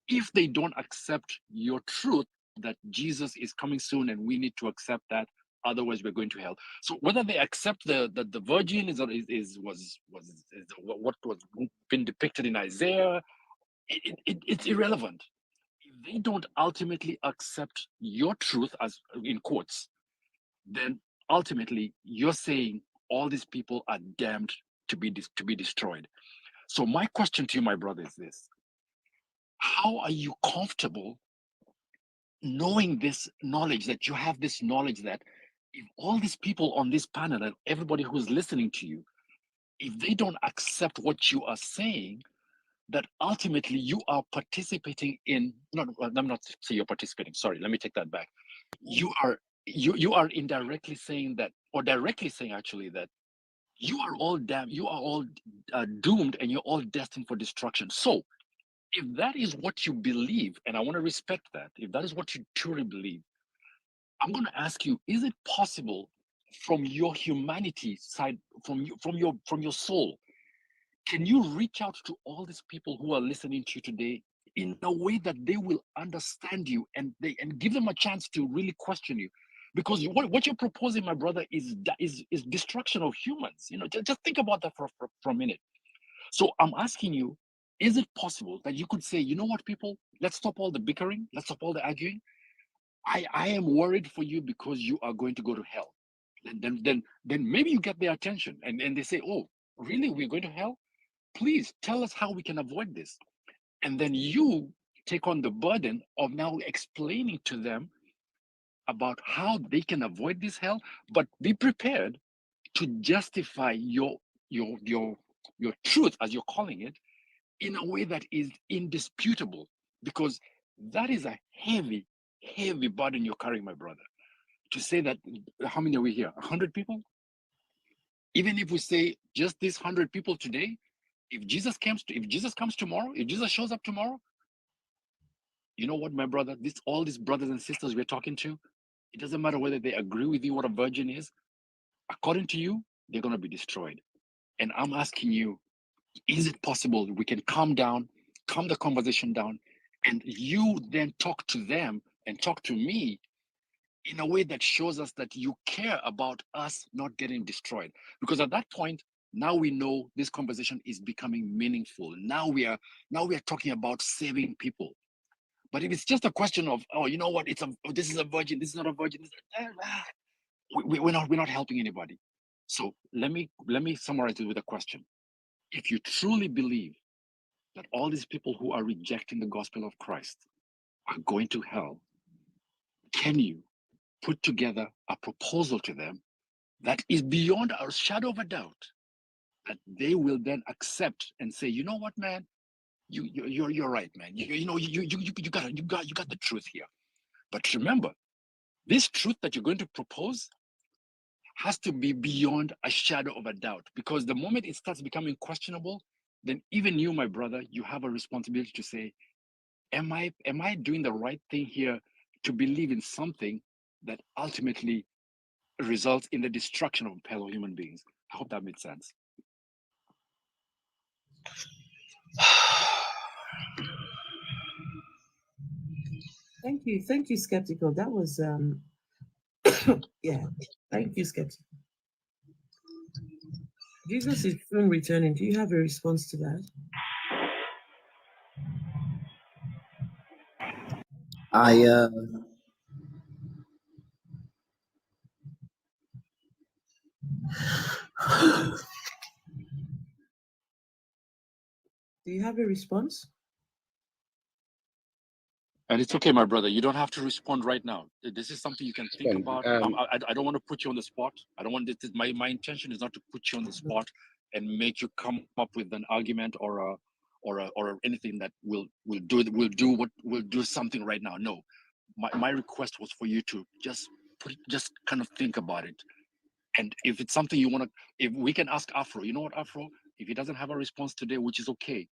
if they don't accept your truth that Jesus is coming soon and we need to accept that, otherwise we're going to hell. So whether they accept that the virgin was what was been depicted in Isaiah, it's irrelevant. If they don't ultimately accept your truth, as in quotes, then ultimately you're saying all these people are damned to be destroyed. So my question to you, my brother, is this: how are you comfortable knowing this knowledge, that you have this knowledge that if all these people on this panel and everybody who's listening to you, if they don't accept what you are saying, that ultimately you are participating in, I'm not saying you're participating, sorry, let me take that back. You are indirectly saying that, or directly saying actually, that you are all doomed and you're all destined for destruction. So if that is what you believe, and I want to respect that, if that is what you truly believe, I'm going to ask you, is it possible from your humanity side, from your soul, can you reach out to all these people who are listening to you today in a way that they will understand you, and give them a chance to really question you? Because what you're proposing, my brother, is destruction of humans. Just think about that for a minute. So I'm asking you, is it possible that you could say, you know what, people, let's stop all the bickering, let's stop all the arguing. I am worried for you because you are going to go to hell. And then maybe you get their attention, and they say, oh, really, we're going to hell? Please tell us how we can avoid this. And then you take on the burden of now explaining to them about how they can avoid this hell, but be prepared to justify your truth, as you're calling it, in a way that is indisputable, because that is a heavy, heavy burden you're carrying, my brother. To say that, how many are we here? 100 people? Even if we say just these 100 people today, if Jesus comes tomorrow, if Jesus shows up tomorrow, you know what, my brother, all these brothers and sisters we're talking to, it doesn't matter whether they agree with you what a virgin is. According to you, they're going to be destroyed. And I'm asking you, is it possible we can calm the conversation down, and you then talk to them and talk to me in a way that shows us that you care about us not getting destroyed? Because at that point, now we know this conversation is becoming meaningful. Now we are talking about saving people. But if it's just a question of, oh, you know what, this is a virgin, this is not a virgin, we're not helping anybody. So let me summarize it with a question. If you truly believe that all these people who are rejecting the gospel of Christ are going to hell, can you put together a proposal to them that is beyond a shadow of a doubt that they will then accept and say, you know what, man, you're right, man. You got the truth here. But remember, this truth that you're going to propose has to be beyond a shadow of a doubt, because the moment it starts becoming questionable, then even you, my brother, you have a responsibility to say, am I doing the right thing here to believe in something that ultimately results in the destruction of fellow human beings? I hope that made sense. Thank you, Skeptical. That was yeah. Thank you, Skeptical. Jesus is soon returning. Do you have a response to that? Do you have a response? And it's okay, my brother. You don't have to respond right now. This is something you can think about. I don't want to put you on the spot. I don't want this. My intention is not to put you on the spot and make you come up with an argument or anything that will do something right now. No, my request was for you to just kind of think about it. And if it's something you want to, if we can ask Afro, you know what, Afro, if he doesn't have a response today, which is okay,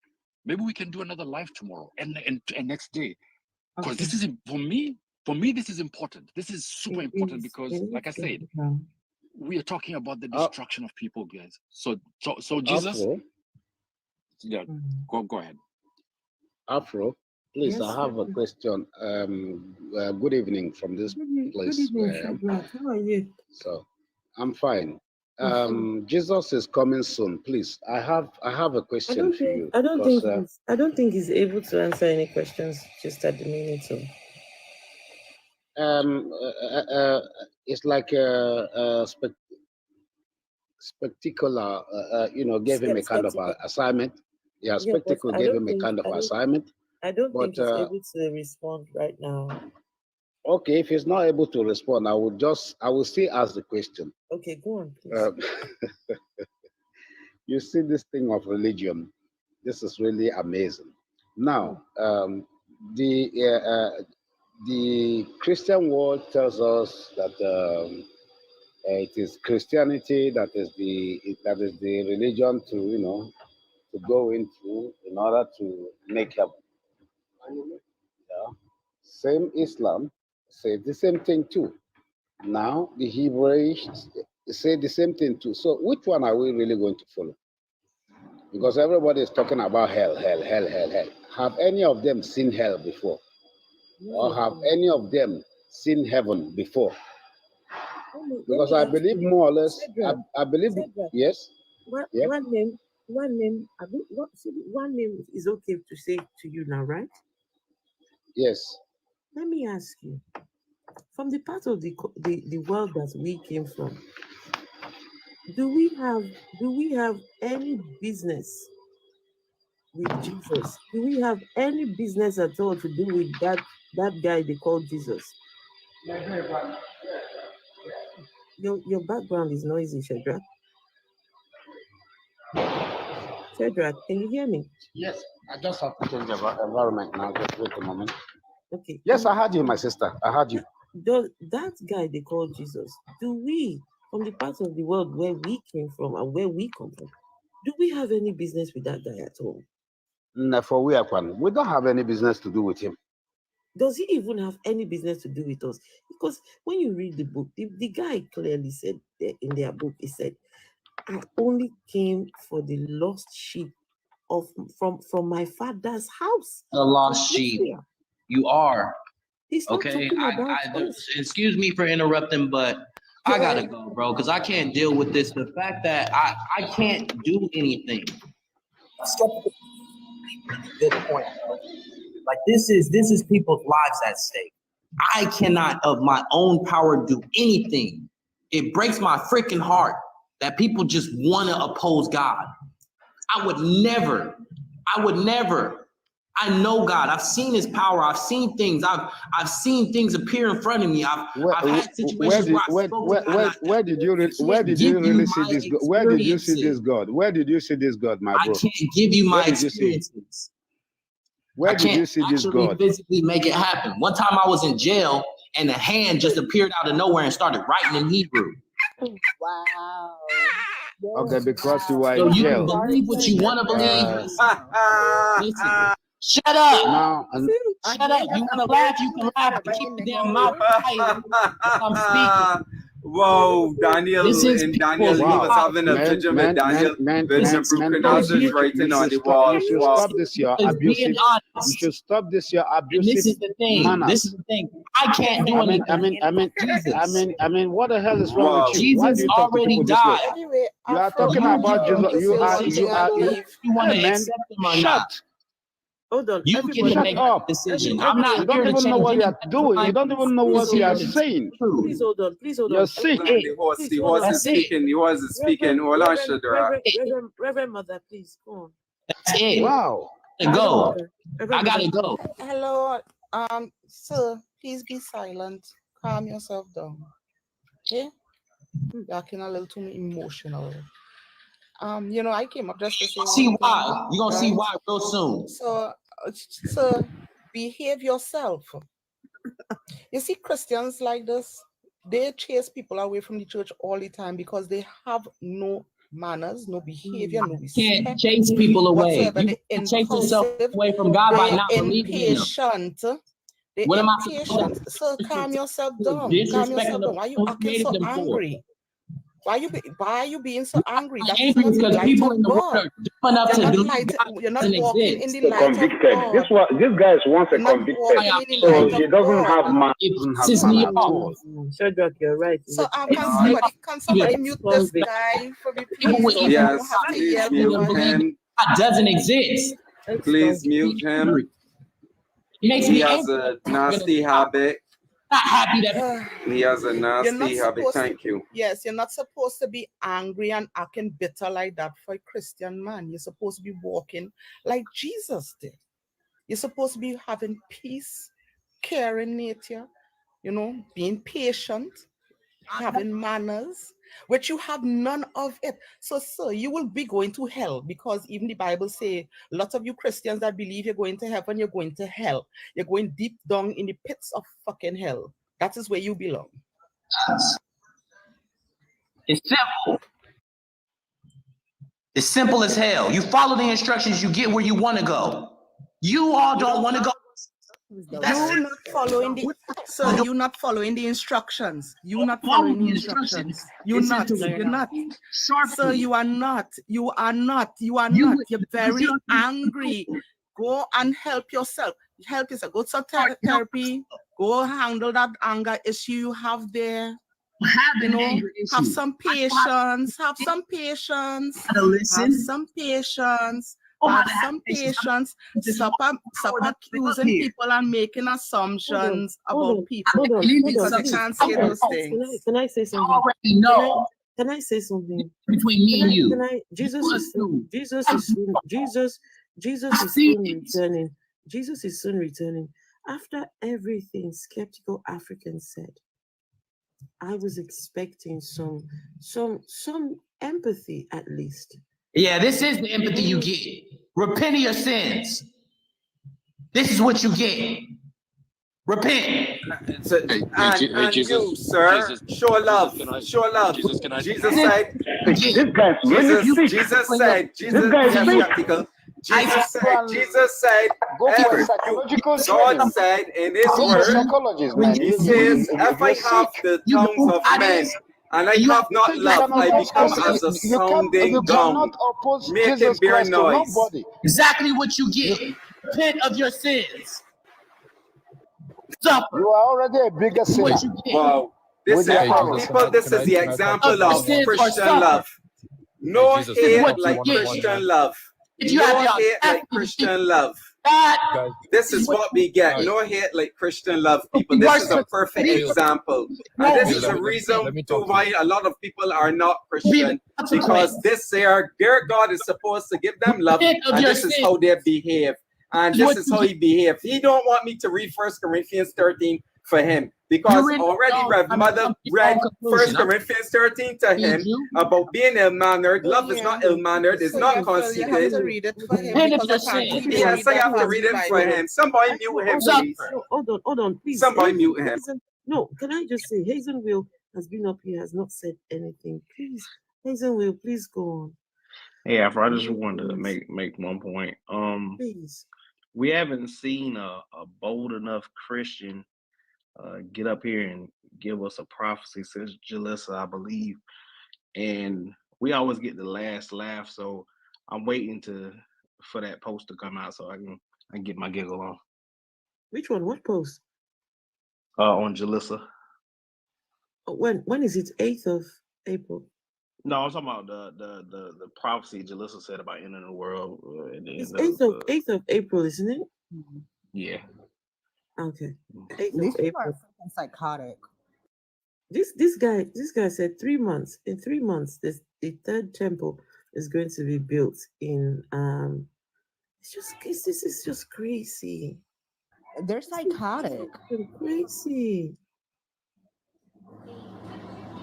maybe we can do another live tomorrow and next day. Because this is, for me, this is important. This is super important because, like I said, we are talking about the destruction of people, guys. So Jesus, Afro? yeah, go ahead. Afro, please, Yes, I have a question. Good evening from this place. Good evening, Shadrach. How are you? So, I'm fine. Jesus is coming soon. Please, I have a question for you. I don't think he's able to answer any questions just at the minute. So. It's like a spectacular, gave him a kind of assignment. Yeah, spectacle gave him a kind of assignment. I don't think he's able to respond right now. Okay, if he's not able to respond, I will still ask the question. Okay, go on, please. You see this thing of religion, this is really amazing. Now, the Christian world tells us that it is Christianity that is the religion to go into in order to make heaven. Yeah. Same Islam says the same thing too. Now the Hebrews say the same thing too. So which one are we really going to follow? Because everybody is talking about hell. Have any of them seen hell before? Or have any of them seen heaven before? Because I believe more or less, I believe, yes. One name is okay to say to you now, right? Yes. Let me ask you, from the part of the world that we came from, do we have any business with Jesus? Do we have any business at all to do with that guy they call Jesus? Your background is noisy, Shadrach. Shadrach, can you hear me? Yes, I just have to change the environment now. Just wait a moment. Okay. Yes, I heard you, my sister. I heard you. That guy they call Jesus, do we, from the part of the world where we came from and where we come from, do we have any business with that guy at all? For we don't have any business to do with him. Does he even have any business to do with us? Because when you read the book, the guy clearly said in their book, he said, I only came for the lost sheep from my father's house. The lost sheep. You are. He's not Okay. talking about us. Excuse me for interrupting, but I gotta go, bro, because I can't deal with this. The fact that I can't do anything. Good point. Like this is people's lives at stake. I cannot of my own power do anything. It breaks my freaking heart that people just want to oppose God. I would never. I know God. I've seen his power. I've seen things. I've seen things appear in front of me. I've had situations where did you really see this God? Where did you see this God? Where did you see this God, my bro? I can't give you my experiences. Where did you see this God? Physically make it happen. One time I was in jail and a hand just appeared out of nowhere and started writing in Hebrew. Wow. Okay, because you were So in you jail. can believe what you want to believe. Listen, shut up. Now, Shut up. You want to laugh, you can laugh, but keep your damn mouth quiet. I'm speaking. Whoa, Daniel, and Daniel, he was having a vision with Daniel, vision from Canazas writing on the wall. You should stop this, your abusive. You should stop this, your abusive. This is the thing. Manners. This is the thing. I can't do anything. I mean, what the hell is wrong with you? Why do Jesus you talk to already people this died. way? Anyway, You are talking about Jesus. You want to man, accept him or shut. not. Hold on. You get to Shut make up. that decision. I'm not You don't here to even know change what you are anybody's doing. You mind. don't even know what you are Please saying. Please hold on. Please hold on. You're sick. The horse is speaking. The horse is speaking. Hold on, Shadrach. Reverend Mother, please go on. That's it. Wow. Go. I gotta go. Hello, sir, please be silent. Calm yourself down. Okay? You're acting a little too emotional. I came up just to say. See why? You're gonna see why real soon. So, sir, behave yourself. You see, Christians like this, they chase people away from the church all the time because they have no manners, no behavior, no respect. Can't chase people away. Whatsoever. You They're chase yourself impulsive, away from God by they're not believing in Him. impatient. They're What am I supposed impatient. So calm yourself down. Calm disrespecting yourself the down. Why are you who acting created so them for? angry? Why are you being so angry? That is Angry not the because light people of in the world God. are dumb enough to believe God You're not doesn't walking in exist. the light of God. This guy is once a You're not convicted, walking in the so light he of doesn't God. have man. Doesn't have man at all. Shadrach, you're right. So can somebody mute this guy for me, please? So Yes, I don't have to please yell mute over him. God doesn't exist. Please mute him. He has a nasty habit. Not happy that He has a nasty habit. Thank you. Yes, you're not supposed to be angry and acting bitter like that for a Christian man. You're supposed to be walking like Jesus did. You're supposed to be having peace, caring nature, being patient, having manners, which you have none of it. So, sir, you will be going to hell because even the Bible says lots of you Christians that believe you're going to heaven, you're going to hell. You're going deep down in the pits of fucking hell. That is where you belong. It's simple. It's simple as hell. You follow the instructions, you get where you want to go. You all don't want to go. You're not following the you're not following the instructions. You're not following the instructions. You're not. Sir, you are not. You are not. You are not. You're very angry. Go and help yourself. Help yourself. Go to therapy. Go handle that anger issue you have there. Have some patience. Have some patience. Have some patience. Have some patience. Stop accusing people and making assumptions about people. Because you can't say those things. Can I say something? Can I say something? Between me and you. Jesus Jesus is soon returning. Jesus is soon returning. After everything skeptical Africans said, I was expecting some empathy at least. Yeah, this is the empathy you get. Repent of your sins. This is what you get. Repent. And you, sir, show love. Show love. Jesus said, This guy's really sick. Jesus said, This guy is sick. skeptical. Jesus said, Go for a psychological God training. said in His Go for word, psychologist, man. He says, if I have the tongues of men and I have not love, I become as a sounding You gong, cannot oppose making Jesus bare Christ to noise. nobody. Exactly what you get. Repent of your sins. Suffer. You are already a bigger sinner. Wow. This With is, your power. people, this is the example of Christian love. No hate like Christian love. No hate like Christian love. This is what we get. No hate like Christian love, people. This is a perfect example. And this is the reason why a lot of people are not Christian. Because their God is supposed to give them love, and this is how they behave. And this is how he behaved. He don't want me to read 1 Corinthians 13 for him. Because already Rev Mother read 1 Corinthians 13 to him about being ill-mannered. Love is not ill-mannered. It's not conceited. You have to read it for him because I can't really Yes, I have to read it for him. Somebody mute him, please. Hold on, please. Somebody mute him. No, can I just say, Hazen Will has been up here, has not said anything. Please, Hazen Will, please go on. Hey, Afro, I just wanted to make one point. Please. We haven't seen a bold enough Christian get up here and give us a prophecy since Jalissa, I believe. And we always get the last laugh, so I'm waiting for that post to come out so I can get my giggle on. Which one? What post? On Jalissa. When is it? 8th of April. No, I'm talking about the prophecy Jalissa said about ending the world. It's 8th of April, isn't it? Yeah. Okay. 8th These of people are April. freaking psychotic. This guy said 3 months. In 3 months, the third temple is going to be built in this is just crazy. They're psychotic. Crazy.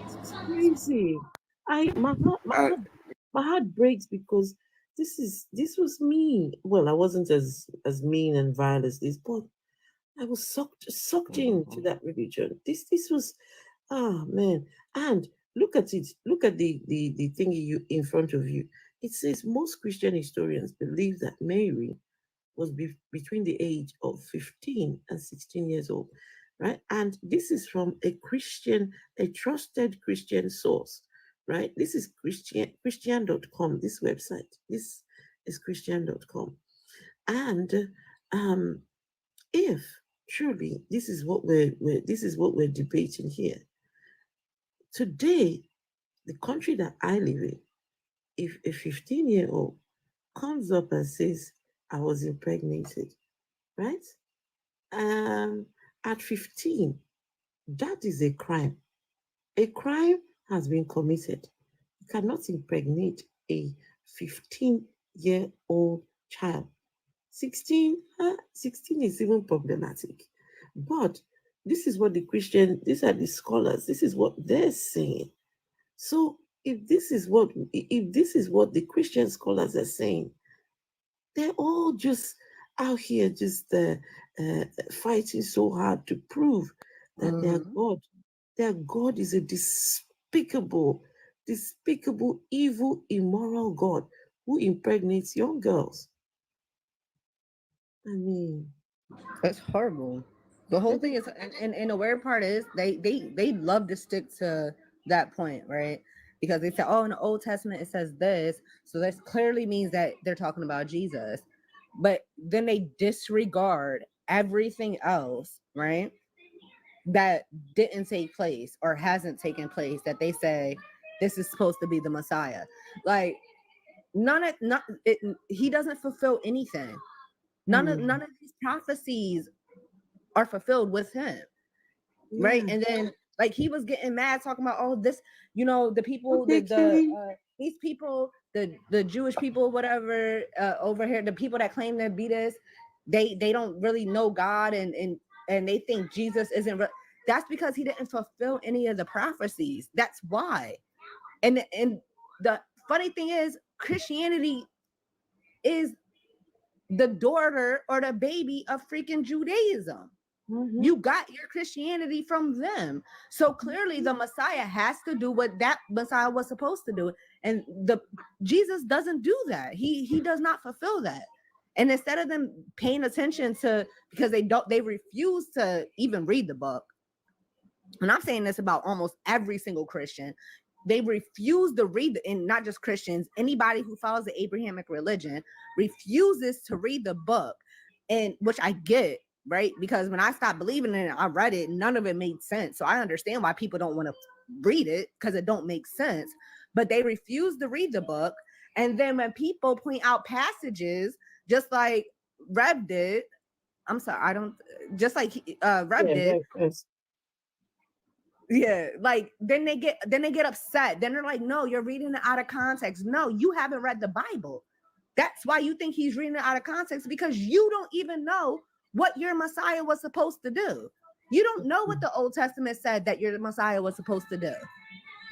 It's crazy. My heart breaks because this was me. Well, I wasn't as mean and violent as this, but I was sucked into that religion. This was, man. And look at it. Look at the thing in front of you. It says most Christian historians believe that Mary was between the age of 15 and 16 years old, right? And this is from a trusted Christian source, right? This is Christian.com, this website. This is Christian.com. And if truly this is what we're debating here today, the country that I live in, if a 15-year-old comes up and says, I was impregnated, right? At 15, that is a crime. A crime has been committed. You cannot impregnate a 15-year-old child. 16 is even problematic. But this is what these are the scholars, this is what they're saying. So if this is what the Christian scholars are saying, they're all just out here just fighting so hard to prove that their God is a despicable, evil, immoral God who impregnates young girls. I mean, That's horrible. The whole thing is, and the weird part is they love to stick to that point, right? Because they say, oh, in the Old Testament it says this, so this clearly means that they're talking about Jesus. But then they disregard everything else, right? That didn't take place or hasn't taken place, that they say this is supposed to be the Messiah. Like he doesn't fulfill anything. None of these prophecies are fulfilled with him, right? And then like he was getting mad talking about, oh, this, the people, these people the Jewish people, whatever, over here, the people that claim to be this, they don't really know God, and they think Jesus isn't that's because he didn't fulfill any of the prophecies. That's why. And the funny thing is, Christianity is the daughter or the baby of freaking Judaism. Mm-hmm. You got your Christianity from them. So clearly the Messiah has to do what that Messiah was supposed to do. And Jesus doesn't do that. He does not fulfill that. And instead of them paying attention to, because they refuse to even read the book. And I'm saying this about almost every single Christian. They refuse to read, and not just Christians, anybody who follows the Abrahamic religion refuses to read the book, and which I get, right? Because when I stopped believing in it, I read it, none of it made sense. So I understand why people don't want to read it, because it don't make sense. But they refuse to read the book. And then when people point out passages, just like Reb did, I'm sorry, I don't, just like Reb did. Yeah, like then they get upset. Then they're like, no, you're reading it out of context. No, you haven't read the Bible. That's why you think he's reading it out of context, because you don't even know what your Messiah was supposed to do. You don't know what the Old Testament said that your Messiah was supposed to do.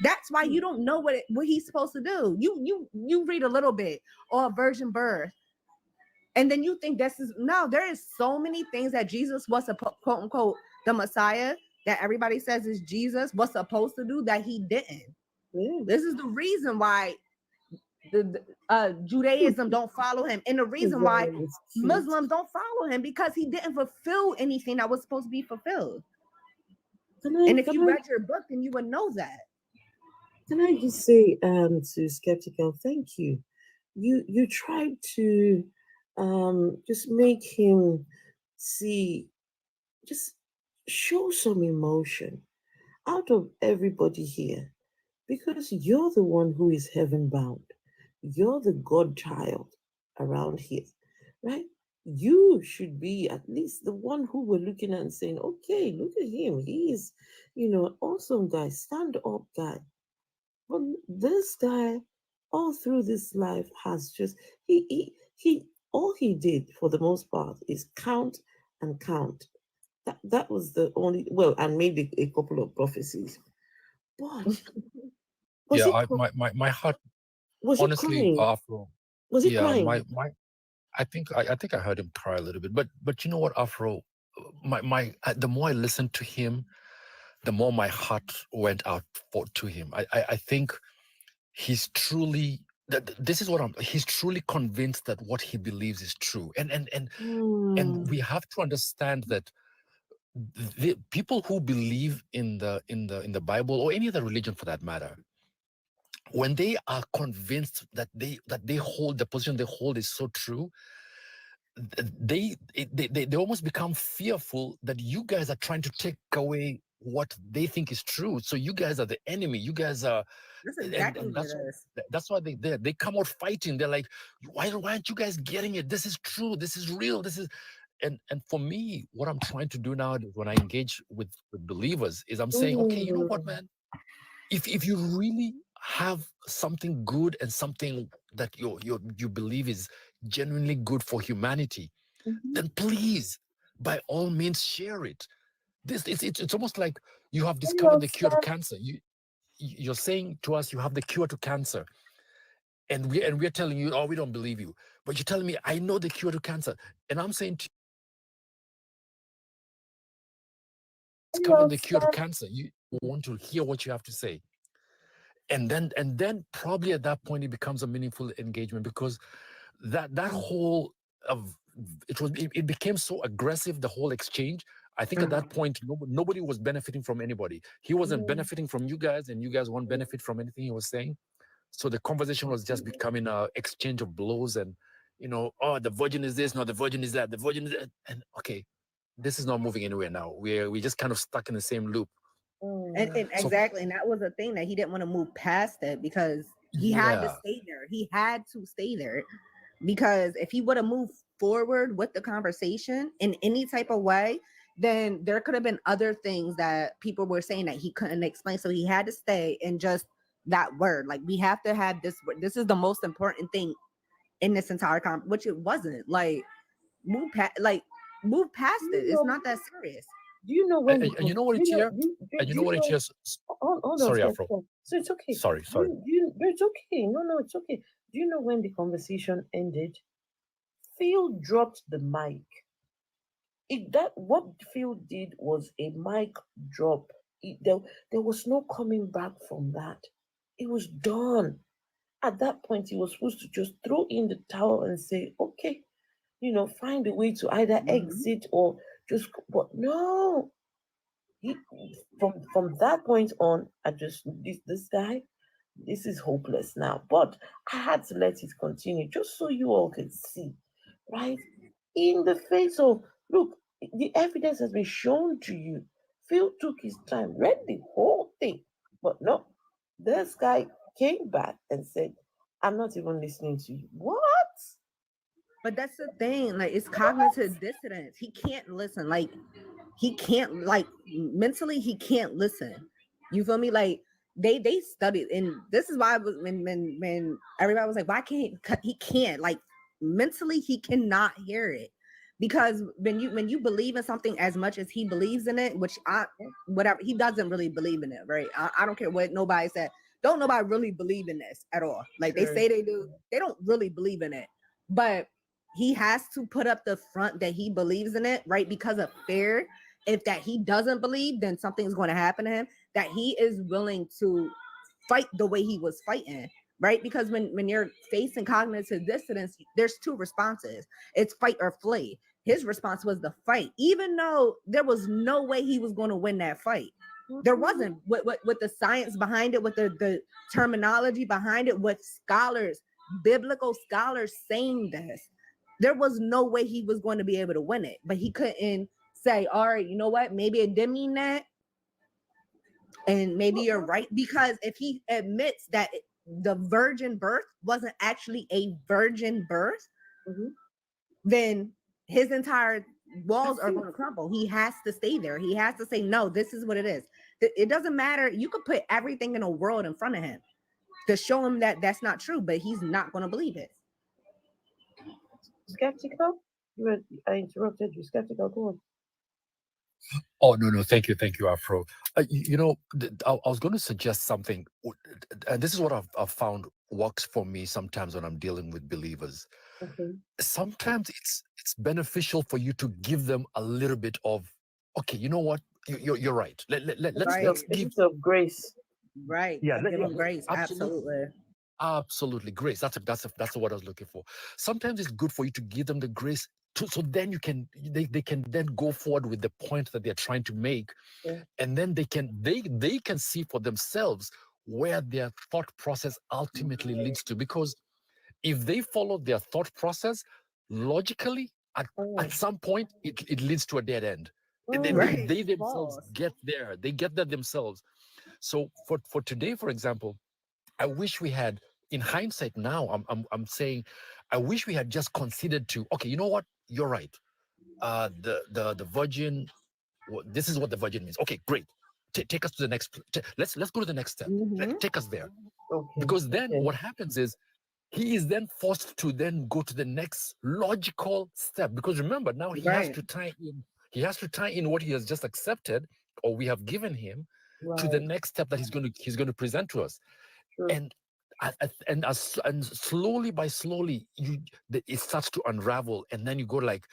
That's why you don't know what he's supposed to do. You read a little bit, or virgin birth, and then you think this is, no, there is so many things that Jesus was quote unquote the Messiah that everybody says is Jesus was supposed to do that he didn't. Yeah. This is the reason why the Judaism don't follow him, and the reason why Muslims don't follow him, because he didn't fulfill anything that was supposed to be fulfilled. And if you read your book, then you would know that. Can I just say to Skeptical, thank you. You tried to just make him see, just show some emotion out of everybody here, because you're the one who is heaven bound. You're the God child around here, right? You should be at least the one who we're looking at and saying, okay, look at him. He is, an awesome guy, stand up guy. But this guy, all through this life, has just, he all he did for the most part is count and count. That was the only, well, and maybe a couple of prophecies. But was Yeah, he my heart, was he honestly, crying? Afro. Was he Yeah, crying? my I think I heard him cry a little bit, but you know what, Afro, the more I listened to him, the more my heart went out to him. I think he's truly, this is what he's truly convinced that what he believes is true, and we have to understand that the people who believe in the Bible, or any other religion for that matter, when they are convinced that they hold the position they hold is so true, they almost become fearful that you guys are trying to take away what they think is true. So you guys are the enemy. You guys are, That's exactly and what it is. that's why they come out fighting. They're like, why aren't you guys getting it? This is true. This is real. This is, and for me, what I'm trying to do now is when I engage with believers is I'm saying, okay, you know what, man? If you really have something good and something that you believe is genuinely good for humanity, then please, by all means, share it. It's almost like you have discovered the cure to cancer. You're saying to us you have the cure to cancer, and we're telling you, oh, we don't believe you. But you're telling me I know the cure to cancer, and I'm saying to you, discover the cure to cancer. You want to hear what you have to say. And then probably at that point it becomes a meaningful engagement, because that whole of it became so aggressive, the whole exchange. I think at that point nobody was benefiting from anybody. He wasn't benefiting from you guys, and you guys won't benefit from anything he was saying. So the conversation was just becoming a exchange of blows, and oh, the virgin is this, no, the virgin is that, the virgin is that. And okay, this is not moving anywhere now. We just kind of stuck in the same loop. And exactly, and that was a thing that he didn't want to move past it, because he had to stay there. He had to stay there, because if he would have moved forward with the conversation in any type of way, then there could have been other things that people were saying that he couldn't explain. So he had to stay and just that word. Like, we have to have this word. This is the most important thing in this entire which it wasn't. Like, move past it. It's not that serious. Do you know when? And you know what it here? And you know what it here? Hold on, Sorry, stop, Afro. stop. So it's okay. Sorry. It's okay. No, it's okay. Do you know when the conversation ended? Phil dropped the mic. What Phil did was a mic drop. There was no coming back from that. It was done. At that point, he was supposed to just throw in the towel and say, okay, find a way to either exit or just, but no. From that point on, I just, this guy, this is hopeless now. But I had to let it continue just so you all could see, right? In the face of, look, the evidence has been shown to you. Phil took his time, read the whole thing. But no, this guy came back and said, I'm not even listening to you. What? But that's the thing. Like, it's cognitive dissonance. He can't listen. Like, he can't, like, mentally, he can't listen. You feel me? Like, they studied, and this is why I was when everybody was like, why can't he can't, like, mentally he cannot hear it. Because when you believe in something as much as he believes in it, which whatever, he doesn't really believe in it, right? I don't care what nobody said. Don't nobody really believe in this at all. Like, they say they do, they don't really believe in it. But he has to put up the front that he believes in it, right? Because of fear. If that he doesn't believe, then something's going to happen to him. That he is willing to fight the way he was fighting, right? Because when you're facing cognitive dissonance, there's two responses. It's fight or flee. His response was the fight, even though there was no way he was going to win that fight. There wasn't. With the science behind it, with the terminology behind it, with scholars, biblical scholars saying this, there was no way he was going to be able to win it. But he couldn't say, all right, you know what? Maybe it didn't mean that. And maybe you're right. Because if he admits that the virgin birth wasn't actually a virgin birth, then his entire walls are going to crumble. He has to stay there. He has to say, no, this is what it is. It doesn't matter. You could put everything in the world in front of him to show him that that's not true, but he's not going to believe it. Skeptical? I interrupted you. Skeptical, go on. Oh, no, thank you, Afro. You know, I was going to suggest something, and this is what I've found works for me sometimes when I'm dealing with believers. Okay. Sometimes it's beneficial for you to give them a little bit of, okay, you know what, you're right. Let's give of grace. Right. Yeah, Give them grace. Absolutely. Absolutely, grace. That's what I was looking for. Sometimes it's good for you to give them the grace, so then they can then go forward with the point that they're trying to make, and then they can see for themselves where their thought process ultimately leads to. Because if they follow their thought process logically, at some point it leads to a dead end. They themselves get there. They get there themselves. So for today, for example, I wish we had, in hindsight now, I'm saying, I wish we had just considered to, okay, you know what? You're right. The virgin, this is what the virgin means. Okay, great. Take us to the next. Let's go to the next step. Take us there. Okay. Because then what happens is he is then forced to then go to the next logical step. Because remember, now he has to tie in. He has to tie in what he has just accepted, or we have given him, to the next step that he's going to present to us. And slowly by slowly, it starts to unravel, and then you go like,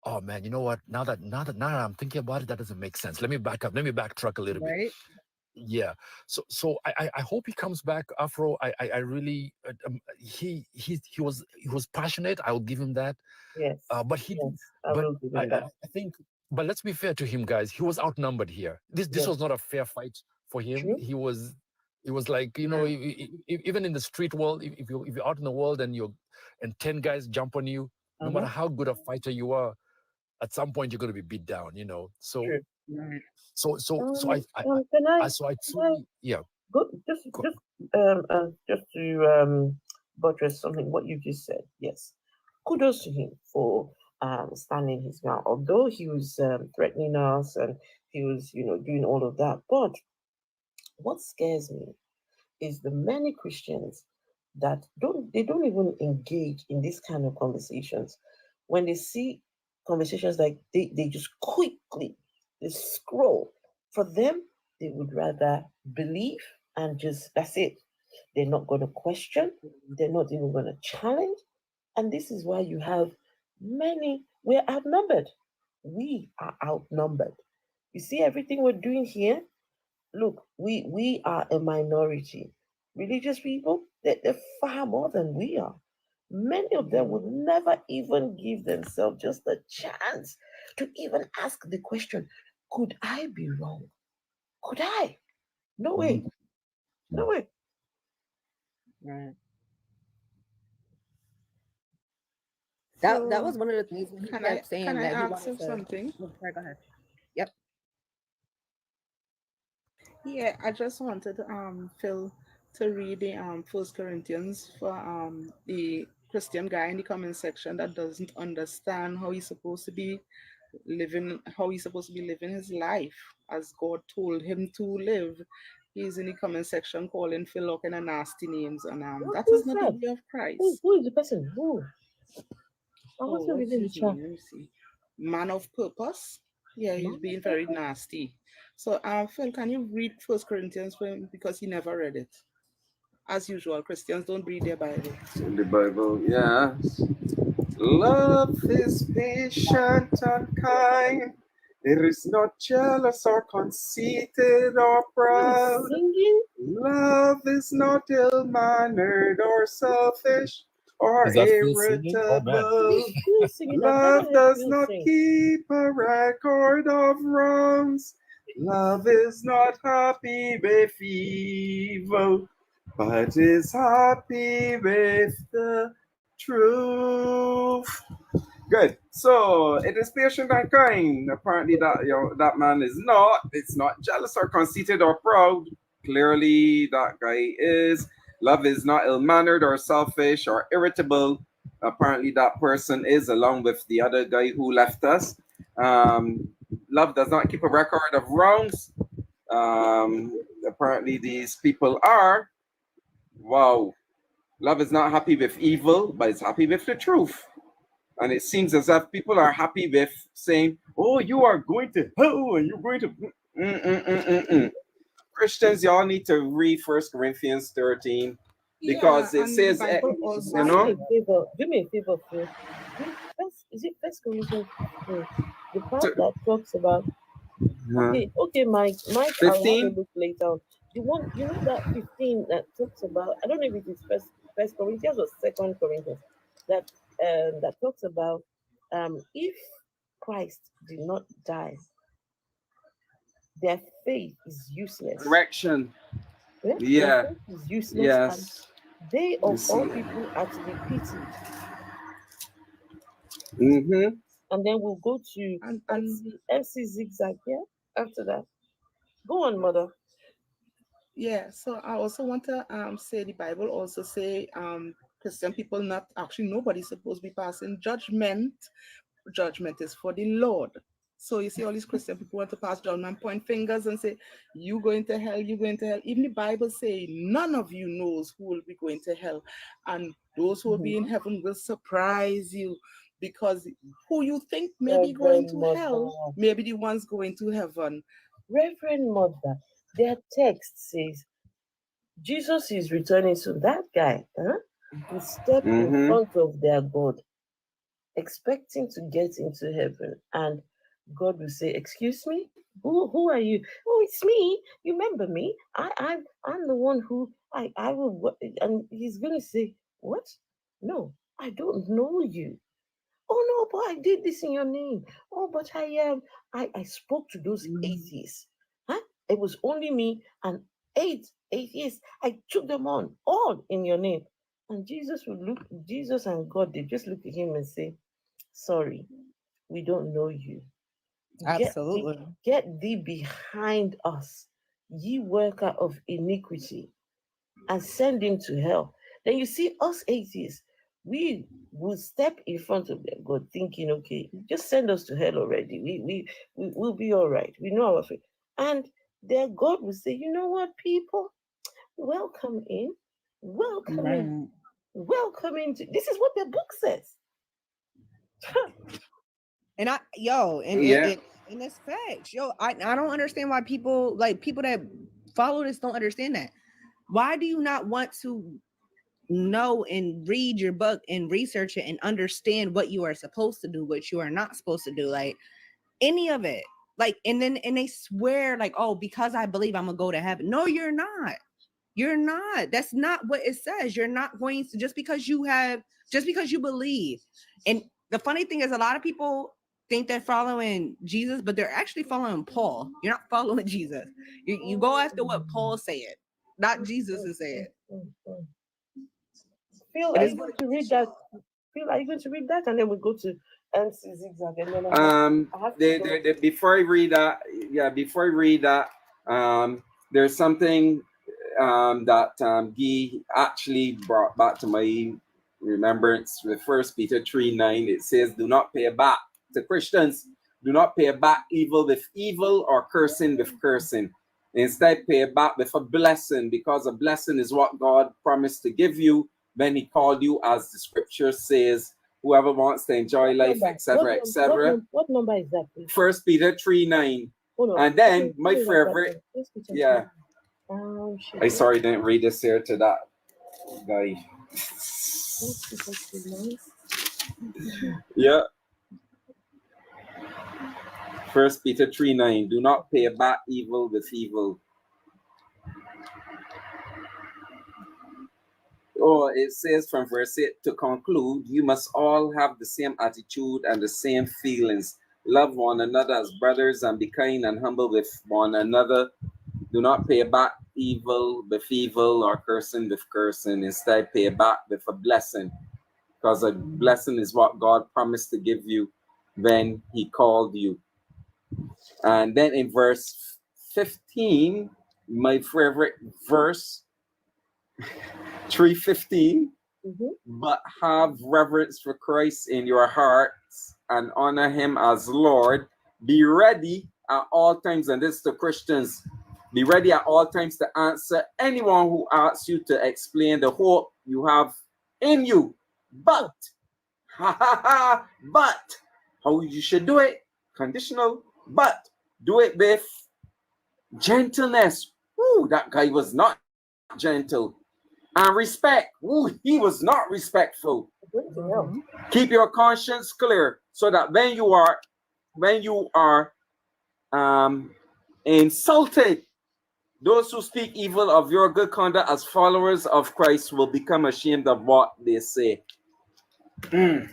oh man, you know what? Now that I'm thinking about it, that doesn't make sense. Let me back up. Let me backtrack a little bit. Yeah. So I hope he comes back, Afro. I really he was passionate. I'll give him that. Yes. But he I will give him that. I think. But let's be fair to him, guys. He was outnumbered here. This was not a fair fight for him. It was like, you know, even in the street world, if you're out in the world and 10 guys jump on you, no matter how good a fighter you are, at some point you're going to be beat down, you know. So just to buttress something what you just said. Yes, kudos to him for standing his ground. Although he was threatening us and he was, doing all of that, but what scares me is the many Christians that don't even engage in this kind of conversations. When they see conversations like they just quickly they scroll. For them, they would rather believe and just that's it. They're not going to question, they're not even going to challenge. And this is why you have many, we're outnumbered. We are outnumbered. You see everything we're doing here? Look, we are a minority. Religious people, they're far more than we are. Many of them would never even give themselves just a chance to even ask the question, could I be wrong? Could I? No way. No way. Right. That was one of the things when he kept saying that he wanted to. Something? Oh, sorry, go ahead. Yep. Yeah, I just wanted Phil to read the First Corinthians for the Christian guy in the comment section that doesn't understand how he's supposed to be living his life as God told him to live. He's in the comment section calling Phil all kind of nasty names, and that is not the way of Christ. Who is the person? Who? I Oh, wasn't what's reading the his chat. name? Let me see. Man of Purpose. Yeah, he's being very nasty. So, Phil, can you read First Corinthians for him because he never read it? As usual, Christians don't read their Bible. In the Bible, yes. Love is patient and kind. It is not jealous or conceited or proud. Love is not ill-mannered or selfish or Is that Phil singing? Oh, man. irritable. Love does not keep a record of wrongs. Love is not happy with evil, but is happy with the truth. Good. So it is patient and kind. Apparently, that man is not. It's not jealous or conceited or proud. Clearly, that guy is. Love is not ill-mannered or selfish or irritable. Apparently, that person is, along with the other guy who left us. Love does not keep a record of wrongs. Apparently, these people are. Wow. Love is not happy with evil, but it's happy with the truth. And it seems as if people are happy with saying, oh, you are going to hell and you're going to... Christians, y'all need to read 1 Corinthians 13 because it says, you know... Do me a favor, Phil. Is it First Corinthians 15? The part that talks about... Okay, Mike, I'll have a 15? look later on. The one, that 15 that talks about, I don't know if it is First Corinthians or Second Corinthians, that talks about if Christ did not die, their faith is useless. Correction. Their Yeah. faith is useless. Yes. And they of all people are to be pitied. Mm-hmm. And then we'll go to MC Zigzag here after that. Go on, Mother. Yeah, so I also want to say the Bible also say Christian people not actually nobody's supposed to be passing judgment. Judgment is for the Lord. So you see all these Christian people want to pass judgment, point fingers and say, you going to hell, you going to hell. Even the Bible say none of you knows who will be going to hell. And those who will be in heaven will surprise you, because who you think may be going to hell may be the ones going to heaven. Reverend Mother, their text says Jesus is returning soon. That guy will step in front of their God, expecting to get into heaven, and God will say, "Excuse me, who are you? Oh, it's me. You remember me? I'm the one who I will." And he's going to say, "What? No, I don't know you. Oh no, but I did this in your name. Oh, but I spoke to those atheists. Huh? It was only me and 8 atheists. I took them on all in your name." And Jesus and God, they just look at him and say, "Sorry, we don't know you. Absolutely. Get thee behind us, ye worker of iniquity," and send him to hell. Then you see us atheists, we will step in front of their God thinking, okay, just send us to hell already. We'll be all right. We know our faith. And their God will say, you know what, people? welcome in, welcome in, welcome into. This is what the book says. And and it's facts. I don't understand why people that follow this don't understand that. Why do you not want to know and read your book and research it and understand what you are supposed to do, what you are not supposed to do, like any of it? Like, and they swear like, oh, because I believe I'm gonna go to heaven. No, you're not. You're not. That's not what it says. You're not going to, just because you believe. And the funny thing is, a lot of people think they're following Jesus, but they're actually following Paul. You're not following Jesus. You go after what Paul said, not Jesus is saying. Phil, are you going to read that? Phil, are you going to read that? And then we go to MC Zigzag. And then I have to go. Before I read that, there's something that Guy actually brought back to my remembrance with 1 Peter 3:9. It says, do not pay back to Christians. Do not pay back evil with evil or cursing with cursing. Instead, pay back with a blessing, because a blessing is what God promised to give you when he called you, as the scripture says, whoever wants to enjoy life, etc., etc. What number is that, please? 1 Peter 3:9. And then my favorite, I sorry, didn't read this here to that guy. Yeah. 1 Peter 3:9. Do not pay back evil with evil. Oh, it says from verse 8, to conclude, you must all have the same attitude and the same feelings. Love one another as brothers and be kind and humble with one another. Do not pay back evil with evil or cursing with cursing. Instead, pay back with a blessing, because a blessing is what God promised to give you when he called you. And then in verse 15, my favorite verse, 3:15, but have reverence for Christ in your hearts and honor him as Lord. Be ready at all times, and this is to Christians, be ready at all times to answer anyone who asks you to explain the hope you have in you. But, but, how you should do it, conditional, but do it with gentleness. Ooh, that guy was not gentle. And respect. Ooh, he was not respectful. Keep your conscience clear, so that when you are insulted, those who speak evil of your good conduct as followers of Christ will become ashamed of what they say. And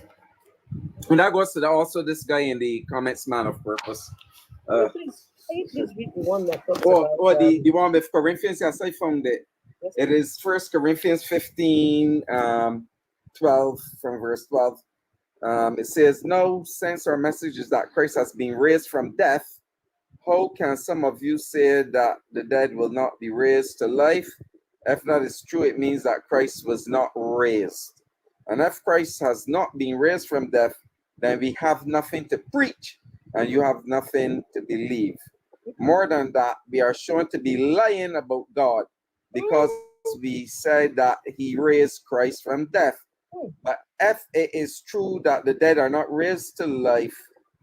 that goes to also this guy in the comments, man of purpose. Please read the one that talks about, the one with Corinthians. Yes, I found it. It is 1 Corinthians 15, 12, from verse 12. It says, no, since our message is that Christ has been raised from death, how can some of you say that the dead will not be raised to life? If that is true, it means that Christ was not raised. And if Christ has not been raised from death, then we have nothing to preach, and you have nothing to believe. More than that, we are shown to be lying about God, because we said that he raised Christ from death. But if it is true that the dead are not raised to life,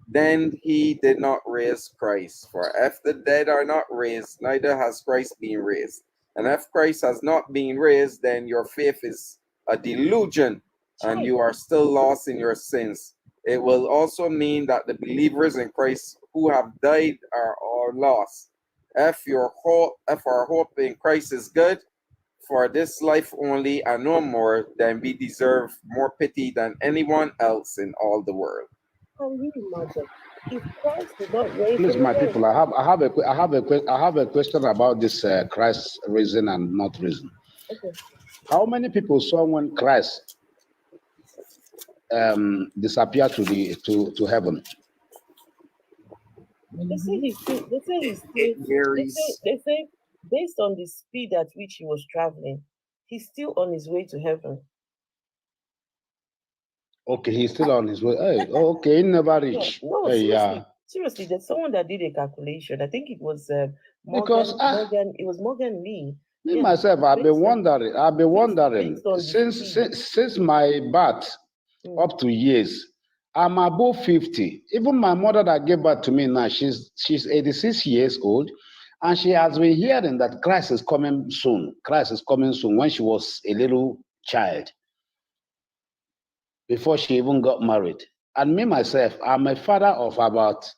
then he did not raise Christ. For if the dead are not raised, neither has Christ been raised. And if Christ has not been raised, then your faith is a delusion, and you are still lost in your sins. It will also mean that the believers in Christ who have died are all lost. If our hope in Christ is good for this life only and no more, then we deserve more pity than anyone else in all the world. Can you imagine if Christ did not raise Please, my people, I have a question about this Christ risen and not risen. Okay. How many people saw when Christ disappeared to heaven? They say he's still, It varies. they say based on the speed at which he was traveling, he's still on his way to heaven. Okay, he's still on his way. Hey, okay, he never reached. No, Hey, seriously, there's someone that did a calculation. I think it was Because, Morgan. It was Morgan Lee Me myself, I've been wondering. based on the speed. Since my birth up to years. I'm above 50. Even my mother that gave birth to me now, she's 86 years old, and she has been hearing that Christ is coming soon. Christ is coming soon when she was a little child, before she even got married. And me myself, I'm a father of about,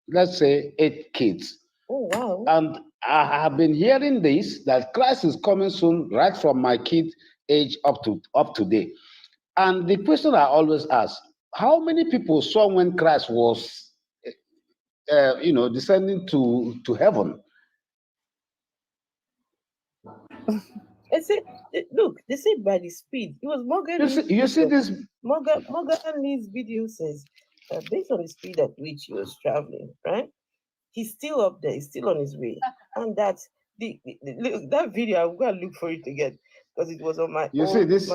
let's say, 8 kids. Oh wow. And I have been hearing this, that Christ is coming soon, right from my kid age up to today. And the question I always ask, how many people saw when Christ was, descending to heaven? Look, they say by the speed. It was Morgan. You see this? Morgan Lee's video says, based on the speed at which he was traveling, right? He's still up there. He's still on his way, and that's that video. I'm going to look for it again because it was on my. You see this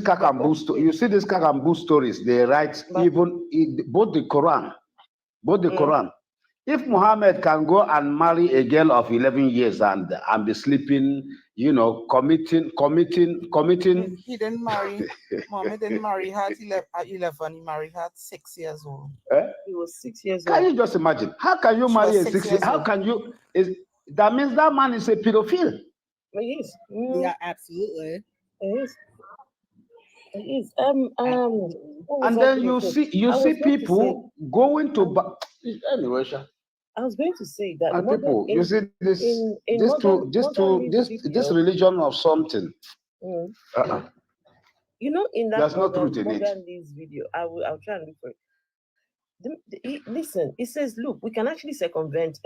Kakambu stories. They write both the Quran. If Muhammad can go and marry a girl of 11 years and be sleeping, committing. He didn't marry. Muhammad didn't marry her at 11. He married her at 6 years old. He was 6 years Can old. you just imagine? How can you marry a 6 years? How can you? That means that man is a pedophile. He is. Yeah, absolutely. He is. It is. And then you see people going to anyway. I was going to say that and people, you see this religion of something. You know, in that there's no truth in Morgan Lee's video, I'll try and look for it. Listen, it says, look, we can actually circumvent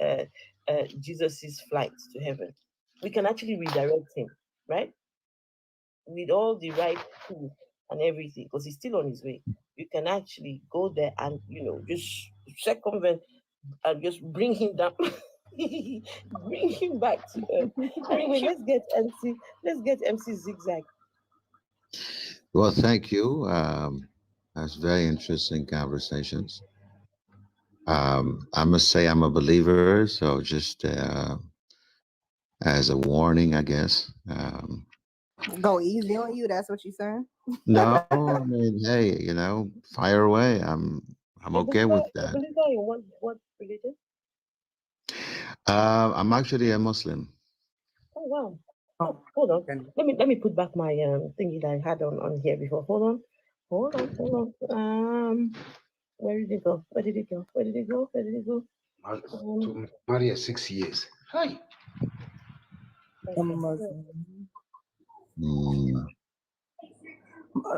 Jesus's flight to heaven. We can actually redirect him, right? With all the right tools and everything, because he's still on his way. You can actually go there and just circumvent and just bring him down, bring him back to earth. Anyway, let's get MC Zigzag. Well, thank you. That's very interesting conversations. I must say I'm a believer, so just as a warning, I guess. Go easy on you. That's what you're saying. No, I mean, hey, fire away. I'm okay with that. Believer in what religion? I'm actually a Muslim. Oh wow. Oh, hold on. Let me put back my thingy that I had on here before. Hold on. Where did it go? To marry at 6 years. Hi.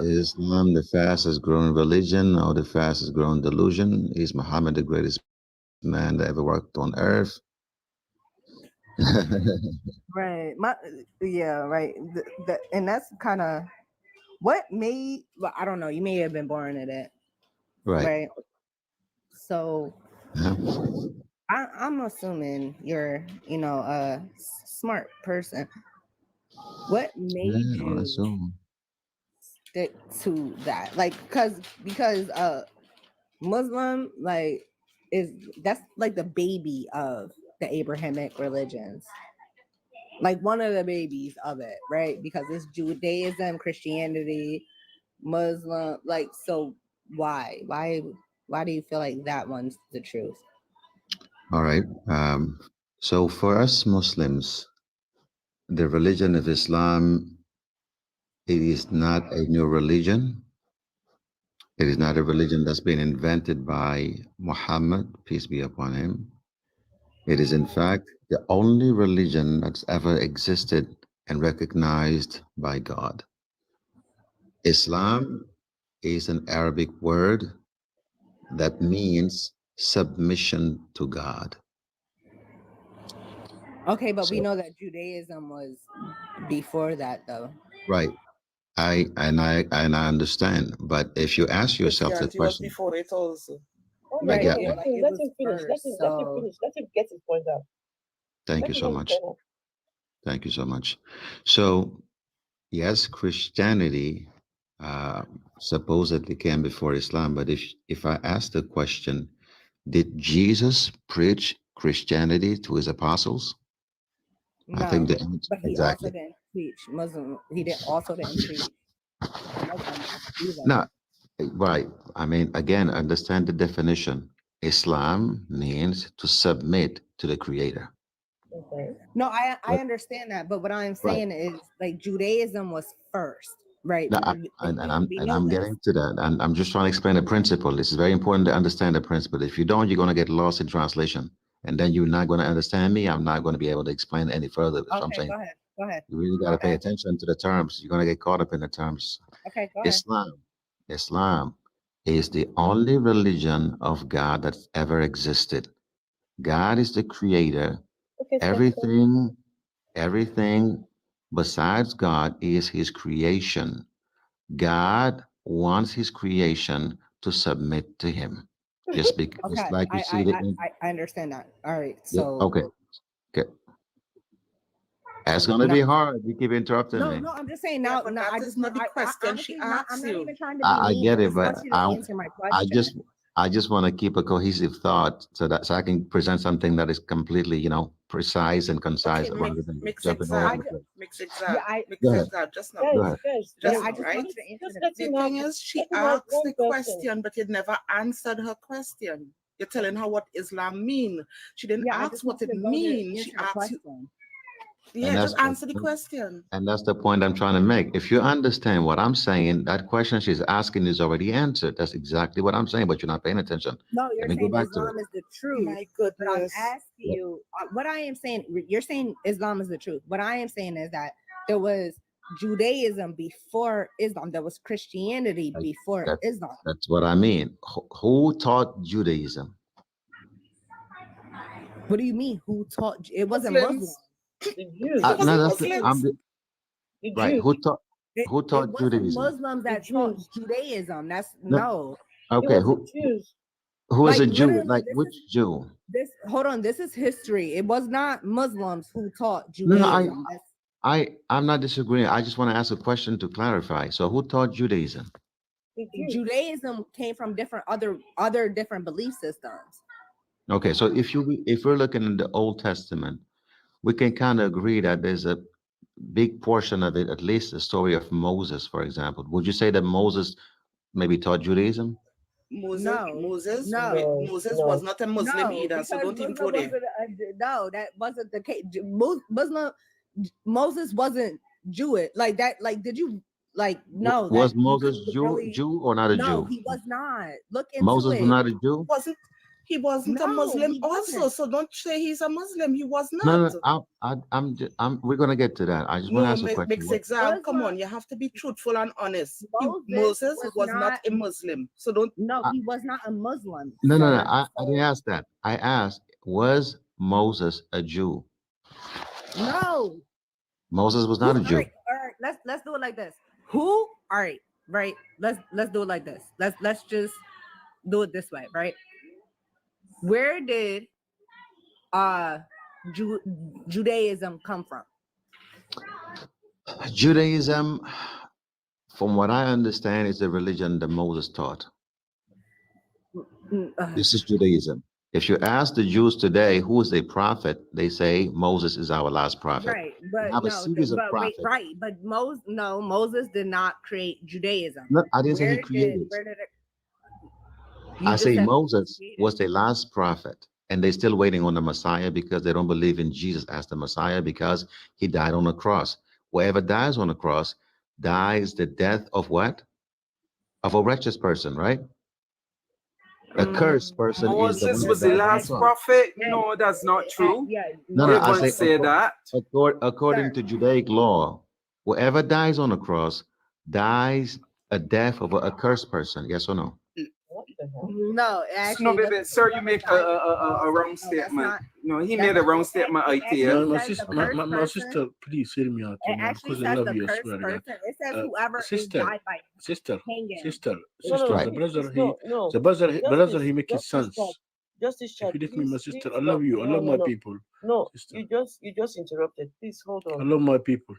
Is Islam the fastest growing religion or the fastest growing delusion? Is Muhammad the greatest man that ever walked on earth? Right. Right. And that's kind of what made. Well, I don't know. You may have been born in it. Right. So I'm assuming you're, a smart person. What made you stick to that? Like, because Muslim that's like the baby of the Abrahamic religions, like one of the babies of it, right? Because it's Judaism, Christianity, Muslim. Like, so why do you feel like that one's the truth? All right. So for us Muslims, the religion of Islam, it is not a new religion. It is not a religion that's been invented by Muhammad, peace be upon him. It is in fact the only religion that's ever existed and recognized by God. Islam is an Arabic word that means submission to God. Okay, but we know that Judaism was before that, though. Right. I understand, but if you ask yourself the question, before it also. Oh, right. Let him finish. Let him get his point out. Thank you so much. Thank you so much. So, yes, Christianity supposedly came before Islam, but if I ask the question, did Jesus preach Christianity to his apostles? No, I think that but he also exactly. didn't teach Muslim. He didn't also didn't teach Muslim either. No, right. I mean, again, understand the definition. Islam means to submit to the Creator. Okay. No, I Right. understand that, but what I'm Right. saying is like Judaism was first, right? No, We know I'm this. getting to that, and I'm just trying to explain the principle. This is very important to understand the principle. If you don't, you're going to get lost in translation, and then you're not going to understand me. I'm not going to be able to explain any further. So I'm Okay, saying go ahead. Go ahead. you really got to pay attention to the terms. You're going to get caught up in the terms. Okay, go ahead. Islam is the only religion of God that's ever existed. God is the creator. Okay, Everything besides God is his creation. God wants his creation to submit to him. Just Okay, like you see the I understand that. All right, yeah, so okay. It's gonna No. be hard. You keep interrupting no, me. no, I'm just saying now. but No, that I is just not the I question honestly she not. I'm asked not you. even trying to be I mean. get I it, just but want you to answer my question. I just want to keep a cohesive thought so I can present something that is completely, precise and concise Okay, rather than mix jumping all over exact, the place. mix Yeah, exact, mix Go ahead. exact. Just now, Go ahead. just I now, just right? want you to answer Just the let The him have. thing is, she let him have asked the one question. question, but you never answered her question. You're telling her what Islam mean. She didn't Yeah, I ask just what want you it to go to means. She answer the asked you. question. Yeah, And just answer the question. And that's the point I'm trying to make. If you understand what I'm saying, that question she's asking is already answered. That's exactly what I'm saying, but you're not paying attention. No, you're Let me go saying back to it. Islam is the truth. My But I'm goodness. asking you, what I am saying, you're saying Islam is the truth. What I am saying is that there was Judaism before Islam. There was Christianity before Islam. That's what I mean. Who taught Judaism? What do you mean? Who taught? It wasn't Muslims. Muslim. The Jews. It wasn't No, that's Muslims. The right. Jews. Who It taught wasn't Judaism? Muslims that taught Judaism. That's No. no. Okay, It was the Jews. who is Like a Jew? literally, Like this which is Jew? this. Hold on, this is history. It was not Muslims who taught No, Judaism. I'm not disagreeing. I just want to ask a question to clarify. So who taught Judaism? Judaism came from different other different belief systems. Okay, so if we're looking in the Old Testament, we can kind of agree that there's a big portion of it, at least the story of Moses, for example. Would you say that Moses maybe taught Judaism? Moses No. was not a Muslim No, either, so because don't even go there. no, that wasn't the case. Muslim Moses wasn't Jewish like that. Like, did you like no? Was that you Moses couldn't really- Jew or not a No, Jew? he was not. Look into Moses it. was not a Jew? He wasn't a No, Muslim he also, wasn't. so don't say he's a Muslim. He was No, not. we're gonna get to that. I just want to No, ask a question. mix exam. Come on, you have to be truthful and honest. Moses was not a Muslim, so don't. No, he was not a Muslim. No, sir. I didn't ask that. I asked, was Moses a Jew? No. Moses was not a Jew. All right. Let's do it like this. Who? All right. Right. Let's do it like this. Let's just do it this way. Right. Where did Judaism come from? Judaism, from what I understand, is the religion that Moses taught. This is Judaism. If you ask the Jews today who is a prophet, they say Moses is our last prophet. Right, but have a series of prophets. but Moses did not create Judaism. No, I didn't say he created. Where did it? I say Moses was the last prophet, and they're still waiting on the Messiah because they don't believe in Jesus as the Messiah because he died on the cross. Whoever dies on the cross dies the death of what? Of a righteous person, right? A cursed person is the Moses one was that the dies on the last cross. prophet. No, that's not true. No, It I won't say that. according to Judaic law, whoever dies on the cross dies a death of a cursed person. Yes or no? No, actually, No, baby, sir, you make a wrong statement. No, he made a wrong statement right there. My sister, please hear me out. It actually because I says love the you, I cursed swear to person. God. It says whoever is Sister, died by hanging. sister, No, the brother, no. the brother, Justice, he make his Justice sons. Chad, Justice Chad, If you let me, my please sister, I stop. love you. I love my No. people. No, sister. you just interrupted. Please hold on. I love my people.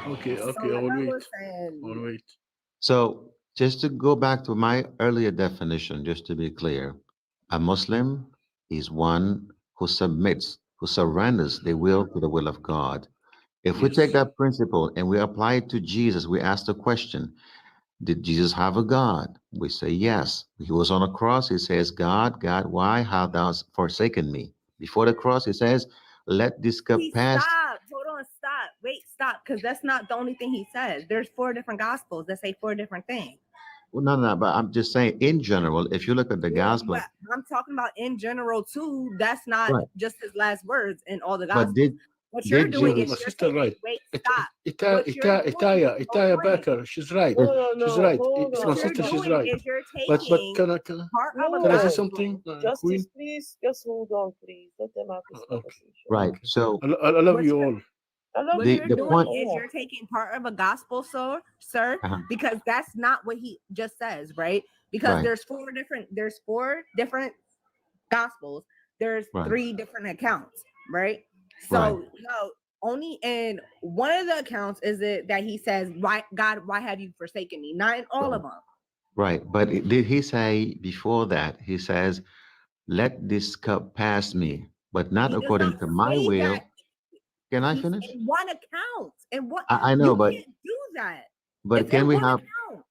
Okay, I will wait. I will wait. So just to go back to my earlier definition, just to be clear, a Muslim is one who submits, who surrenders their will to the will of God. If we take that principle and we apply it to Jesus, we ask the question, did Jesus have a God? We say yes. He was on a cross. He says, God, God, why have thou forsaken me? Before the cross, he says, let this cup pass. Stop. Hold on. Stop. Wait, stop. Because that's not the only thing he says. There's 4 different gospels that say 4 different things. Well, no, but I'm just saying in general, if you look at the gospel. But I'm talking about in general too. That's not right. just his last words in all the But gospels. What you're doing is my sister right. wait, stop. Itaya Becker, she's right. She's right. It's my sister, she's right. You're But taking can I No, can I say something? Justice, Queen? please, just hold on, please. Let them have this conversation. Right. So I love you all. What you're doing is you're taking part of a gospel, sir, because that's not what he just says, right? Because Right. there's 4 different gospels. There's Right. 3 different accounts, right? So no, only in one of the accounts is it that he says, "Why, God, why have you forsaken me?" Not in all of them. Right. But did he say before that, he says, let this cup pass me, but not He does according not to my say will. that. Can I He's finish? in one account. And what I know, you but can't do that. but It's can in we one have account.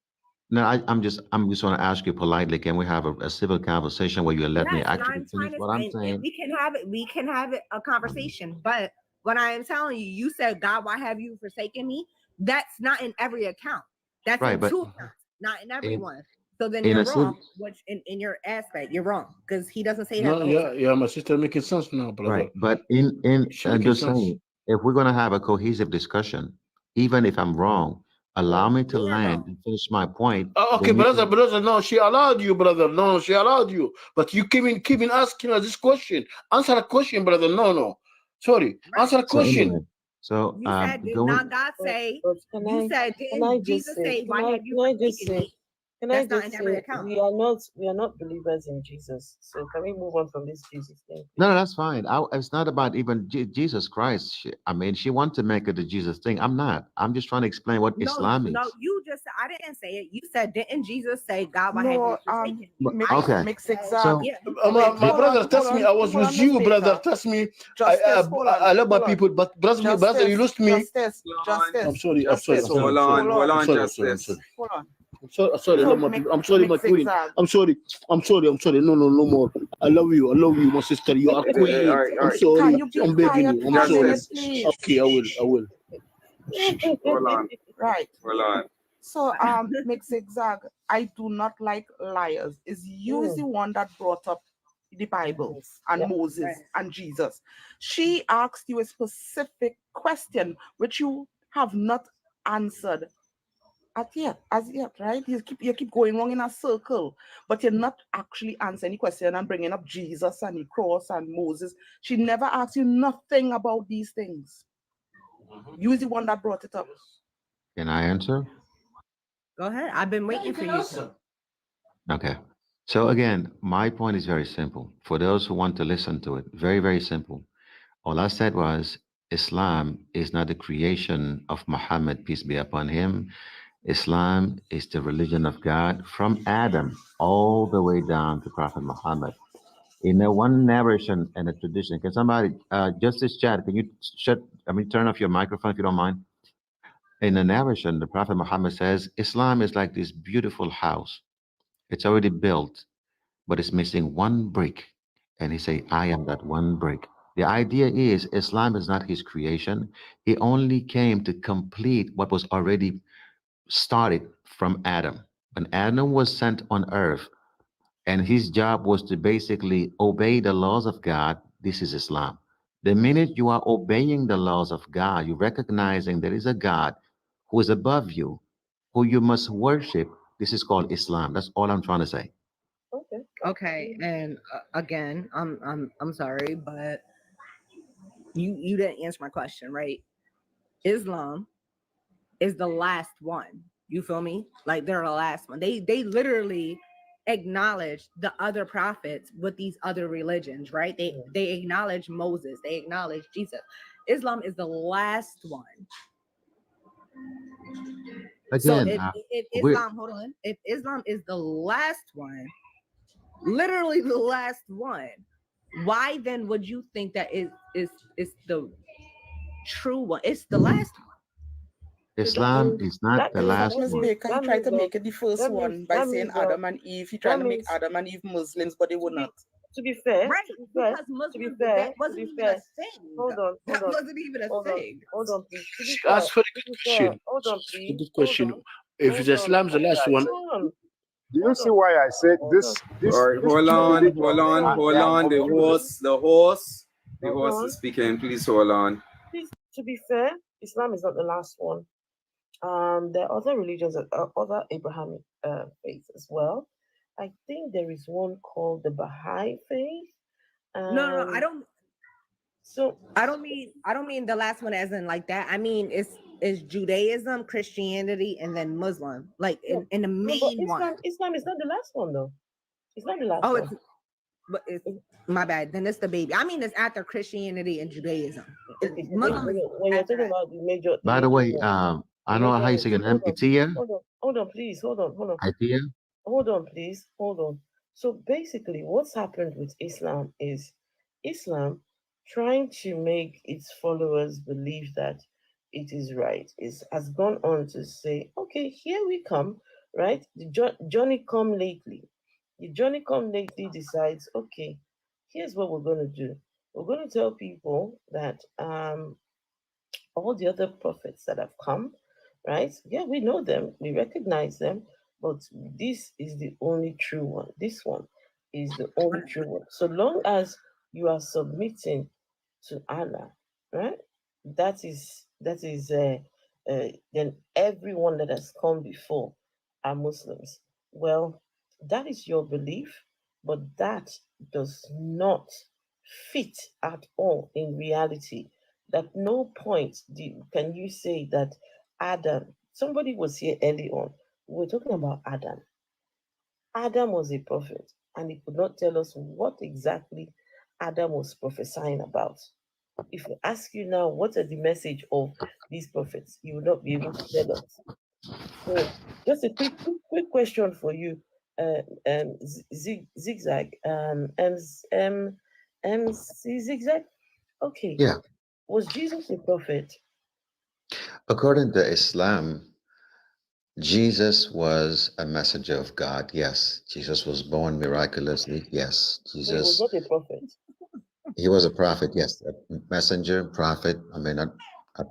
no, I'm just want to ask you politely, can we have a civil conversation where you let me Yes, and actually I'm finish trying to what I'm and saying? we can have it a conversation. But what I am telling you, you said, God, why have you forsaken me? That's not in every account. That's Right, in but 2 accounts, not in every one. So then in you're a civil, wrong, which in your aspect, you're wrong. Because he doesn't say that No, the whole time. yeah, my sister making sense now, brother. right, but in She I'm making just sense. saying, if we're gonna have a cohesive discussion, even if I'm wrong, allow me to land and finish my point. Okay, then we brother, can- no, she allowed you, brother. No, she allowed you. But you keep asking her this question. Answer a question, brother. No. Sorry. Answer a So question. anyway, so You said, did going. not God say? But You said, didn't Jesus say, why have you forsaken me? Can I That's not just in every say account. we are not believers in Jesus. So can we move on from this Jesus thing? No, that's fine. It's not about even Jesus Christ. I mean, she wants to make it a Jesus thing. I'm not. I'm just trying to explain what Islam is. No, you just I didn't say it. You said, didn't Jesus say, God, why have No, you forsaken me? mix, Okay. mix exact. So My brother, trust me, I was with you, brother. Trust me. Justice, hold on. I love my hold on. people, but brother, you lost me. Justice. I'm sorry. Justice. Hold on, I'm Justice. Hold on. sorry. I love my people. I'm sorry, my queen. I'm sorry. No more. I love you, my sister. You are queen. All right. I'm sorry. Can you be I'm begging quiet you. for I'm a sorry. minute, please? Okay, I will. Hold on. Right. Hold on. So, Mix Zigzag, I do not like liars. Is you the one that brought up the Bible and Moses and Jesus? She asked you a specific question which you have not answered as yet, right? You keep going wrong in a circle, but you're not actually answering any question and bringing up Jesus and the cross and Moses. She never asked you nothing about these things. You is the one that brought it up. can I answer? Go ahead. I've been waiting for you to. Okay. So again, my point is very simple. For those who want to listen to it, very, very simple. All I said was Islam is not the creation of Muhammad, peace be upon him. Islam is the religion of God from Adam all the way down to Prophet Muhammad. In a one narration and a tradition, can somebody, Justice Chad, can you turn off your microphone if you don't mind? In a narration, the Prophet Muhammad says, Islam is like this beautiful house. It's already built, but it's missing one brick. And he say, I am that one brick. The idea is Islam is not his creation. He only came to complete what was already started from Adam. When Adam was sent on earth, and his job was to basically obey the laws of God, this is Islam. The minute you are obeying the laws of God, you're recognizing there is a God who is above you, who you must worship. This is called Islam. That's all I'm trying to say. Okay, and again, I'm sorry, but you didn't answer my question, right? Islam is the last one. You feel me? Like they're the last one. They literally acknowledge the other prophets with these other religions, right? They acknowledge Moses, they acknowledge Jesus. Islam is the last one. So Again, if Islam, hold on, if Islam is the last one, literally the last one, why then would you think that is the true one? It's the last one. Islam is not the last Thomas one. Baker, he tried to make it the first one by saying Adam and Eve. He tried to make Adam and Eve Muslims, but they would not. To be fair, Right, because Muslims, that wasn't even a thing. Hold on, That wasn't even a thing. Hold on, please. To be She fair, asked for the to be question. fair, hold on, The please. good question. Hold on. If Hold Islam's the last one, Hold on. Do you see why I said this? All right, hold on. The host is speaking. Please hold on. Please, to be fair, Islam is not the last one. There are other religions, other Abrahamic faiths as well. I think there is one called the Baha'i faith. No, I don't. So I don't mean the last one as in like that. I mean it's Judaism, Christianity, and then Muslim. Like in the main one. Islam is not the last one though. It's not the last Oh, one. it's my bad. Then it's the baby. I mean, it's after Christianity and Judaism. Muslim is When you're talking about the major. By the way, I know how you say your name, Itia. Hold on, please. Hold on. Itia. Hold on, please. Hold on. So basically, what's happened with Islam is Islam trying to make its followers believe that it is right. Has gone on to say, okay, here we come, right? The Johnny come lately. The Johnny come lately decides, okay, here's what we're going to do. We're going to tell people that all the other prophets that have come, right? Yeah, we know them, we recognize them, but this is the only true one. This one is the only true one. So long as you are submitting to Allah, right? That is then everyone that has come before are Muslims. Well, that is your belief, but that does not fit at all in reality. At no point can you say that Adam, somebody was here early on, we're talking about Adam. Adam was a prophet, and he could not tell us what exactly Adam was prophesying about. If we ask you now, what is the message of these prophets, you will not be able to tell us. So, just a quick question for you, Zigzag, MC Zigzag. Okay. Yeah. Was Jesus a prophet? According to Islam, Jesus was a messenger of God. Yes. Jesus was born miraculously. Yes. Jesus. He was not a prophet. He was a prophet. Yes. A messenger, prophet. I mean, I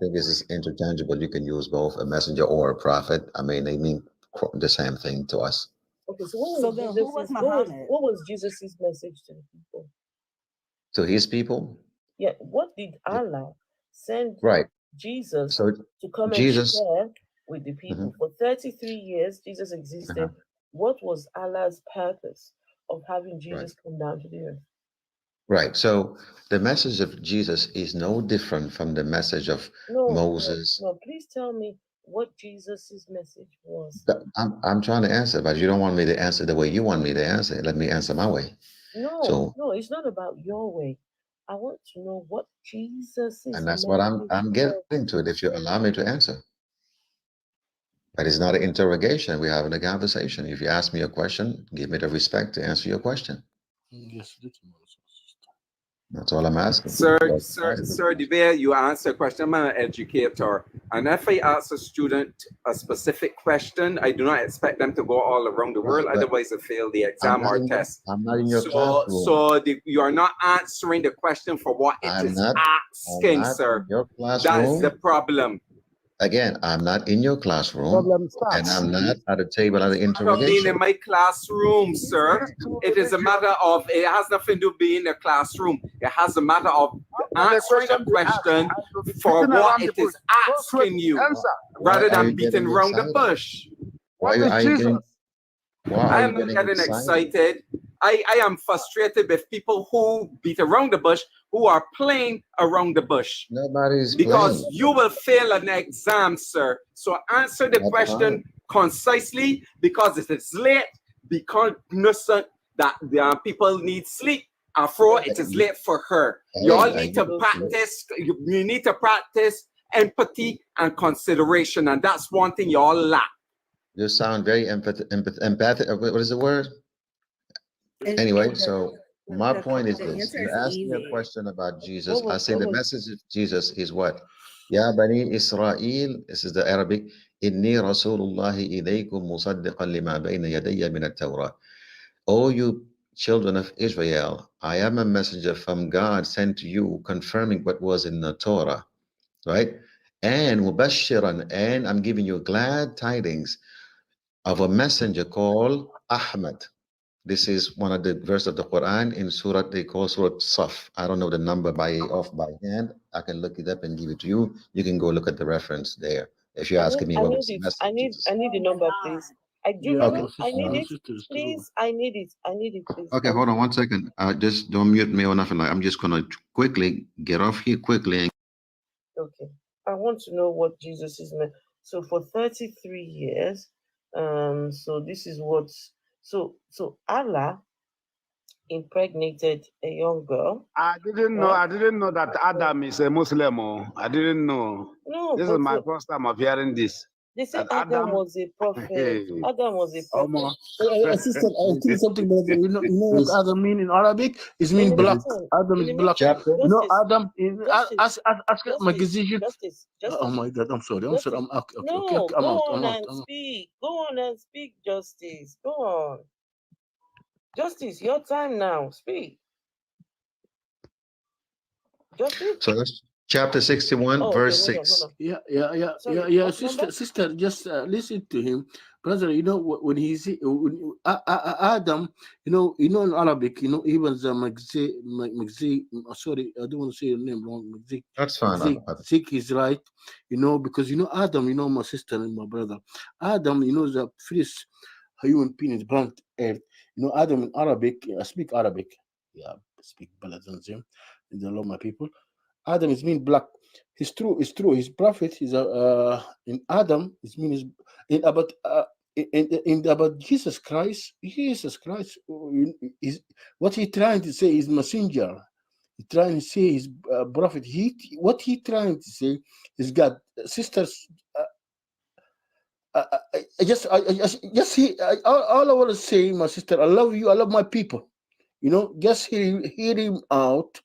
think this is interchangeable. You can use both a messenger or a prophet. I mean, they mean the same thing to us. Okay, so what was Jesus's message to the people? To his people? Yeah, what did Allah send Jesus to come and share with the people? For 33 years, Jesus existed. What was Allah's purpose of having Jesus come down to the earth? Right. So the message of Jesus is no different from the message of Moses. No, please tell me what Jesus's message was. I'm trying to answer, but you don't want me to answer the way you want me to answer. Let me answer my way. No, it's not about your way. I want to know what Jesus is. And that's what I'm getting to it, if you allow me to answer. But it's not an interrogation. We're having a conversation. If you ask me a question, give me the respect to answer your question. That's all I'm asking. Sir, DeVere, you answer a question. I'm an educator. And if I ask a student a specific question, I do not expect them to go all around the world. Otherwise, they fail the exam or test. I'm not in your classroom. So you are not answering the question for what it is asking, sir. That's the problem. Again, I'm not in your classroom, and I'm not at a table at the interrogation. Being in my classroom, sir. It is a matter of, it has nothing to do with being in the classroom. It has a matter of answering a question for what it is asking you, rather than beating around the bush. Why are you getting I am not getting excited. I am frustrated with people who beat around the bush, who are playing around the bush. Nobody's because playing. You will fail an exam, sir. So answer the question concisely, because it is late, because that the people need sleep. Afro, it is late for her. You all need to practice. You need to practice empathy and consideration, and that's one thing you all lack. You sound very empathic. What is the word? Anyway, so My point is The this. answer You is asked me a easy. question about Jesus. I What say the was message of Jesus is what? Ya Bani Israel, this is the Arabic, Inni Rasulullahi ilaykum musaddiqan lima bayna yadayya min at-Tawrah. O you children of Israel, I am a messenger from God sent to you, confirming what was in the Torah, right? And mubashiran, and I'm giving you glad tidings of a messenger called Ahmad. This is one of the verses of the Quran in Surah, they call Surah Saf. I don't know the number by hand. I can look it up and give it to you. You can go look at the reference there. If you're asking me I what need was the it. message I of need Jesus. I need the number, please. I do Yeah, Okay. I need it. sister is true. Please, I need it. I need it, please. Okay, hold on one second. Just don't mute me or nothing. Like I'm just gonna quickly get off here quickly. And Okay. I want to know what Jesus is meant. So for 33 years, so this is what so Allah impregnated a young girl. I didn't know. I didn't know that Adam is a Muslim. Oh. I didn't know. No, This is but my first time of hearing this. they say That Adam Adam. was a prophet. Hey. Adam was a prophet. Sister, I think something, brother. You know what Adam mean in Arabic? It means black. Adam is black. Chapter? You know, Adam. Justice. Ask my decision. Justice. Oh my God, I'm sorry. I'm sorry. I'm okay. No, I'm go out. on I'm out. and speak. Go on and speak, Justice. Go on. Justice, your time now. Speak. Justice? so that's chapter 61, verse 6. Yeah. Sister, just listen to him, brother. You know when he's Adam, you know in Arabic, you know even the Magzi, sorry, I don't want to say your name wrong. That's fine. Zik is right, you know, because you know Adam, you know my sister and my brother. Adam, you know the first human being is born earth. You know Adam in Arabic. I speak Arabic. Yeah, I speak Baladunzim. And I love my people. Adam is mean black. It's true. It's true. His prophet is in Adam. It means in about in about Jesus Christ. Jesus Christ is what he trying to say is messenger. He trying to say his prophet. What he trying to say is God. Sisters. All I want to say, my sister, I love you. I love my people. You know, just hear him out.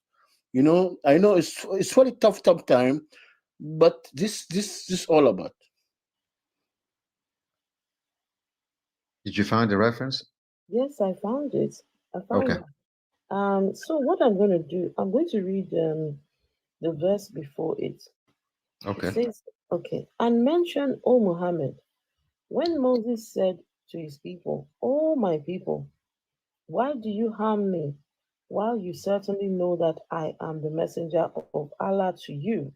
You know, I know it's very tough time, but this all about. Did you find the reference? Yes, I found it. I found Okay. it. So what I'm going to do, I'm going to read the verse before it. Okay. It says, okay, and mention, O Muhammad, when Moses said to his people, O my people, why do you harm me, while you certainly know that I am the messenger of Allah to you?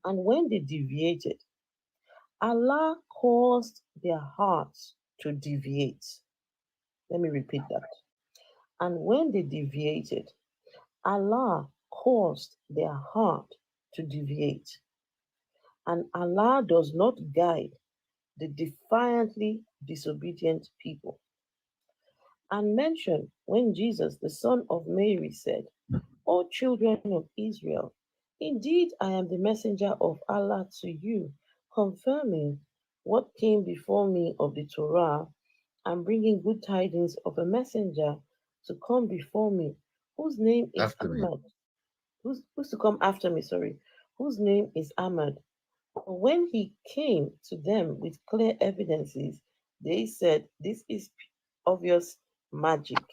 And when they deviated, Allah caused their hearts to deviate. Let me repeat that. And when they deviated, Allah caused their heart to deviate. And Allah does not guide the defiantly disobedient people. And mention when Jesus, the son of Mary, said, O children of Israel, indeed I am the messenger of Allah to you, confirming what came before me of the Torah and bringing good tidings of a messenger to come before me, whose name is Ahmad. Who's to come after me, sorry, whose name is Ahmad. When he came to them with clear evidences, they said, this is obvious magic.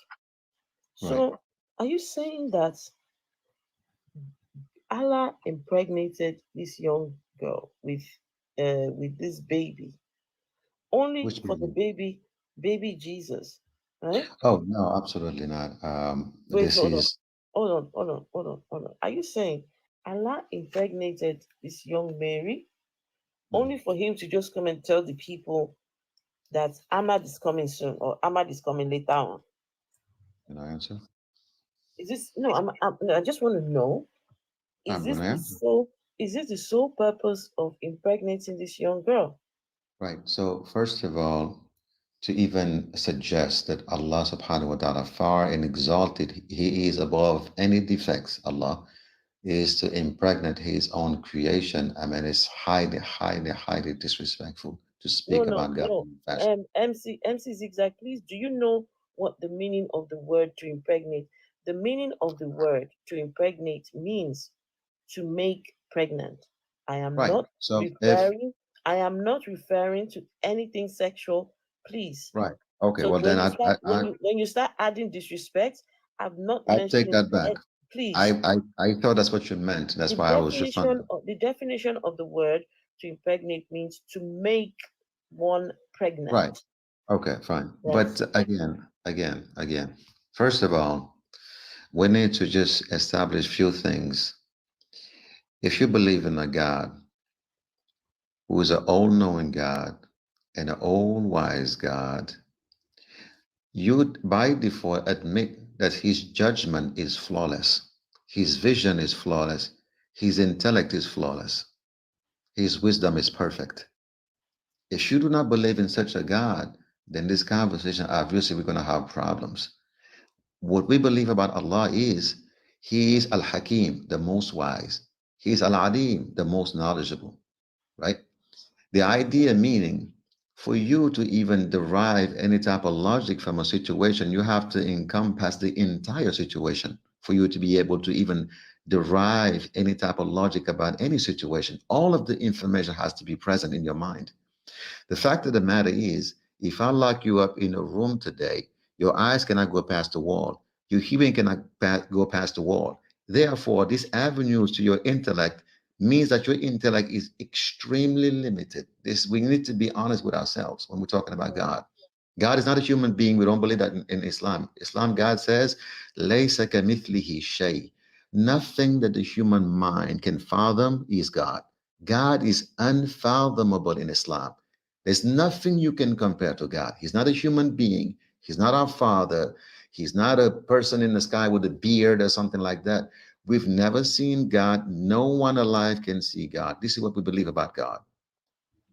So, are you saying that Allah impregnated this young girl with this baby, only Which for the baby Jesus, right? Oh no, absolutely not. Wait, This is hold on. Are you saying Allah impregnated this young Mary only for him to just come and tell the people that Ahmad is coming soon or Ahmad is coming later on? Can I answer? Is this no? I just want to know. I'm going to answer. Is this the sole purpose of impregnating this young girl? Right. So first of all, to even suggest that Allah subhanahu wa ta'ala far and exalted, he is above any defects, Allah, is to impregnate his own creation. I mean, it's highly disrespectful to speak about God in fashion. MC Zigzag, please, do you know what the meaning of the word to impregnate. The meaning of the word to impregnate means to make pregnant. I am Right. not So referring to anything sexual, please. right. Okay. So Well, when then you start adding disrespect, I've not I take mentioned that back. please. I thought that's what you meant. That's why I was just trying. The definition of the word to impregnate means to make one pregnant. Right. Okay, fine. Yes. But again, first of all, we need to just establish few things. If you believe in a God who is an all-knowing God and an all-wise God, you would by default admit that his judgment is flawless, his vision is flawless, his intellect is flawless, his wisdom is perfect. If you do not believe in such a God, then this conversation, obviously, we're going to have problems. What we believe about Allah is He is Al Hakim, the most wise. He is Al Alim, the most knowledgeable, right? The idea meaning for you to even derive any type of logic from a situation, you have to encompass the entire situation for you to be able to even derive any type of logic about any situation. All of the information has to be present in your mind. The fact of the matter is, if I lock you up in a room today, your eyes cannot go past the wall. Your hearing cannot go past the wall. Therefore, these avenues to your intellect means that your intellect is extremely limited. We need to be honest with ourselves when we're talking about God. God is not a human being. We don't believe that in Islam. Islam, God says, "Laysa kamithlihi shay." Nothing that the human mind can fathom is God. God is unfathomable in Islam. There's nothing you can compare to God. He's not a human being. He's not our father. He's not a person in the sky with a beard or something like that. We've never seen God. No one alive can see God. This is what we believe about God.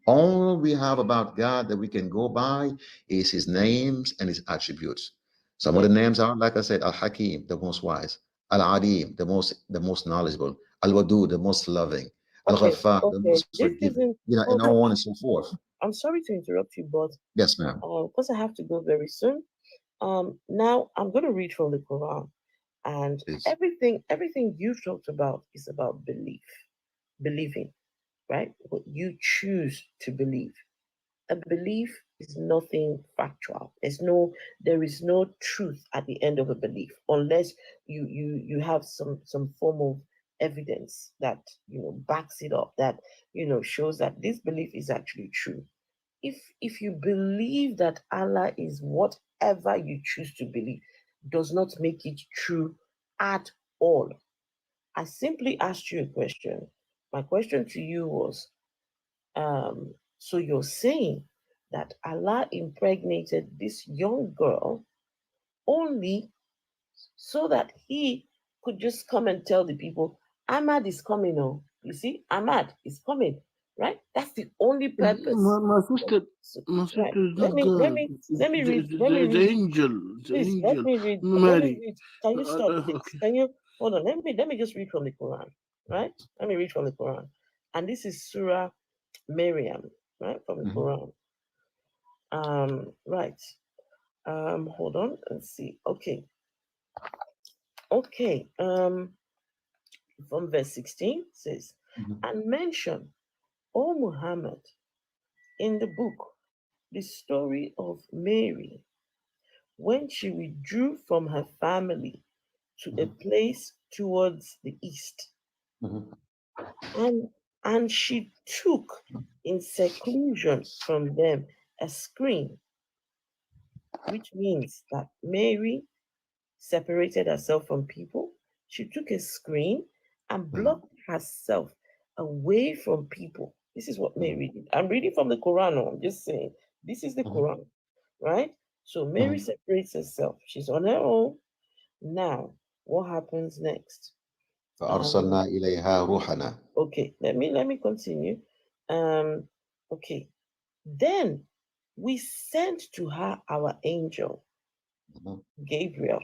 All we have about God that we can go by is his names and his attributes. Some of the names are, like I said, Al-Hakim, the most wise, Al-Alim, the most knowledgeable, Al-Wadud, the most loving, Al-Ghaffar, the most forgiving, and so on and so forth. I'm sorry to interrupt you, but yes, ma'am. Because I have to go very soon. Now I'm going to read from the Quran, and everything you've talked about is about believing, right? What you choose to believe. A belief is nothing factual. There is no truth at the end of a belief unless you have some form of evidence that backs it up, that shows that this belief is actually true. If you believe that Allah is whatever you choose to believe, does not make it true at all. I simply asked you a question. My question to you was, so you're saying that Allah impregnated this young girl only so that he could just come and tell the people, Ahmad is coming. Oh, you see, Ahmad is coming, right? That's the only purpose. My sister Right. is not God. Let me read. The angel. Please, Angel. let me read. Mary. Can you stop, please? Okay. Can you hold on? Let me just read from the Quran, right? Let me read from the Quran, and this is Surah Maryam, right, from the Quran. Right. Hold on. Let's see. Okay. From verse 16 says, and mention, O Muhammad, in the book the story of Mary when she withdrew from her family to a place towards the east. And she took in seclusion from them a screen, which means that Mary separated herself from people. She took a screen and blocked herself away from people. This is what Mary did. I'm reading from the Quran. I'm just saying, this is the Quran, right? So Mary separates herself. She's on her own. Now, what happens next? فأرسلنا إليها روحنا. Okay, let me continue. Okay. Then we sent to her our angel, Gabriel.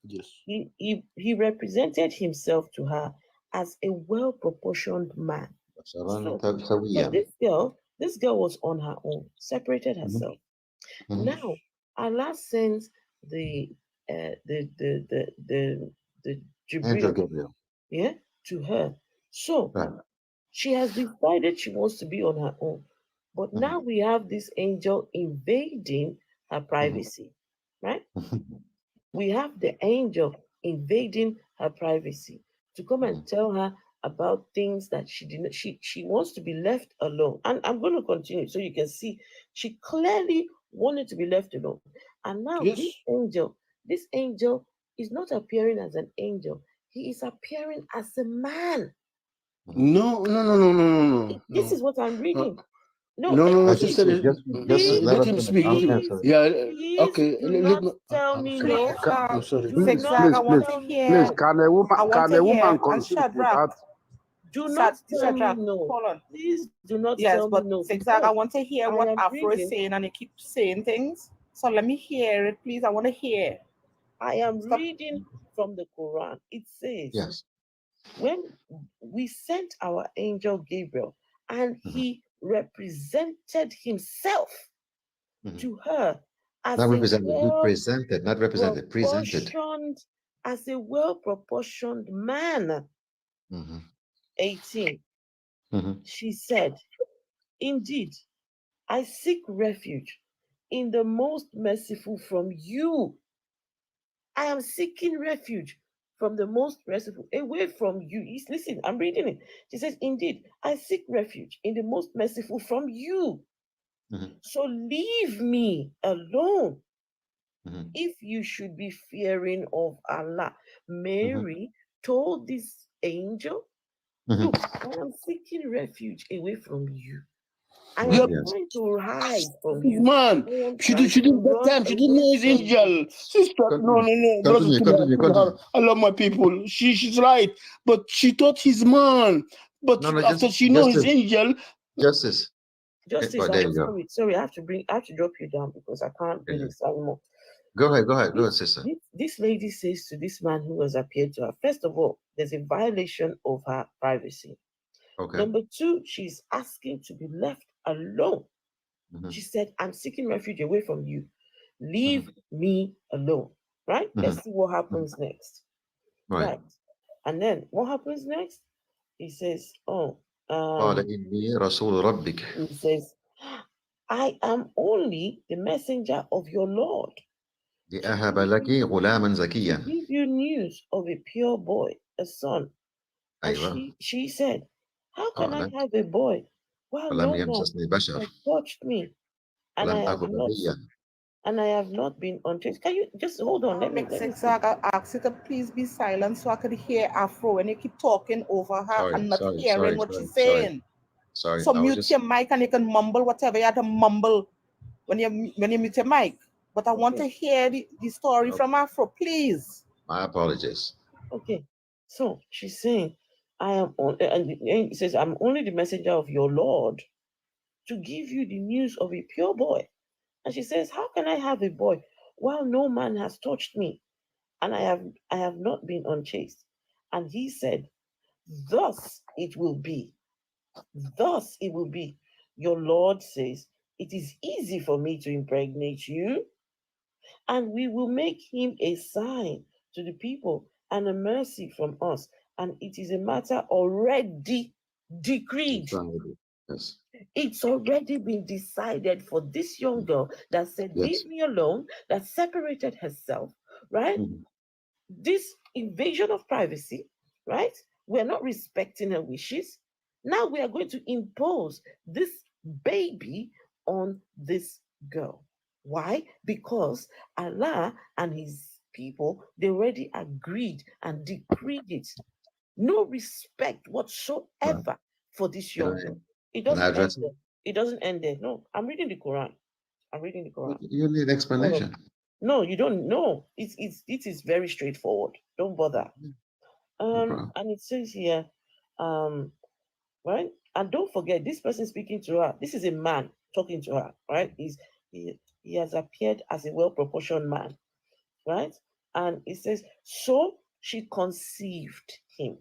Yes. He represented himself to her as a well-proportioned man. So, but this girl was on her own, separated herself. Now, Allah sends the Angel Jibril, Gabriel. yeah, to her. So Right. she has decided she wants to be on her own. But now we have this angel invading her privacy, right? We have the angel invading her privacy to come and tell her about things that she didn't she wants to be left alone. And I'm going to continue so you can see she clearly wanted to be left alone. And now Yes. this angel is not appearing as an angel. He is appearing as a man. No. This is what I'm reading. No, sister. Please, Let him speak. Yeah. Okay. do not tell me no. I'm sorry. Please, Zigzag, I want to please, hear. can a woman, I want can a to woman hear. And concede Shadrach, without? Do not tell me Shadrach, no. hold on. Please do not Yes, tell me but no. Zigzag, I want to hear I what am Afro is reading. saying, and he keeps saying things. So let me hear it, please. I want to hear. I am reading from the Quran. It says, yes, when we sent our angel Gabriel and he represented himself to her as not a represented. He presented, not represented. Presented. as a well-proportioned man. 18. She said, indeed, I seek refuge in the most merciful from you. I am seeking refuge from the most merciful, away from you. Listen, I'm reading it. She says, indeed, I seek refuge in the most merciful from you. So leave me alone if you should be fearing of Allah. Mary told this angel, look, I am seeking refuge away from you. I am trying to hide from you. Man, she didn't that time. She didn't know his angel. Sister, no. Brother, Continue. I love my people. She's right, but she thought he's man. But after she knows his angel, Justice. Sorry, I have to drop you down because I can't read this anymore. Go ahead, sister. This lady says to this man who has appeared to her, first of all, there's a violation of her privacy. Okay. Number two, she's asking to be left alone. She said, I'm seeking refuge away from you. Leave me alone. Right? Let's see what happens next. Right. And then what happens next? He says, he says, I am only the messenger of your Lord. To give you news of a pure boy, a son. And she said, how can I have a boy while no man has touched me? And I have not been unchaste. Can you just hold on? Let me Zigzag, I ask you to please be silent so I could hear Afro when you keep talking over her and not hearing what she's saying. Sorry. So mute your mic and you can mumble whatever you have to mumble when you mute your mic. But I want to hear the story from Afro, please. My apologies. Okay. So she's saying, and it says, I'm only the messenger of your Lord to give you the news of a pure boy. And she says, how can I have a boy while no man has touched me? And I have not been unchaste. And he said, thus it will be. Thus it will be. Your Lord says, it is easy for me to impregnate you, and we will make him a sign to the people and a mercy from us. And it is a matter already decreed. Yes. It's already been decided for this young girl that said, leave me alone, that separated herself, right? This invasion of privacy, right? We're not respecting her wishes. Now we are going to impose this baby on this girl. Why? Because Allah and his people, they already agreed and decreed it. No respect whatsoever for this young girl. It doesn't end there. It doesn't end there. No, I'm reading the Quran. You need explanation. No, you don't know. It is very straightforward. Don't bother. And it says here, right? And don't forget, this person speaking to her, this is a man talking to her, right? He has appeared as a well-proportioned man, right? And it says, so she conceived him,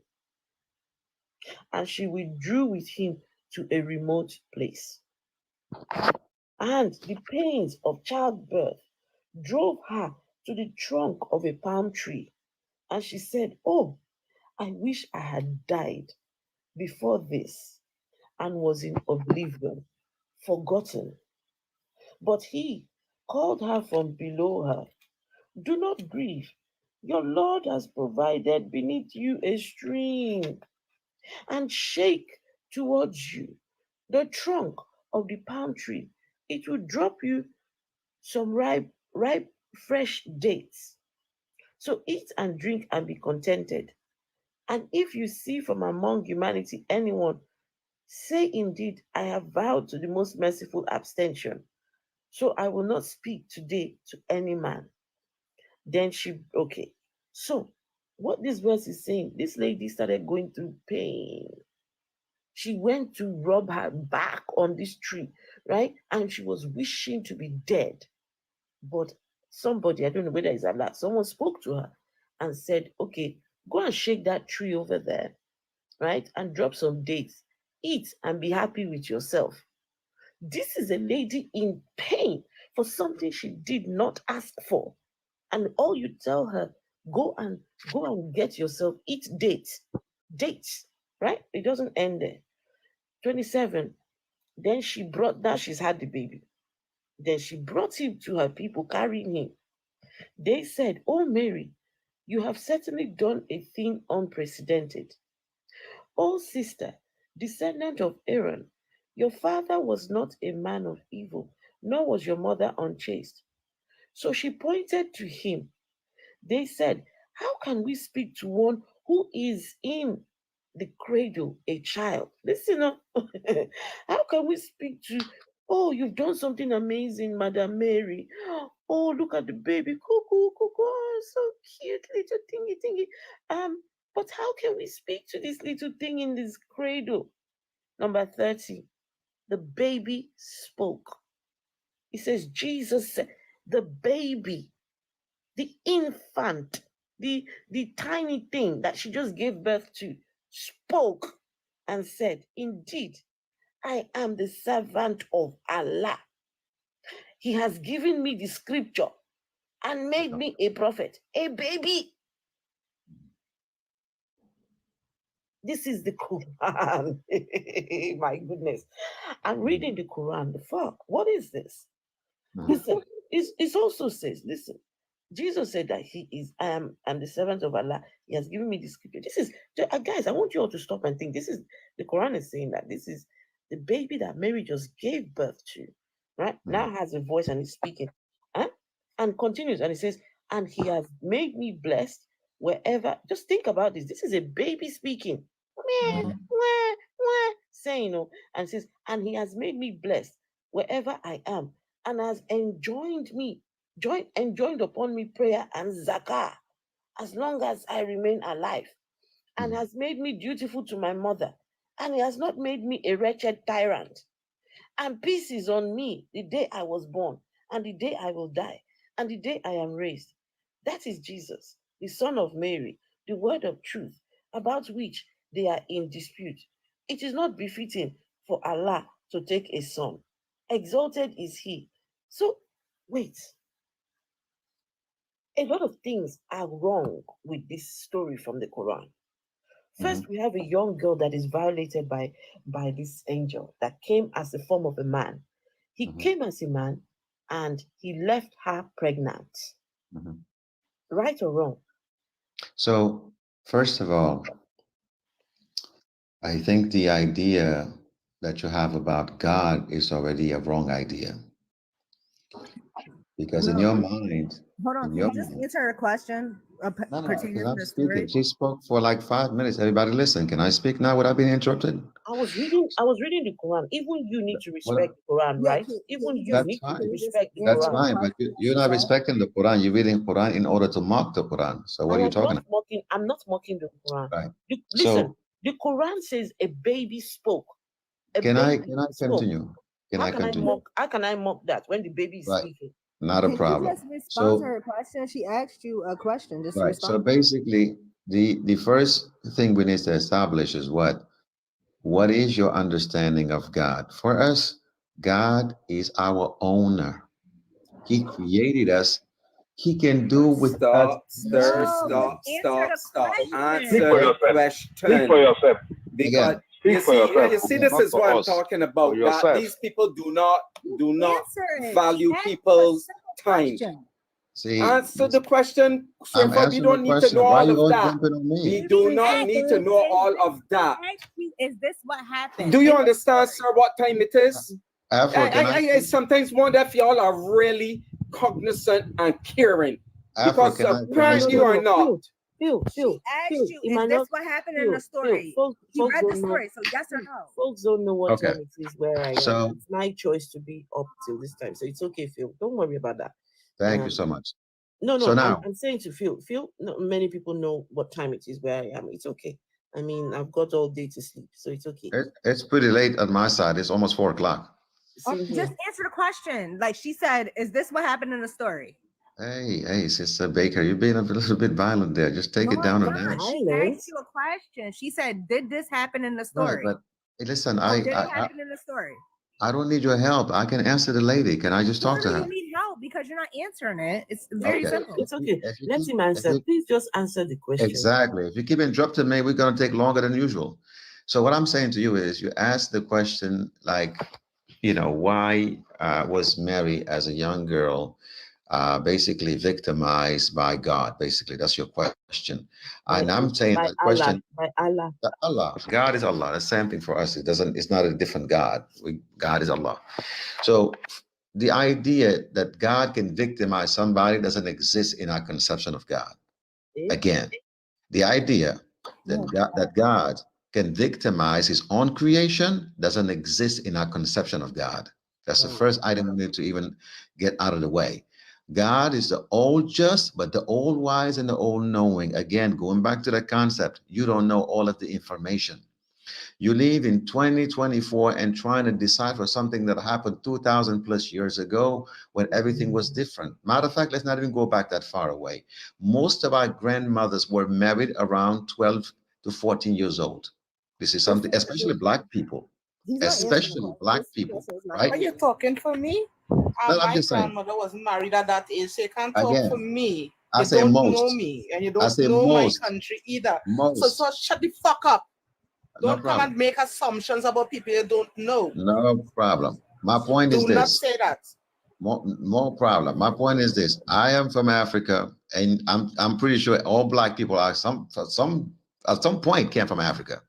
and she withdrew with him to a remote place. And the pains of childbirth drove her to the trunk of a palm tree. And she said, "Oh, I wish I had died before this and was in oblivion, forgotten." But he called her from below her. "Do not grieve. Your Lord has provided beneath you a stream, and shake towards you the trunk of the palm tree. It will drop you some ripe, fresh dates. So eat and drink and be contented. And if you see from among humanity anyone, say indeed, I have vowed to the most merciful abstention. So I will not speak today to any man." Then okay. So what this verse is saying, this lady started going through pain. She went to rub her back on this tree, right? And she was wishing to be dead. But somebody, I don't know whether it's Allah, someone spoke to her and said, "Okay, go and shake that tree over there, right? And drop some dates. Eat and be happy with yourself." This is a lady in pain for something she did not ask for. And all you tell her, go and get yourself, eat dates. Dates, right? It doesn't end there. 27. Then now she's had the baby. Then she brought him to her people, carrying him. They said, "Oh, Mary, you have certainly done a thing unprecedented. Oh, sister, descendant of Aaron, your father was not a man of evil, nor was your mother unchaste." So she pointed to him. They said, "How can we speak to one who is in the cradle, a child?" Listen up. How can we speak to, "Oh, you've done something amazing, Madam Mary. Oh, look at the baby. Cuckoo, cuckoo. Oh, so cute, little thingy, thingy. But how can we speak to this little thing in this cradle?" Number 30. The baby spoke. It says, Jesus said, the baby, the infant, the tiny thing that she just gave birth to, spoke and said, "Indeed, I am the servant of Allah. He has given me the scripture and made me a prophet." A baby. This is the Quran. My goodness. I'm reading the Quran. The fuck? What is this? Listen, it also says, listen, Jesus said that he is, I'm the servant of Allah. He has given me the scripture. This is, guys, I want you all to stop and think. This is, the Quran is saying that this is the baby that Mary just gave birth to, right? Now has a voice and is speaking. Huh? And continues, and it says, "And he has made me blessed wherever." Just think about this. This is a baby speaking. Meh, meh, meh, saying, and it says, "And he has made me blessed wherever I am, and has enjoined upon me prayer and zakah as long as I remain alive, and has made me dutiful to my mother, and he has not made me a wretched tyrant. And peace is on me the day I was born, and the day I will die, and the day I am raised." That is Jesus, the Son of Mary, the word of truth, about which they are in dispute. It is not befitting for Allah to take a son. Exalted is he. So, wait. A lot of things are wrong with this story from the Quran. First, we have a young girl that is violated by this angel that came as the form of a man. He came as a man and he left her pregnant. Right or wrong? So, first of all, I think the idea that you have about God is already a wrong idea. Because in your mind, Hold on, can you just answer her question pertaining to I'm the speaking. story? She spoke for like 5 minutes. Everybody listen. Can I speak now without being interrupted? I was reading the Quran. Even you need to respect the Quran, right? Even you That's need fine. to respect the That's Quran. fine, but you're not respecting the Quran. You're reading Quran in order to mock the Quran. So what are you talking about? I'm not mocking the Quran. Right. Listen, the Quran says a baby spoke. Can I continue? How can I mock that when the baby is speaking? Not a problem. You just respond to her question. She asked you a question. Just right. respond. So basically, the first thing we need to establish is what is your understanding of God? For us, God is our owner. He created us. He can do with us. Stop. Answer Speak for the yourself. question. Speak for yourself. Because Again, Speak you for see, yourself. you see, Not this is for what I'm us, talking for about. That yourself. these people do not Answer it. value She asked people's a time. question. See, Answer the question, I'm Swift. We answering the don't need to question. know Why all you of always that. jumping on We me? do not need to know all of that. Is this what happened? Do you understand, sir, what time it is? Afro, can I sometimes wonder if y'all are really cognizant and caring. Afro, Because can I apparently you are not. She asked you, is this what happened in the story? He read the story, so yes or no? Folks don't know what Okay. time it is where I am. So- It's my choice to be up till this time. So it's okay, Phil. Don't worry about that. Thank you so much. No, So now, I'm saying to Phil, not many people know what time it is where I am. It's okay. I mean, I've got all day to sleep, so it's okay. it's pretty late on my side. It's almost 4 o'clock. Just answer the question. Like she said, is this what happened in the story? Hey, Sister Baker, you're being a little bit violent there. Just take it down a notch. She asked you a question. She said, did this happen in the Right, story? but listen, Did it happen in the story? I don't need your help. I can answer the lady. Can I just talk to No, her? you need help because you're not answering it. It's very Okay. simple. It's okay. If you Let keep- him answer. if you- Please just answer the question. Exactly. If you keep interrupting me, we're going to take longer than usual. So what I'm saying to you is you ask the question like, why was Mary as a young girl basically victimized by God? Basically, that's your question. And I'm saying by that question, by Allah. Allah, God is Allah. The same thing for us. It's not a different God. God is Allah. So the idea that God can victimize somebody doesn't exist in our conception of God. Again, the idea that God can victimize his own creation doesn't exist in our conception of God. That's the first item we need to even get out of the way. God is the all just, but the all wise and the all knowing. Again, going back to the concept, you don't know all of the information. You live in 2024 and trying to decipher something that happened 2,000 plus years ago when everything was different. Matter of fact, let's not even go back that far away. Most of our grandmothers were married around 12 to 14 years old. This is something, especially Black people, especially Black people, right? Are you talking for me? No, I'm My just saying. grandmother was married at that age, so you can't talk Again, for me. I You say don't most. know me, and you I don't say know my most. country either. Most. So shut the fuck up. No Don't come problem. and make assumptions about people you don't know. No problem. My point is Do not this. say that. More problem. My point is this: I am from Africa, and I'm pretty sure all Black people are at some point came from Africa.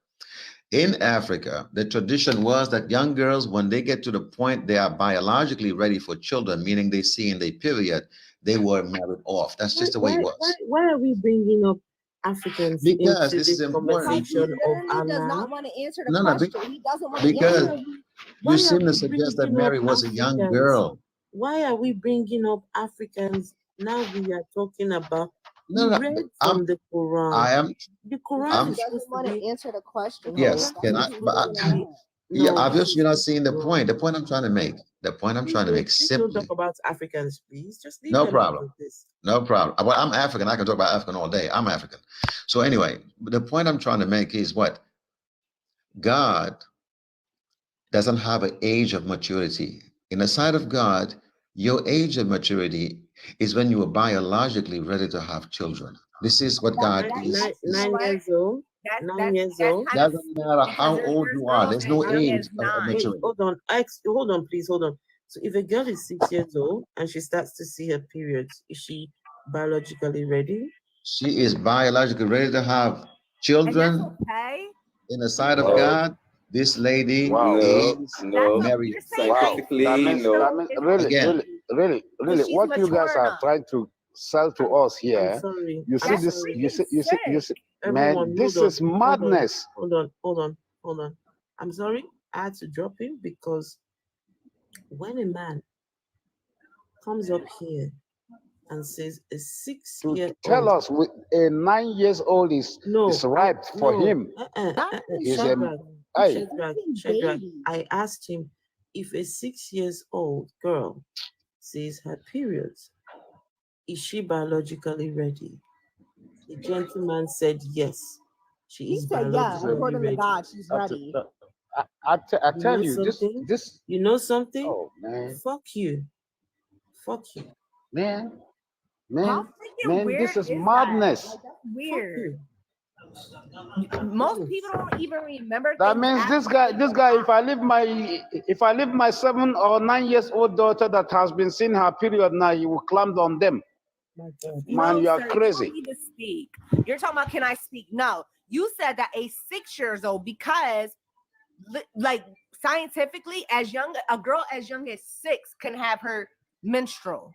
In Africa, the tradition was that young girls, when they get to the point they are biologically ready for children, meaning they see in their period, they were married off. That's just the way it was. Why are we bringing up Africans Because into this is this important. conversation of Literally does Allah? not want to answer the No, question. He doesn't want to because answer. Why you are seem we to suggest that bringing Mary up was a young Africans? girl. Why are we bringing up Africans? Now we are talking about. No, We no, read from the Quran. I am. The Quran I'm. is supposed to be. Answer the question. Yes, can I? But yeah, obviously you're not seeing the point. The point I'm trying to make. The point I'm trying to make Please don't simply. talk about Africans, please. Just leave No them out problem. of this. No problem. Well, I'm African. I can talk about African all day. I'm African. So anyway, the point I'm trying to make is what God doesn't have an age of maturity. In the sight of God, your age of maturity is when you are biologically ready to have children. This is what God is. 9 years old. 9 years old. Doesn't matter how old you are. There's no age of maturity. Hold on, please, hold on. So if a girl is 6 years old and she starts to see her periods, is she biologically ready? She is biologically ready to have children. Okay. In the sight of God, this lady is married. Scientifically, Really, what you guys are trying to sell to us here, sorry. you see this, you see, man, Everyone, this hold is on, madness. Hold on. I'm sorry, I had to drop him because when a man comes up here and says a 6-year-old, Tell us, a 9 years old is ripe for him. Shadrach, I asked him if a 6 years old girl sees her periods, is she biologically ready? The gentleman said yes. She is biologically according ready. to God, she's ready. I tell you, something? this. You know something? Oh man! Fuck you. Fuck you. Man, How man, freaking man, weird this is is madness. that? Like, that's weird. Most people don't even remember That things means this after guy, if I leave my 7 or 9 years old daughter that has been seeing her period now, you will climb on them. Man, you are sir, crazy. You don't need to speak. You're talking about, can I speak? No, you said that a 6 years old, because like scientifically, a girl as young as 6 can have her menstrual.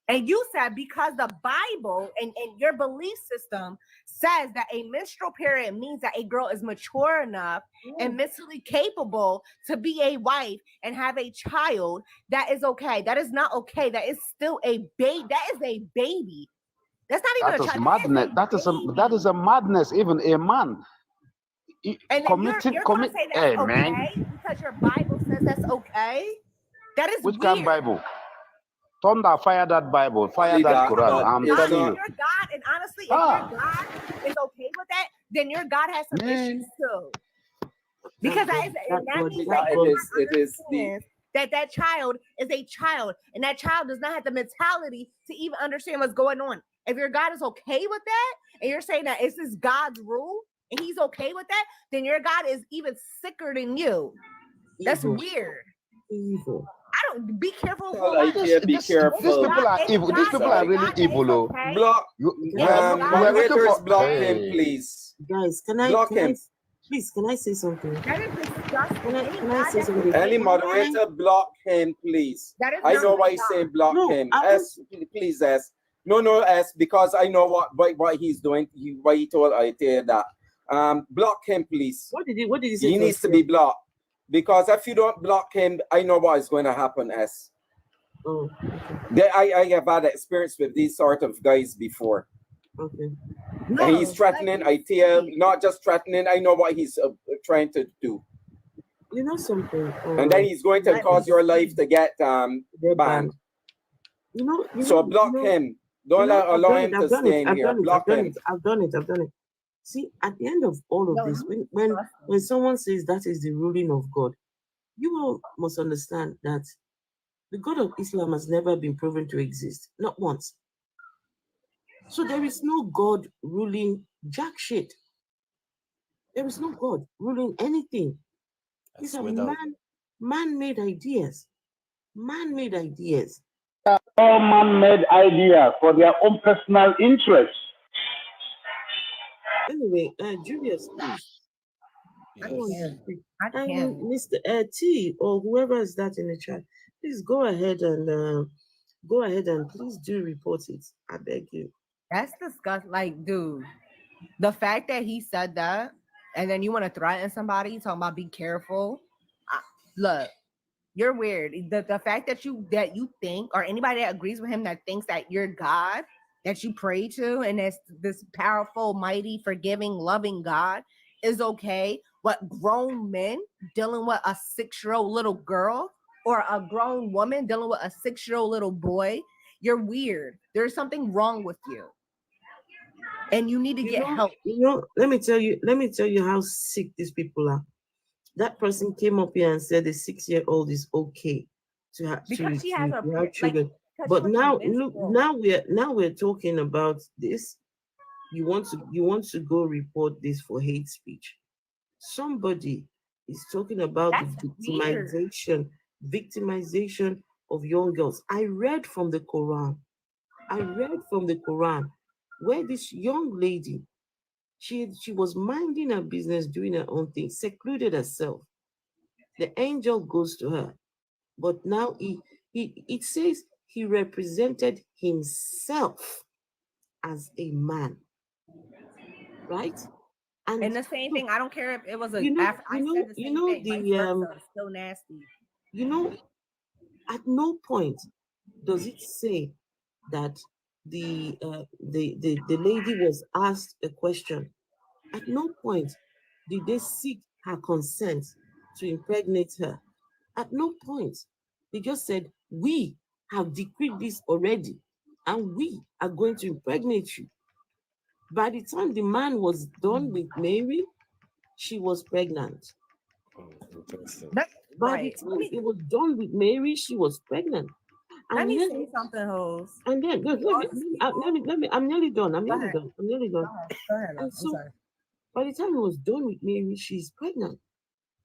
And you said because the Bible and your belief system says that a menstrual period means that a girl is mature enough and mentally capable to be a wife and have a child, that is okay. That is not okay. That is still a baby. That is a baby. That's not even That a is child. madness. That is a madness. Even a man. And then you're going to say that's Hey, okay man. because your Bible says that's okay? That is Which weird. kind Bible? Thunder, fire that Bible, fire that Quran. I'm telling you. Your God, and honestly, if your God is okay with that, then your God has some issues too. Because that means that child is a child, and that child does not have the mentality to even understand what's going on. If your God is okay with that, and you're saying that this is God's rule, and He's okay with that, then your God is even sicker than you. That's weird. Evil. I don't be careful. These people are evil. These people are really evil. Block. Moderators, block him, please. Guys, block him? Please, can I say something? That is disgusting. Can I say something? Any moderator, block him, please. I know why he's saying block him. S, please, S. No, S, because I know what he's doing. Why he told I tell that. Block him, please. What did he say? He needs to be blocked. Because if you don't block him, I know what is going to happen, S. Oh, okay. I have had experience with these sort of guys before. Okay. No, and he's threatening. I tell, not just threatening. I know what he's trying to do. You know something. And then he's going to cause your life to get banned. So block him. Don't allow him to stay in here. Block him. I've done it. See, at the end of all of this, when someone says that is the ruling of God, you all must understand that the God of Islam has never been proven to exist, not once. So there is no God ruling jack shit. There is no God ruling anything. These are man-made ideas. Man-made ideas. All man-made ideas for their own personal interests. Anyway, Julius, please. I can't. Mr. T or whoever is that in the chat, please go ahead and please do report it. I beg you. That's disgusting. Like, dude, the fact that he said that, and then you want to threaten somebody, talking about be careful. Look, you're weird. The fact that you think, or anybody that agrees with him that thinks that you're God, that you pray to, and it's this powerful, mighty, forgiving, loving God is okay. What grown men dealing with a 6-year-old little girl, or a grown woman dealing with a 6-year-old little boy, you're weird. There's something wrong with you. And you need to get help. Let me tell you how sick these people are. That person came up here and said the 6-year-old is okay to have children. But now we're talking about this. You want to go report this for hate speech. Somebody is talking about the victimization of young girls. I read from the Quran where this young lady, she was minding her business, doing her own thing, secluded herself. The angel goes to her, but now it says he represented himself as a man, right? And the same thing. I don't care if it was still nasty. At no point does it say that the lady was asked a question. At no point did they seek her consent to impregnate her. At no point. They just said, we have decreed this already, and we are going to impregnate you. By the time the man was done with Mary, she was pregnant. By the time it was done with Mary, she was pregnant. Let me then, say something, Hose. and then let me, I'm nearly done. I'm nearly done. I'm nearly done. Go ahead. And I'm so sorry. by the time it was done with Mary, she's pregnant.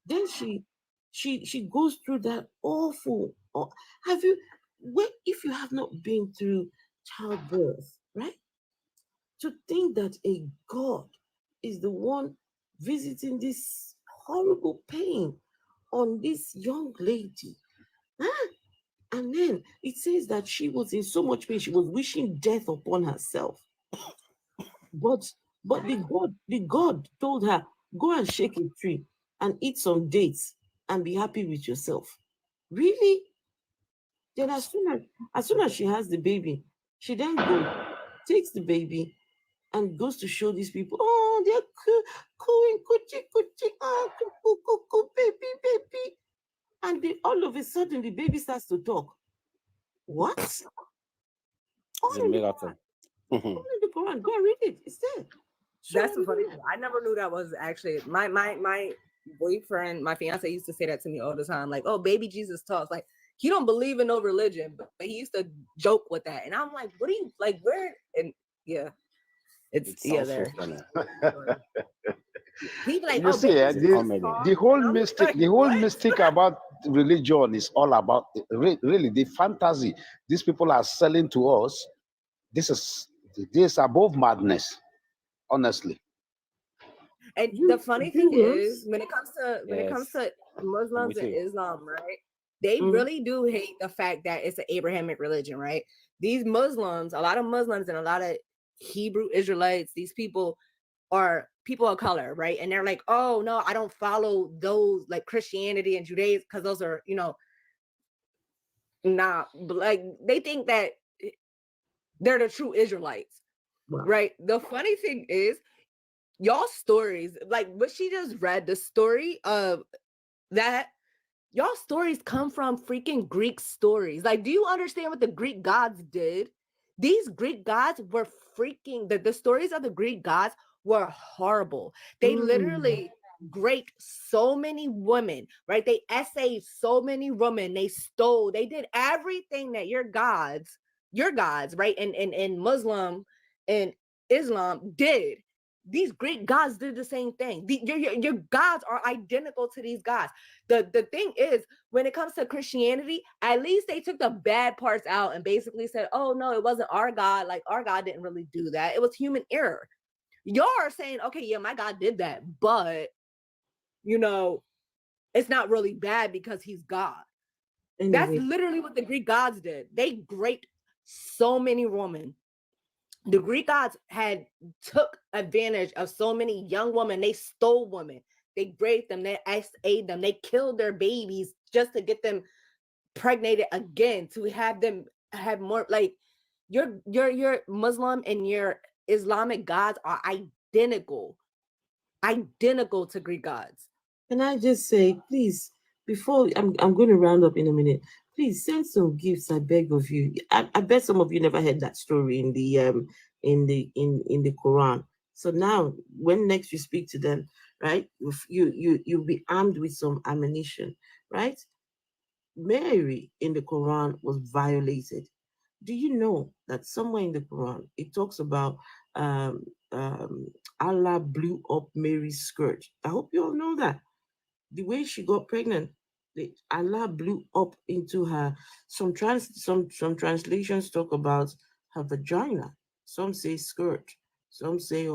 Then she goes through that awful. Have you? If you have not been through childbirth, right? To think that a God is the one visiting this horrible pain on this young lady, huh? And then it says that she was in so much pain, she was wishing death upon herself. But the God told her, go and shake a tree and eat some dates and be happy with yourself. Really? Then as soon as she has the baby, she then goes, takes the baby and goes to show these people, oh, they're cooing, coochie, coochie, ah, coo, coo, coo, baby, baby. And all of a sudden, the baby starts to talk. What? It's a miracle. All in the Quran. Go and read it. It's there. That's the funny thing. I never knew that was actually my boyfriend, my fiance used to say that to me all the time. Like, oh, baby Jesus talks. Like, he don't believe in no religion, but he used to joke with that. And I'm like, what do you like? Where? And yeah, it's yeah, also there. funny. He like, You oh, see, baby Jesus talks. the whole And I'm mystic, like, the whole what? mystic about religion is all about really the fantasy these people are selling to us. This is above madness, honestly. And the funny thing is, when it comes Yes. to I'm Muslims with and you. Islam, right? They really do hate the fact that it's an Abrahamic religion, right? These Muslims, a lot of Muslims and a lot of Hebrew Israelites, these people are people of color, right? And they're like, oh no, I don't follow those like Christianity and Judaism because those are, like they think that they're the true Israelites, right? The funny thing is, y'all stories, like what she just read, the story of that, y'all stories come from freaking Greek stories. Like, do you understand what the Greek gods did? These Greek gods were freaking, the stories of the Greek gods were horrible. They literally raped so many women, right? They essayed so many women. They stole, they did everything that your gods, right? And Muslim and Islam did. These Greek gods did the same thing. Your gods are identical to these gods. The thing is, when it comes to Christianity, at least they took the bad parts out and basically said, oh no, it wasn't our God. Like, our God didn't really do that. It was human error. Y'all are saying, okay, yeah, my God did that, but it's not really bad because he's God. Anyway. That's literally what the Greek gods did. They raped so many women. The Greek gods had took advantage of so many young women. They stole women. They raped them. They ate them. They killed their babies just to get them pregnated again, to have them have more. Like, your Muslim and your Islamic gods are identical to Greek gods. Can I just say, please, before I'm going to round up in a minute, please send some gifts, I beg of you. I bet some of you never heard that story in the Quran. So now, when next you speak to them, right, you'll be armed with some ammunition, right? Mary in the Quran was violated. Do you know that somewhere in the Quran it talks about Allah blew up Mary's skirt? I hope you all know that. The way she got pregnant, Allah blew up into her. Some translations talk about her vagina. Some say skirt. Some say,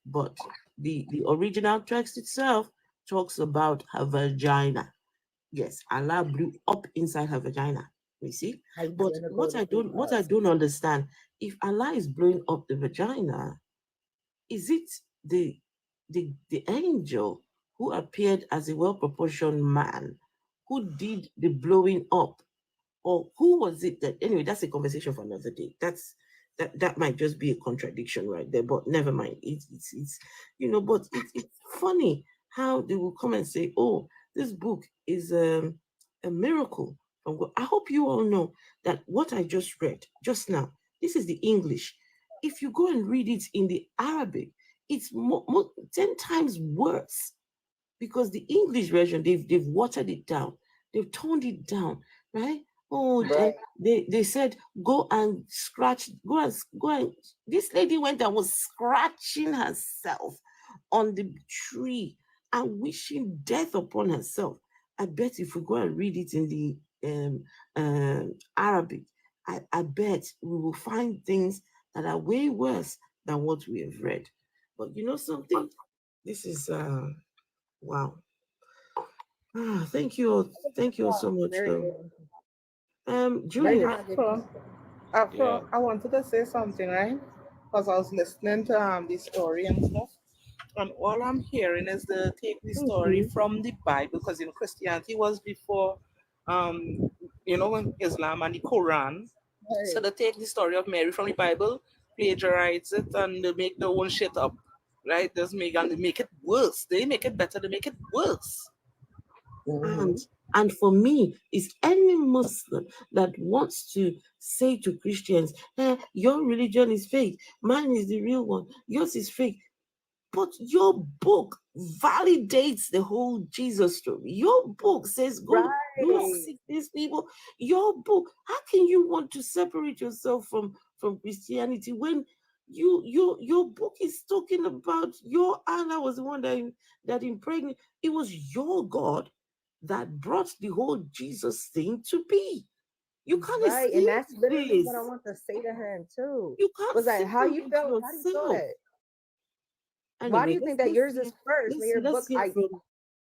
but the original text itself talks about her vagina. Yes, Allah blew up inside her vagina. You see, but what I don't understand, if Allah is blowing up the vagina, is it the angel who appeared as a well-proportioned man who did the blowing up, or who was it that? Anyway, that's a conversation for another day. That might just be a contradiction right there, but never mind. It's but it's funny how they will come and say, oh, this book is a miracle from God. I hope you all know that what I just read just now, this is the English. If you go and read it in the Arabic, it's 10 times worse, because the English version, they've watered it down, they've toned it down, right? Oh, Right. they said go and scratch, go and. This lady went and was scratching herself on the tree and wishing death upon herself. I bet if we go and read it in the Arabic, I bet we will find things that are way worse than what we have read. But you know something? This is wow. Thank you all. Thank you all so much. Julius. Afro, I wanted to say something, right? Because I was listening to the story and stuff. And all I'm hearing is the take the story from the Bible, because Christianity was before Islam and the Quran. So they take the story of Mary from the Bible, plagiarize it, and they make their own shit up. Right? They make it worse. They make it better, they make it worse. And for me, is any Muslim that wants to say to Christians, your religion is fake, mine is the real one, yours is fake. But your book validates the whole Jesus story. Your book says, go seek these people. Your book, how can you want to separate yourself from Christianity when your book is talking about your Allah was the one that impregnated. It was your God that brought the whole Jesus thing to be. You can't escape and that's literally this. what I want to say to him too. You can't was like, how you feel? yourself. How do you feel that? Anyway, why do you think that yours is first? When your book,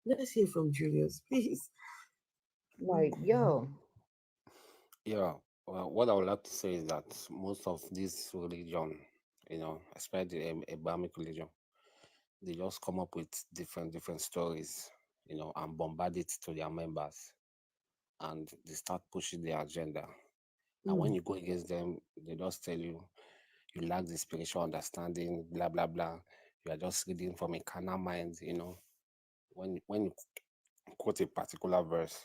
let's hear from Julius, please. Like, yo. Yeah. Well, what I would like to say is that most of this religion, especially the Abrahamic religion, they just come up with different stories, and bombard it to their members, and they start pushing their agenda. And when you go against them, they just tell you lack the spiritual understanding, blah blah blah. You are just reading from a carnal mind, When you quote a particular verse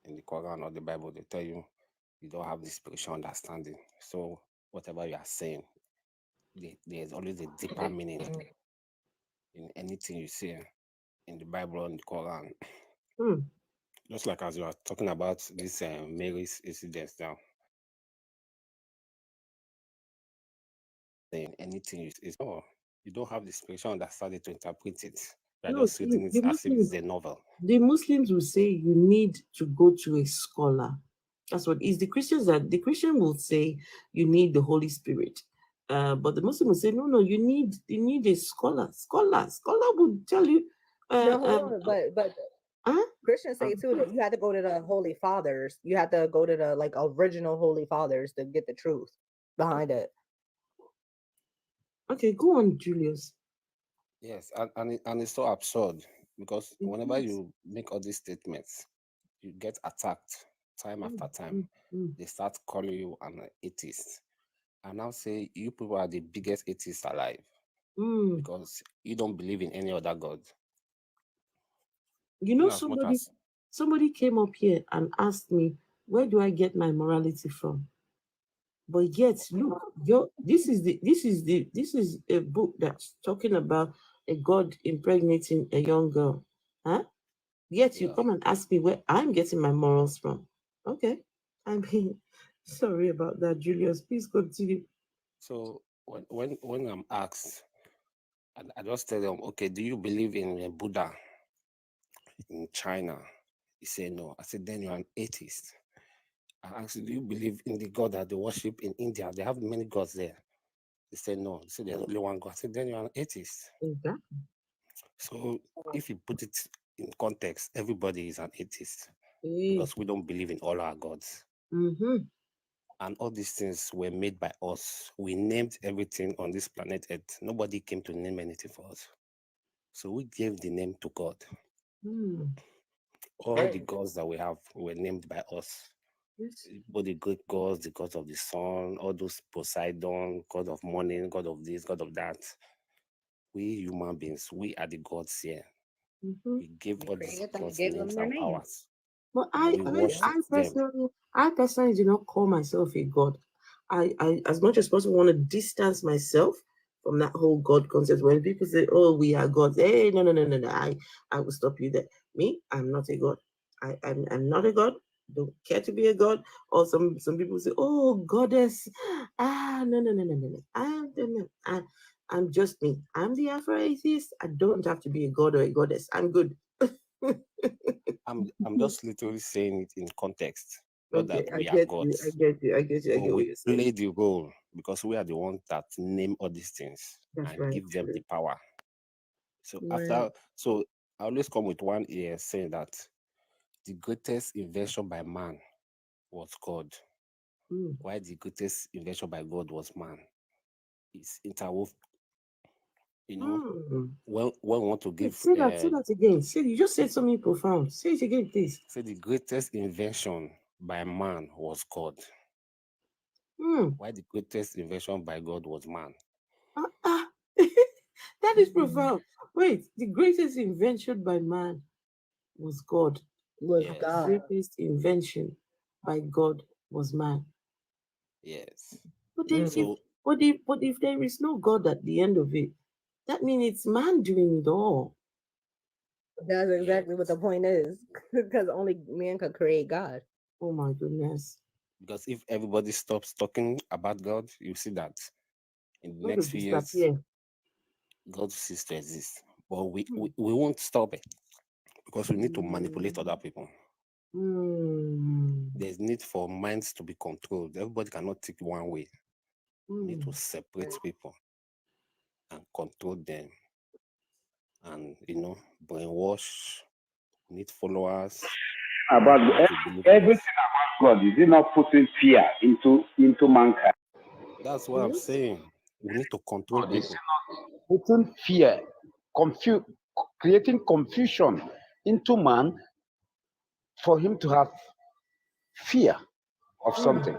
in the Quran or the Bible, they tell you don't have the spiritual understanding. So whatever you are saying, there's always a deeper meaning in anything you say in the Bible and the Quran. Just like as you are talking about this Mary's incident now. Saying anything you don't have the spiritual understanding to interpret it. You are just reading it as if it's a novel. The Muslims will say you need to go to a scholar. That's what is the Christians that the Christian will say you need the Holy Spirit. But the Muslim will say, no, you need a scholar. Scholar would tell you. But Christians say too that you have to go to the Holy Fathers. You have to go to the original Holy Fathers to get the truth behind it. Okay, go on, Julius. Yes, and it's so absurd because whenever you make all these statements, you get attacked time after time. They start calling you an atheist. And now say you people are the biggest atheists alive because you don't believe in any other God. You know, somebody came up here and asked me, where do I get my morality from? But yet, look, this is a book that's talking about a God impregnating a young girl. Huh? Yet you come and ask me where I'm getting my morals from. Okay. I mean, sorry about that, Julius. Please continue. So when I'm asked, I just tell them, okay, do you believe in Buddha in China? He said no. I said, then you're an atheist. I asked, do you believe in the God that they worship in India? They have many gods there. They said no. They said there's only one God. I said, then you're an atheist. Exactly. So if you put it in context, everybody is an atheist because we don't believe in all our gods. And all these things were made by us. We named everything on this planet Earth. Nobody came to name anything for us. So we gave the name to God. All the gods that we have were named by us. Both the Greek gods, the gods of the sun, all those Poseidon, God of morning, God of this, God of that. We human beings, we are the gods here. We gave all these gods names and powers. But I personally do not call myself a god. I as much as possible want to distance myself from that whole God concept. When people say, "Oh, we are gods," hey, no, I will stop you there. Me, I'm not a god. I'm not a god. don't care to be a god. Or some people say, oh, goddess. No. I'm just me. I'm the Afro-atheist. I don't have to be a god or a goddess. I'm good. I'm just literally saying it in context. Not Okay, that I we are get gods. you. I get But what we you're saying. play the role because we are the ones that name all these things That's and right. give them the power. So Right. I always come with one ear saying that the greatest invention by man was God. Why the greatest invention by God was man? It's interwoven. When we want to give Say that again. You just said something profound. Say it again, please. say the greatest invention by man was God. Why the greatest invention by God was man? That is profound. Wait, the greatest invention by man was God. Yes. The greatest invention by God was man. Yes. But then if there is no God at the end of it, that means it's man doing it all. That's exactly what the point is, because only man could create God. Oh my goodness. Because if everybody stops talking about God, you see that in the God next will few years, disappear. God ceases to exist. But we won't stop it because we need to manipulate other people. There's need for minds to be controlled. Everybody cannot think one way. We need to separate people and control them and brainwash, need followers. About everything about God, is it not putting fear into mankind? That's what I'm saying. We need to control people. Putting fear, creating confusion into man for him to have fear of something.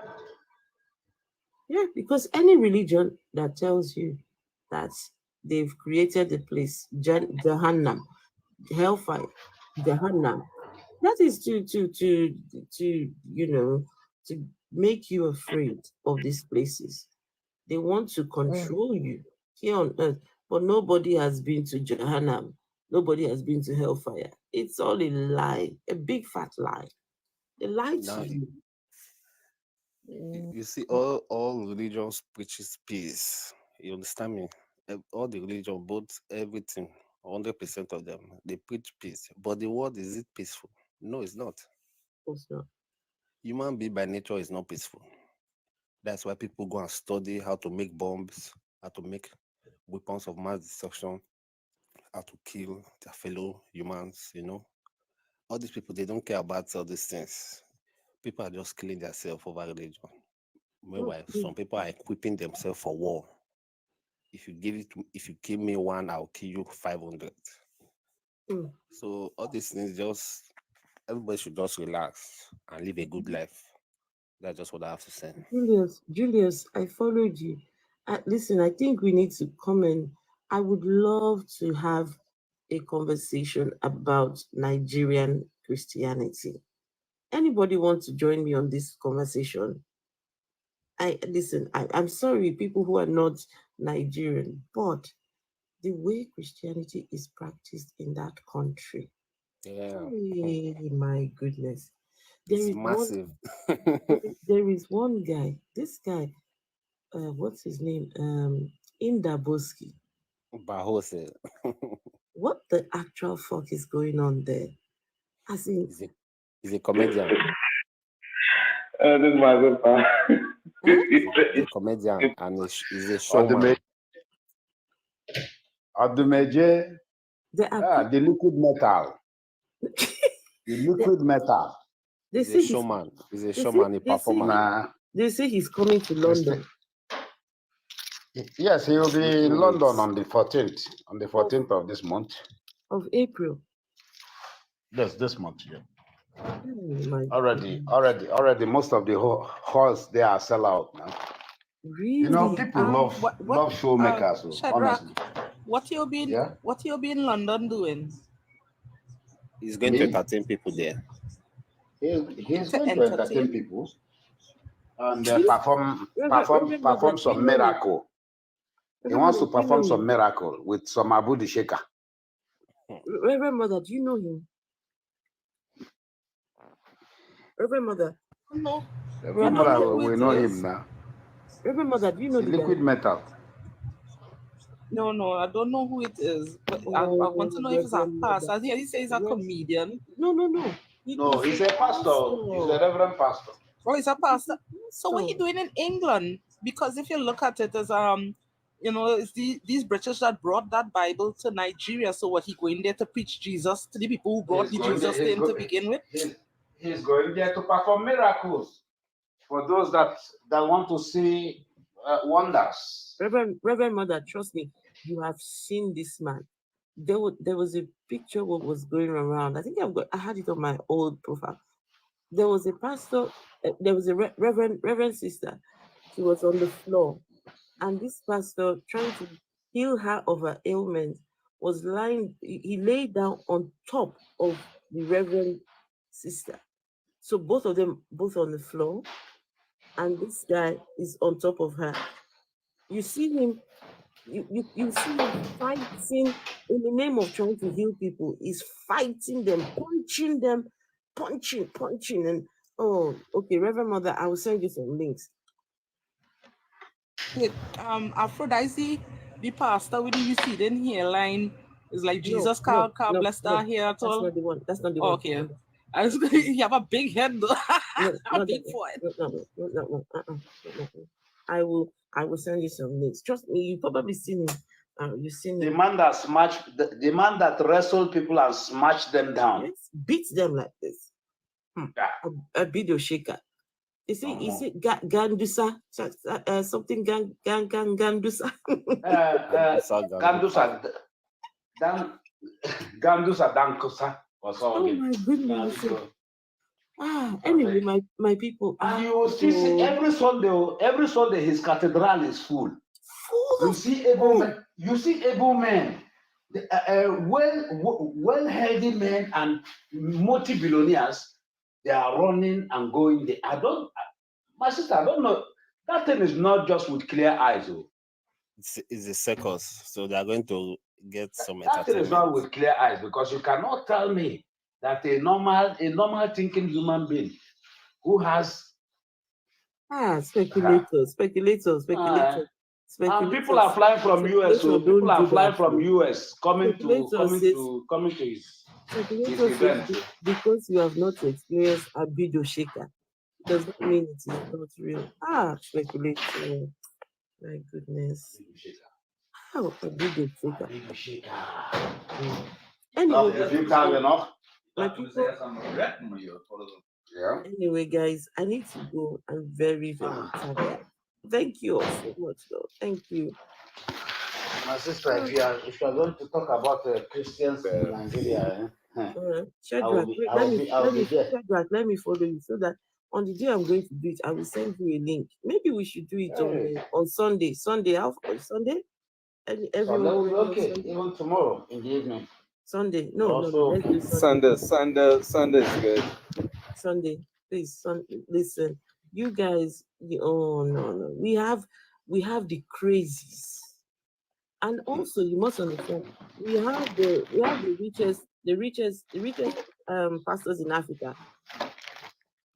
Yeah, because any religion that tells you that they've created a place, Jahannam, hellfire, Jahannam, that is to make you afraid of these places. They want to control you here on earth, but nobody has been to Jahannam. Nobody has been to hellfire. It's all a lie, a big fat lie. They lied to you. You see, all religions preaches peace. You understand me? All the religion, both everything, 100% of them, they preach peace. But the world, is it peaceful? No, it's not. Of course not. Human being by nature is not peaceful. That's why people go and study how to make bombs, how to make weapons of mass destruction, how to kill their fellow humans, All these people, they don't care about all these things. People are just killing themselves over religion. Meanwhile, some people are equipping themselves for war. If you kill me one, I'll kill you 500. So all these things, everybody should just relax and live a good life. That's just what I have to say. Julius, I followed you. Listen, I think we need to come in. I would love to have a conversation about Nigerian Christianity. Anybody want to join me on this conversation? I'm sorry, people who are not Nigerian, but the way Christianity is practiced in that country, my goodness. It's massive. There is one guy, this guy, what's his name? Indaboski. Bahose. What the actual fuck is going on there? As in, he's a comedian. This is my good part. He's a comedian and he's a showman. The liquid metal. The liquid metal. He's a showman. He's a showman, a performer. They say he's coming to London. Yes, he will be in London on the 14th. On the 14th of this month. Of April. Yes, this month, yeah. Already, most of the halls they are sell out now. Really? People love showmakers. Honestly, what you'll be in London doing? He's going to entertain people there. He's going to entertain people and perform some miracle. He wants to perform some miracle with some Abu the Shaker. Reverend Mother, do you know him? Reverend Mother. No. Reverend Mother, we know him now. Reverend Mother, do you know the liquid metal? No, I don't know who it is. But I want to know if it's a pastor. I think he says he's a comedian. No. No, he's a pastor. He's a reverend pastor. Oh, he's a pastor. So what he doing in England? Because if you look at it as it's these British that brought that Bible to Nigeria. So what, he going there to preach Jesus to the people who brought Jesus in to begin with? He's going there to perform miracles for those that want to see wonders. Reverend Mother, trust me, you have seen this man. There was a picture what was going around. I think I had it on my old profile. There was a pastor. There was a reverend sister. She was on the floor, and this pastor, trying to heal her of her ailment, was lying. He laid down on top of the reverend sister. So both of them, both on the floor, and this guy is on top of her. You see him. You see him fighting in the name of trying to heal people. He's fighting them, punching, and okay, Reverend Mother, I will send you some links. Wait, Aphrodite, the pastor with the receding hairline is like Jesus, God bless that hair at all. That's not the one. That's not the one. one. Okay. I was going to have a big head though. A big forehead. No. I will send you some links. Trust me, you probably seen him. You've seen the man that smashed the man that wrestled people and smashed them down. Yes, beats them like this. A video shaker. You see, Gandusa, something Gandusa. Gandusa Dankosa or so. Oh my goodness. Anyway, my people. And you will still see every Sunday his cathedral is full. You see able men, well-headed men and multi-billionaires. They are running and going there. My sister, I don't know. That thing is not just with clear eyes. It's a circus, so they are going to get some entertainment. That thing is not with clear eyes, because you cannot tell me that a normal thinking human being who has speculators. And people are flying from US, so people are flying from US coming to his event. Because you have not experienced a video shaker, does not mean it is not real. Speculator. My goodness. How a video shaker. Anyway, my people. Yeah. Anyway, guys, I need to go. I'm very, very tired. Thank you all so much, though. Thank you. My sister, if you are going to talk about Christians in Nigeria, Shadrach, let me follow you so that on the day I'm going to do it, I will send you a link. Maybe we should do it on Sunday. Sunday? Sunday? Everyone okay. Even tomorrow in the evening. Sunday. No. Let's do Sunday. Sunday is good. Sunday, please. Listen, you guys. No. We have the crazies, and also you must understand we have the richest pastors in Africa.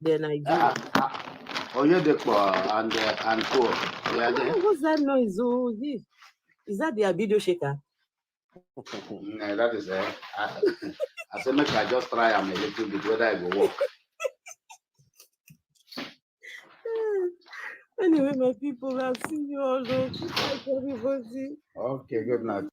They're Nigerian. And co. What's that noise? Oh, is that the video shaker? No, that is I said, make I just try a little bit whether I will work. Anyway, my people, I'll see you all. Good night, everybody. Okay, good night.